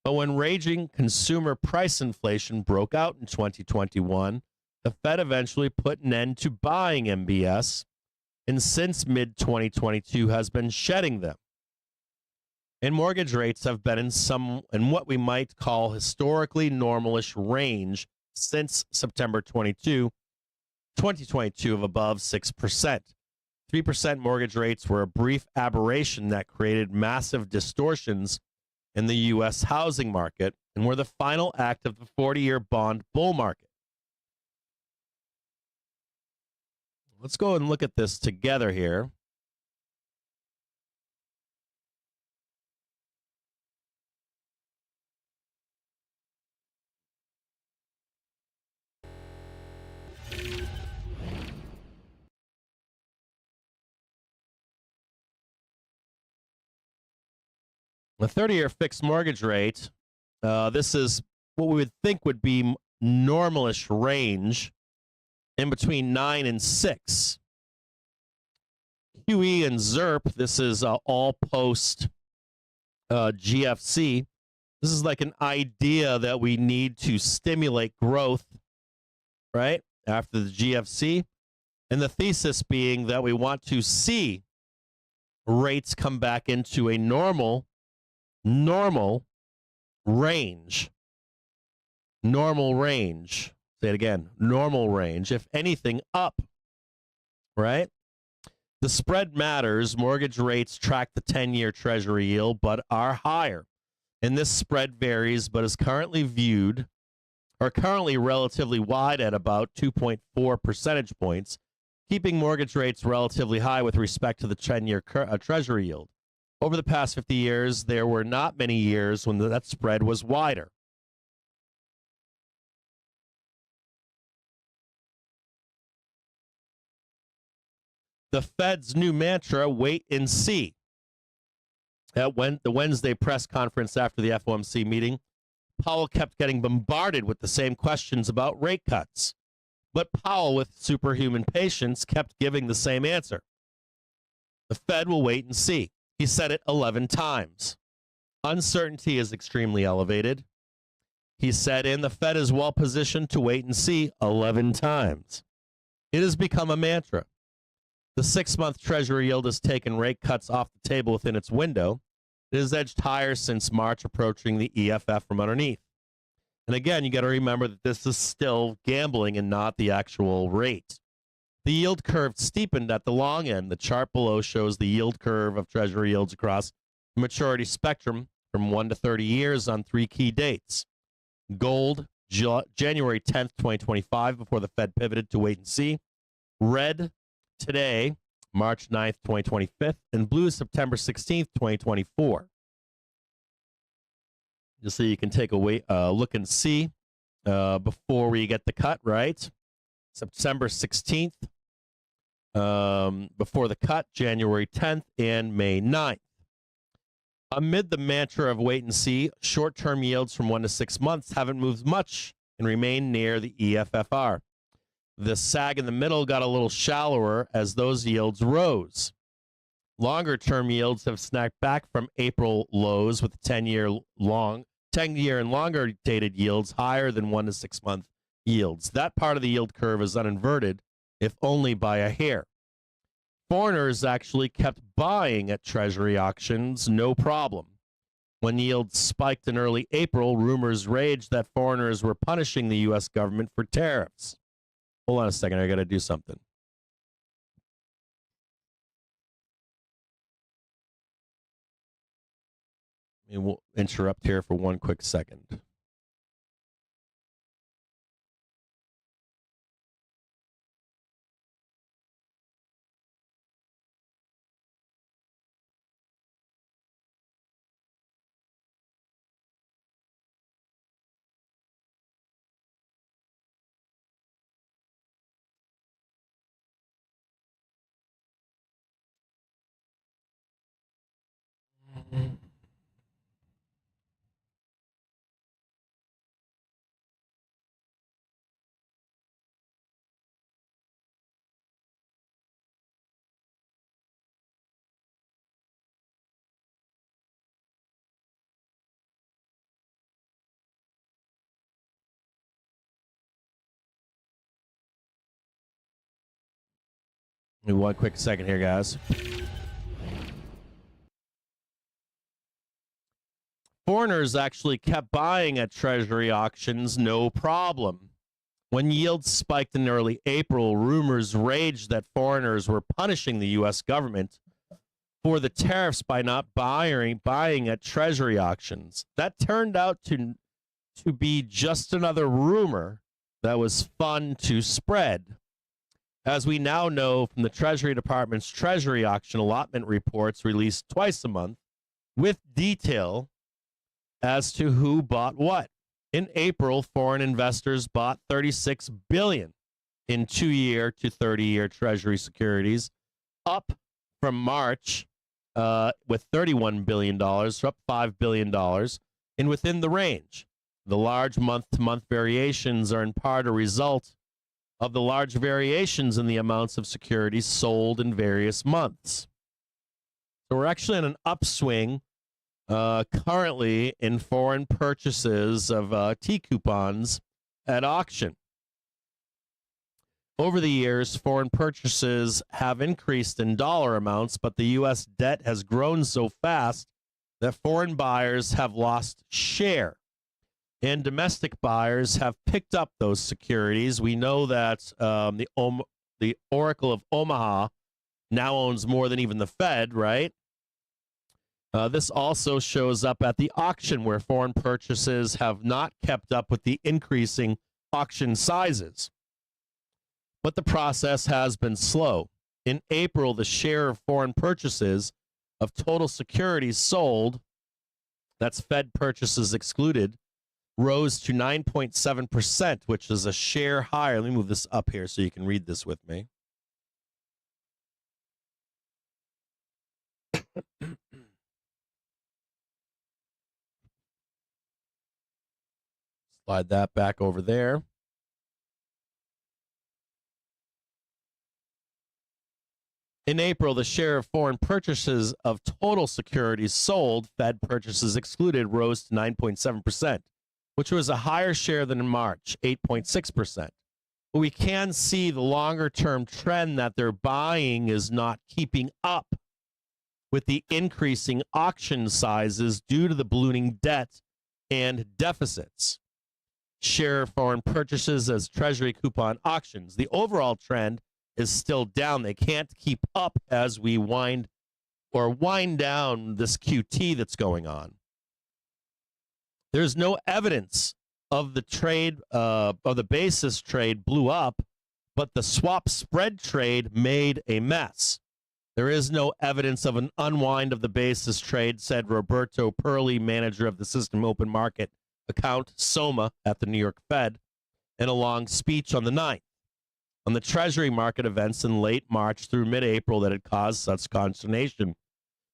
Speaker 1: But when raging consumer price inflation broke out in 2021, the Fed eventually put an end to buying MBS, and since mid-2022 has been shedding them. And mortgage rates have been in what we might call historically normalish range since September 2022 of above 6%. 3% mortgage rates were a brief aberration that created massive distortions in the U.S. housing market and were the final act of the 40-year bond bull market. Let's go and look at this together here. The 30-year fixed mortgage rate, this is what we would think would be normalish range in between 9 and 6. QE and ZERP, this is all post GFC. This is like an idea that we need to stimulate growth, right, after the GFC. And the thesis being that we want to see rates come back into a normal range. Normal range. Say it again. Normal range. If anything, up. Right? The spread matters. Mortgage rates track the 10-year Treasury yield, but are higher. And this spread varies, but is currently relatively wide at about 2.4 percentage points, keeping mortgage rates relatively high with respect to the 10-year Treasury yield. Over the past 50 years, there were not many years when that spread was wider. The Fed's new mantra, wait and see. At the Wednesday press conference after the FOMC meeting, Powell kept getting bombarded with the same questions about rate cuts. But Powell, with superhuman patience, kept giving the same answer. The Fed will wait and see. He said it 11 times. Uncertainty is extremely elevated. He said, and the Fed is well positioned to wait and see 11 times. It has become a mantra. The 6-month Treasury yield has taken rate cuts off the table within its window. It has edged higher since March, approaching the EFF from underneath. And again, you got to remember that this is still gambling and not the actual rate. The yield curve steepened at the long end. The chart below shows the yield curve of Treasury yields across the maturity spectrum from 1 to 30 years on 3 key dates. Gold, January 10th, 2025, before the Fed pivoted to wait and see. Red, today, March 9th, 2025, and blue, September 16th, 2024. Just so you can take a look and see before we get the cut, right? September 16th, before the cut, January 10th and May 9th. Amid the mantra of wait and see, short-term yields from 1 to 6 months haven't moved much and remain near the EFFR. The sag in the middle got a little shallower as those yields rose. Longer-term yields have snapped back from April lows with 10-year and longer dated yields higher than 1 to 6 month yields. That part of the yield curve is uninverted, if only by a hair. Foreigners actually kept buying at Treasury auctions, no problem. When yields spiked in early April, rumors raged that foreigners were punishing the U.S. government for tariffs. Hold on a second, I got to do something. We'll interrupt here for one quick second. Give me one quick second here, guys. Foreigners actually kept buying at Treasury auctions, no problem. When yields spiked in early April, rumors raged that foreigners were punishing the U.S. government for the tariffs by not buying at Treasury auctions. That turned out to be just another rumor that was fun to spread. As we now know from the Treasury Department's Treasury auction allotment reports released twice a month with detail as to who bought what. In April, foreign investors bought $36 billion in 2-year to 30-year Treasury securities, up from March with $31 billion, so up $5 billion, and within the range. The large month-to-month variations are in part a result of the large variations in the amounts of securities sold in various months. So we're actually in an upswing currently in foreign purchases of T coupons at auction. Over the years, foreign purchases have increased in dollar amounts, but the U.S. debt has grown so fast that foreign buyers have lost share, and domestic buyers have picked up those securities. We know that the Oracle of Omaha now owns more than even the Fed, right? This also shows up at the auction, where foreign purchases have not kept up with the increasing auction sizes. But the process has been slow. In April, the share of foreign purchases of total securities sold, that's Fed purchases excluded, rose to 9.7%, which is a share higher. Let me move this up here so you can read this with me. Slide that back over there. In April, the share of foreign purchases of total securities sold, Fed purchases excluded, rose to 9.7%, which was a higher share than in March, 8.6%. But we can see the longer-term trend that they're buying is not keeping up with the increasing auction sizes due to the ballooning debt and deficits. Share of foreign purchases as Treasury coupon auctions. The overall trend is still down. They can't keep up as we wind down this QT that's going on. There's no evidence of the trade, of the basis trade blew up, but the swap spread trade made a mess. There is no evidence of an unwind of the basis trade, said Roberto Perli, manager of the System Open Market Account, SOMA, at the New York Fed, in a long speech on the 9th. on the Treasury market events in late March through mid-April that had caused such consternation.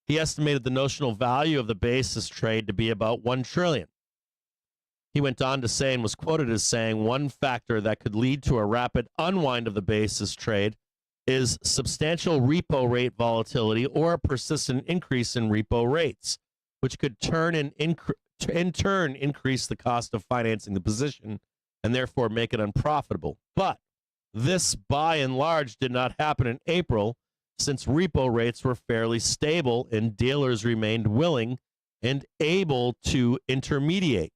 Speaker 1: He estimated the notional value of the basis trade to be about $1 trillion. He went on to say and was quoted as saying, one factor that could lead to a rapid unwind of the basis trade is substantial repo rate volatility or a persistent increase in repo rates, which could in turn increase the cost of financing the position and therefore make it unprofitable. But this, by and large, did not happen in April, since repo rates were fairly stable and dealers remained willing and able to intermediate.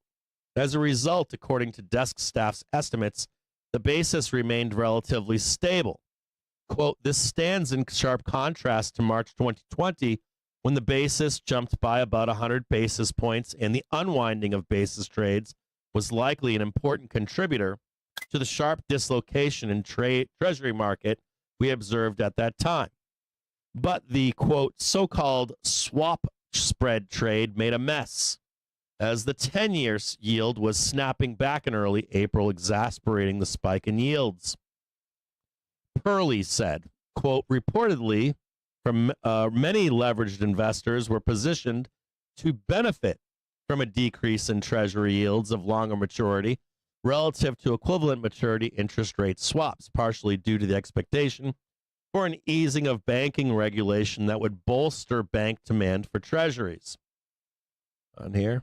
Speaker 1: As a result, according to desk staff's estimates, the basis remained relatively stable. Quote, this stands in sharp contrast to March 2020, when the basis jumped by about 100 basis points and the unwinding of basis trades was likely an important contributor to the sharp dislocation in Treasury market we observed at that time. But the, quote, so-called swap spread trade made a mess, as the 10-year yield was snapping back in early April, exasperating the spike in yields. Purley said, quote, reportedly, from many leveraged investors were positioned to benefit from a decrease in Treasury yields of longer maturity relative to equivalent maturity interest rate swaps, partially due to the expectation for an easing of banking regulation that would bolster bank demand for treasuries. On here.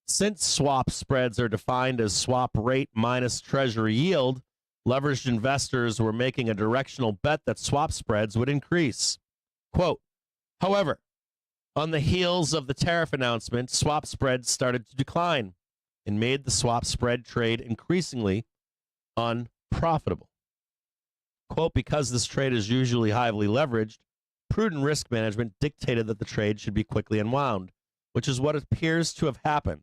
Speaker 1: Since swap spreads are defined as swap rate minus treasury yield, leveraged investors were making a directional bet that swap spreads would increase. Quote, however, on the heels of the tariff announcement, swap spreads started to decline and made the swap spread trade increasingly unprofitable. Quote, because this trade is usually highly leveraged, prudent risk management dictated that the trade should be quickly unwound, which is what appears to have happened.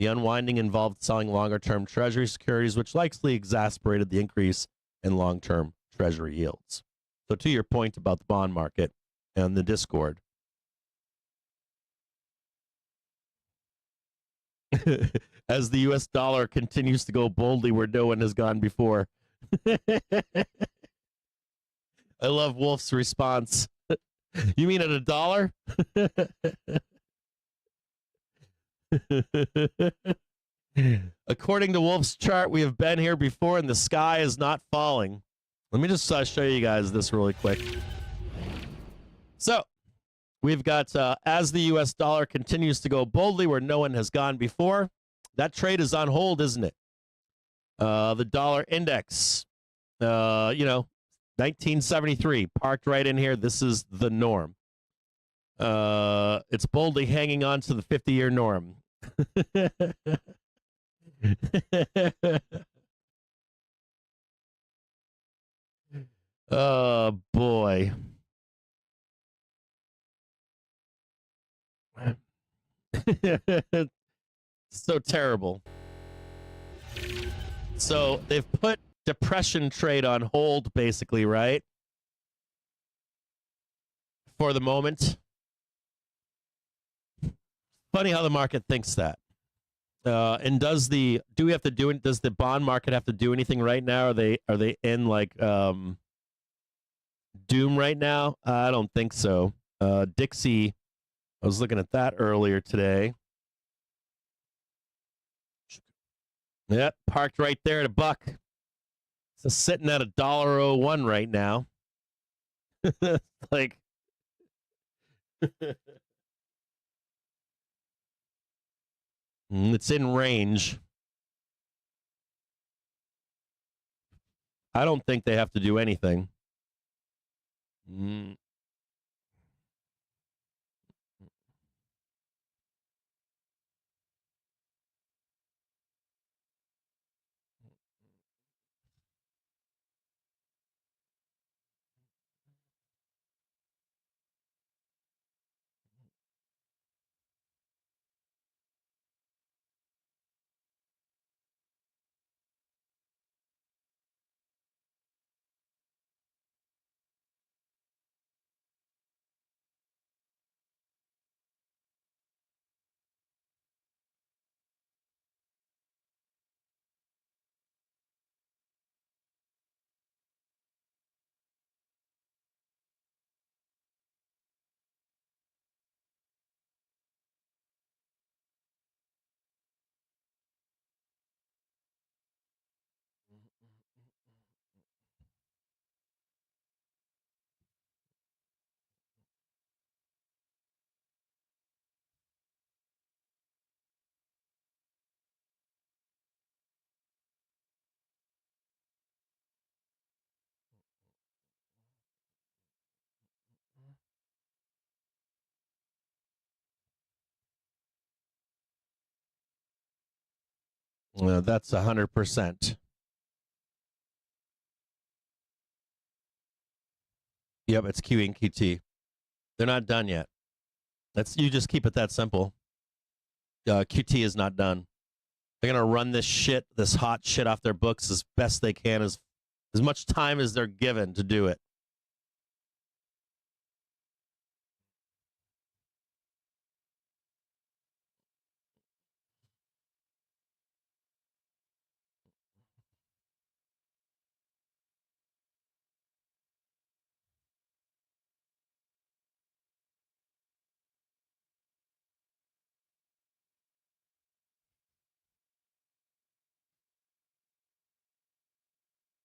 Speaker 1: The unwinding involved selling longer-term Treasury securities, which likely exasperated the increase in long-term Treasury yields. So to your point about the bond market and the Discord, as the U.S. dollar continues to go boldly where no one has gone before. I love Wolf's response. You mean at $1? According to Wolf's chart, we have been here before and the sky is not falling. Let me just show you guys this really quick. So we've got as the U.S. dollar continues to go boldly where no one has gone before. That trade is on hold, isn't it? The dollar index, 1973, parked right in here. This is the norm. It's boldly hanging on to the 50-year norm. Oh, boy. So terrible. So they've put depression trade on hold, basically, right? For the moment. Funny how the market thinks that. And does the bond market have to do anything right now? Are they in like doom right now? I don't think so. Dixie, I was looking at that earlier today. Yep, parked right there at $1. So sitting at $1.01 right now. Like it's in range. I don't think they have to do anything. That's 100%. Yep, it's QNQT. They're not done yet. You just keep it that simple. QT is not done. They're gonna run this hot shit off their books as best they can, as much time as they're given to do it.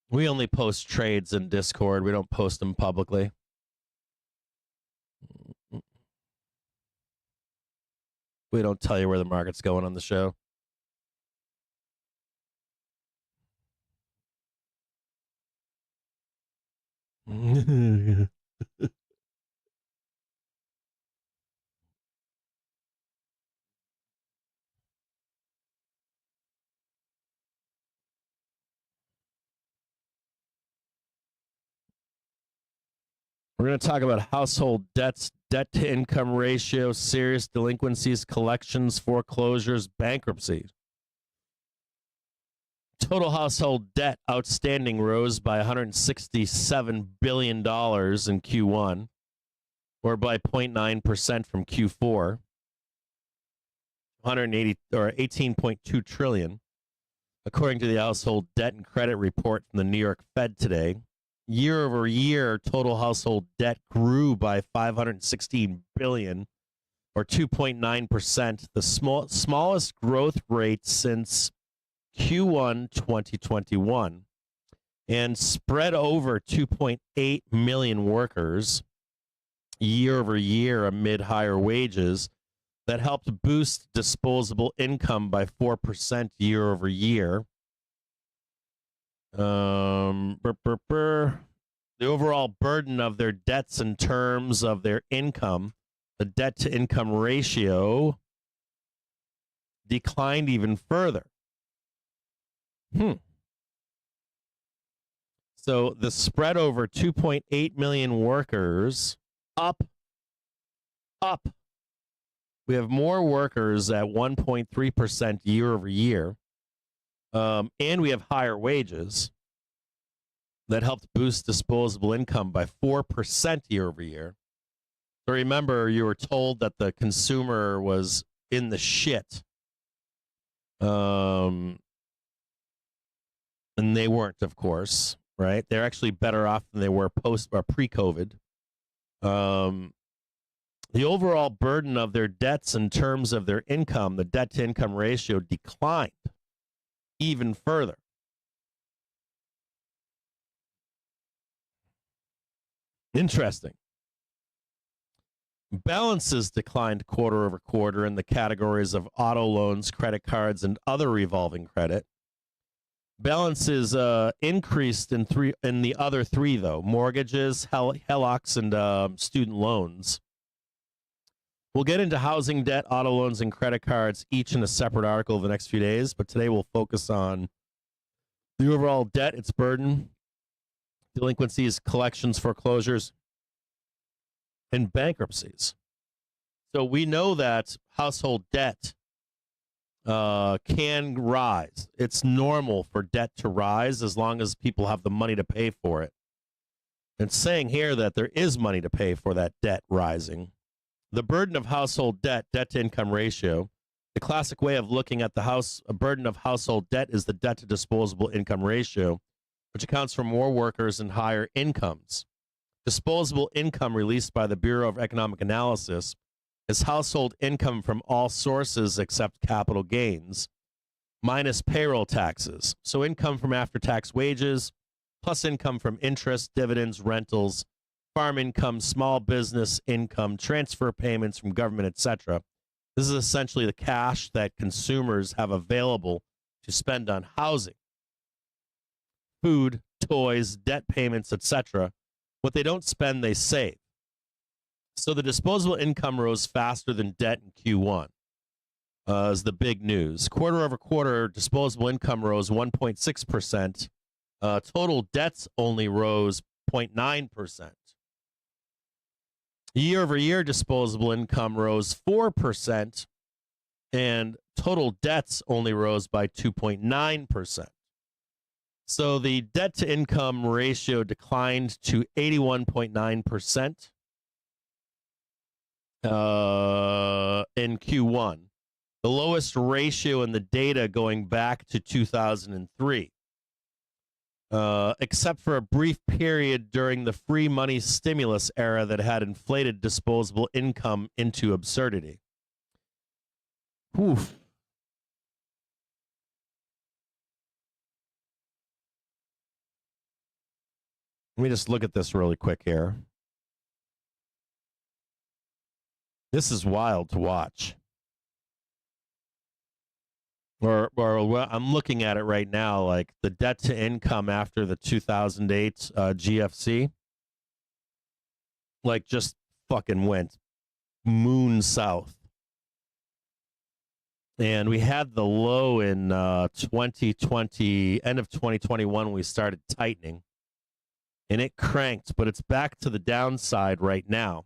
Speaker 1: We only post trades in Discord. We don't post them publicly. We don't tell you where the market's going on the show. We're going to talk about household debts, debt to income ratio, serious delinquencies, collections, foreclosures, bankruptcies. Total household debt outstanding rose by $167 billion in Q1, or by 0.9% from Q4. 18.2 trillion, according to the household debt and credit report from the New York Fed today. Year over year, total household debt grew by 516 billion, or 2.9%, the smallest growth rate since Q1 2021, and spread over 2.8 million workers year over year amid higher wages that helped boost disposable income by 4% year over year. The overall burden of their debts in terms of their income, the debt to income ratio, declined even further. So the spread over 2.8 million workers, up. We have more workers at 1.3% year over year. And we have higher wages that helped boost disposable income by 4% year over year. So remember, you were told that the consumer was in the shit. And they weren't, of course, right? They're actually better off than they were post or pre-COVID. The overall burden of their debts in terms of their income, the debt to income ratio, declined even further. Interesting. Balances declined quarter over quarter in the categories of auto loans, credit cards, and other revolving credit. Balances increased in the other three, though: mortgages, HELOCs, and student loans. We'll get into housing debt, auto loans, and credit cards each in a separate article the next few days, but today we'll focus on the overall debt, its burden, delinquencies, collections, foreclosures, and bankruptcies. So we know that household debt can rise. It's normal for debt to rise as long as people have the money to pay for it. It's saying here that there is money to pay for that debt rising. The burden of household debt, debt to income ratio, the classic way of looking at a burden of household debt is the debt to disposable income ratio, which accounts for more workers and higher incomes. Disposable income released by the Bureau of Economic Analysis is household income from all sources except capital gains, minus payroll taxes. So income from after-tax wages, plus income from interest, dividends, rentals, farm income, small business income, transfer payments from government, etc. This is essentially the cash that consumers have available to spend on housing, food, toys, debt payments, etc. What they don't spend, they save. So the disposable income rose faster than debt in Q1. is the big news. Quarter over quarter, disposable income rose 1.6%. Total debts only rose 0.9%. Year over year, disposable income rose 4%, and total debts only rose by 2.9%. So the debt to income ratio declined to 81.9% in Q1, the lowest ratio in the data going back to 2003. Except for a brief period during the free money stimulus era that had inflated disposable income into absurdity. Oof. Let me just look at this really quick here. This is wild to watch. Or I'm looking at it right now, like the debt to income after the 2008 GFC, like just fucking went moon south. And we had the low in 2020, end of 2021, when we started tightening. And it cranked, but it's back to the downside right now.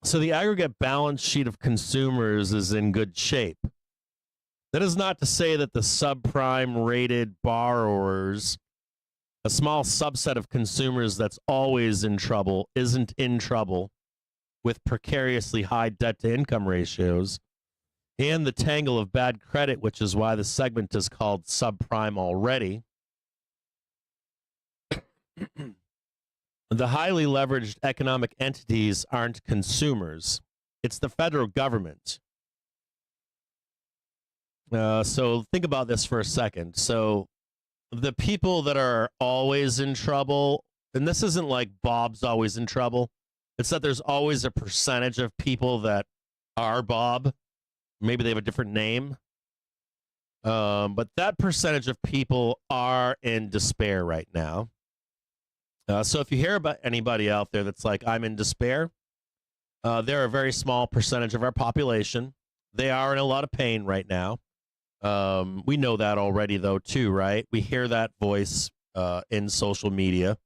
Speaker 1: So the aggregate balance sheet of consumers is in good shape. That is not to say that the subprime rated borrowers, a small subset of consumers that's always in trouble, isn't in trouble with precariously high debt to income ratios and the tangle of bad credit, which is why the segment is called subprime already. The highly leveraged economic entities aren't consumers. It's the federal government. So think about this for a second. So the people that are always in trouble, and this isn't like Bob's always in trouble. It's that there's always a percentage of people that are Bob. Maybe they have a different name. But that percentage of people are in despair right now. So if you hear about anybody out there that's like, I'm in despair, they're a very small percentage of our population. They are in a lot of pain right now. We know that already, though, too, right? We hear that voice in social media.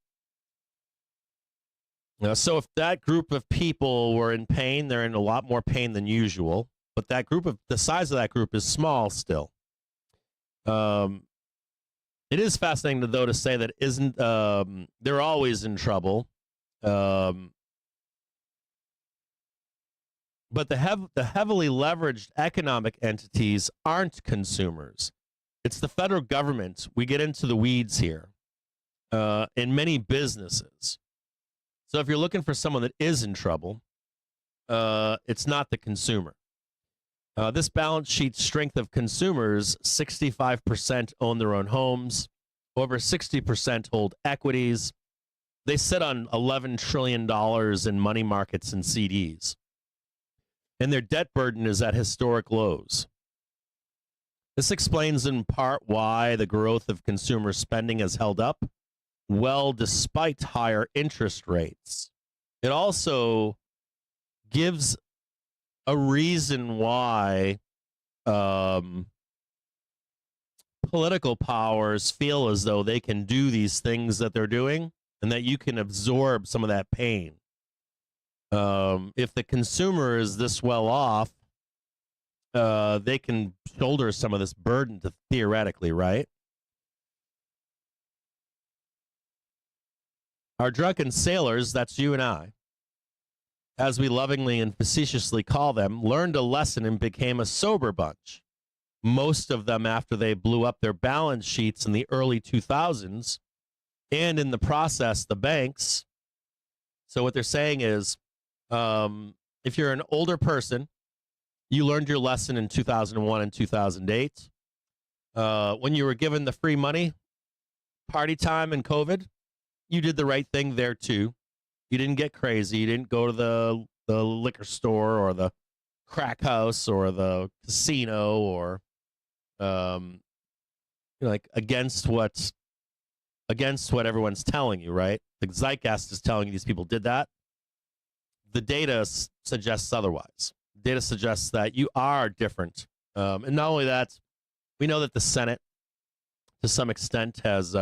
Speaker 1: So if that group of people were in pain, they're in a lot more pain than usual. But that group of the size of that group is small still. It is fascinating, though, to say that isn't they're always in trouble. But the heavily leveraged economic entities aren't consumers. It's the federal government. We get into the weeds here in many businesses. So if you're looking for someone that is in trouble, it's not the consumer. This balance sheet strength of consumers, 65% own their own homes, over 60% hold equities. They sit on $11 trillion in money markets and CDs. And their debt burden is at historic lows. This explains in part why the growth of consumer spending has held up well despite higher interest rates. It also gives a reason why political powers feel as though they can do these things that they're doing and that you can absorb some of that pain. If the consumer is this well off, they can shoulder some of this burden theoretically, right? Our drunken sailors, that's you and I, as we lovingly and facetiously call them, learned a lesson and became a sober bunch. Most of them after they blew up their balance sheets in the early 2000s, and in the process, the banks. So what they're saying is, if you're an older person, you learned your lesson in 2001 and 2008. When you were given the free money, party time and COVID, you did the right thing there too. You didn't get crazy. You didn't go to the liquor store or the crack house or the casino or like against what everyone's telling you, right? The zeitgeist is telling you these people did that. the data suggests otherwise. Data suggests that you are different. And not only that, we know that the Senate, to some extent, has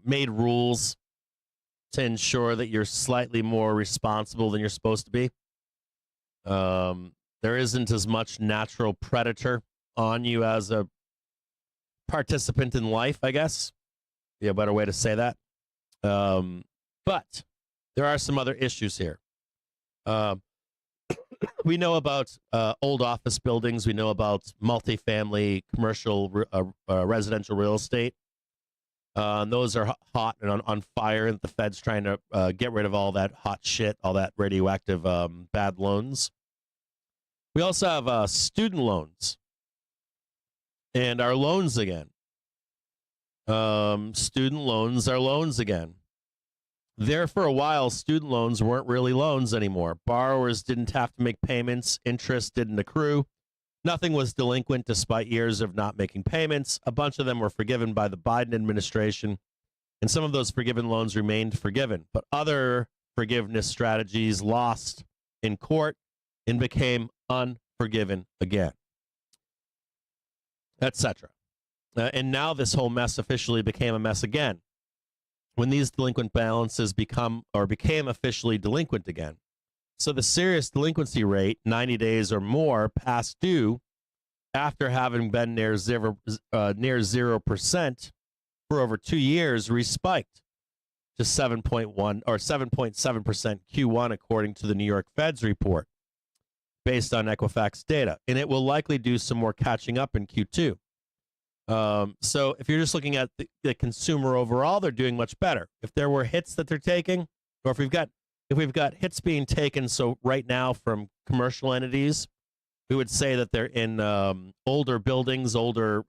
Speaker 1: made rules to ensure that you're slightly more responsible than you're supposed to be. There isn't as much natural predator on you as a participant in life, I guess. Be a better way to say that. But there are some other issues here. We know about old office buildings. We know about multifamily commercial residential real estate. Those are hot and on fire, and the Fed's trying to get rid of all that hot shit, all that radioactive bad loans. We also have student loans and our loans again. Student loans are loans again. There for a while, student loans weren't really loans anymore. Borrowers didn't have to make payments. Interest didn't accrue. Nothing was delinquent despite years of not making payments. A bunch of them were forgiven by the Biden administration, and some of those forgiven loans remained forgiven. But other forgiveness strategies lost in court and became unforgiven again, etc. And now this whole mess officially became a mess again when these delinquent balances became officially delinquent again. So the serious delinquency rate, 90 days or more past due, after having been near 0% for over 2 years, respiked to 7.1 or 7.7% Q1, according to the New York Fed's report, based on Equifax data. And it will likely do some more catching up in Q2. So if you're just looking at the consumer overall, they're doing much better. If there were hits that they're taking, or if we've got hits being taken, so right now from commercial entities, we would say that they're in older buildings, older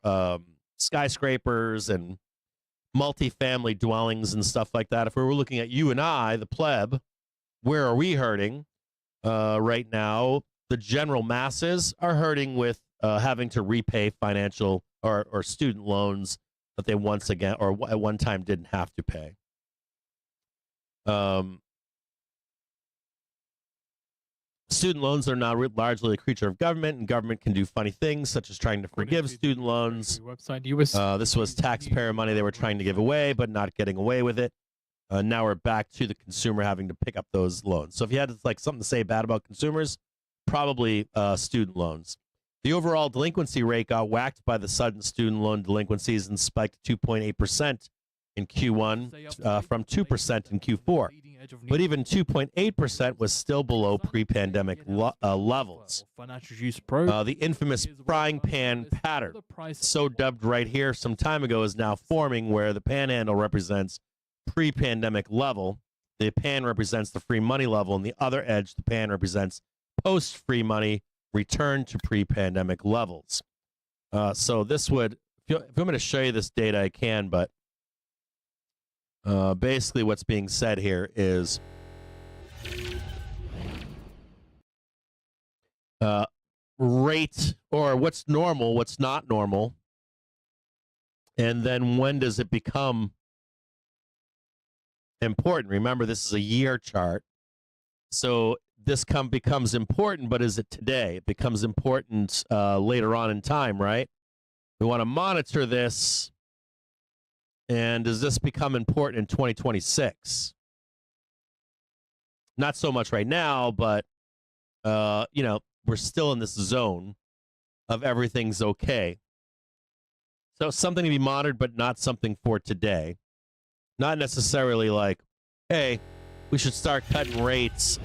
Speaker 1: skyscrapers and multifamily dwellings and stuff like that. If we were looking at you and I, the pleb, where are we hurting? Right now, the general masses are hurting with having to repay financial or student loans that they once again or at one time didn't have to pay. Student loans are now largely a creature of government, and government can do funny things, such as trying to forgive student loans. This was taxpayer money they were trying to give away, but not getting away with it. Now we're back to the consumer having to pick up those loans. So if you had something to say bad about consumers, probably student loans. The overall delinquency rate got whacked by the sudden student loan delinquencies and spiked to 2.8% in Q1 from 2% in Q4. But even 2.8% was still below pre-pandemic levels. The infamous frying pan pattern, so dubbed right here some time ago, is now forming, where the panhandle represents pre-pandemic level, the pan represents the free money level, and the other edge, the pan, represents post-free money, return to pre-pandemic levels. So this would, if I'm going to show you this data, I can, but basically what's being said here is rate, or what's normal, what's not normal, and then when does it become important. Remember, this is a year chart, so this becomes important, but is it today? It becomes important later on in time, right? We want to monitor this, and does this become important in 2026? Not so much right now, but we're still in this zone of everything's okay. So something to be monitored, but not something for today. Not necessarily like, hey, we should start cutting rates.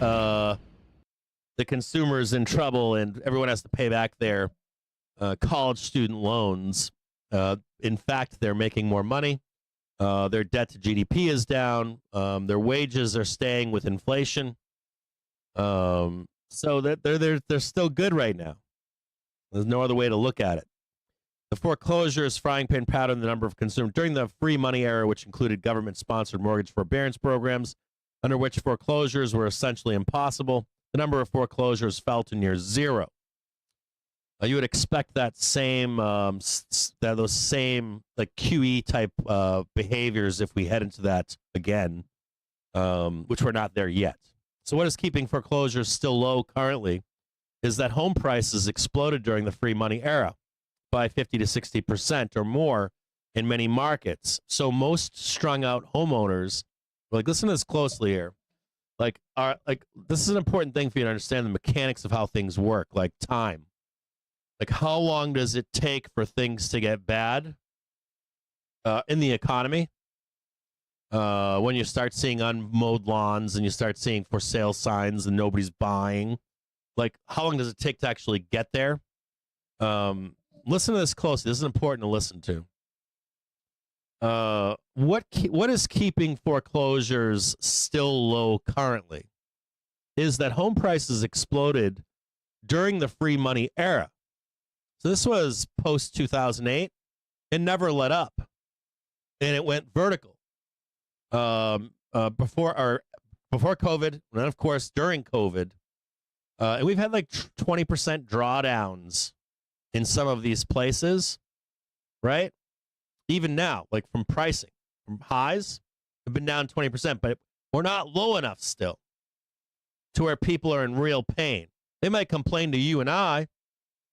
Speaker 1: The consumer's in trouble and everyone has to pay back their college student loans. In fact, they're making more money. Their debt to GDP is down. Their wages are staying with inflation. So they're still good right now. There's no other way to look at it. The foreclosures frying pan pattern, the number of consumers during the free money era, which included government-sponsored mortgage forbearance programs, under which foreclosures were essentially impossible. The number of foreclosures fell to near zero. You would expect that same, those same like QE type behaviors if we head into that again. which we're not there yet. So what is keeping foreclosures still low currently is that home prices exploded during the free money era by 50 to 60% or more in many markets. So most strung out homeowners, like, listen to this closely here. This is an important thing for you to understand the mechanics of how things work, like time. Like, how long does it take for things to get bad in the economy? When you start seeing unmowed lawns and you start seeing for sale signs and nobody's buying, like, how long does it take to actually get there? Listen to this closely. This is important to listen to. What is keeping foreclosures still low currently is that home prices exploded during the free money era. So this was post 2008. It never let up, and it went vertical. Before COVID, and then of course during COVID, and we've had like 20% drawdowns in some of these places, right? Even now, like from pricing, from highs, have been down 20%, but we're not low enough still to where people are in real pain. They might complain to you and I.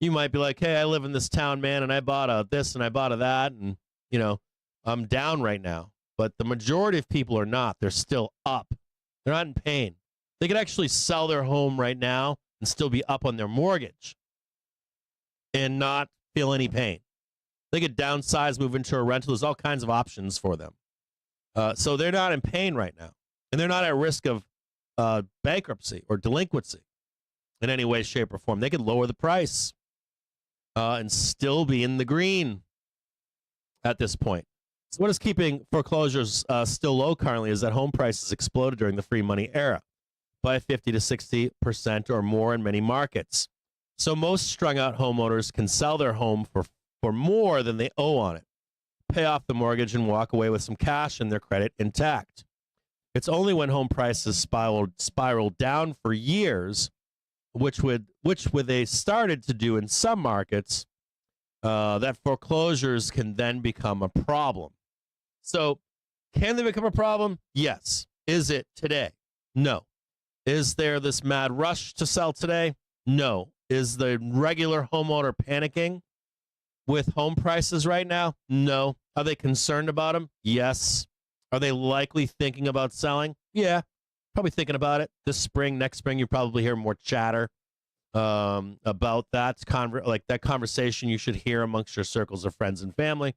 Speaker 1: You might be like, hey, I live in this town, man, and I bought a this and I bought a that, and, you know, I'm down right now. But the majority of people are not. They're still up. They're not in pain. They could actually sell their home right now and still be up on their mortgage and not feel any pain. They could downsize, move into a rental. There's all kinds of options for them. So they're not in pain right now. And they're not at risk of bankruptcy or delinquency in any way, shape, or form. They could lower the price and still be in the green at this point. So what is keeping foreclosures still low currently is that home prices exploded during the free money era by 50 to 60% or more in many markets. So most strung out homeowners can sell their home for more than they owe on it, pay off the mortgage, and walk away with some cash and their credit intact. It's only when home prices spiraled down for years, which they started to do in some markets, that foreclosures can then become a problem. So, can they become a problem? Yes. Is it today? No. Is there this mad rush to sell today? No. Is the regular homeowner panicking with home prices right now? No. Are they concerned about them? Yes. Are they likely thinking about selling? Yeah. Probably thinking about it. This spring, next spring, you probably hear more chatter about that. Like that conversation you should hear amongst your circles of friends and family.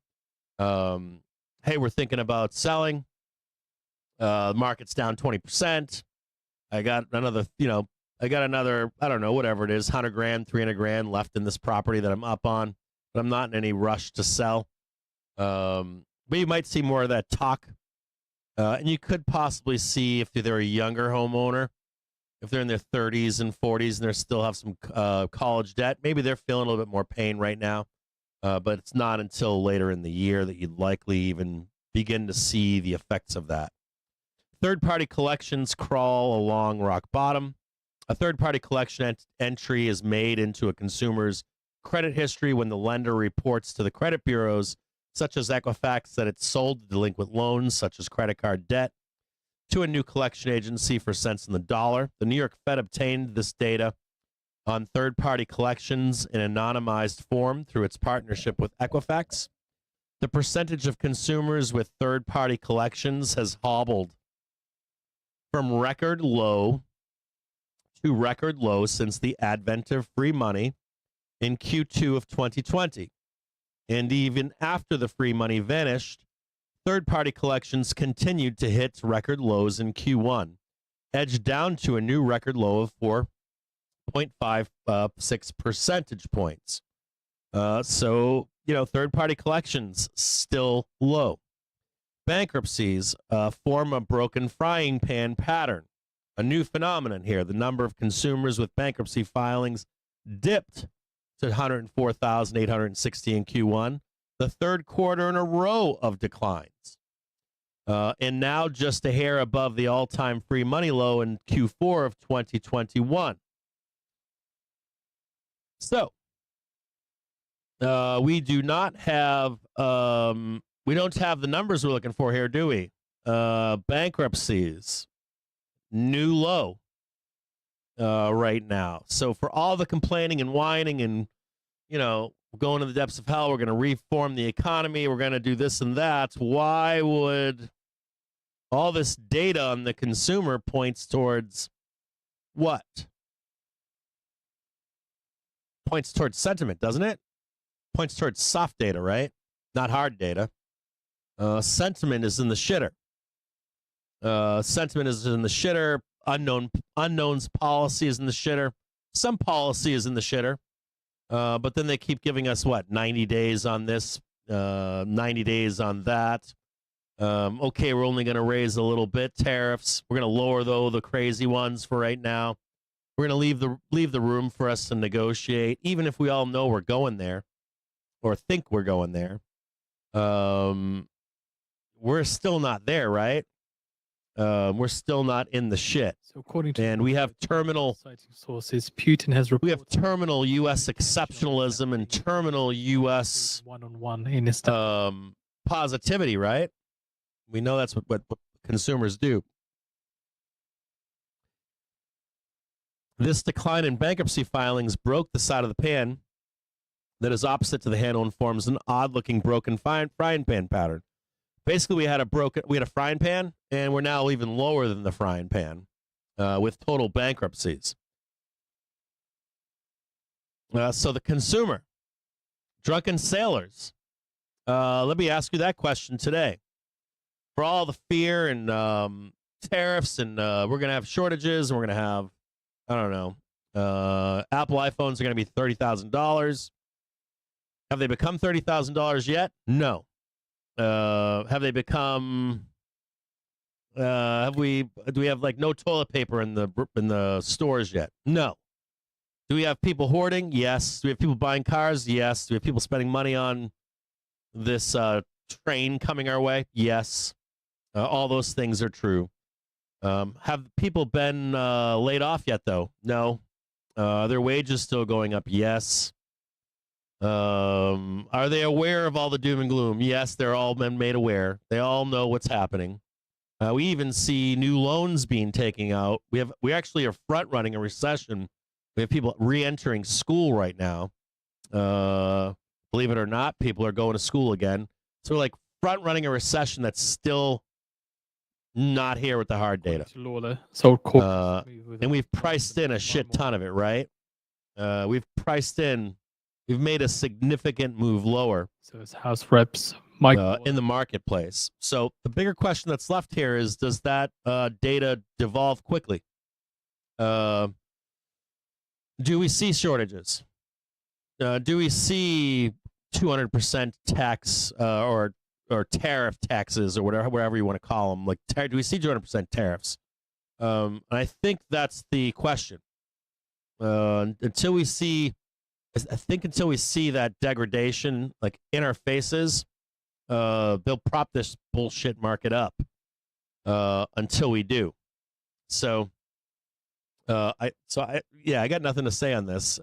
Speaker 1: Hey, we're thinking about selling. The market's down 20%. I got another, I don't know, whatever it is, 100 grand, 300 grand left in this property that I'm up on, but I'm not in any rush to sell. But you might see more of that talk. And you could possibly see if they're a younger homeowner, if they're in their 30s and 40s and they still have some college debt, maybe they're feeling a little bit more pain right now. But it's not until later in the year that you'd likely even begin to see the effects of that. Third-party collections crawl along rock bottom. A third-party collection entry is made into a consumer's credit history when the lender reports to the credit bureaus, such as Equifax, that it sold delinquent loans, such as credit card debt, to a new collection agency for cents on the dollar. The New York Fed obtained this data on third-party collections in anonymized form through its partnership with Equifax. The percentage of consumers with third-party collections has hobbled from record low to record low since the advent of free money in Q2 of 2020. And even after the free money vanished, third-party collections continued to hit record lows in Q1, edged down to a new record low of 4.56 percentage points. So, third-party collections still low. Bankruptcies form a broken frying pan pattern. A new phenomenon here. The number of consumers with bankruptcy filings dipped to 104,860 in Q1, the third quarter in a row of declines. And now just a hair above the all-time free money low in Q4 of 2021. So, we don't have the numbers we're looking for here, do we? Bankruptcies. new low right now. So for all the complaining and whining and, you know, going to the depths of hell, we're going to reform the economy, we're going to do this and that, why would all this data on the consumer points towards what? Points towards sentiment, doesn't it? Points towards soft data, right? Not hard data. Sentiment is in the shitter. Sentiment is in the shitter. Unknowns policy is in the shitter. Some policy is in the shitter. But then they keep giving us, what, 90 days on this, 90 days on that. Okay, we're only going to raise a little bit tariffs. We're going to lower, though, the crazy ones for right now. We're going to leave the room for us to negotiate, even if we all know we're going there or think we're going there. We're still not there, right? We're still not in the shit.
Speaker 3: So according to
Speaker 1: and we have terminal
Speaker 3: sources, Putin has
Speaker 1: we have
Speaker 3: reported
Speaker 1: terminal U.S. exceptionalism and terminal U.S.
Speaker 3: one-on-one in his
Speaker 1: positivity, right? We know that's what consumers do. This decline in bankruptcy filings broke the side of the pan that is opposite to the handle and forms an odd-looking broken frying pan pattern. Basically, we had a frying pan, and we're now even lower than the frying pan with total bankruptcies. So the consumer, drunken sailors. Let me ask you that question today. For all the fear and tariffs, and we're going to have shortages, and we're going to have, I don't know, Apple iPhones are going to be $30,000. Have they become $30,000 yet? No. Have they become? Do we have like no toilet paper in the stores yet? No. Do we have people hoarding? Yes. Do we have people buying cars? Yes. Do we have people spending money on this train coming our way? Yes. All those things are true. Have people been laid off yet, though? No. Their wages still going up? Yes. Are they aware of all the doom and gloom? Yes, they're all been made aware. They all know what's happening. We even see new loans being taken out. We actually are front running a recession. We have people re-entering school right now. Believe it or not, people are going to school again. So we're like front running a recession that's still not here with the hard data. And we've priced in a shit ton of it, right? We've made a significant move lower.
Speaker 3: So it's House Reps
Speaker 1: in the marketplace. So the bigger question that's left here is, does that data devolve quickly? Do we see shortages? Do we see 200% tax or tariff taxes or whatever you want to call them? Like, do we see 200% tariffs? And I think that's the question. Until we see that degradation, like in our faces, they'll prop this bullshit market up until we do. So, I got nothing to say on this.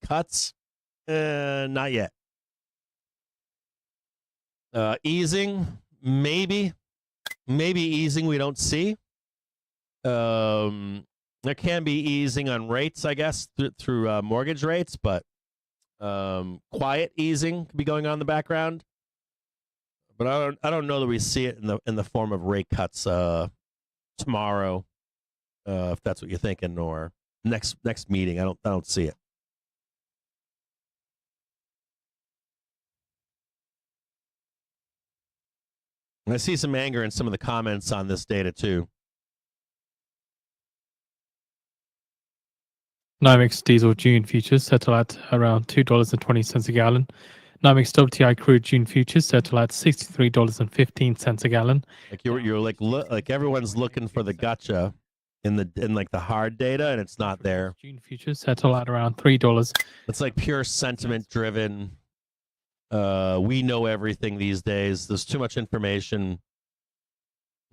Speaker 1: Cuts, not yet. Easing, maybe easing we don't see. There can be easing on rates, I guess, through mortgage rates, but quiet easing could be going on in the background. But I don't know that we see it in the form of rate cuts tomorrow, if that's what you're thinking, or next meeting. I don't see it. And I see some anger in some of the comments on this data too.
Speaker 3: NYMEX diesel June futures settle at around $2.20 a gallon. NYMEX WTI crude June futures settle at $63.15 a gallon.
Speaker 1: Like you're like everyone's looking for the gotcha in like the hard data, and it's not there.
Speaker 3: June futures settle at around $3.
Speaker 1: It's like pure sentiment driven. We know everything these days. There's too much information.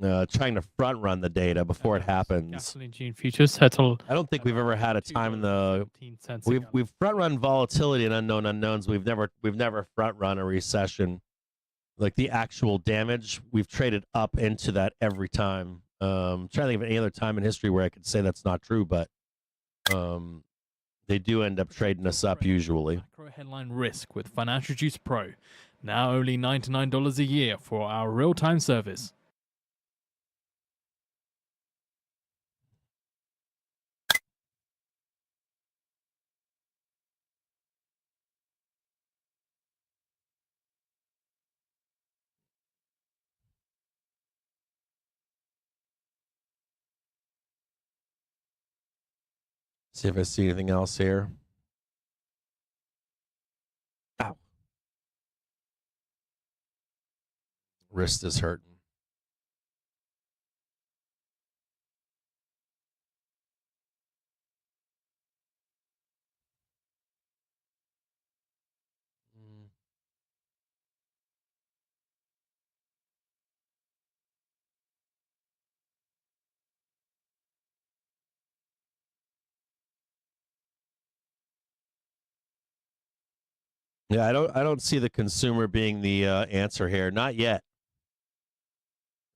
Speaker 1: Trying to front run the data before it happens.
Speaker 3: Gasoline June futures settle.
Speaker 1: I don't think we've ever had a time in the we've front run volatility and unknown unknowns. We've never front run a recession. Like the actual damage, we've traded up into that every time. Trying to think of any other time in history where I could say that's not true, but they do end up trading us up usually.
Speaker 4: Macro headline risk with Financial Juice Pro. Now only $99 a year for our real-time service.
Speaker 1: See if I see anything else here. Ow. Wrist is hurting. Yeah, I don't see the consumer being the answer here. Not yet.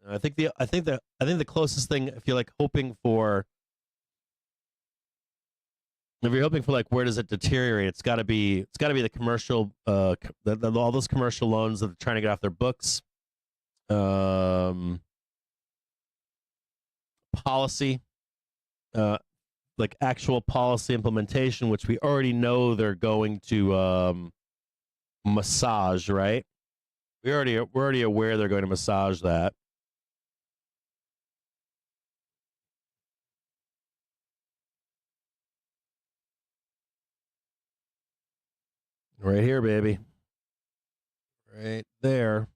Speaker 1: I think the closest thing, if you're like hoping for, if you're hoping for like where does it deteriorate, it's got to be the commercial, all those commercial loans that they're trying to get off their books. Policy, like actual policy implementation, which we already know they're going to massage, right? We're already aware they're going to massage that. Right here, baby. Right there.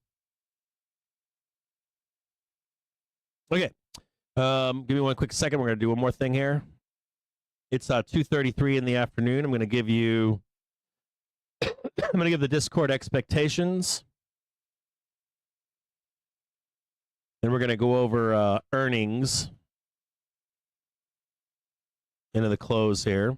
Speaker 1: Okay. Give me one quick second. We're gonna do one more thing here. It's 2:33 in the afternoon. I'm gonna give you I'm gonna give the Discord expectations. Then we're gonna go over earnings into the close here.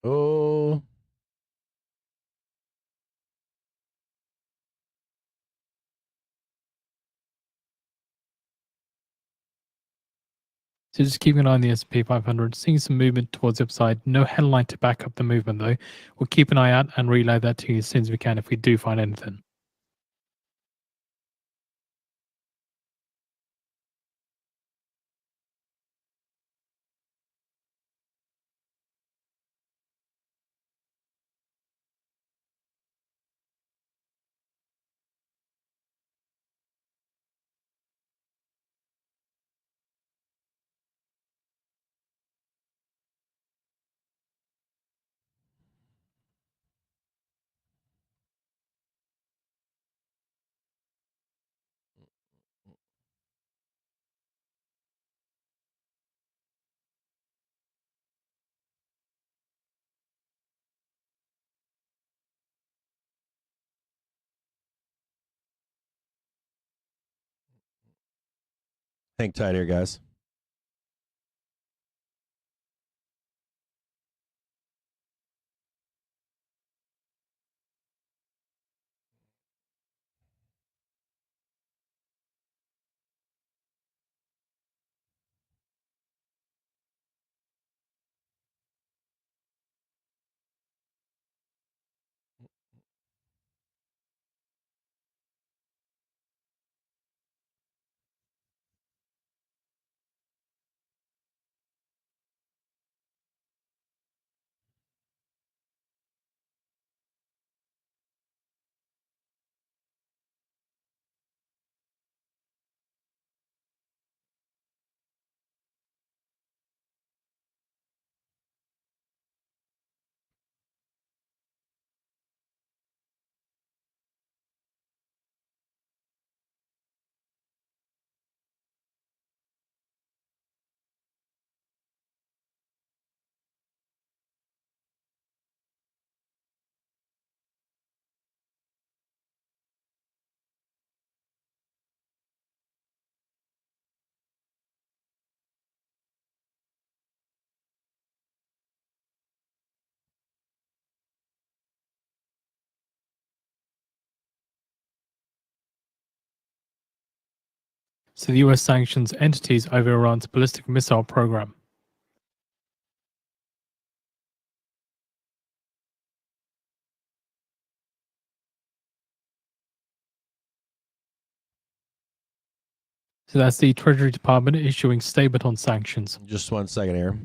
Speaker 1: Oh,
Speaker 3: So just keep an eye on the S&P 500, seeing some movement towards the upside. No headline to back up the movement though. We'll keep an eye out and relay that to you as soon as we can if we do find anything.
Speaker 1: hang tight here, guys.
Speaker 3: So the US sanctions entities over Iran's ballistic missile program. So that's the Treasury Department issuing statement on sanctions.
Speaker 1: Just 1 second here.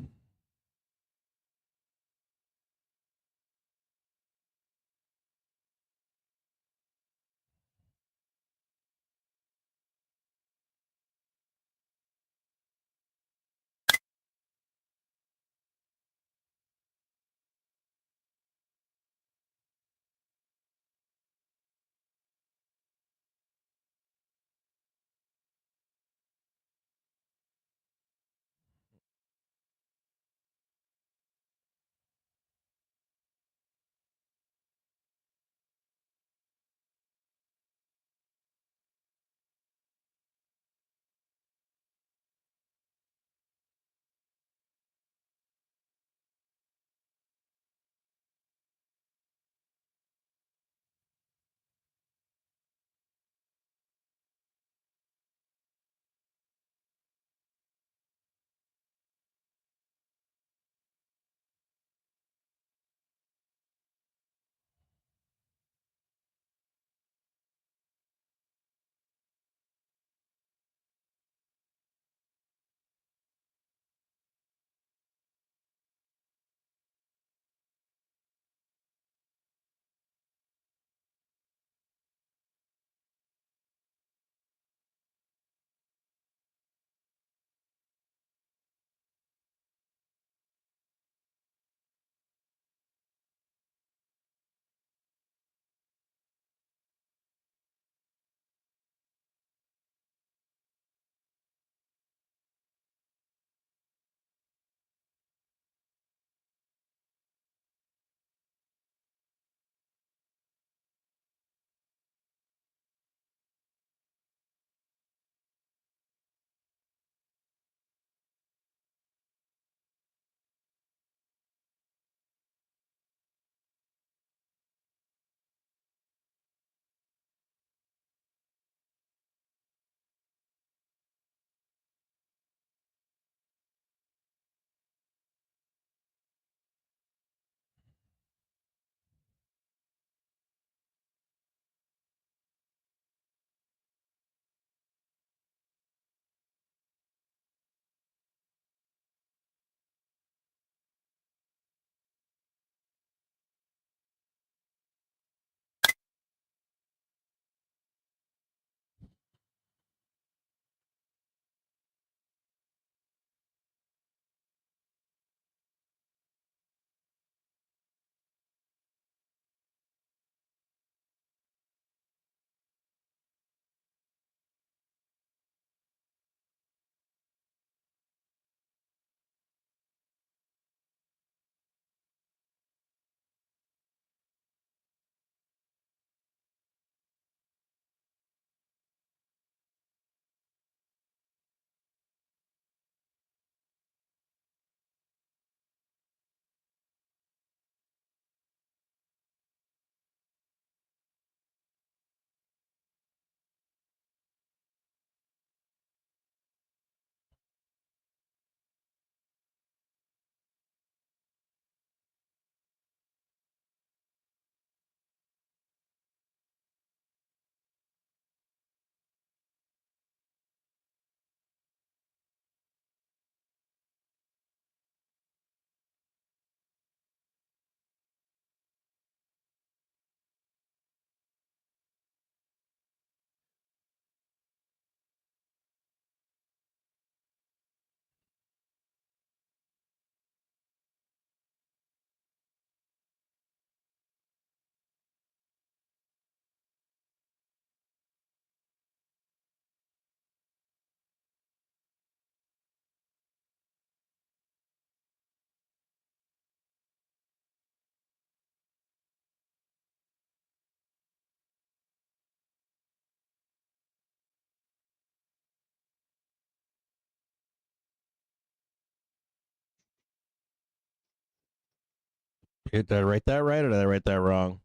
Speaker 1: Did I write that right or did I write that wrong?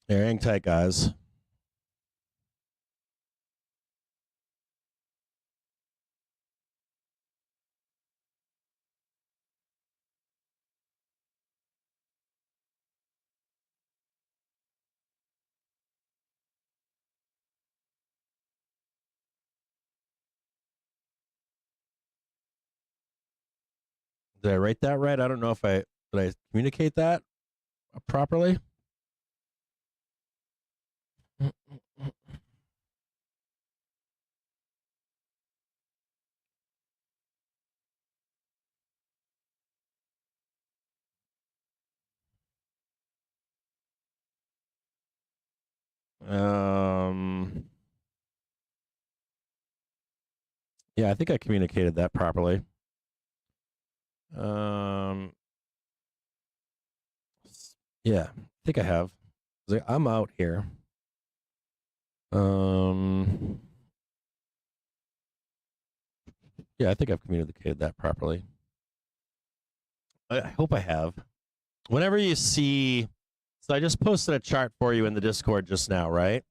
Speaker 1: Yeah, hang tight, guys. Did I write that right? I don't know if did I communicate that properly. Yeah, I think I communicated that properly. Yeah, I think I have. I'm out here. Yeah, I think I've communicated that properly. I hope I have. Whenever you see, so I just posted a chart for you in the Discord just now, right?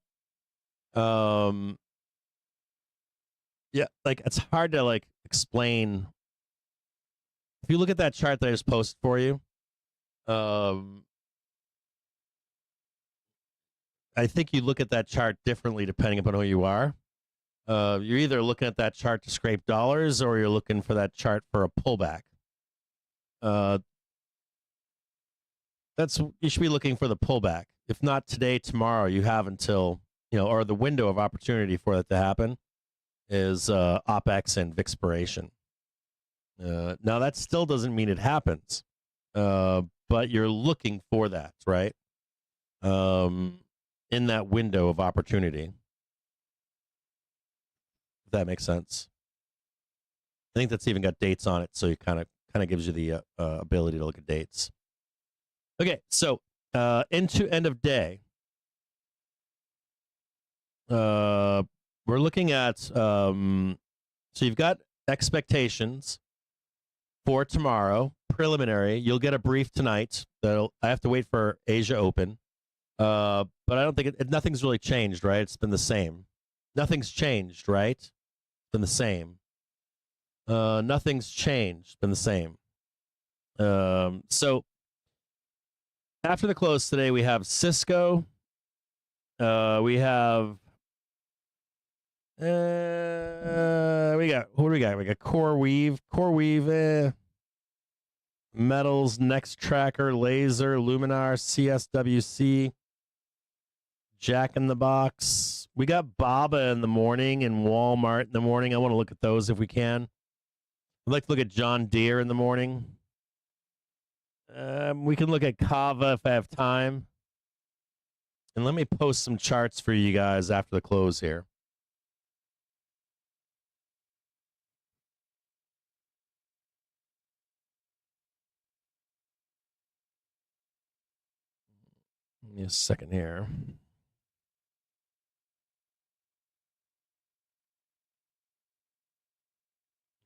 Speaker 1: Yeah, like it's hard to like explain. If you look at that chart that I just posted for you, I think you look at that chart differently depending upon who you are. You're either looking at that chart to scrape dollars or you're looking for that chart for a pullback. You should be looking for the pullback. If not today, tomorrow, you have until, or the window of opportunity for that to happen is OPEX and Vixpiration. Now that still doesn't mean it happens, but you're looking for that, right? In that window of opportunity. If that makes sense. I think that's even got dates on it, so you kind of gives you the ability to look at dates. Okay, so into end of day, we're looking at so you've got expectations for tomorrow, preliminary. You'll get a brief tonight. I have to wait for Asia Open, but I don't think nothing's really changed, right? It's been the same. Nothing's changed, right? It's been the same. Nothing's changed. Been the same. So after the close today, we have Cisco. We have. We got what do we got? We got Core Weave, Metals, Next Tracker, Laser, Luminar, CSWC, Jack in the Box. We got Baba in the morning and Walmart in the morning. I want to look at those if we can. I'd like to look at John Deere in the morning. We can look at Kava if I have time. And let me post some charts for you guys after the close here. Give me a second here.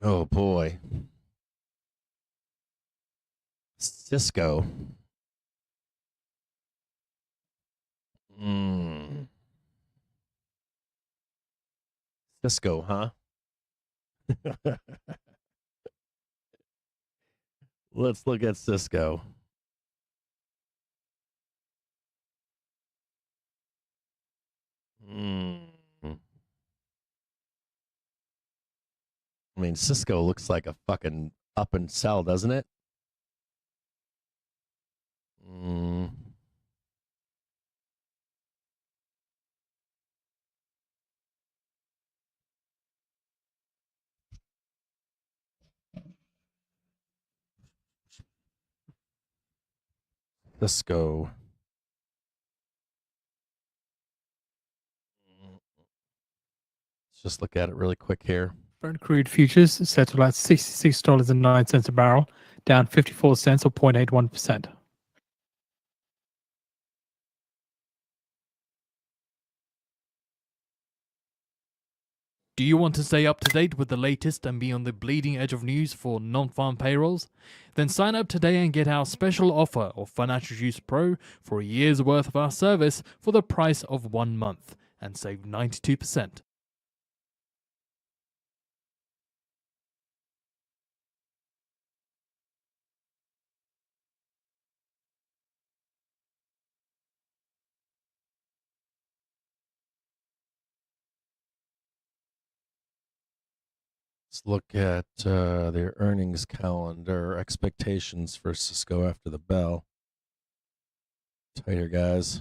Speaker 1: Oh boy. Cisco. Cisco, huh? Let's look at Cisco. I mean, Cisco looks like a fucking up and sell, doesn't it? Cisco. Let's just look at it really quick here.
Speaker 3: Brent crude futures settled at $66.09 a barrel, down 54 cents or 0.81%.
Speaker 4: Do you want to stay up to date with the latest and be on the bleeding edge of news for non-farm payrolls? Then sign up today and get our special offer of Financial Juice Pro for a year's worth of our service for the price of 1 month and save 92%.
Speaker 1: Let's look at their earnings calendar, expectations for Cisco after the bell. Tighter, guys.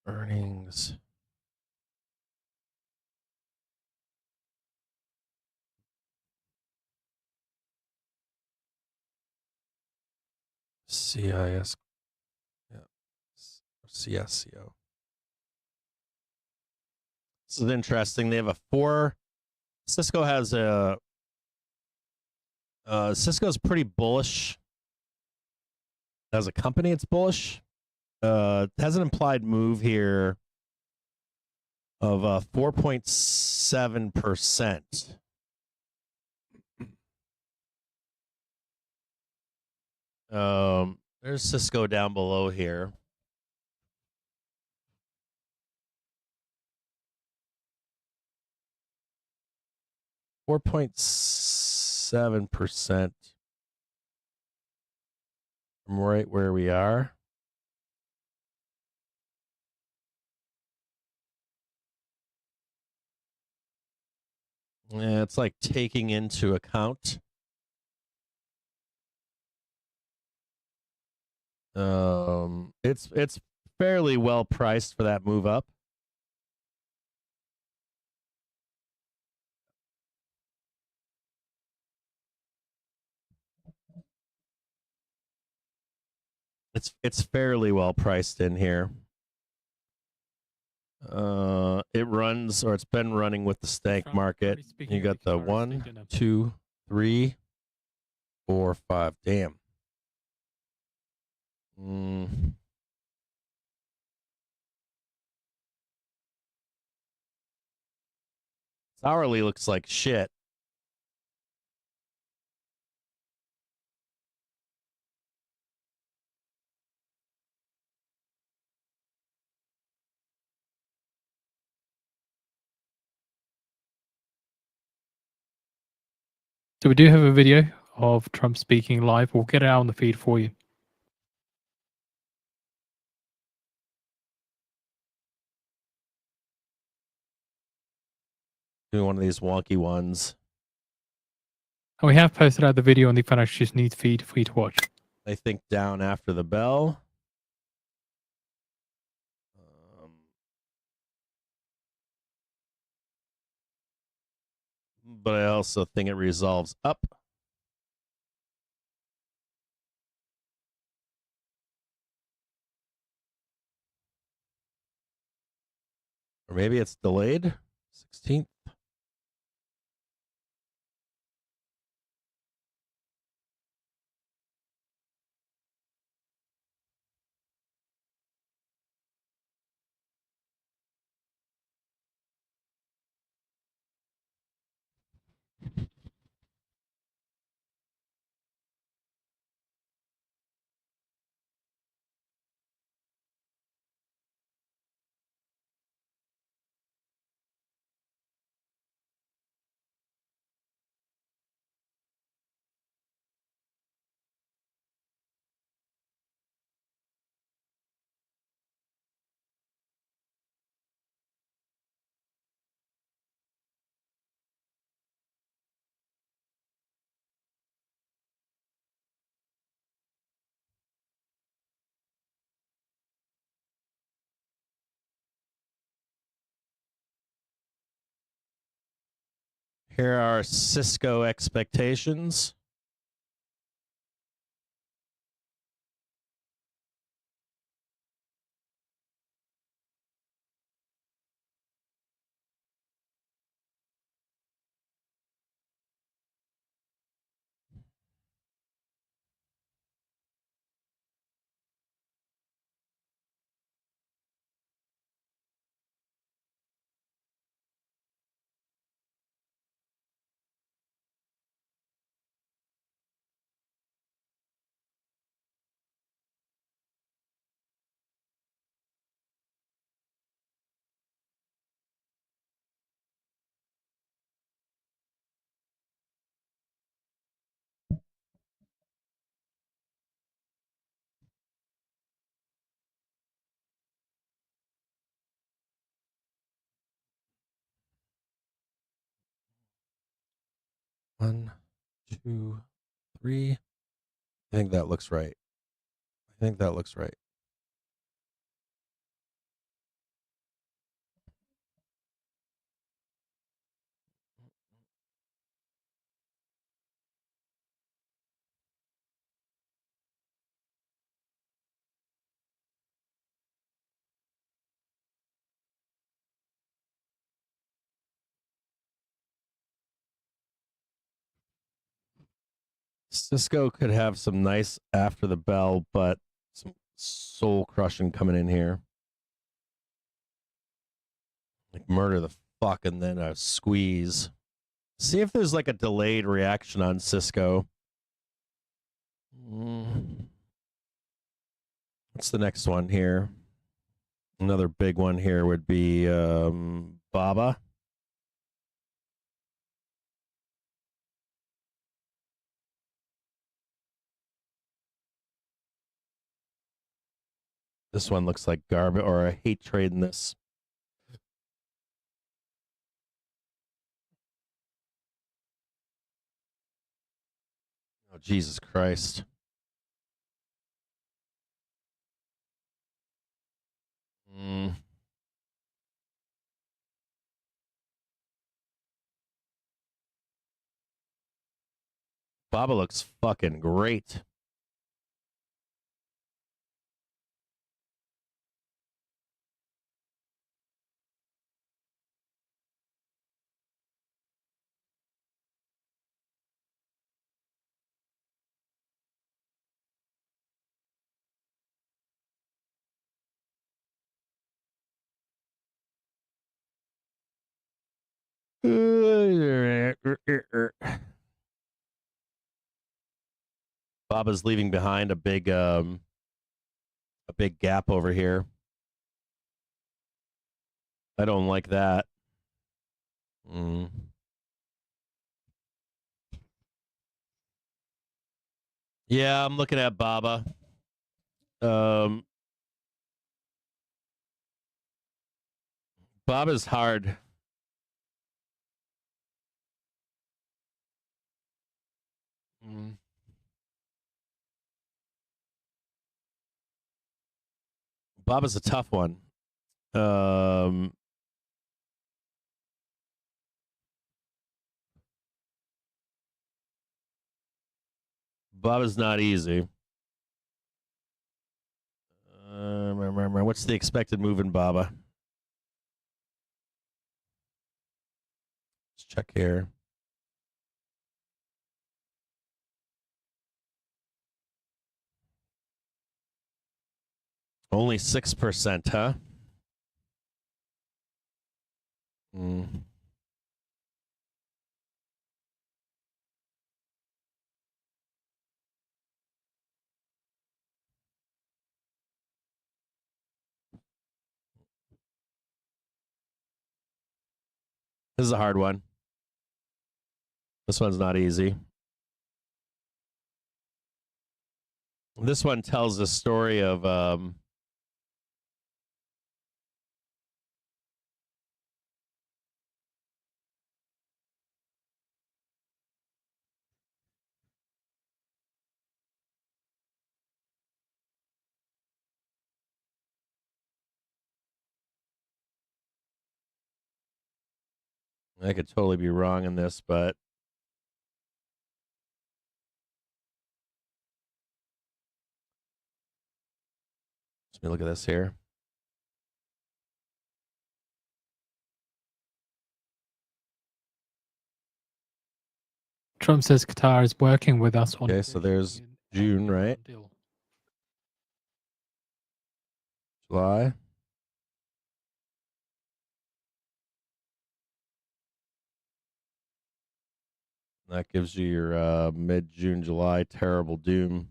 Speaker 1: Earnings. CIS. Yeah. CSCO. This is interesting. They have a 4. Cisco has a. Cisco's pretty bullish. As a company, it's bullish. Has an implied move here of 4.7%. There's Cisco down below here. .7% from right where we are. Yeah, it's like taking into account it's fairly well priced for that move up. It's fairly well priced in here. It runs, or it's been running with the stank market. You got the 1, 2, 3, 4, 5. Damn. Hourly looks like shit.
Speaker 3: So we do have a video of Trump speaking live. We'll get it out on the feed for you.
Speaker 1: Doing one of these wonky ones.
Speaker 3: And we have posted out the video on the Financial Juice News feed for you to watch.
Speaker 1: I think down after the bell. But I also think it resolves up. Or maybe it's delayed. 16th. Here are Cisco expectations. 1, 2, 3. I think that looks right. I think that looks right. Cisco could have some nice after the bell, but some soul crushing coming in here. Like murder the fuck and then a squeeze. See if there's like a delayed reaction on Cisco. What's the next one here? Another big one here would be Baba. This one looks like garbage, or I hate trading this. Oh, Jesus Christ. Baba looks fucking great. Baba's leaving behind a big gap over here. I don't like that. Yeah, I'm looking at Baba. Baba's hard. Baba's a tough one. Baba's not easy. What's the expected move in Baba? Let's check here. Only 6%, huh? This is a hard one. This one's not easy. This one tells the story of I could totally be wrong in this, but let me look at this here.
Speaker 3: Trump says Qatar is working with us on.
Speaker 1: Okay, so there's June, right? July. That gives you your mid-June, July terrible doom.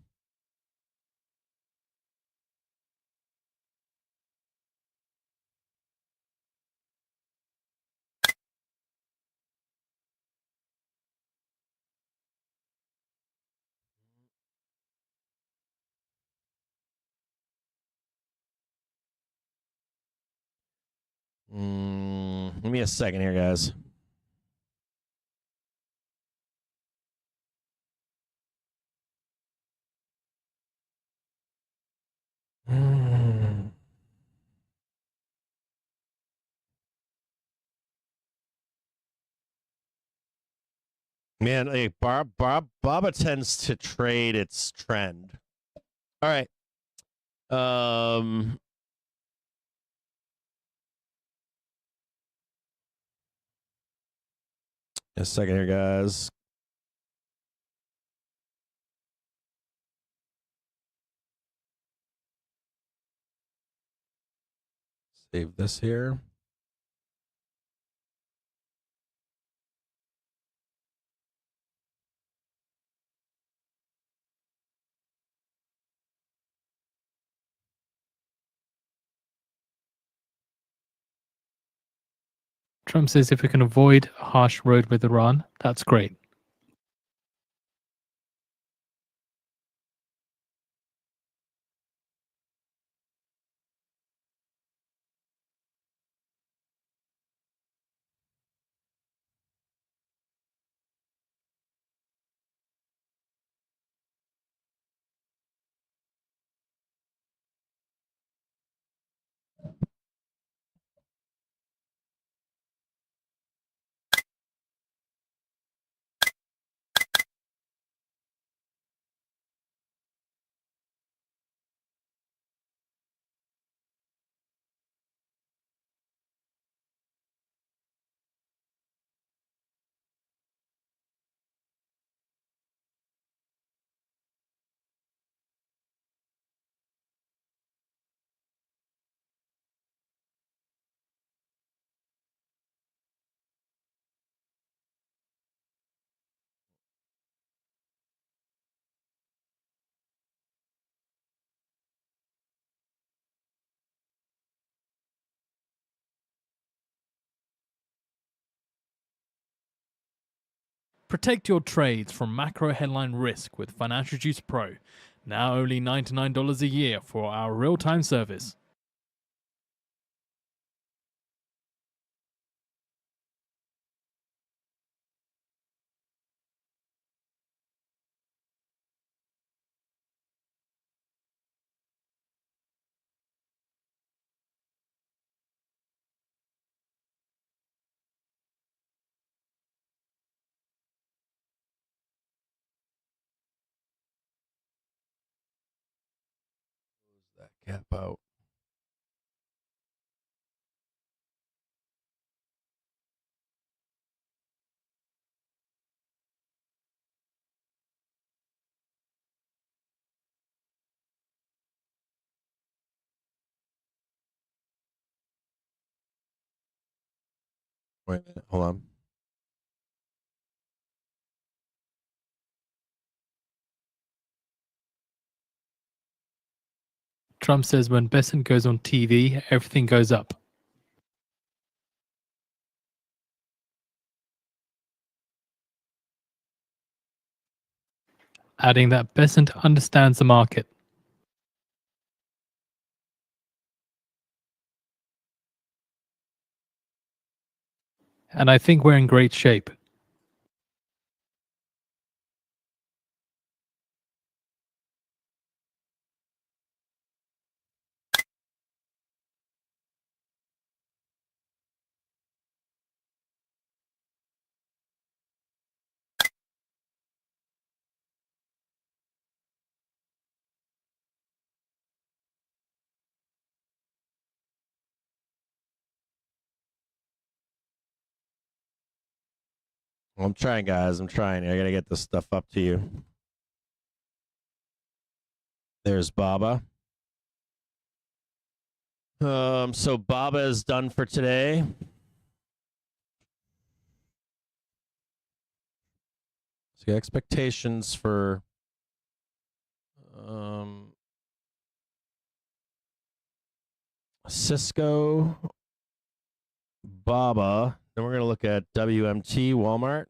Speaker 1: Give me a second here, guys. Man, like Baba tends to trade its trend. All right. A second here, guys. Save this here.
Speaker 3: Trump says if we can avoid a harsh road with Iran, that's great.
Speaker 4: Protect your trades from macro headline risk with Financial Juice Pro. Now only $99 a year for our real-time service.
Speaker 1: That cap out. Wait a minute. Hold on.
Speaker 3: Trump says when Besant goes on TV, everything goes up. Adding that Besant understands the market. And I think we're in great shape.
Speaker 1: I'm trying, guys. I'm trying. I gotta get this stuff up to you. There's Baba. So Baba is done for today. So expectations for Cisco, Baba. Then we're gonna look at WMT, Walmart.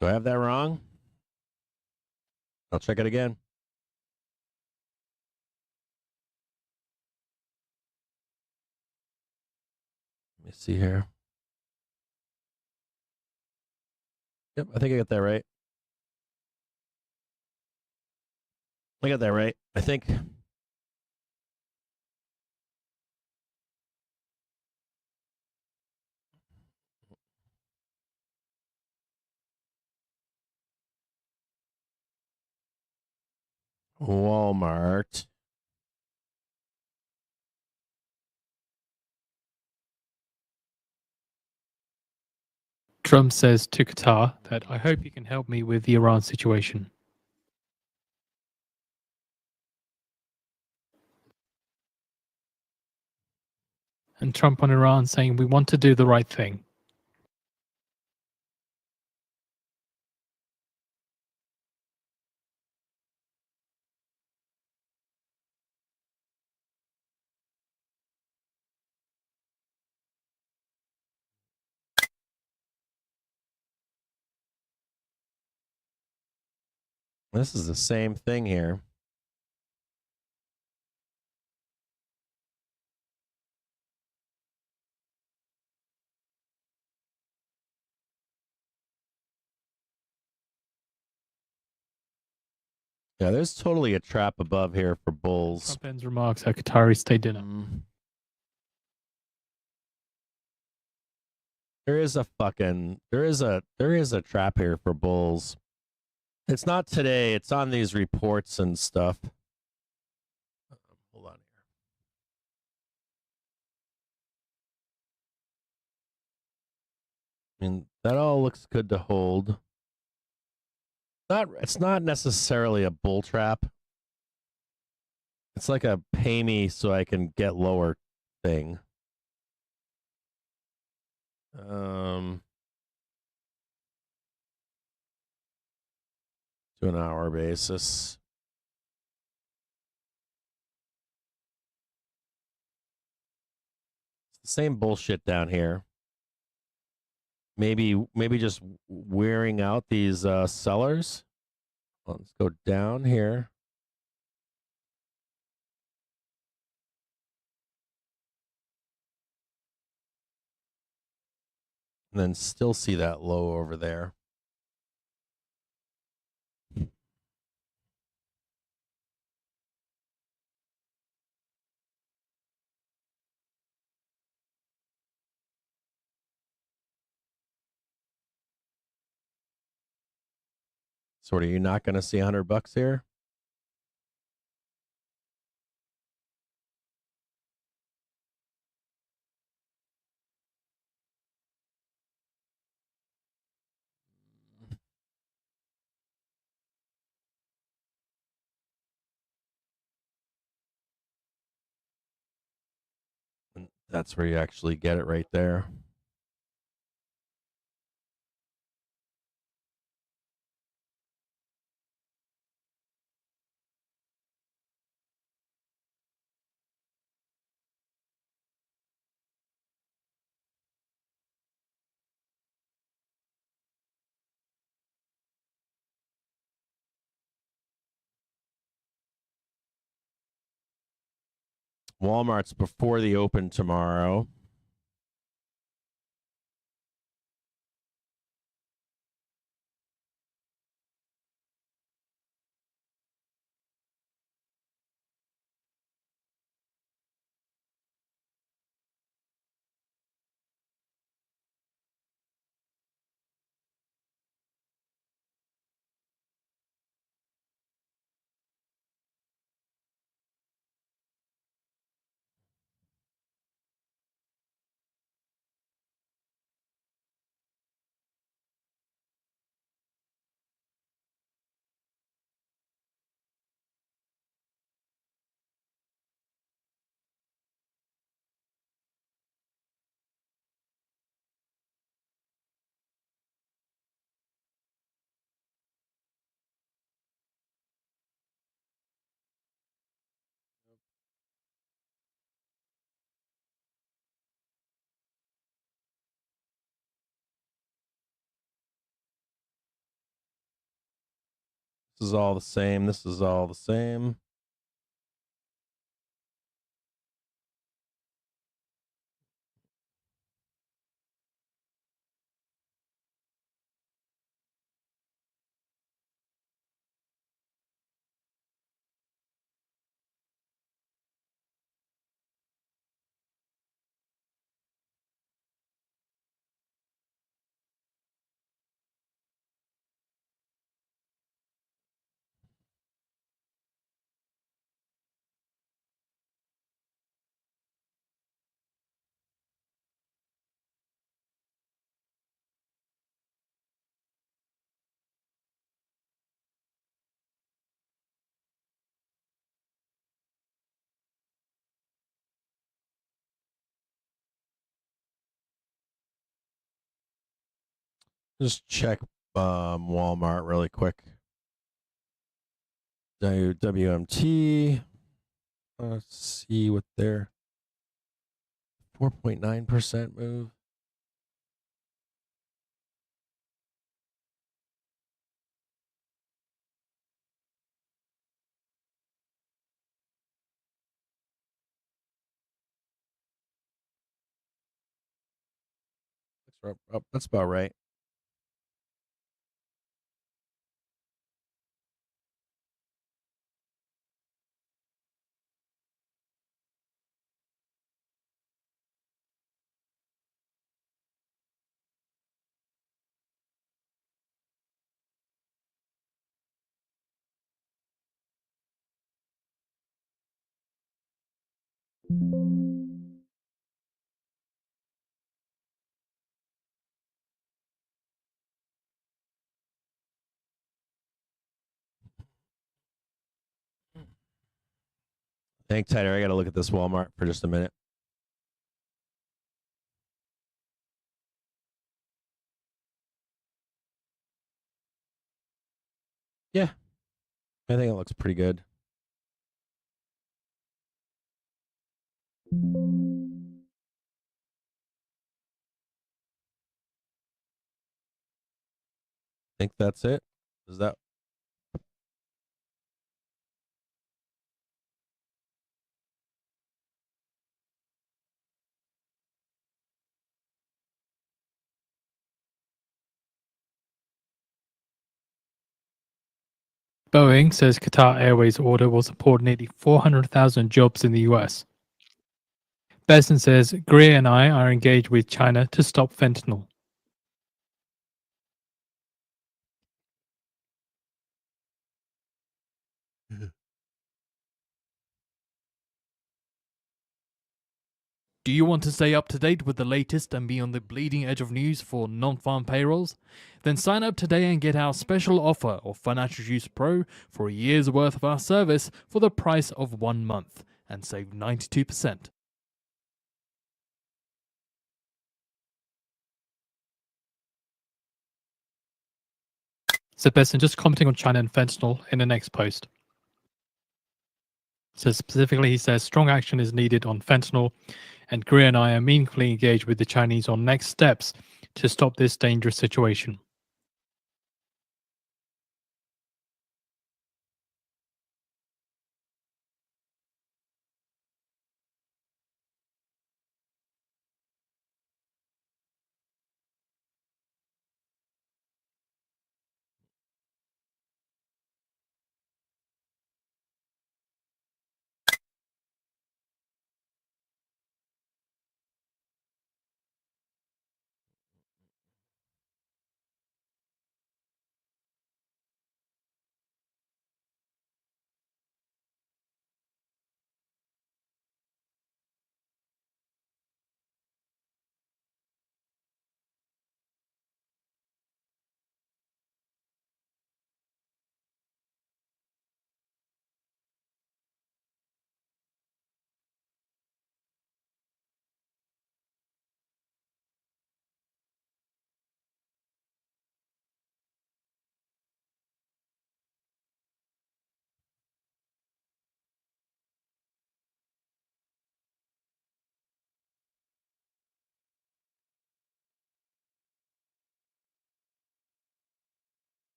Speaker 1: Do I have that wrong? I'll check it again. Let me see here. Yep, I think I got that right. I got that right. I think. Walmart.
Speaker 3: Trump says to Qatar that I hope you can help me with the Iran situation. And Trump on Iran saying we want to do the right thing.
Speaker 1: This is the same thing here. Yeah, there's totally a trap above here for bulls.
Speaker 3: Trump ends remarks at Qatari state dinner.
Speaker 1: There is a trap here for bulls. It's not today. It's on these reports and stuff. Hold on here. I mean, that all looks good to hold. It's not necessarily a bull trap. It's like a pay me so I can get lower thing. To an hour basis. It's the same bullshit down here. Maybe just wearing out these sellers. Let's go down here. And then still see that low over there. So are you not going to see $100 here? And that's where you actually get it right there. Walmart's before the open tomorrow. This is all the same. This is all the same. Just check Walmart really quick. WMT. Let's see what their 4.9% move. That's about right. Hang tighter. I got to look at this Walmart for just a minute. Yeah, I think it looks pretty good. Think that's it. Is that
Speaker 3: Boeing says Qatar Airways order will support nearly 400,000 jobs in the US. Besson says Greer and I are engaged with China to stop fentanyl.
Speaker 4: Do you want to stay up to date with the latest and be on the bleeding edge of news for non-farm payrolls? Then sign up today and get our special offer of Financial Juice Pro for a year's worth of our service for the price of 1 month and save 92%.
Speaker 3: So Besson just commenting on China and fentanyl in the next post. So specifically, he says strong action is needed on fentanyl, and Greer and I are meaningfully engaged with the Chinese on next steps to stop this dangerous situation.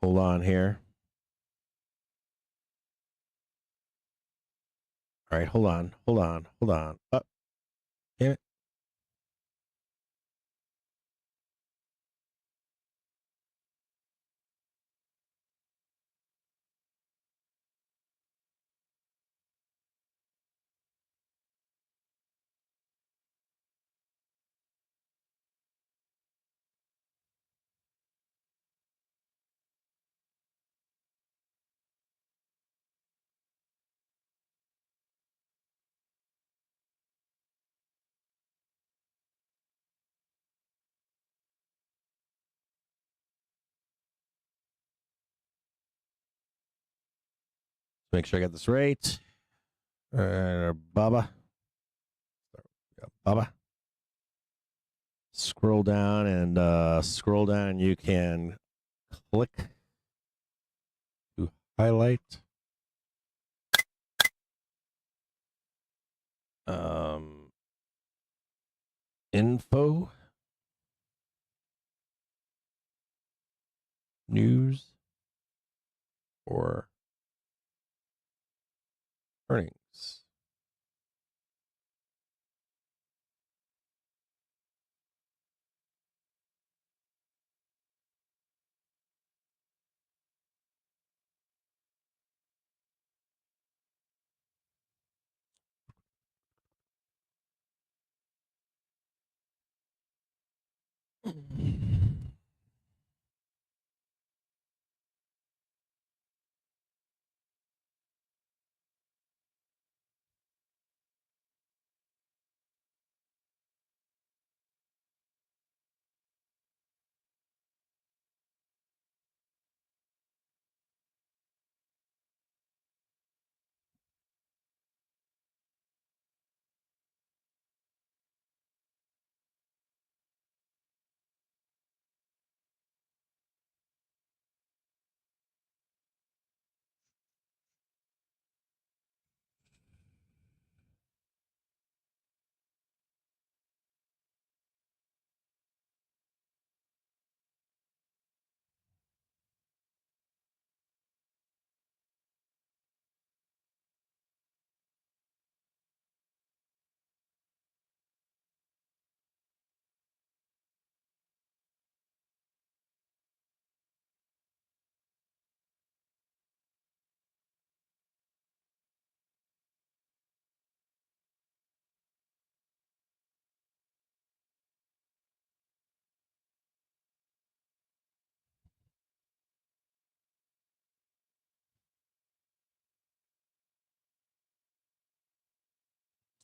Speaker 1: Hold on here. All right, hold on. Oh, damn it. Make sure I got this right. Baba. Baba. Scroll down and you can click to highlight. Info. News. Or earnings.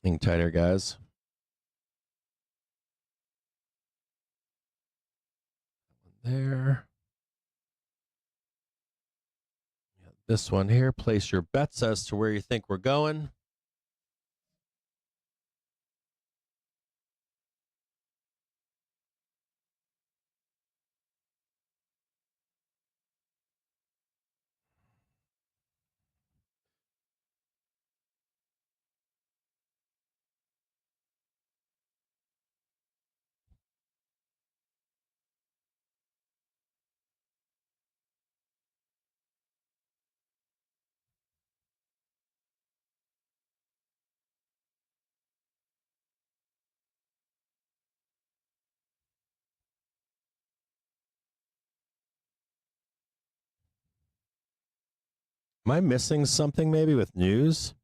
Speaker 1: Hang tighter, guys. There. This one here. Place your bets as to where you think we're going. Am I missing something maybe with news?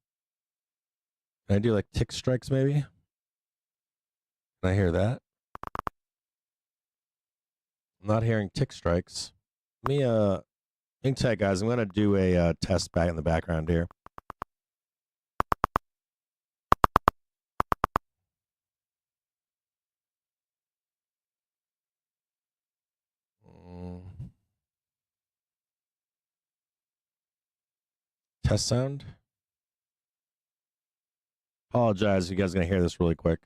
Speaker 1: Can I do like tick strikes maybe? Can I hear that? I'm not hearing tick strikes. Let me hang tight, guys. I'm gonna do a test back in the background here. Test sound. Apologize if you guys are gonna hear this really quick.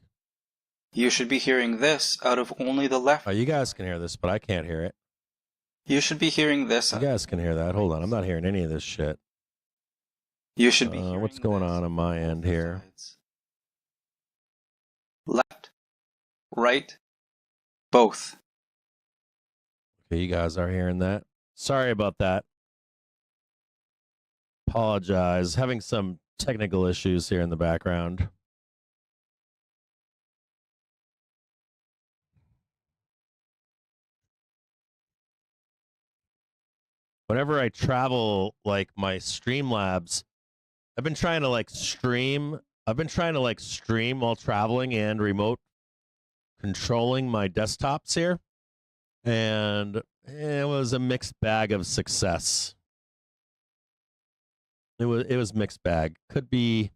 Speaker 5: You should be hearing this out of only the left.
Speaker 1: Oh, you guys can hear this, but I can't hear it.
Speaker 5: You should be hearing this.
Speaker 1: You guys can hear that. Hold on, I'm not hearing any of this shit.
Speaker 5: You should be hearing
Speaker 1: what's going
Speaker 5: this
Speaker 1: on my end here?
Speaker 5: sides. Left, right, both.
Speaker 1: Okay, you guys are hearing that. Sorry about that. Apologize. Having some technical issues here in the background. Whenever I travel, like my Streamlabs, I've been trying to like stream. I've been trying to like stream while traveling and remote controlling my desktops here, and it was a mixed bag of success. It was mixed bag. Could be.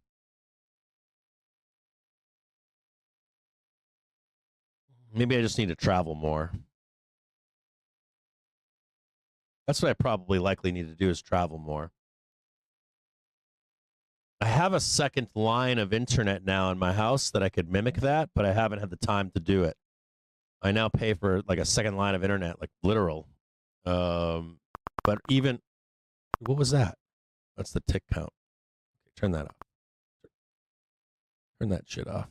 Speaker 1: Maybe I just need to travel more. That's what I probably likely need to do is travel more. I have a second line of internet now in my house that I could mimic that, but I haven't had the time to do it. I now pay for like a second line of internet, like literal. But even, what was that? That's the tick count. Okay, turn that off. Turn that shit off.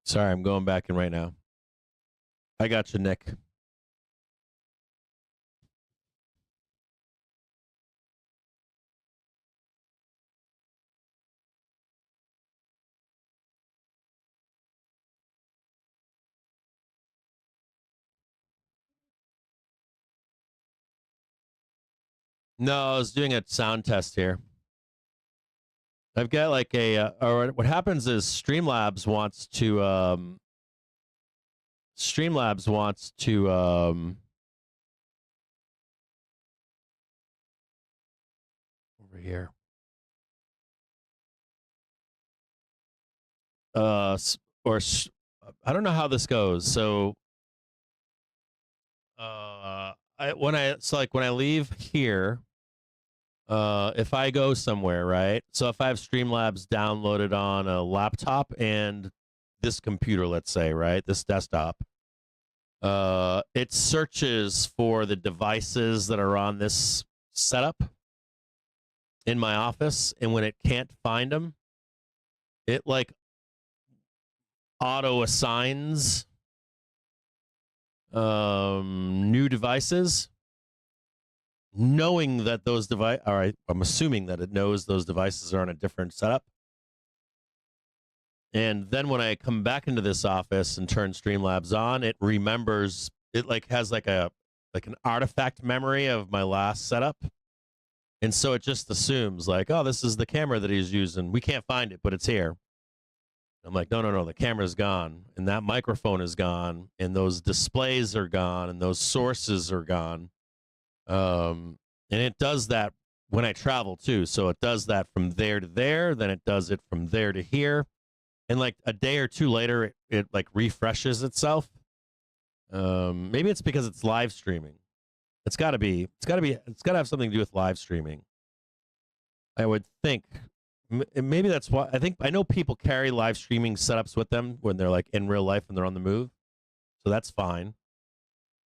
Speaker 1: Sorry, I'm going back in right now. I got you, Nick. No, I was doing a sound test here. I've got like a, or what happens is Streamlabs wants to, over here. Or I don't know how this goes. So, when I leave here, if I go somewhere, right? So if I have Streamlabs downloaded on a laptop and this computer, let's say, right, this desktop, it searches for the devices that are on this setup in my office, and when it can't find them, it like auto assigns new devices, knowing that those device, all right, I'm assuming that it knows those devices are on a different setup. And then when I come back into this office and turn Streamlabs on, it remembers, it like has like an artifact memory of my last setup. And so it just assumes like, oh, this is the camera that he's using. We can't find it, but it's here. I'm like, no, the camera's gone, and that microphone is gone, and those displays are gone, and those sources are gone. And it does that when I travel too. So it does that from there to there, then it does it from there to here. And like a day or two later, it like refreshes itself. Maybe it's because it's live streaming. It's got to have something to do with live streaming. I would think. Maybe that's why I know people carry live streaming setups with them when they're like in real life and they're on the move, so that's fine.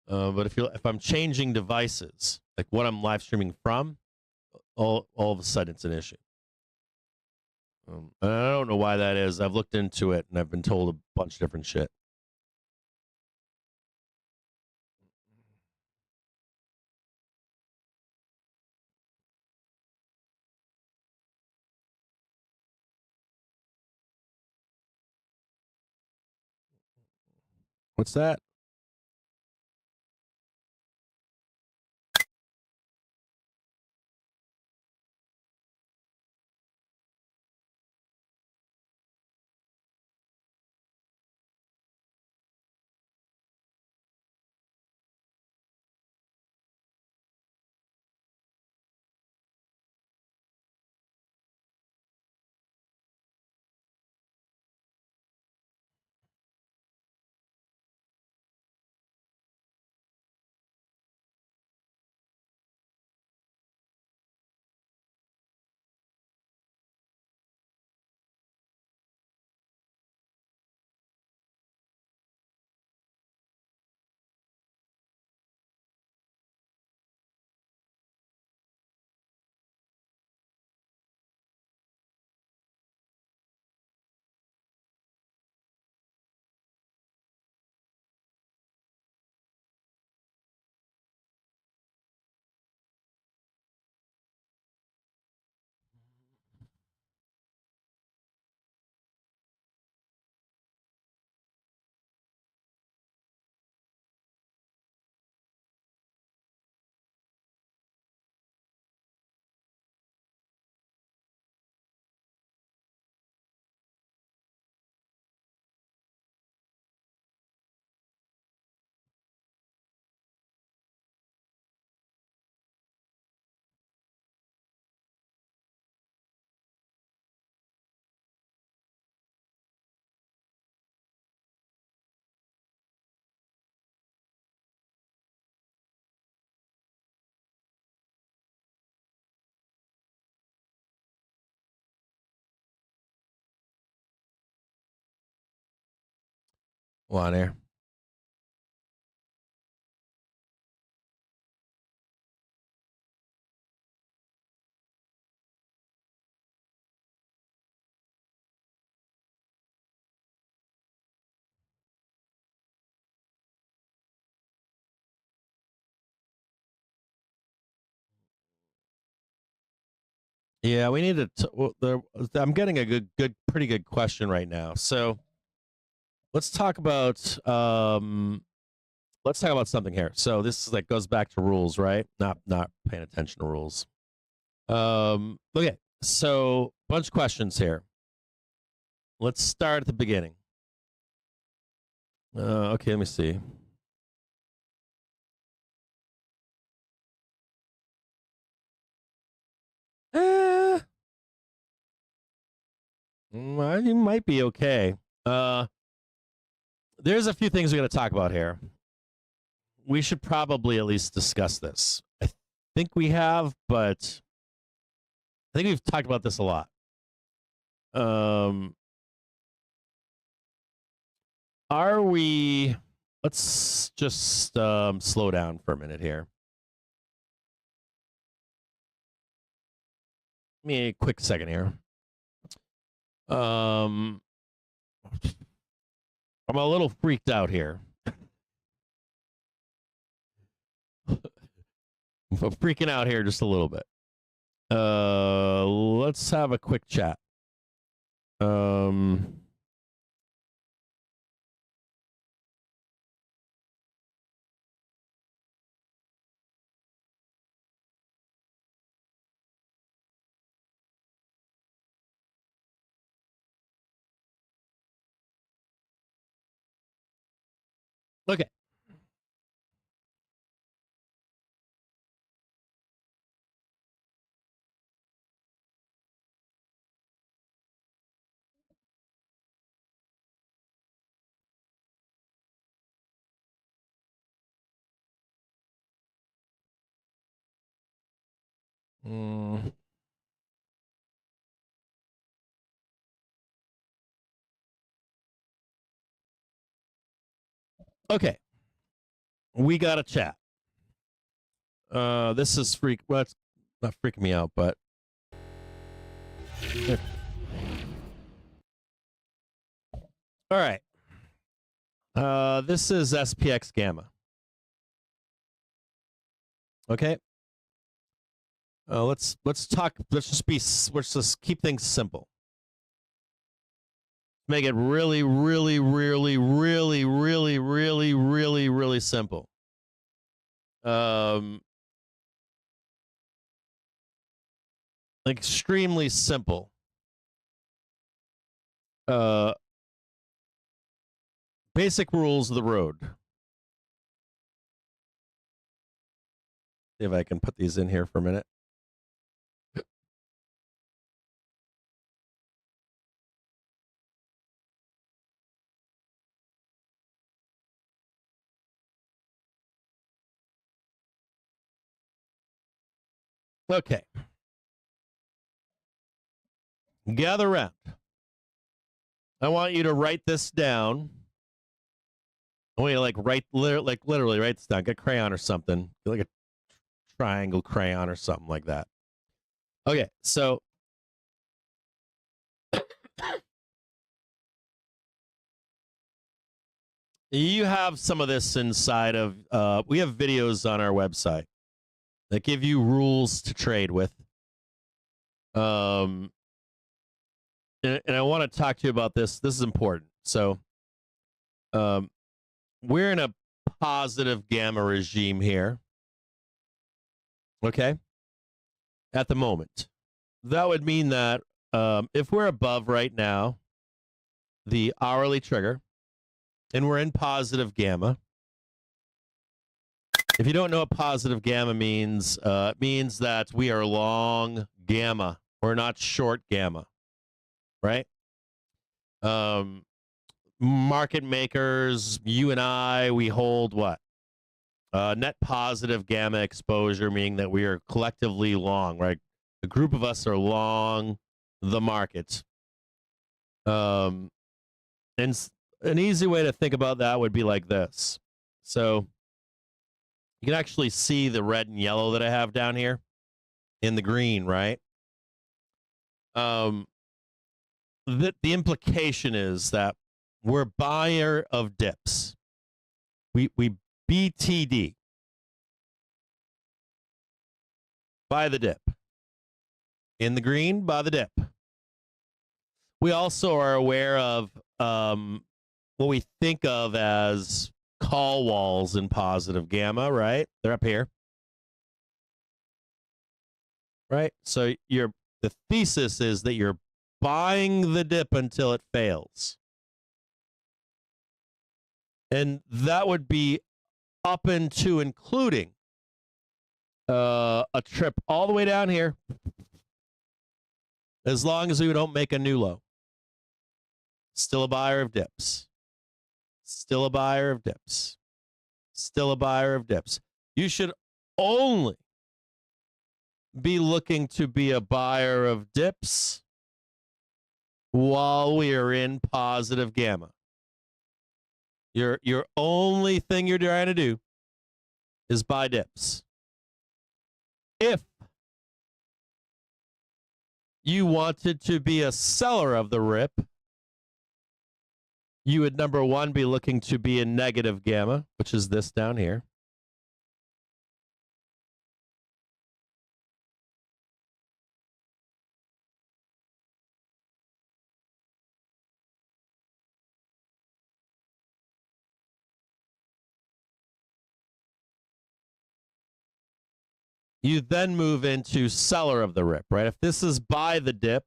Speaker 1: But if I'm changing devices, like what I'm live streaming from, all of a sudden it's an issue. And I don't know why that is. I've looked into it and I've been told a bunch of different shit. What's that? Hold on here. Yeah, we need to. I'm getting a pretty good question right now. So let's talk about something here. So this is like goes back to rules, right? Not paying attention to rules. Okay, so bunch of questions here. Let's start at the beginning. Okay, let me see. You might be okay. There's a few things we got to talk about here. We should probably at least discuss this. I think we have, but I think we've talked about this a lot. Are we? Let's just slow down for a minute here. Give me a quick second here. I'm a little freaked out here. I'm freaking out here just a little bit. Let's have a quick chat. Okay. Okay. We got a chat. This is well, it's not freaking me out, but all right. This is SPX gamma. Okay. Let's just keep things simple. Make it really, really, really, really, really, really, really, really simple. Extremely simple. Basic rules of the road. See if I can put these in here for a minute. Okay. Gather round. I want you to write this down. I want you to literally write this down. Get a crayon or something. Get like a triangle crayon or something like that. Okay, so you have some of this inside of we have videos on our website that give you rules to trade with. And I want to talk to you about this. This is important. So we're in a positive gamma regime here. Okay? At the moment. That would mean that if we're above right now, the hourly trigger, and we're in positive gamma. If you don't know what positive gamma means, it means that we are long gamma. We're not short gamma, right? Market makers, you and I, we hold what? Net positive gamma exposure, meaning that we are collectively long, right? A group of us are long the market. And an easy way to think about that would be like this. So you can actually see the red and yellow that I have down here in the green, right? The implication is that we're buyer of dips. We BTD. Buy the dip. In the green, buy the dip. We also are aware of what we think of as call walls in positive gamma, right? They're up here. Right? So the thesis is that you're buying the dip until it fails. And that would be up into including a trip all the way down here, as long as we don't make a new low. Still a buyer of dips. Still a buyer of dips. Still a buyer of dips. You should only be looking to be a buyer of dips while we are in positive gamma. Your only thing you're trying to do is buy dips. If you wanted to be a seller of the rip, you would, number one, be looking to be in negative gamma, which is this down here. You then move into seller of the rip, right? If this is buy the dip,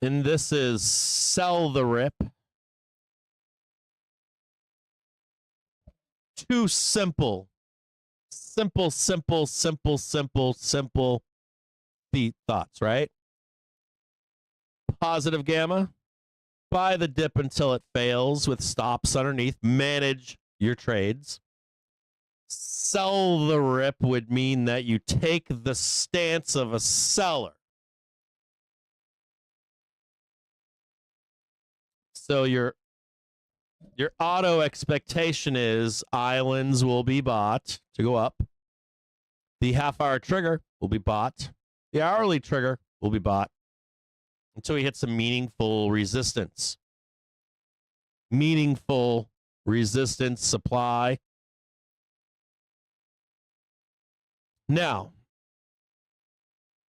Speaker 1: and this is sell the rip, two simple thoughts, right? Positive gamma. Buy the dip until it fails with stops underneath. Manage your trades. Sell the rip would mean that you take the stance of a seller. So your auto expectation is islands will be bought to go up. The half-hour trigger will be bought. The hourly trigger will be bought until we hit some meaningful resistance. Meaningful resistance supply. Now,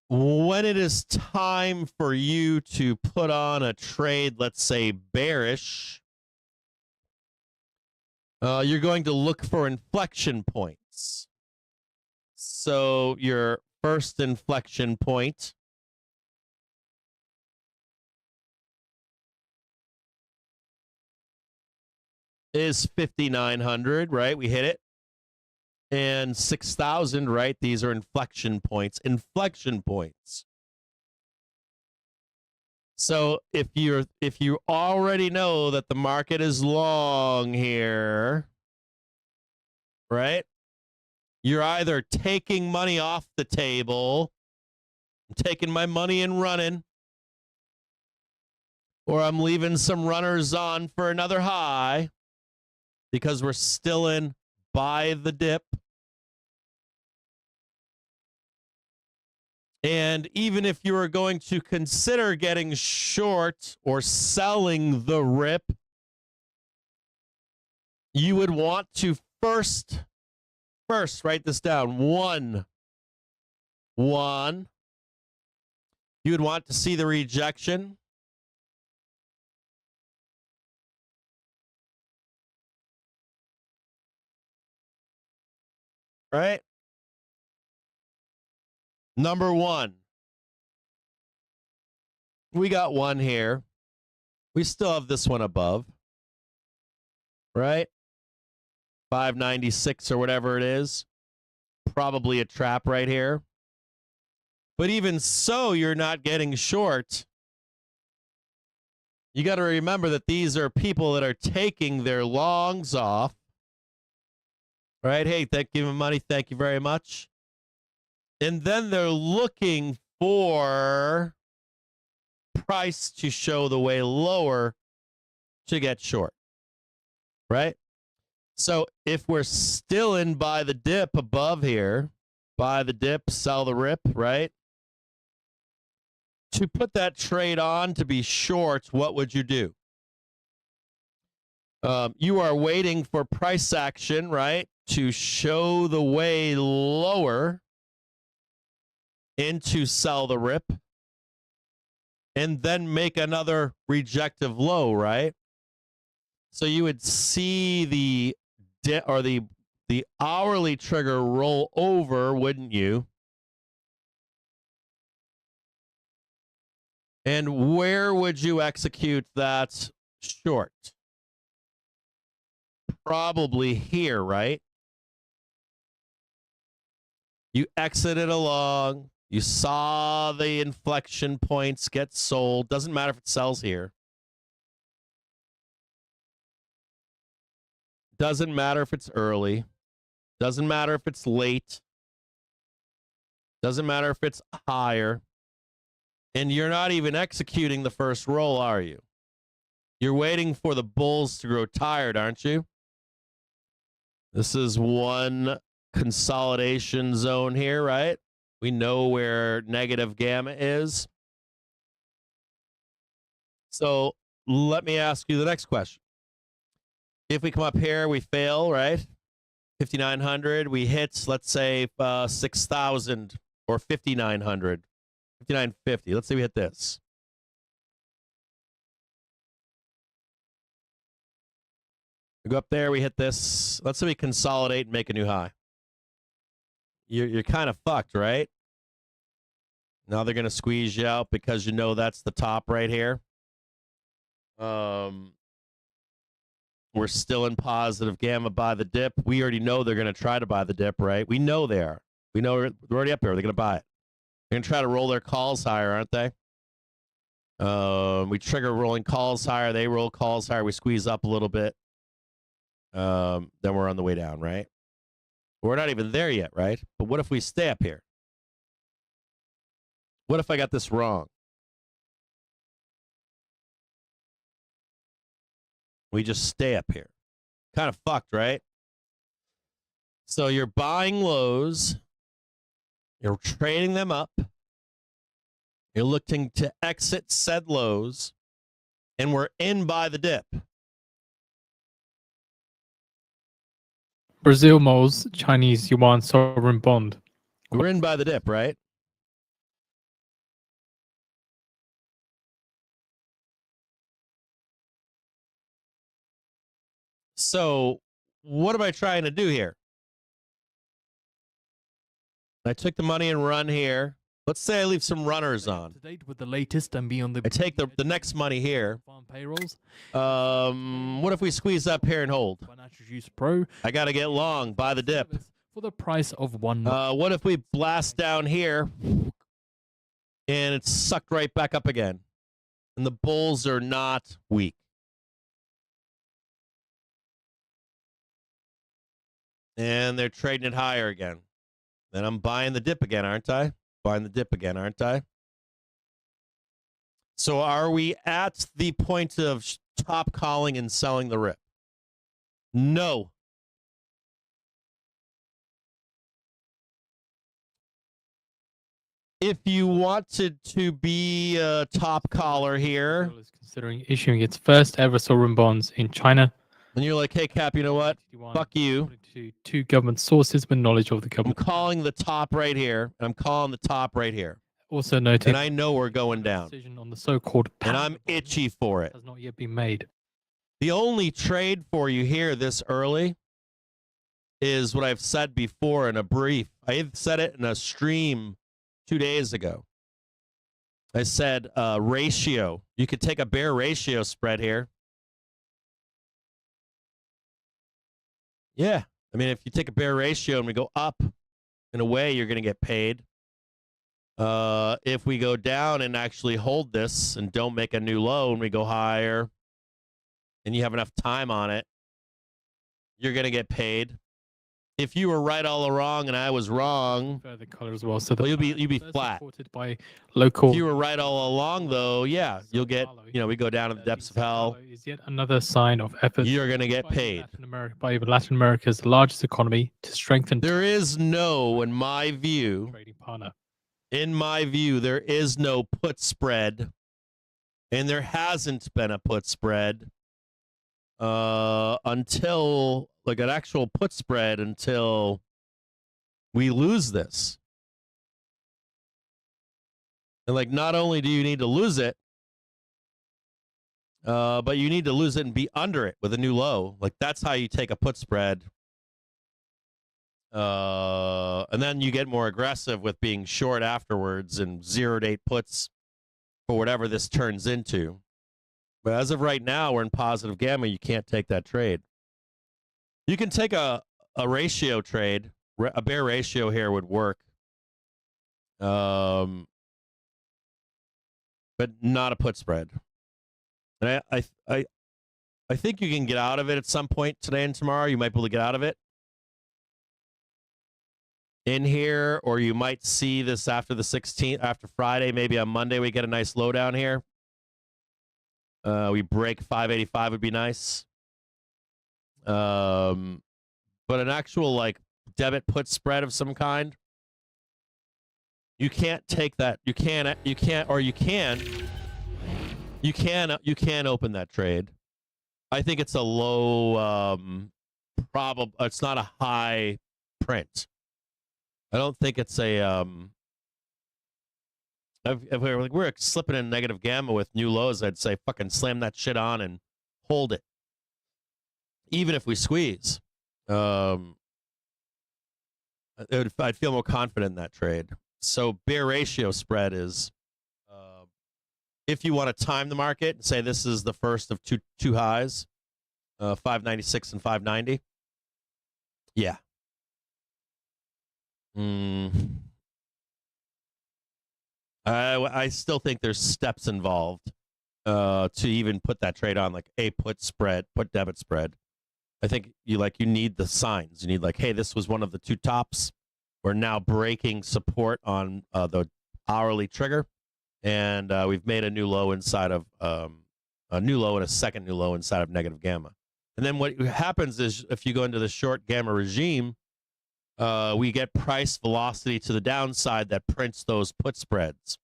Speaker 1: when it is time for you to put on a trade, let's say bearish, you're going to look for inflection points. So your first inflection point is 5,900, right? We hit it. And 6,000, right? These are inflection points. Inflection points. So if you already know that the market is long here, right? You're either taking money off the table, I'm taking my money and running, or I'm leaving some runners on for another high because we're still in buy the dip. And even if you are going to consider getting short or selling the rip, you would want to first write this down. One. You would want to see the rejection. Right? Number one. We got one here. We still have this one above. Right? 596 or whatever it is. Probably a trap right here. But even so, you're not getting short. You got to remember that these are people that are taking their longs off. Right? Hey, thank you for money. Thank you very much. And then they're looking for price to show the way lower to get short, right? So if we're still in buy the dip above here, buy the dip, sell the rip, right? To put that trade on to be short, what would you do? You are waiting for price action, right, to show the way lower into sell the rip and then make another rejective low, right? So you would see the hourly trigger roll over, wouldn't you? And where would you execute that short? Probably here, right? You exited along. You saw the inflection points get sold. Doesn't matter if it sells here. Doesn't matter if it's early. Doesn't matter if it's late. Doesn't matter if it's higher. And you're not even executing the first roll, are you? You're waiting for the bulls to grow tired, aren't you? This is one consolidation zone here, right? We know where negative gamma is. So let me ask you the next question. If we come up here, we fail, right? 5,900, we hit, let's say, 6,000 or 5,900, 5,950. Let's say we hit this. We go up there, we hit this. Let's say we consolidate and make a new high. You're kind of fucked, right? Now they're going to squeeze you out because you know that's the top right here. We're still in positive gamma by the dip. We already know they're going to try to buy the dip, right? We know they are. We know they're already up here. They're going to buy it. They're going to try to roll their calls higher, aren't they? We trigger rolling calls higher. They roll calls higher. We squeeze up a little bit. Then we're on the way down, right? We're not even there yet, right? But what if we stay up here? What if I got this wrong? We just stay up here. Kind of fucked, right? So you're buying lows. You're trading them up. You're looking to exit said lows. And we're in by the dip.
Speaker 3: Brazil molds Chinese yuan sovereign bond.
Speaker 1: We're in by the dip, right? So what am I trying to do here? I took the money and run here. Let's say I leave some runners on.
Speaker 4: To date with the latest and be on the
Speaker 1: I take the next money here.
Speaker 4: farm payrolls.
Speaker 1: What if we squeeze up here and hold?
Speaker 4: Financial Use Pro
Speaker 1: I got to get long, buy the dip.
Speaker 4: for the price of one.
Speaker 1: What if we blast down here and it's sucked right back up again? And the bulls are not weak. And they're trading it higher again. Then I'm buying the dip again, aren't I? Buying the dip again, aren't I? So are we at the point of top calling and selling the rip? No. If you wanted to be a top caller here,
Speaker 3: Brazil is considering issuing its first ever sovereign bonds in China.
Speaker 1: and you're like, hey, Cap, you know what? Fuck you.
Speaker 3: According to two government sources with knowledge of the
Speaker 1: I'm
Speaker 3: government.
Speaker 1: calling the top right here, and I'm calling the top right here.
Speaker 3: Also noted,
Speaker 1: And I know we're going down.
Speaker 3: decision on the so-called
Speaker 1: And I'm itchy for it.
Speaker 3: has not yet been made.
Speaker 1: The only trade for you here this early is what I've said before in a brief. I said it in a stream 2 days ago. I said ratio. You could take a bear ratio spread here. Yeah. I mean, if you take a bear ratio and we go up, in a way, you're going to get paid. If we go down and actually hold this and don't make a new low and we go higher and you have enough time on it, you're going to get paid. if you were right all along and I was wrong,
Speaker 3: Further color as well. So the
Speaker 1: well, you'll be
Speaker 3: first
Speaker 1: flat.
Speaker 3: supported by local.
Speaker 1: If you were right all along, though, yeah, you'll get. We go down to the depths of hell.
Speaker 3: Is yet another sign of effort.
Speaker 1: You're gonna get
Speaker 3: by
Speaker 1: paid.
Speaker 3: Latin America's largest economy to strengthen.
Speaker 1: There is no, in my view,
Speaker 3: trading partner.
Speaker 1: In my view, there is no put spread, and there hasn't been a put spread until like an actual put spread until we lose this. And like, not only do you need to lose it, but you need to lose it and be under it with a new low. Like, that's how you take a put spread. And then you get more aggressive with being short afterwards and 0 to 8 puts for whatever this turns into. But as of right now, we're in positive gamma. You can't take that trade. You can take a ratio trade. A bear ratio here would work. But not a put spread. And I think you can get out of it at some point today and tomorrow. You might be able to get out of it in here, or you might see this after the 16th, after Friday, maybe on Monday we get a nice low down here. We break 585 would be nice. But an actual like debit put spread of some kind, you can't take that. You can open that trade. I think it's a low it's not a high print. I don't think it's a if we're slipping in negative gamma with new lows, I'd say fucking slam that shit on and hold it. Even if we squeeze. I'd feel more confident in that trade. So bear ratio spread is if you want to time the market and say this is the first of two highs, 596 and 590. Yeah. I still think there's steps involved to even put that trade on, like a put spread, put debit spread. I think you need the signs. You need like, hey, this was one of the two tops. We're now breaking support on the hourly trigger, and we've made a new low inside of a new low and a second new low inside of negative gamma. And then what happens is if you go into the short gamma regime, we get price velocity to the downside that prints those put spreads.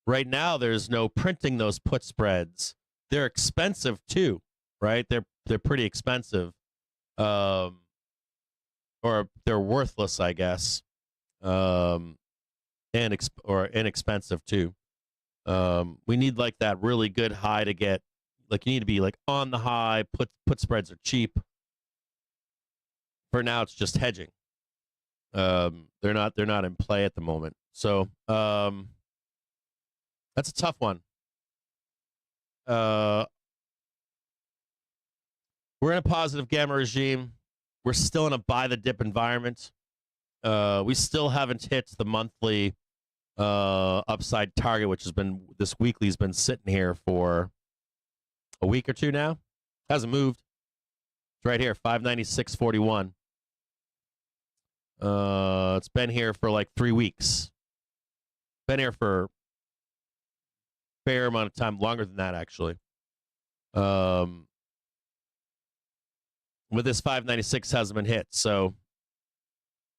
Speaker 1: Right now, there's no printing those put spreads. They're expensive too, right? They're pretty expensive, or they're worthless, I guess, or inexpensive too. We need like that really good high to get. Like you need to be like on the high. Put spreads are cheap. For now, it's just hedging. They're not in play at the moment. So that's a tough one. We're in a positive gamma regime. We're still in a buy the dip environment. We still haven't hit the monthly upside target, which has been this weekly's been sitting here for a week or two now. Hasn't moved. It's right here, 596.41. It's been here for like 3 weeks. Been here for a fair amount of time, longer than that actually. But this 596 hasn't been hit, so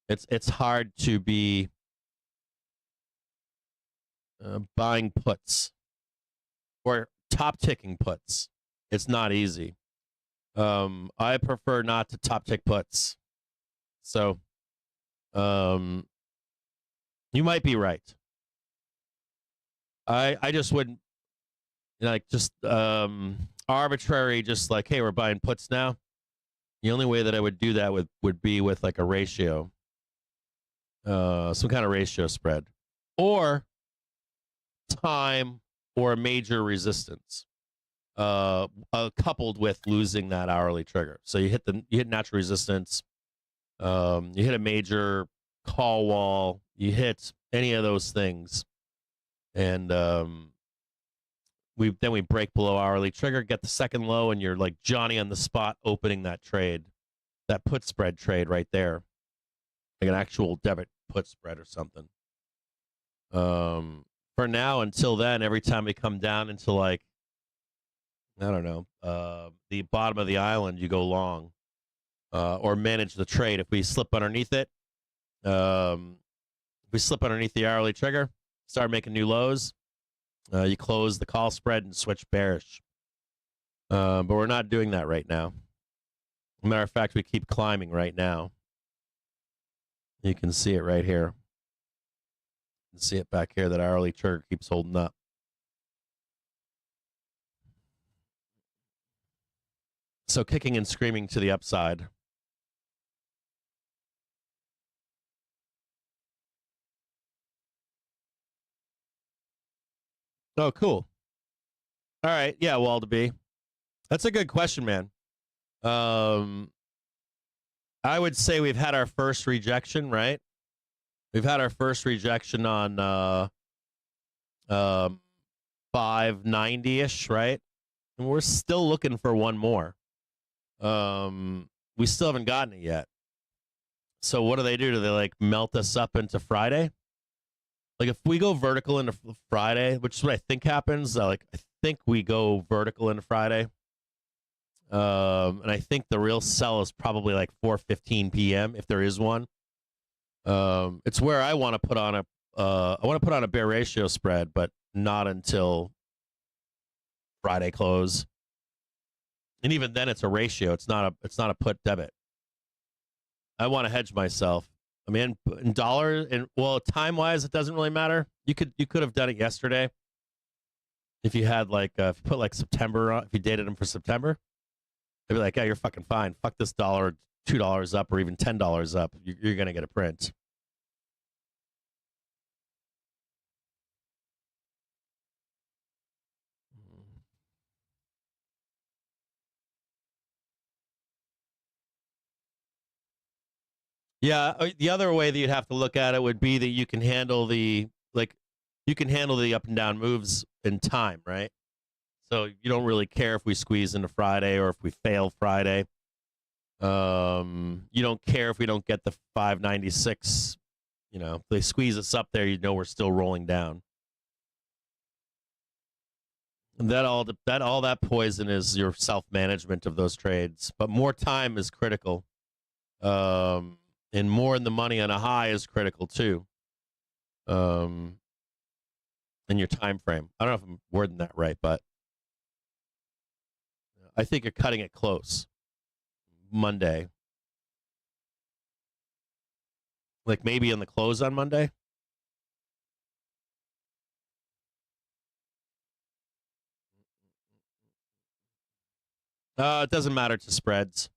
Speaker 1: it's hard to be buying puts or top ticking puts. It's not easy. I prefer not to top tick puts. So you might be right. I just wouldn't just arbitrary, just like, hey, we're buying puts now. The only way that I would do that would be with like a ratio, some kind of ratio spread, or time or a major resistance, coupled with losing that hourly trigger. So you hit natural resistance, you hit a major call wall, you hit any of those things, and we break below hourly trigger, get the second low, and you're like Johnny on the spot opening that trade, that put spread trade right there. like an actual debit put spread or something. For now, until then, every time we come down into like, I don't know, the bottom of the island, you go long, or manage the trade. If we slip underneath it, if we slip underneath the hourly trigger, start making new lows, you close the call spread and switch bearish. But we're not doing that right now. Matter of fact, we keep climbing right now. You can see it right here. You can see it back here. That hourly trigger keeps holding up. So kicking and screaming to the upside. Oh, cool. All right. Yeah, Waldaby. That's a good question, man. I would say we've had our first rejection, right? We've had our first rejection on 590-ish, right? And we're still looking for one more. We still haven't gotten it yet. So what do? Do they like melt us up into Friday? Like if we go vertical into Friday, which is what I think happens, I think we go vertical into Friday. And I think the real sell is probably like 4:15 p.m. if there is one. It's where I want to put on a bear ratio spread, but not until Friday close. And even then, it's a ratio. It's not a put debit. I want to hedge myself. I mean, in dollars, and well, time wise, it doesn't really matter. You could have done it yesterday if you had like if you put like September on, if you dated them for September. They'd be like, yeah, you're fucking fine. Fuck this $1, $2 up, or even $10 up. You're gonna get a print. Yeah, the other way that you'd have to look at it would be that you can handle the up and down moves in time, right? So you don't really care if we squeeze into Friday or if we fail Friday. You don't care if we don't get the 596. You know, if they squeeze us up there, you know we're still rolling down. And all that poison is your self-management of those trades. But more time is critical. And more in the money on a high is critical too. In your time frame. I don't know if I'm wording that right, but I think you're cutting it close. Monday. Like maybe in the close on Monday. It doesn't matter to spreads.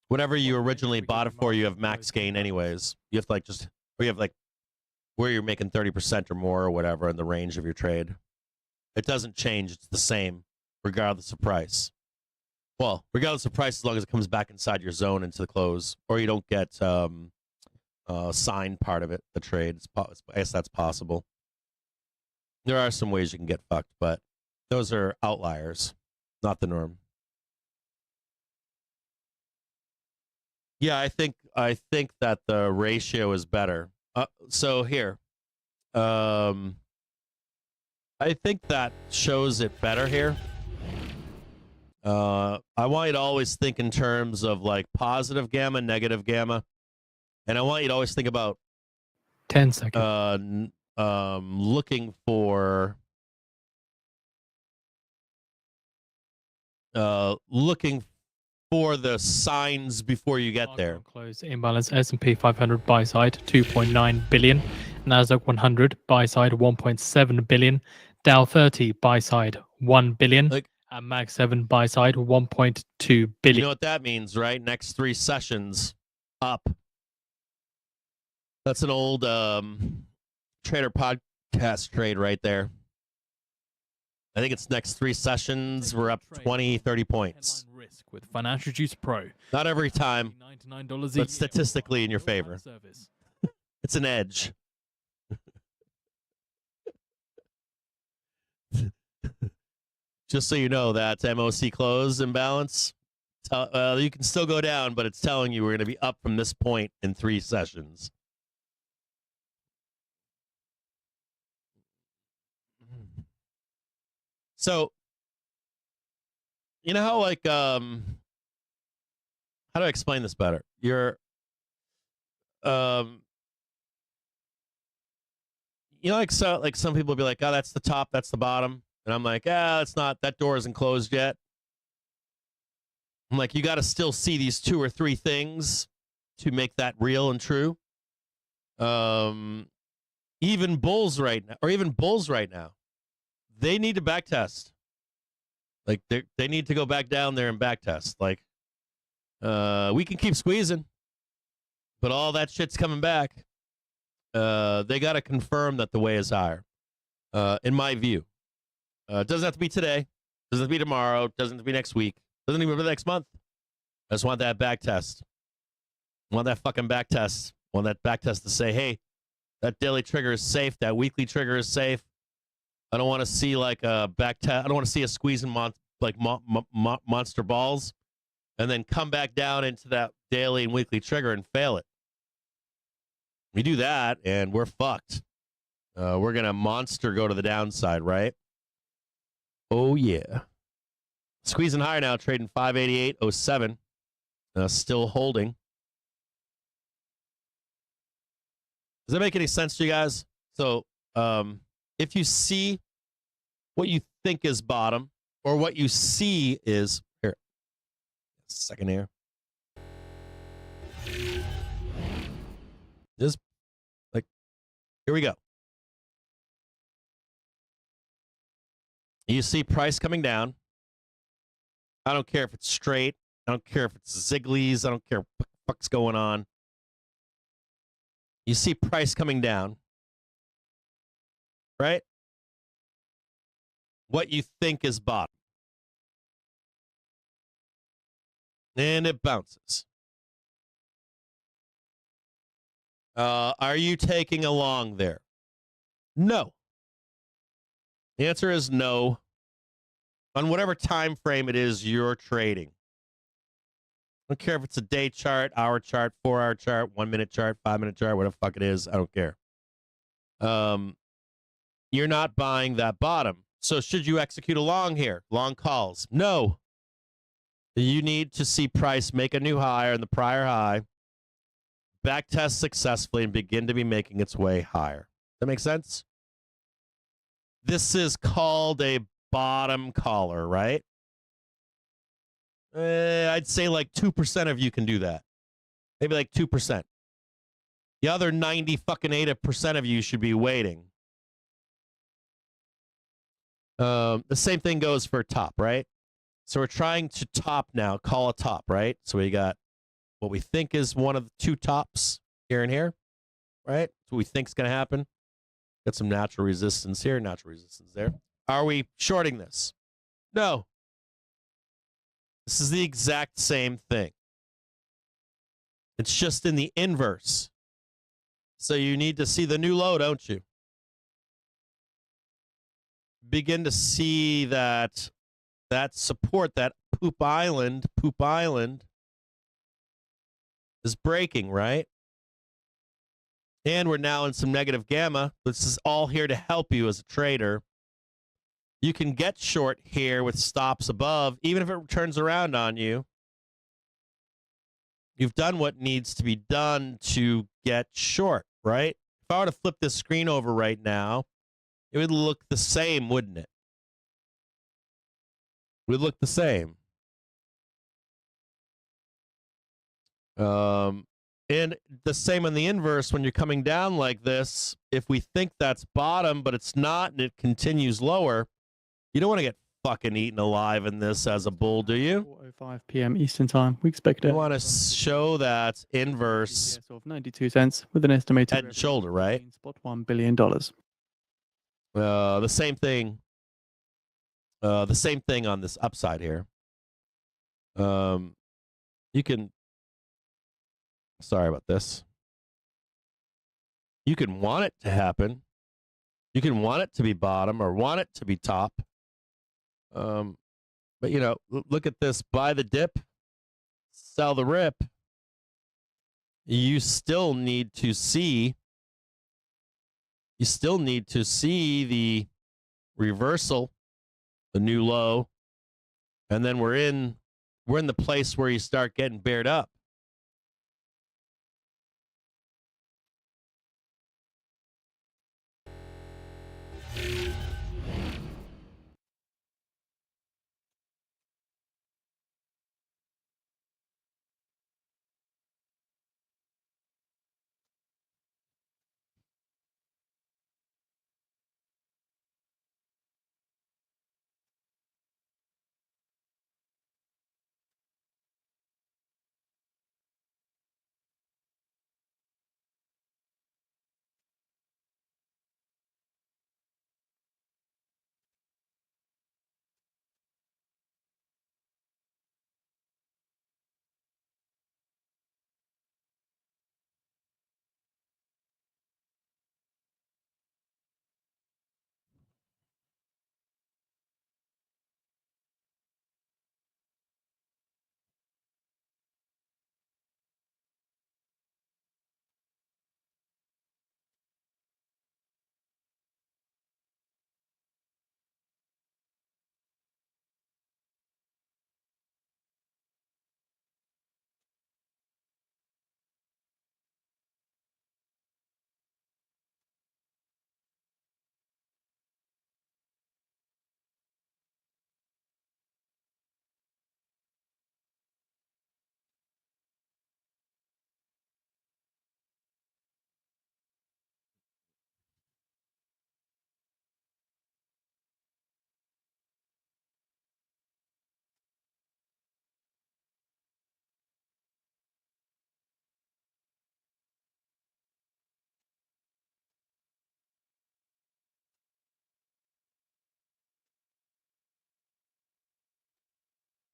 Speaker 1: Whatever you originally bought it for, you have max gain anyways. You have to where you're making 30% or more or whatever in the range of your trade. It doesn't change. It's the same regardless of price. Well, regardless of price, as long as it comes back inside your zone into the close, or you don't get signed part of it, the trade. I guess that's possible. There are some ways you can get fucked, but those are outliers, not the norm. Yeah, I think that the ratio is better. So here, I think that shows it better here. I want you to always think in terms of like positive gamma, negative gamma, and I want you to always think about
Speaker 3: 10 seconds.
Speaker 1: Looking for the signs before you get there.
Speaker 3: Close imbalance. S&P 500 buy side 2.9 billion, Nasdaq 100 buy side 1.7 billion, Dow 30 buy side 1 billion, and Mag 7 buy side 1.2 billion.
Speaker 1: You know what that means, right? Next 3 sessions up. That's an old trader podcast trade right there. I think it's next 3 sessions. We're up 20, 30 points.
Speaker 4: Risk with Financial Juice Pro.
Speaker 1: Not every time, but statistically in your favor. It's an edge. Just so you know, that MOC close imbalance, You can still go down, but it's telling you we're going to be up from this point in 3 sessions. So, you know how like how do I explain this better? You're you know, like some people be like, oh, that's the top, that's the bottom, and I'm like, it's not. That door isn't closed yet. I'm like, you got to still see these 2 or 3 things to make that real and true. Even bulls right now, they need to back test. Like they need to go back down there and back test. Like, we can keep squeezing, but all that shit's coming back. They got to confirm that the way is higher. In my view, it doesn't have to be today. Doesn't have to be tomorrow. Doesn't have to be next week. Doesn't even be next month. I just want that back test. I want that fucking back test. I want that back test to say, hey, that daily trigger is safe. That weekly trigger is safe. I don't want to see like a back test. I don't want to see a squeezing monster balls and then come back down into that daily and weekly trigger and fail it. We do that and we're fucked. We're going to monster go to the downside, right? Oh, yeah. Squeezing higher now, trading 588.07. Still holding. Does that make any sense to you guys? So, if you see what you think is bottom, or what you see is here. Second here. Just like, here we go. You see price coming down. I don't care if it's straight. I don't care if it's zigglies. I don't care what the fuck's going on. You see price coming down. Right? What you think is bottom. And it bounces. Are you taking a long there? No. The answer is no. On whatever time frame it is you're trading. I don't care if it's a day chart, hour chart, 4-hour chart, 1-minute chart, 5-minute chart, whatever the fuck it is. I don't care. You're not buying that bottom. So should you execute a long here? Long calls? No. You need to see price make a new higher in the prior high, back test successfully, and begin to be making its way higher. That make sense? This is called a bottom caller, right? I'd say like 2% of you can do that. Maybe like 2%. The other 98% of you should be waiting. The same thing goes for top, right? So we're trying to top now, call a top, right? So we got what we think is one of the 2 tops here and here, right? That's what we think is going to happen. Got some natural resistance here, natural resistance there. Are we shorting this? No. This is the exact same thing. It's just in the inverse. So you need to see the new low, don't you? Begin to see that support, that poop island is breaking, right? And we're now in some negative gamma. This is all here to help you as a trader. You can get short here with stops above, even if it turns around on you. You've done what needs to be done to get short, right? If I were to flip this screen over right now, it would look the same, wouldn't it? It would look the same. And the same on the inverse when you're coming down like this. If we think that's bottom, but it's not, and it continues lower, you don't want to get fucking eaten alive in this as a bull, do you?
Speaker 2: 4:05 p.m. Eastern Time. We expect it.
Speaker 1: You want to show that inverse
Speaker 2: of 92 cents with an estimated
Speaker 1: head and shoulder, right?
Speaker 2: spot $1 billion.
Speaker 1: The same thing. The same thing on this upside here. You can. Sorry about this. You can want it to happen. You can want it to be bottom or want it to be top. But you know, look at this. Buy the dip. sell the rip, you still need to see the reversal, the new low, and then we're in the place where you start getting bared up.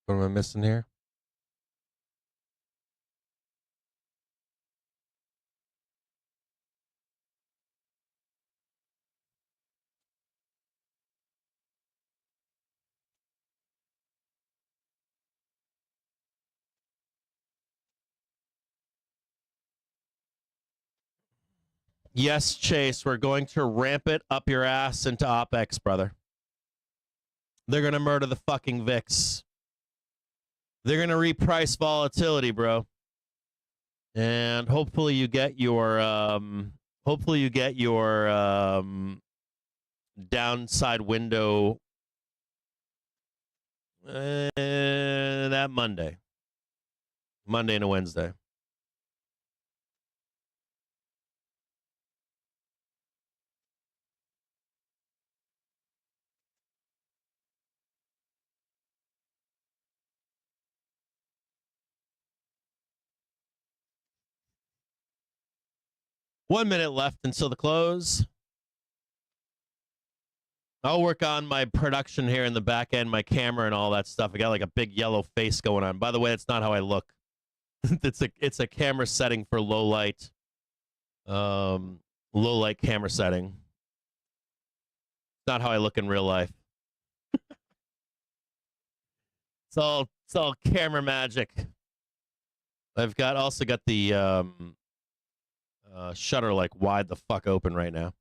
Speaker 1: What am I missing here? Yes, Chase, we're going to ramp it up your ass into OPEX, brother. They're going to murder the fucking VIX. They're going to reprice volatility, bro. And hopefully you get your downside window that Monday and a Wednesday. One minute left until the close. I'll work on my production here in the back end, my camera and all that stuff. I got like a big yellow face going on. By the way, that's not how I look. it's a camera setting for low light camera setting. It's not how I look in real life. It's all camera magic. I've also got the shutter like wide the fuck open right now.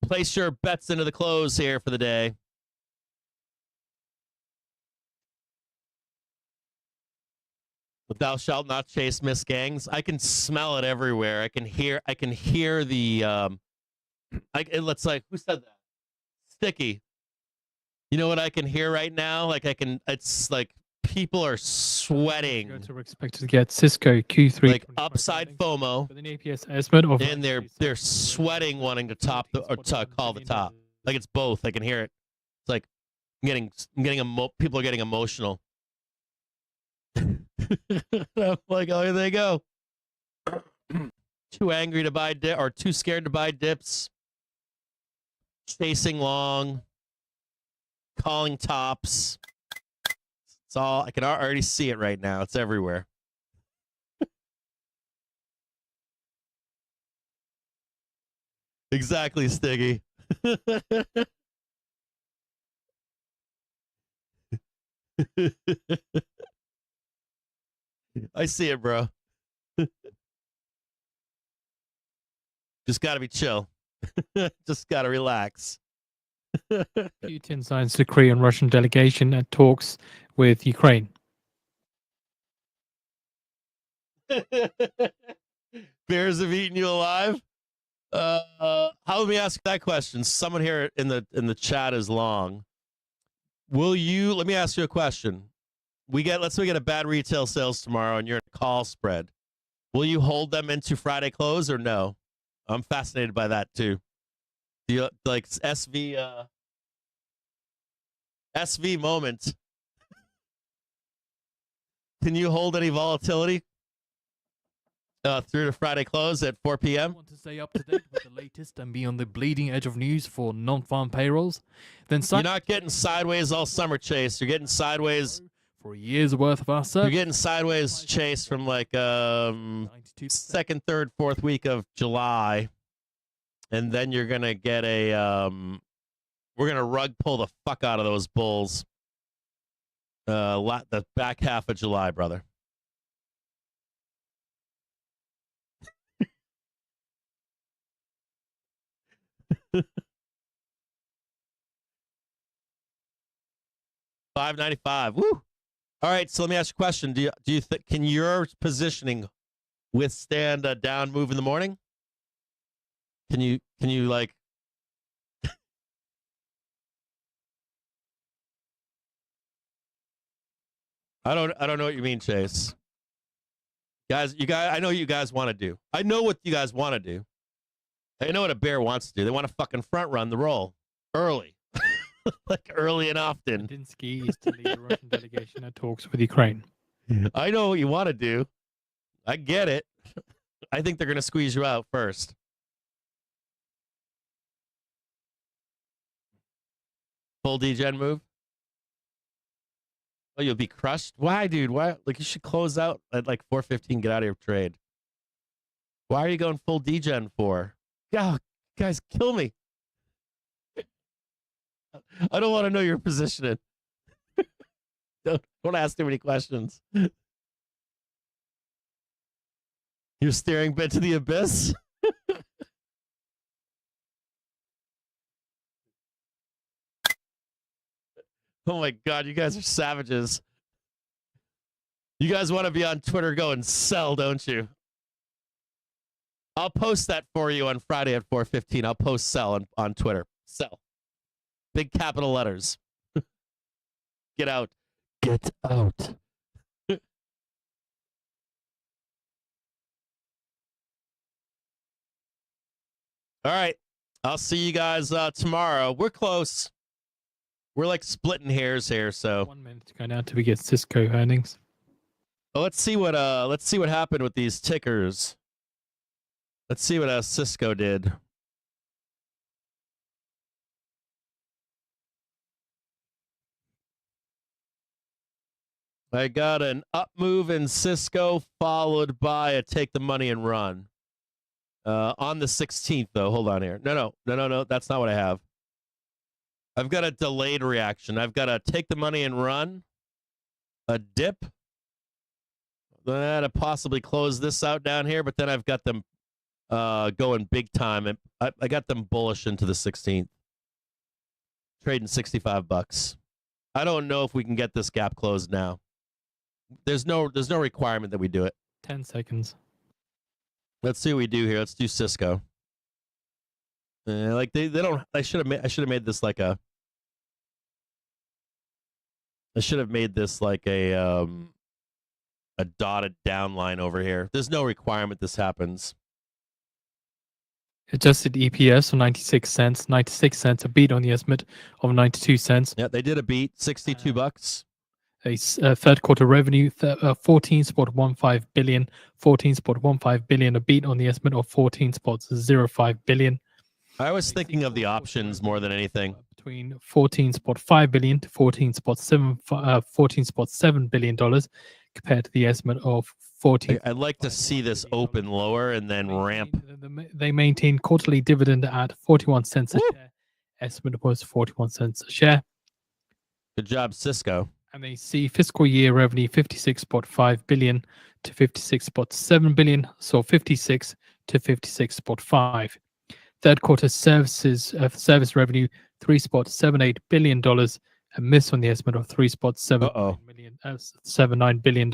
Speaker 1: Place your bets into the close here for the day. But thou shalt not chase Miss Gangs. I can smell it everywhere. I can hear the it's like, who said that? Sticky. You know what I can hear right now? Like it's like people are sweating.
Speaker 3: We're expected to get Cisco Q3
Speaker 1: like upside FOMO.
Speaker 3: With an APS estimate of
Speaker 1: and they're sweating, wanting to top to call the top. Like it's both. I can hear it. It's like people are getting emotional. I'm like, oh, here they go. Too angry to buy or too scared to buy dips. Chasing long. Calling tops. It's all, I can already see it right now. It's everywhere. Exactly, Stiggy. I see it, bro. Just got to be chill. Just got to relax.
Speaker 3: Putin signs decree on Russian delegation and talks with Ukraine.
Speaker 1: Bears have eaten you alive. How let me ask that question? Someone here in the chat is long. Will you? Let me ask you a question. Let's say we get a bad retail sales tomorrow, and you're in a call spread. Will you hold them into Friday close or no? I'm fascinated by that too. Do you like SV moment? Can you hold any volatility through to Friday close at 4 p.m.?
Speaker 4: Want to stay up to date with the latest and be on the bleeding edge of news for non-farm payrolls? Then
Speaker 1: You're not getting sideways all summer, Chase. You're getting sideways
Speaker 4: for a year's worth of our service.
Speaker 1: You're getting sideways, Chase, from like second, third, fourth week of July, and then you're gonna get a we're gonna rug pull the fuck out of those bulls. The back half of July, brother. $5.95. Woo! All right, so let me ask you a question. Do you think can your positioning withstand a down move in the morning? Can you like? I don't know what you mean, Chase. Guys, I know what you guys want to do. I know what you guys want to do. I know what a bear wants to do. They want to fucking front run the roll early. Like early and often.
Speaker 3: Medinsky is to lead the Russian delegation at talks with Ukraine.
Speaker 1: I know what you want to do. I get it. I think they're going to squeeze you out first. Full degen move. Oh, you'll be crushed? Why, dude? Why? Like, you should close out at like 4:15, get out of your trade. Why are you going full degen for? God, guys, kill me. I don't want to know your positioning. Don't ask too many questions. You're staring bent to the abyss? Oh my God, you guys are savages. You guys want to be on Twitter going sell, don't you? I'll post that for you on Friday at 4:15. I'll post sell on Twitter. Sell. Big capital letters. Get out. Get out. All right. I'll see you guys tomorrow. We're close. We're like splitting hairs here, so
Speaker 3: 1 minute to go now till we get Cisco earnings.
Speaker 1: well, let's see what happened with these tickers. Let's see what Cisco did. I got an up move in Cisco followed by a take the money and run. On the 16th, though. Hold on here. No. That's not what I have. I've got a delayed reaction. I've got a take the money and run, a dip, then to possibly close this out down here, but then I've got them going big time. And I got them bullish into the 16th. Trading $65. I don't know if we can get this gap closed now. There's no requirement that we do it.
Speaker 3: 10 seconds.
Speaker 1: Let's see what we do here. Let's do Cisco. Like they don't. I should have made this like a. I should have made this like a dotted down line over here. There's no requirement this happens.
Speaker 3: Adjusted EPS of 96 cents. 96 cents, a beat on the estimate of 92 cents.
Speaker 1: Yeah, they did a beat. $62.
Speaker 3: A third quarter revenue, 14.15 billion. 14.15 billion, a beat on the estimate of 14.05 billion.
Speaker 1: I was thinking of the options more than anything.
Speaker 3: Between 14.5 billion to 14.7 billion dollars, compared to the estimate of 14.
Speaker 1: I'd like to see this open lower and then ramp.
Speaker 3: They maintain quarterly dividend at 41 cents a share. Estimate was 41 cents a share.
Speaker 1: Good job, Cisco.
Speaker 3: And they see fiscal year revenue 56.5 billion to 56.7 billion, so 56 to 56.5. Third quarter service revenue $3.78 billion, a miss on the estimate of $3.79 billion.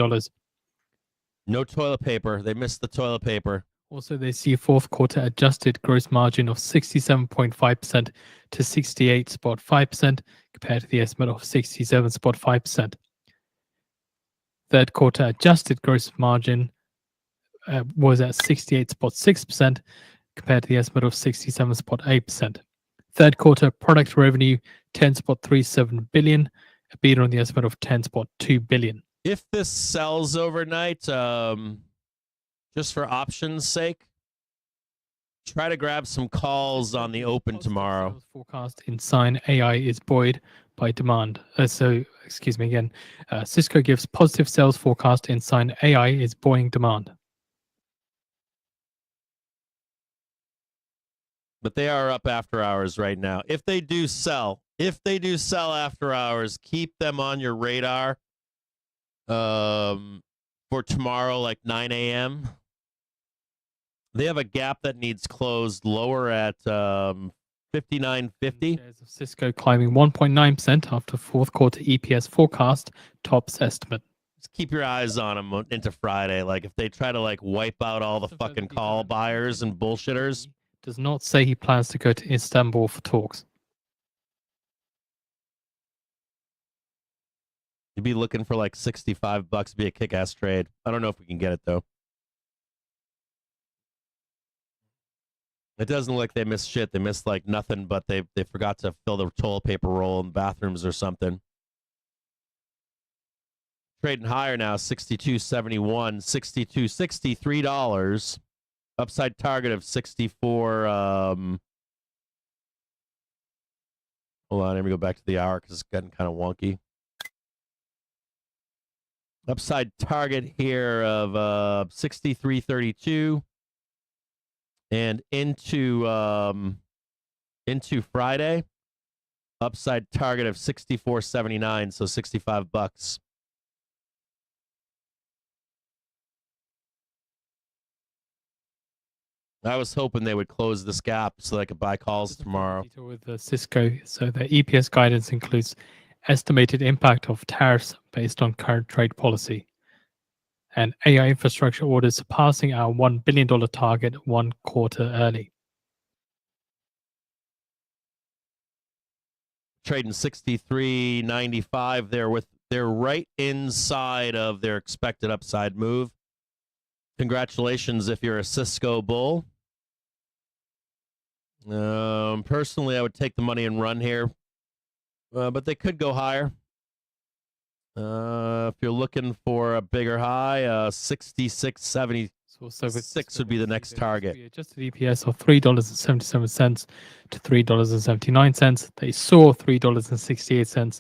Speaker 1: No toilet paper. They missed the toilet paper.
Speaker 3: Also, they see fourth quarter adjusted gross margin of 67.5% to 68.5% compared to the estimate of 67.5%. Third quarter adjusted gross margin was at 68.6% compared to the estimate of 67.8%. Third quarter product revenue 10.37 billion, a beat on the estimate of 10.2 billion.
Speaker 1: If this sells overnight, just for options' sake, try to grab some calls on the open tomorrow.
Speaker 3: Sales forecast in Sign AI is buoyed by demand. Cisco gives positive sales forecast in Sign AI is buoying demand.
Speaker 1: But they are up after hours right now. If they do sell after hours, keep them on your radar for tomorrow, like 9 a.m. They have a gap that needs closed lower at 59.50.
Speaker 3: Shares of Cisco climbing 1.9% after fourth quarter EPS forecast tops estimate.
Speaker 1: Just keep your eyes on them into Friday. Like if they try to like wipe out all the fucking call buyers and bullshitters.
Speaker 3: Does not say he plans to go to Istanbul for talks.
Speaker 1: You'd be looking for like $65 to be a kick-ass trade. I don't know if we can get it though. It doesn't look like they missed shit. They missed like nothing, but they forgot to fill the toilet paper roll in bathrooms or something. Trading higher now, 62.71, $63. Upside target of 64. Hold on, let me go back to the hour because it's getting kind of wonky. Upside target here of 63.32. And into Friday, upside target of 64.79, so $65. I was hoping they would close this gap so I could buy calls tomorrow.
Speaker 3: With the Cisco, so the EPS guidance includes estimated impact of tariffs based on current trade policy, and AI infrastructure orders surpassing our $1 billion target 1 quarter early.
Speaker 1: Trading 63.95 there they're right inside of their expected upside move. Congratulations if you're a Cisco bull. Personally, I would take the money and run here, but they could go higher. If you're looking for a bigger high, 66.76 would be the next target.
Speaker 3: Adjusted EPS of $3.77 to $3.79. They saw $3.68